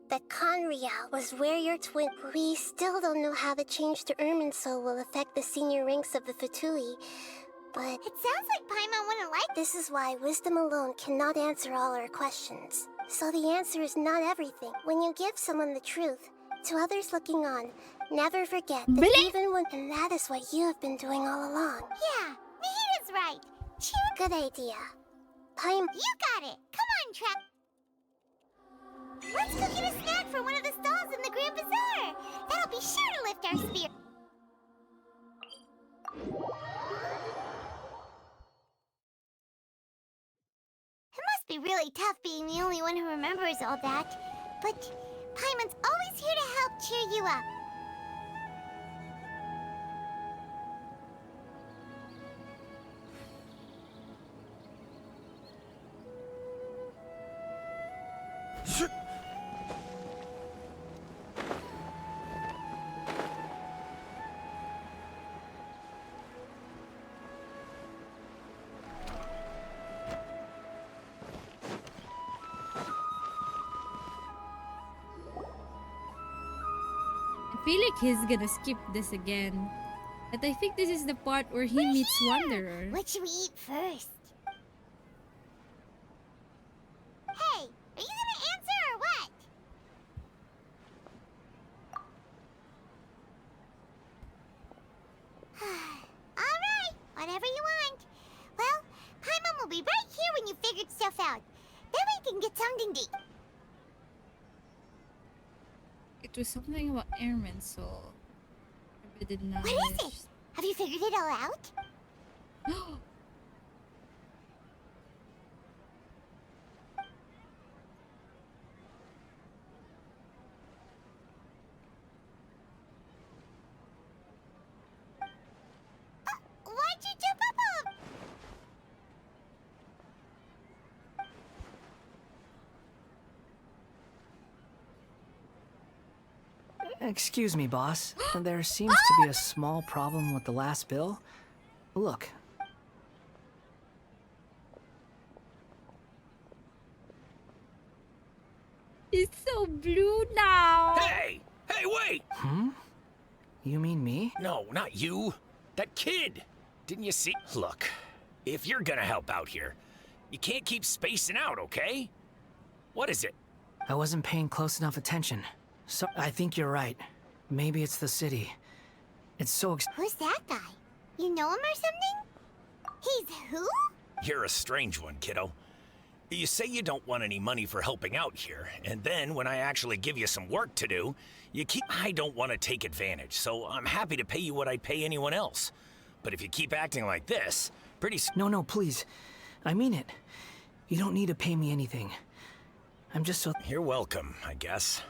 That Conria was where your twin. We still don't know how the change to Irminsul will affect the senior ranks of the Fatui, but it sounds like Paimon wouldn't like. This is why wisdom alone cannot answer all our questions. So the answer is not everything. When you give someone the truth, to others looking on, never forget that even when. And that is what you have been doing all along. Yeah, Mihit is right. Good idea. Paimon. You got it. Come on, Trap. Let's go get a snack from one of the stalls in the Grand Bazaar. That'll be sure to lift our spirit. It must be really tough being the only one who remembers all that. But Paimon's always here to help cheer you up. I feel like he's gonna skip this again. But I think this is the part where he meets Wanderer. What should we eat first? Hey, are you gonna answer or what? Alright, whatever you want. Well, Paimon will be right here when you figured stuff out. Then we can get something to eat. It was something about Irminsul. Forbidden knowledge. What is it? Have you figured it all out? Excuse me, boss. There seems to be a small problem with the last bill. Look. It's so blue now. Hey! Hey, wait! Hmm? You mean me? No, not you. That kid. Didn't you see? Look, if you're gonna help out here, you can't keep spacing out, okay? What is it? I wasn't paying close enough attention. So I think you're right. Maybe it's the city. It's so Who's that guy? You know him or something? He's who? You're a strange one, kiddo. You say you don't want any money for helping out here, and then when I actually give you some work to do, you keep... I don't want to take advantage, so I'm happy to pay you what I'd pay anyone else. But if you keep acting like this, pretty soon... No, please. I mean it. You don't need to pay me anything. I'm just so... You're welcome, I guess.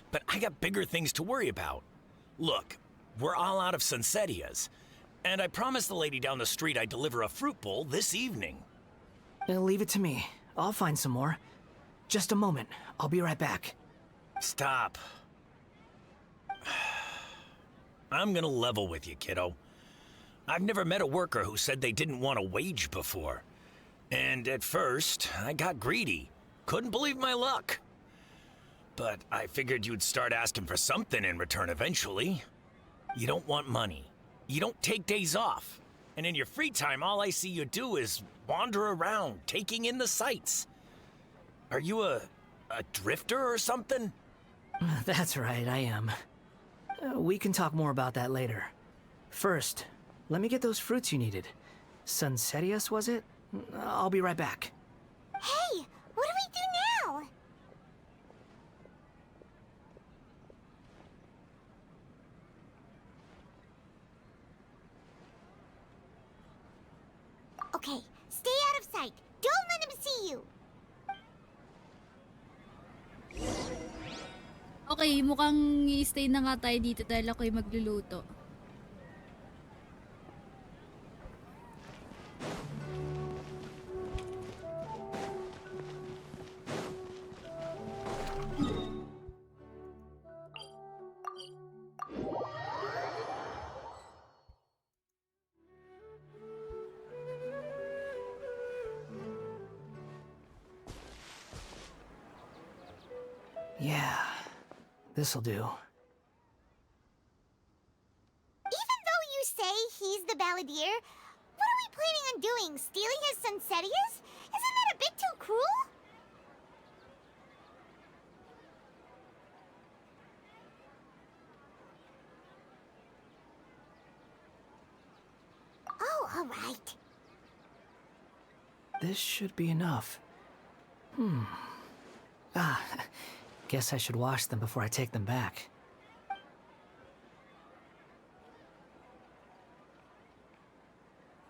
But I got bigger things to worry about. Look, we're all out of Sunsetias, and I promised the lady down the street I'd deliver a fruit bowl this evening. Leave it to me. I'll find some more. Just a moment. I'll be right back. Stop. I'm gonna level with you, kiddo. I've never met a worker who said they didn't want a wage before. And at first, I got greedy. Couldn't believe my luck. But I figured you'd start asking for something in return eventually. You don't want money. You don't take days off. And in your free time, all I see you do is wander around, taking in the sights. Are you a drifter or something? That's right, I am. We can talk more about that later. First, let me get those fruits you needed. Sunsetias, was it? I'll be right back. Hey, what do we do now? Okay, stay out of sight. Don't let him see you. Okay, mukhang i-stay na nga tayo dito dahil ako'y magluluto. Yeah, this'll do. Even though you say he's the balladeer, what are we planning on doing? Stealing his Sunsetias? Isn't that a bit too cruel? Oh, all right. This should be enough. Guess I should wash them before I take them back.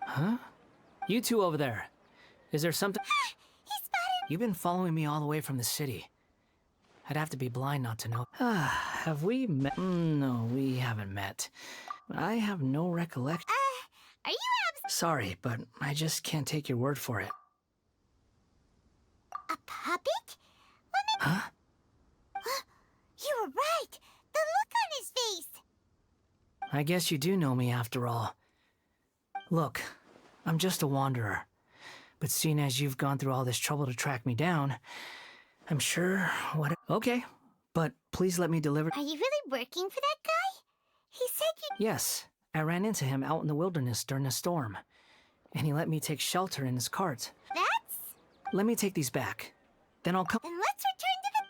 Huh? You two over there. Is there something? He spotted. You've been following me all the way from the city. I'd have to be blind not to know. Have we met? No, we haven't met. I have no recollection. Are you Sorry, but I just can't take your word for it. a puppet? Huh? You were right. The look on his face. I guess you do know me after all. Look, I'm just a wanderer. But seeing as you've gone through all this trouble to track me down, I'm sure what... Okay, but please let me deliver... Are you really working for that guy? He said you... Yes, I ran into him out in the wilderness during a storm. And he let me take shelter in his cart. That's... Let me take these back. Then I'll come... Then let's return to the...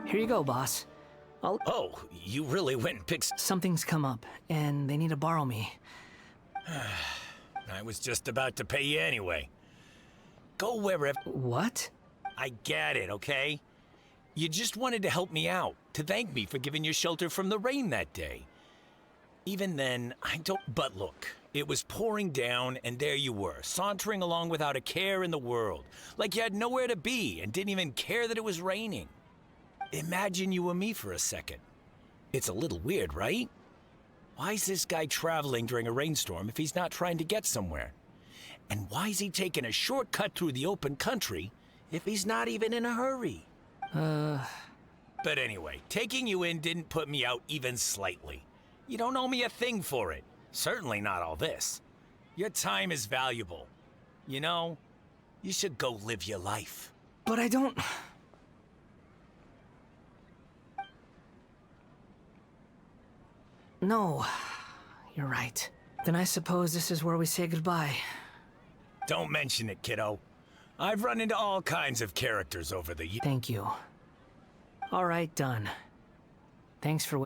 Here you go, boss. Oh, you really went and picked... Something's come up, and they need to borrow me. I was just about to pay you anyway. Go wherever. What? I get it, okay? You just wanted to help me out, to thank me for giving you shelter from the rain that day. Even then, I don't. But look, it was pouring down, and there you were, sauntering along without a care in the world, like you had nowhere to be and didn't even care that it was raining. Imagine you and me for a second. It's a little weird, right? Why is this guy traveling during a rainstorm if he's not trying to get somewhere? And why is he taking a shortcut through the open country if he's not even in a hurry? But anyway, taking you in didn't put me out even slightly. You don't owe me a thing for it. Certainly not all this. Your time is valuable. You know, you should go live your life. But I don't... No, you're right. Then I suppose this is where we say goodbye. Don't mention it, kiddo. I've run into all kinds of characters over the years. Thank you. All right, done. Thanks for...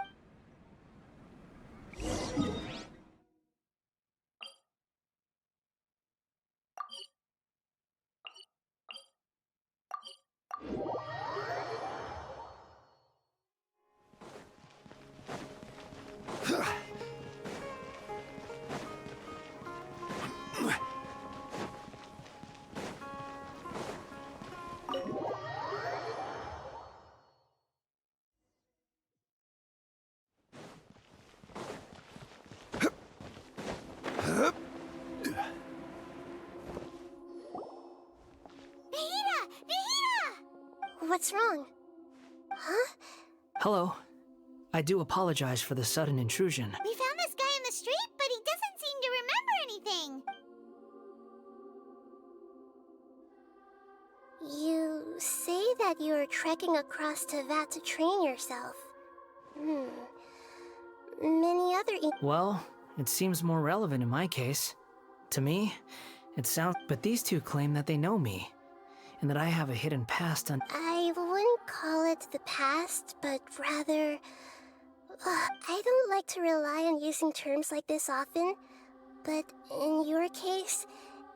What's wrong? Huh? Hello. I do apologize for the sudden intrusion. We found this guy in the street, but he doesn't seem to remember anything. You say that you are trekking across Teyvat to train yourself. Many other... Well, it seems more relevant in my case. To me, it sounds... But these two claim that they know me, and that I have a hidden past on... I wouldn't call it the past, but rather... I don't like to rely on using terms like this often, but in your case...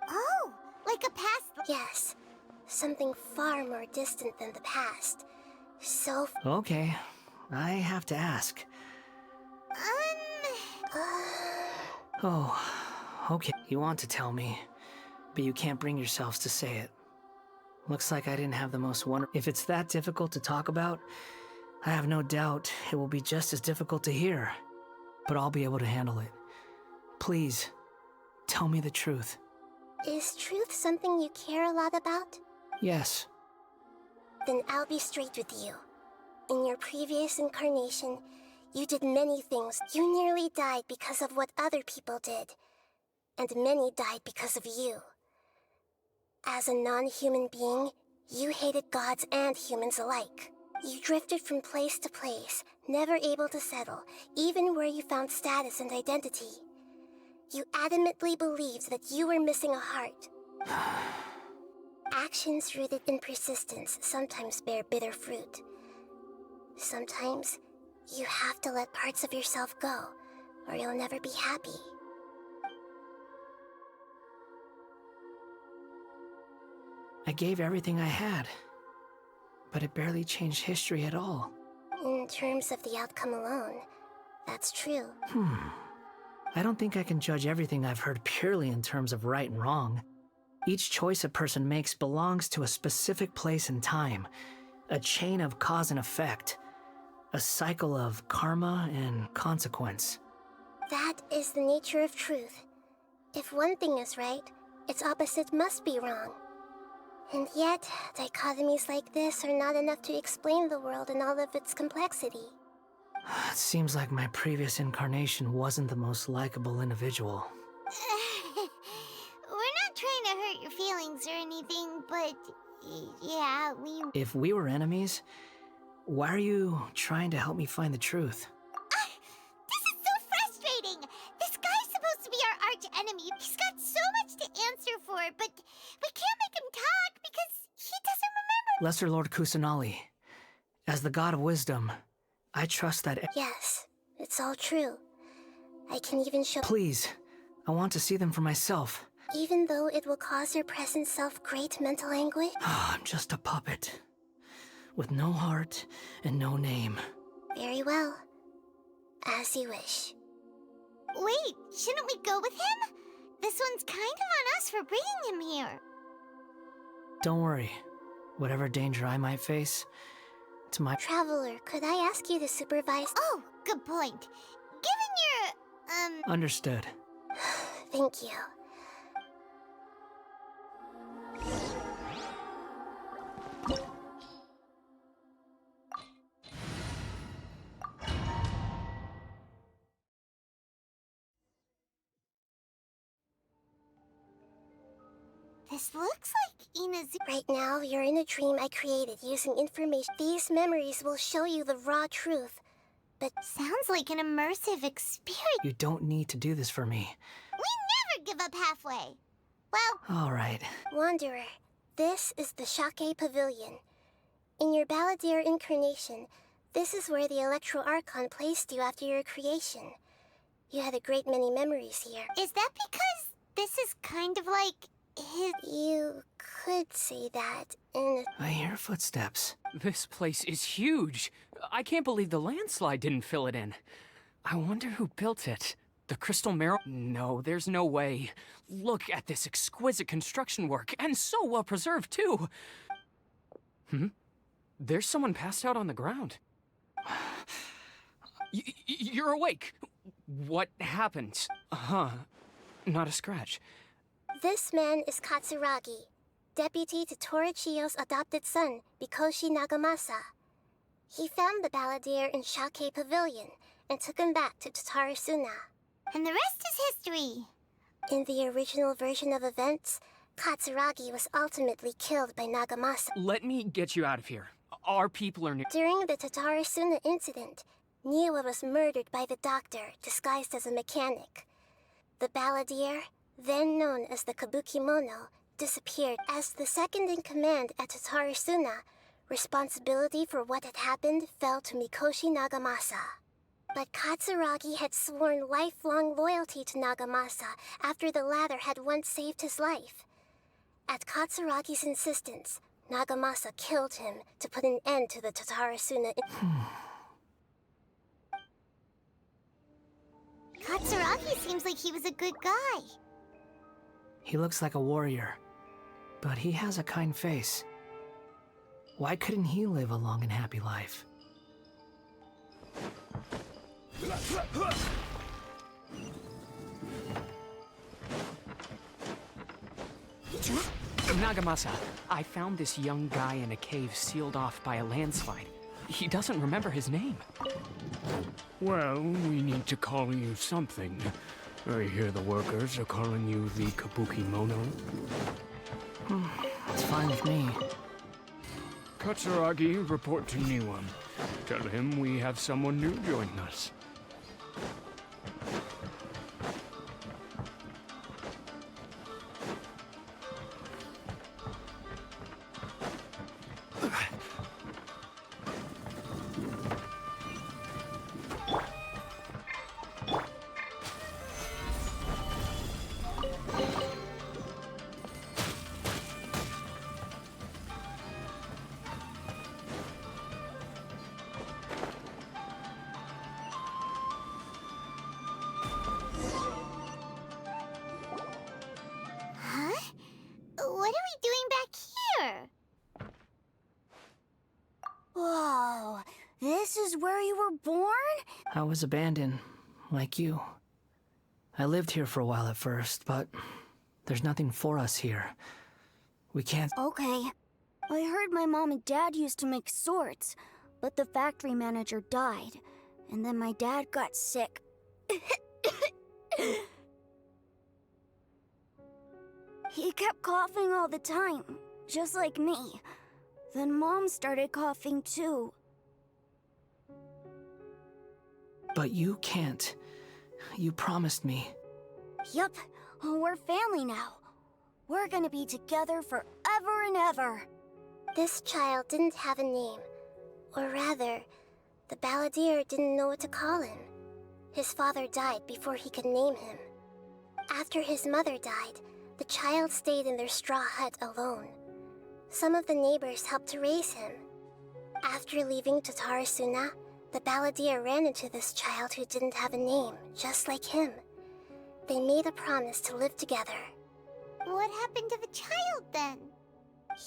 Oh, like a past... Yes, something far more distant than the past. So... Okay, I have to ask. Oh, okay. You want to tell me, but you can't bring yourselves to say it. Looks like I didn't have the most wonderful... If it's that difficult to talk about, I have no doubt it will be just as difficult to hear. But I'll be able to handle it. Please, tell me the truth. Is truth something you care a lot about? Yes. Then I'll be straight with you. In your previous incarnation, you did many things. You nearly died because of what other people did. And many died because of you. As a non-human being, you hated gods and humans alike. You drifted from place to place, never able to settle, even where you found status and identity. You adamantly believed that you were missing a heart. Actions rooted in persistence sometimes bear bitter fruit. Sometimes, you have to let parts of yourself go, or you'll never be happy. I gave everything I had, but it barely changed history at all. In terms of the outcome alone, that's true. I don't think I can judge everything I've heard purely in terms of right and wrong. Each choice a person makes belongs to a specific place and time, a chain of cause and effect, a cycle of karma and consequence. That is the nature of truth. If one thing is right, its opposite must be wrong. And yet, dichotomies like this are not enough to explain the world in all of its complexity. It seems like my previous incarnation wasn't the most likable individual. We're not trying to hurt your feelings or anything, but yeah, If we were enemies, why are you trying to help me find the truth? This is so frustrating! This guy's supposed to be our arch-enemy. He's got so much to answer for, but we can't make him talk because he doesn't remember. Lesser Lord Kusanali, as the god of wisdom, I trust that... Yes, it's all true. I can even show... Please, I want to see them for myself. even though it will cause your present self great mental anguish? I'm just a puppet. With no heart and no name. Very well. As you wish. Wait, shouldn't we go with him? This one's kind of on us for bringing him here. Don't worry. Whatever danger I might face, it's my... Traveler, could I ask you to supervise? Oh, good point. Given your, Understood. Thank you. This looks like Ina's... Right now, you're in a dream I created using information. These memories will show you the raw truth, but... Sounds like an immersive experience. You don't need to do this for me. We never give up halfway. Well... Alright. Wanderer, this is the Shake Pavilion. In your Balladeer incarnation, this is where the Electro Archon placed you after your creation. You had a great many memories here. Is that because this is kind of like... You could say that in I hear footsteps. This place is huge. I can't believe the landslide didn't fill it in. I wonder who built it. The Crystal Marrow? No, there's no way. Look at this exquisite construction work, and so well preserved, too. There's someone passed out on the ground. You're awake. What happened? Not a scratch. This man is Katsuragi, deputy to Torichiyo's adopted son, Mikoshi Nagamasa. He found the Balladeer in Shake Pavilion and took him back to Tatarasuna. And the rest is history. In the original version of events, Katsuragi was ultimately killed by Nagamasa. Let me get you out of here. Our people are near. During the Tatarasuna incident, Niwa was murdered by the doctor, disguised as a mechanic. The Balladeer, then known as the Kabukimono, disappeared. As the second-in-command at Tatarasuna, responsibility for what had happened fell to Mikoshi Nagamasa. But Katsuragi had sworn lifelong loyalty to Nagamasa after the latter had once saved his life. At Katsuragi's insistence, Nagamasa killed him to put an end to the Tatarasuna. Katsuragi seems like he was a good guy. He looks like a warrior, but he has a kind face. Why couldn't he live a long and happy life? Nagamasa, I found this young guy in a cave sealed off by a landslide. He doesn't remember his name. Well, we need to call you something. I hear the workers are calling you the Kabukimono. It's fine with me. Katsuragi, report to Niwa. Tell him we have someone new joining us. What are we doing back here? Whoa, this is where you were born? I was abandoned, like you. I lived here for a while at first, but there's nothing for us here. We can't... Okay. I heard my mom and dad used to make swords, but the factory manager died, and then my dad got sick. He kept coughing all the time, just like me. Then Mom started coughing too. But you can't. You promised me. Yup, we're family now. We're gonna be together forever and ever. This child didn't have a name. Or rather, the Balladeer didn't know what to call him. His father died before he could name him. After his mother died, The child stayed in their straw hut alone. Some of the neighbors helped to raise him. After leaving Tatarasuna, the balladeer ran into this child who didn't have a name, just like him. They made a promise to live together. What happened to the child then?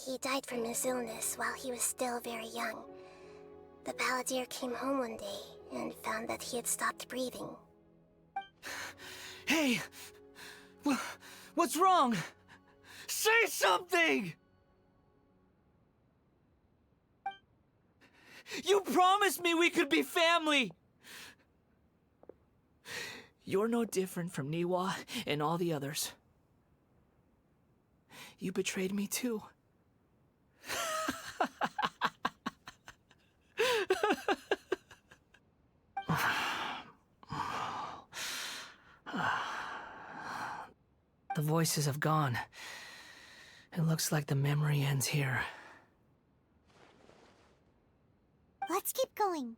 He died from his illness while he was still very young. The balladeer came home one day and found that he had stopped breathing. Hey! What's wrong? Say something! You promised me we could be family! You're no different from Niwa and all the others. You betrayed me too. The voices have gone. It looks like the memory ends here. Let's keep going.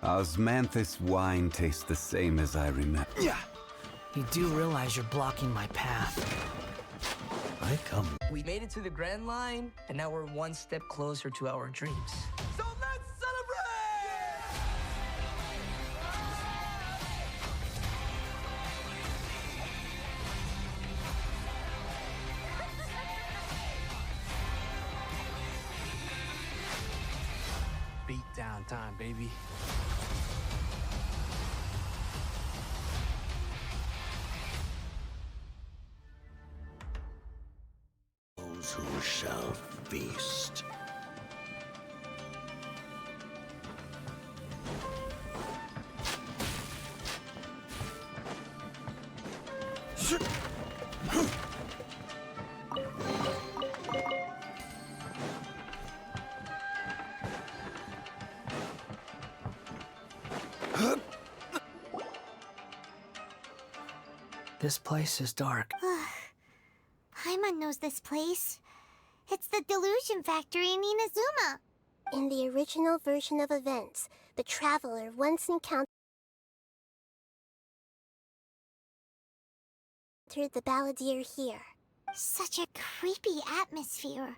Osmanthus wine tastes the same as I remember. You do realize you're blocking my path. I come. We made it to the Grand Line, and now we're one step closer to our dreams. So let's Beat down time, baby. Those who shall feast. This place is dark. Paimon knows this place. It's the Delusion Factory in Inazuma. In the original version of events, the Traveler once encountered the balladeer here. Such a creepy atmosphere.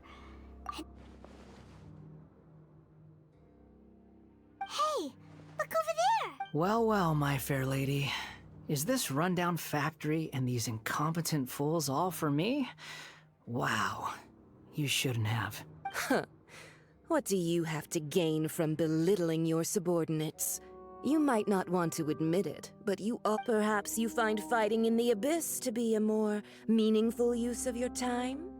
Hey, look over there! Well, well, my fair lady. Is this rundown factory and these incompetent fools all for me? Wow. You shouldn't have. Huh. What do you have to gain from belittling your subordinates? You might not want to admit it, but perhaps you find fighting in the abyss to be a more meaningful use of your time?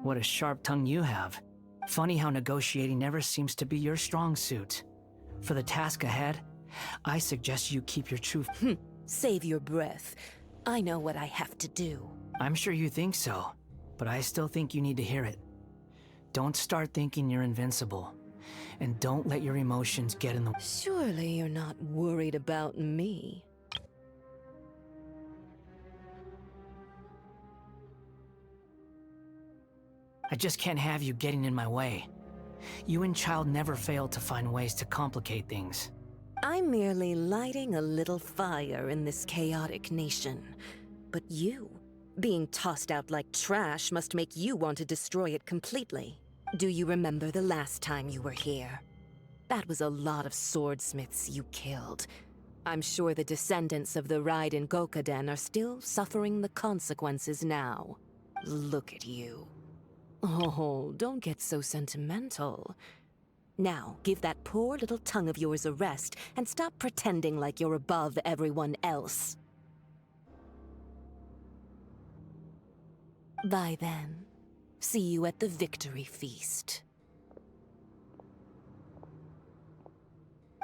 What a sharp tongue you have. Funny how negotiating never seems to be your strong suit. For the task ahead, I suggest you keep your truth. Save your breath. I know what I have to do. I'm sure you think so, but I still think you need to hear it. Don't start thinking you're invincible. And don't let your emotions get in the way. Surely you're not worried about me. I just can't have you getting in my way. You and Child never fail to find ways to complicate things. I'm merely lighting a little fire in this chaotic nation. But you, being tossed out like trash, must make you want to destroy it completely. Do you remember the last time you were here? That was a lot of swordsmiths you killed. I'm sure the descendants of the Raiden Gokaden are still suffering the consequences now. Look at you. Oh, don't get so sentimental. Now, give that poor little tongue of yours a rest and stop pretending like you're above everyone else. Bye then. See you at the victory feast.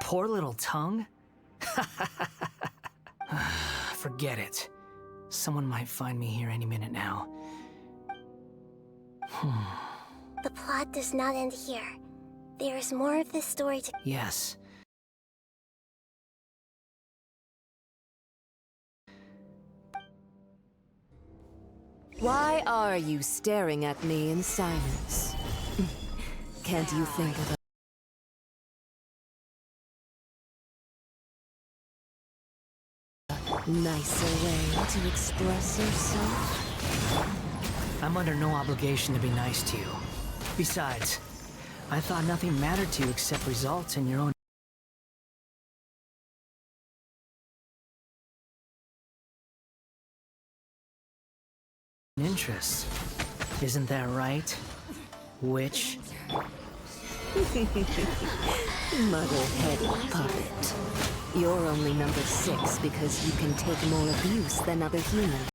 Poor little tongue? Forget it. Someone might find me here any minute now. The plot does not end here. There is more of this story to— Yes. Why are you staring at me in silence? Can't you think of a nicer way to express yourself? I'm under no obligation to be nice to you. Besides, I thought nothing mattered to you except results and your own interests. Isn't that right, witch? Muddle-headed puppet. You're only number 6 because you can take more abuse than other humans.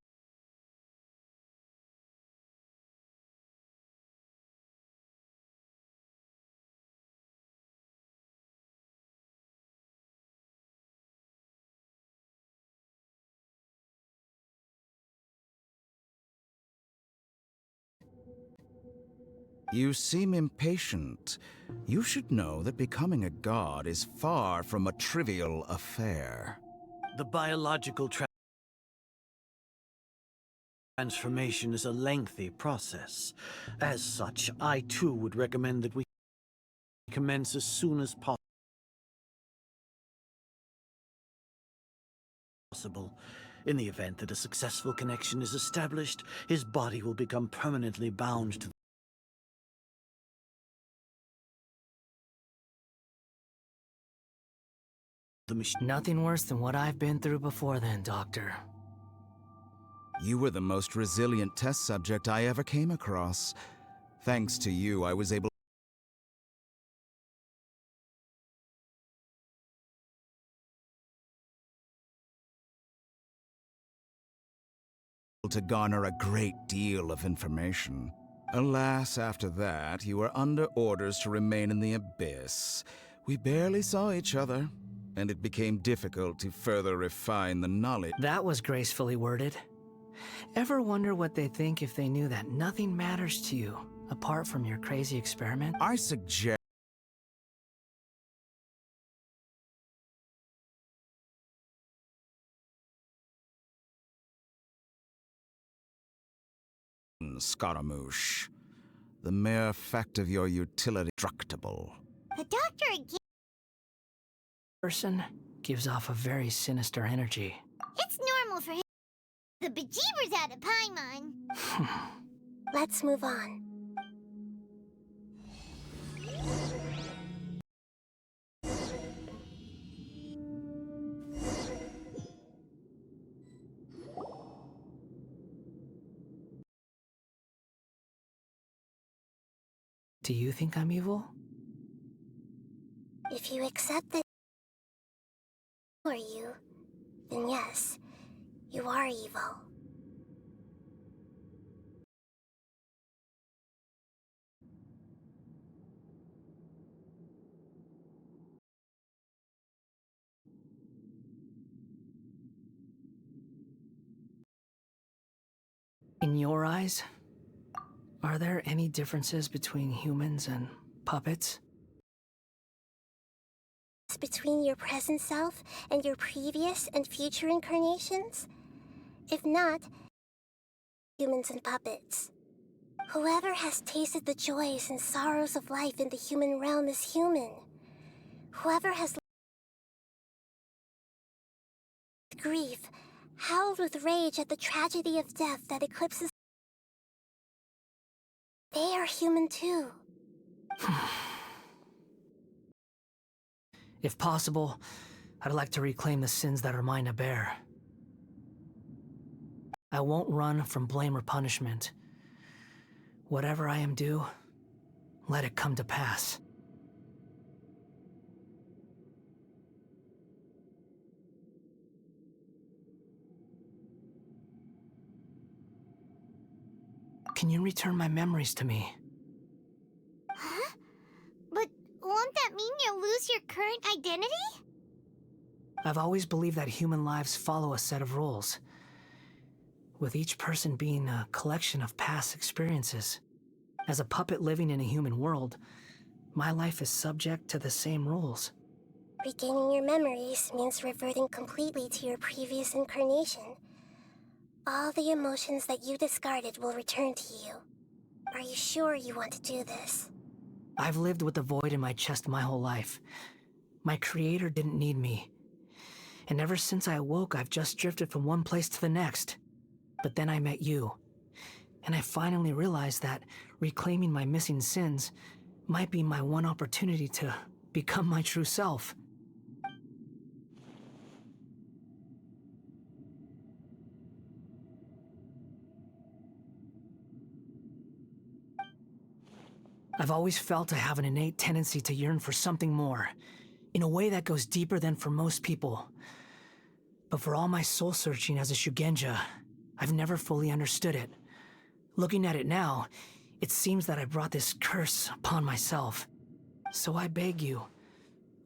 You seem impatient. You should know that becoming a god is far from a trivial affair. The biological transformation is a lengthy process. As such, I too would recommend that we commence as soon as possible. In the event that a successful connection is established, his body will become permanently bound to the machine. Nothing worse than what I've been through before then, Doctor. You were the most resilient test subject I ever came across. Thanks to you, I was able to garner a great deal of information. Alas, after that, you were under orders to remain in the abyss. We barely saw each other, and it became difficult to further refine the knowledge. That was gracefully worded. Ever wonder what they think if they knew that nothing matters to you, apart from your crazy experiment? I suggest Scaramouche. The mere fact of your utility is destructible. The doctor again. Person gives off a very sinister energy. It's normal for him. The bejeebers out of Paimon. Let's move on. Do you think I'm evil? If you accept that for you, then yes, you are evil. In your eyes, are there any differences between humans and puppets? Between your present self and your previous and future incarnations? If not, humans and puppets. Whoever has tasted the joys and sorrows of life in the human realm is human. Whoever has grief, howled with rage at the tragedy of death that eclipses, they are human too. If possible, I'd like to reclaim the sins that are mine to bear. I won't run from blame or punishment. Whatever I am due, let it come to pass. Can you return my memories to me? Huh? But won't that mean you'll lose your current identity? I've always believed that human lives follow a set of rules, with each person being a collection of past experiences. As a puppet living in a human world, my life is subject to the same rules. Regaining your memories means reverting completely to your previous incarnation. All the emotions that you discarded will return to you. Are you sure you want to do this? I've lived with the void in my chest my whole life. My creator didn't need me. And ever since I awoke, I've just drifted from one place to the next. But then I met you. And I finally realized that reclaiming my missing sins might be my one opportunity to become my true self. I've always felt I have an innate tendency to yearn for something more, in a way that goes deeper than for most people. But for all my soul-searching as a Shugenja, I've never fully understood it. Looking at it now, it seems that I brought this curse upon myself. So I beg you,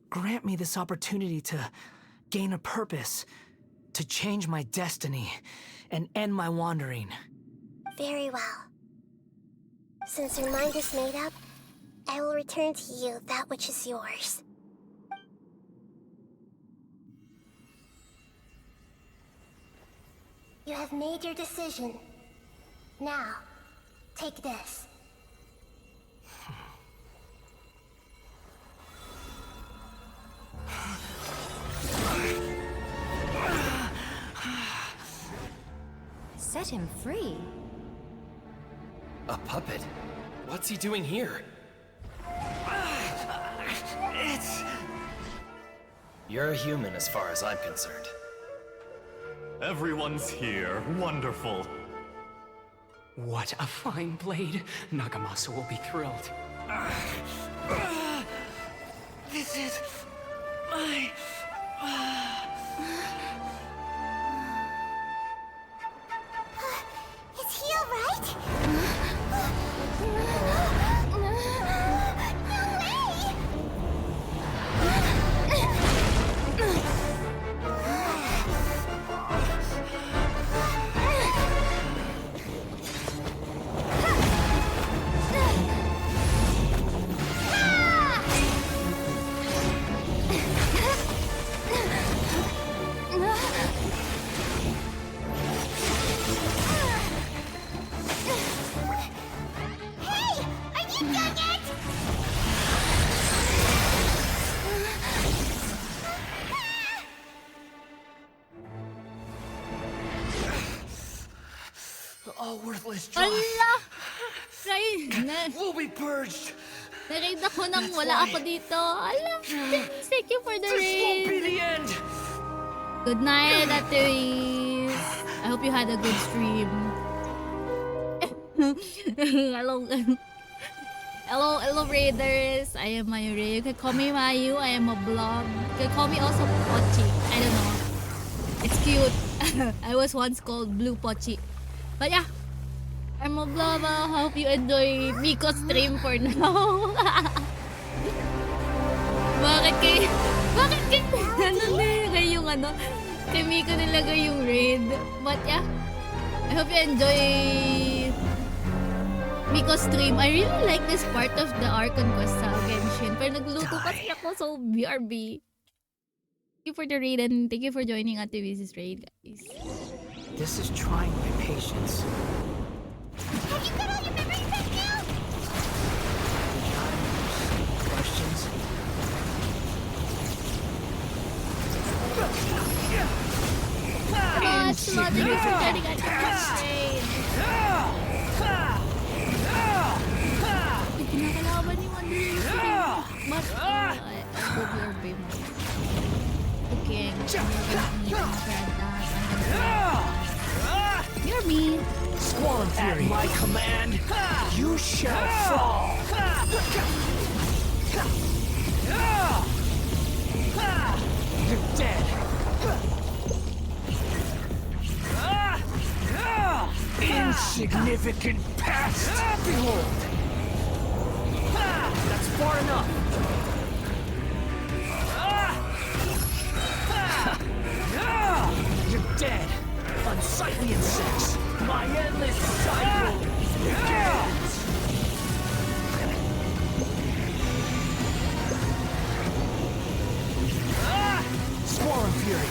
grant me this opportunity to gain a purpose, to change my destiny, and end my wandering. Very well. Since your mind is made up, I will return to you that which is yours. You have made your decision. Now, take this. Set him free? A puppet? What's he doing here? You're a human as far as I'm concerned. Everyone's here. Wonderful. What a fine blade. Nagamasa will be thrilled. This is my... Is he alright? All worthless dross. Ala! Raid! We'll be purged. Na-raid ako nang wala ako dito. Ala! Thank you for the raid. This won't be the end. Good night, Ateris. I hope you had a good stream. Hello. Hello, Raiders. I am Mayuri. You can call me Mayu. I am a blog. You can call me also Pochi. I don't know. It's cute. I was once called Blue Pochi. But yeah, I'm a blog. Hope you enjoy Miko's stream for now. Bakit kay ano nilagay yung ano? Kay Miko nilagay yung raid. But yeah, I hope you enjoy Miko's stream. I really like this part of the Archon quest sa Genshin. Pero nagluto kasi ako, so BRB. Thank you for the raid and thank you for joining Ate Viz's raid, guys. This is trying my patience. Have you got all your memories back now? Questions? Much love you for joining Ate Viz's raid. Kinakalaban ni Wonder. But I'll go BRB mo. You're mean. Squall and Fury. At my command, you shall fall. You're dead. Insignificant pest. Behold. That's far enough. You're dead. Unsightly insects. My endless cycle begins. Squall and Fury.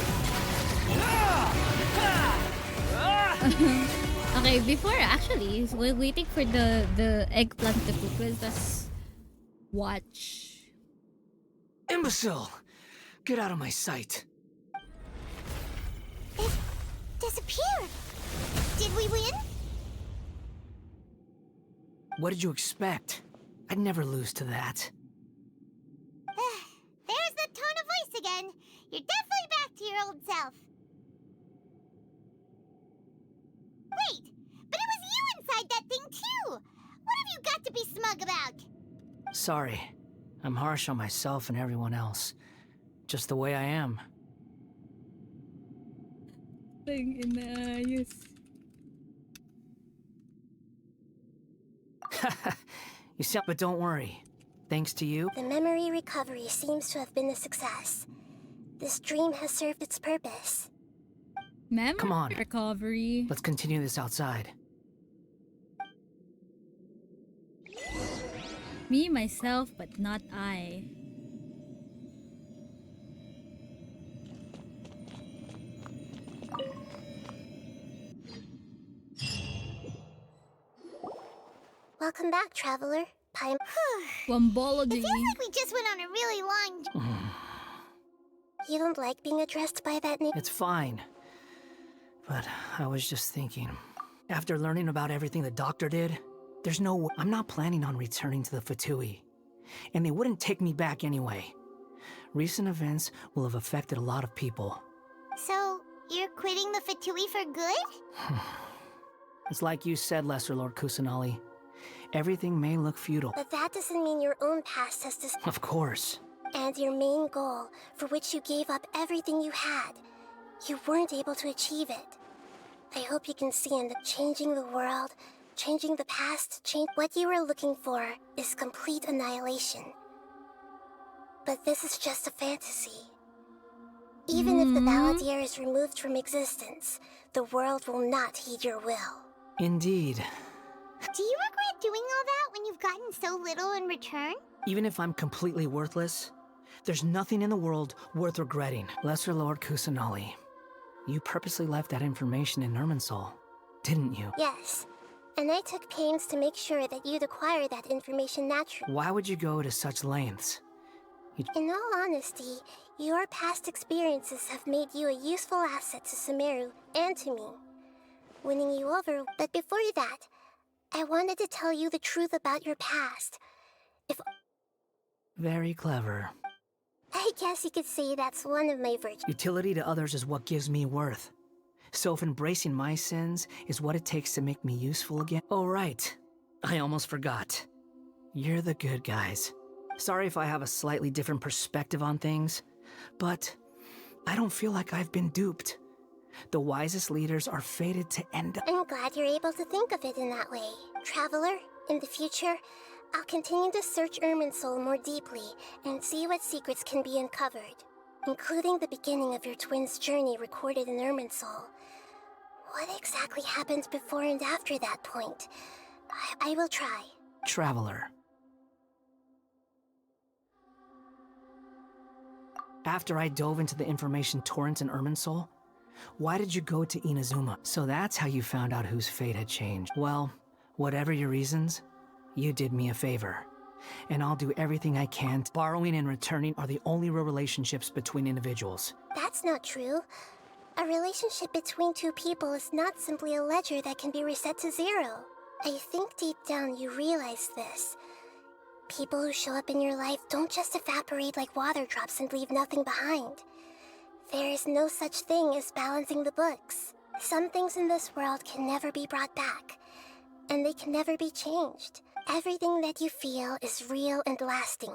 Okay, before actually, so we're waiting for the eggplant to cook. Let's just watch. Imbecile! Get out of my sight. It disappeared. Did we win? What did you expect? I'd never lose to that. There's the tone of voice again. You're definitely back to your old self. Wait, but it was you inside that thing too! What have you got to be smug about? Sorry. I'm harsh on myself and everyone else. Just the way I am. Thing in the eyes. You sound, but don't worry. Thanks to you, The memory recovery seems to have been a success. This dream has served its purpose. Memory Come on. recovery. Let's continue this outside. Me, myself, but not I. Welcome back, traveler. Wombology. It feels like we just went on a really long... You don't like being addressed by that name? It's fine. But I was just thinking. After learning about everything the doctor did, there's no way. I'm not planning on returning to the Fatui. And they wouldn't take me back anyway. Recent events will have affected a lot of people. So, you're quitting the Fatui for good? It's like you said, Lesser Lord Kusanali. Everything may look futile. But that doesn't mean your own past has to... Of course. And your main goal, for which you gave up everything you had, you weren't able to achieve it. I hope you can see in the changing the world, changing the past, what you were looking for is complete annihilation. But this is just a fantasy. Even if the Valadier is removed from existence, the world will not heed your will. Indeed. Do you regret doing all that when you've gotten so little in return? Even if I'm completely worthless, there's nothing in the world worth regretting. Lesser Lord Kusanali, you purposely left that information in Irminsul, didn't you? Yes. And I took pains to make sure that you'd acquire that information naturally. Why would you go to such lengths? In all honesty, your past experiences have made you a useful asset to Sumeru and to me. Winning you over, but before that, I wanted to tell you the truth about your past. Very clever. I guess you could say that's one of my virtues. Utility to others is what gives me worth. So if embracing my sins is what it takes to make me useful again... Oh, right. I almost forgot. You're the good guys. Sorry if I have a slightly different perspective on things, but I don't feel like I've been duped. The wisest leaders are fated to end up... I'm glad you're able to think of it in that way. Traveler, in the future, I'll continue to search Irminsul more deeply and see what secrets can be uncovered, including the beginning of your twins' journey recorded in Irminsul. What exactly happened before and after that point? I will try. Traveler. After I dove into the information torrent in Irminsul, why did you go to Inazuma? So that's how you found out whose fate had changed. Well, whatever your reasons, you did me a favor. And I'll do everything I can. Borrowing and returning are the only real relationships between individuals. That's not true. A relationship between two people is not simply a ledger that can be reset to zero. I think deep down you realize this. People who show up in your life don't just evaporate like water drops and leave nothing behind. There is no such thing as balancing the books. Some things in this world can never be brought back, and they can never be changed. Everything that you feel is real and lasting,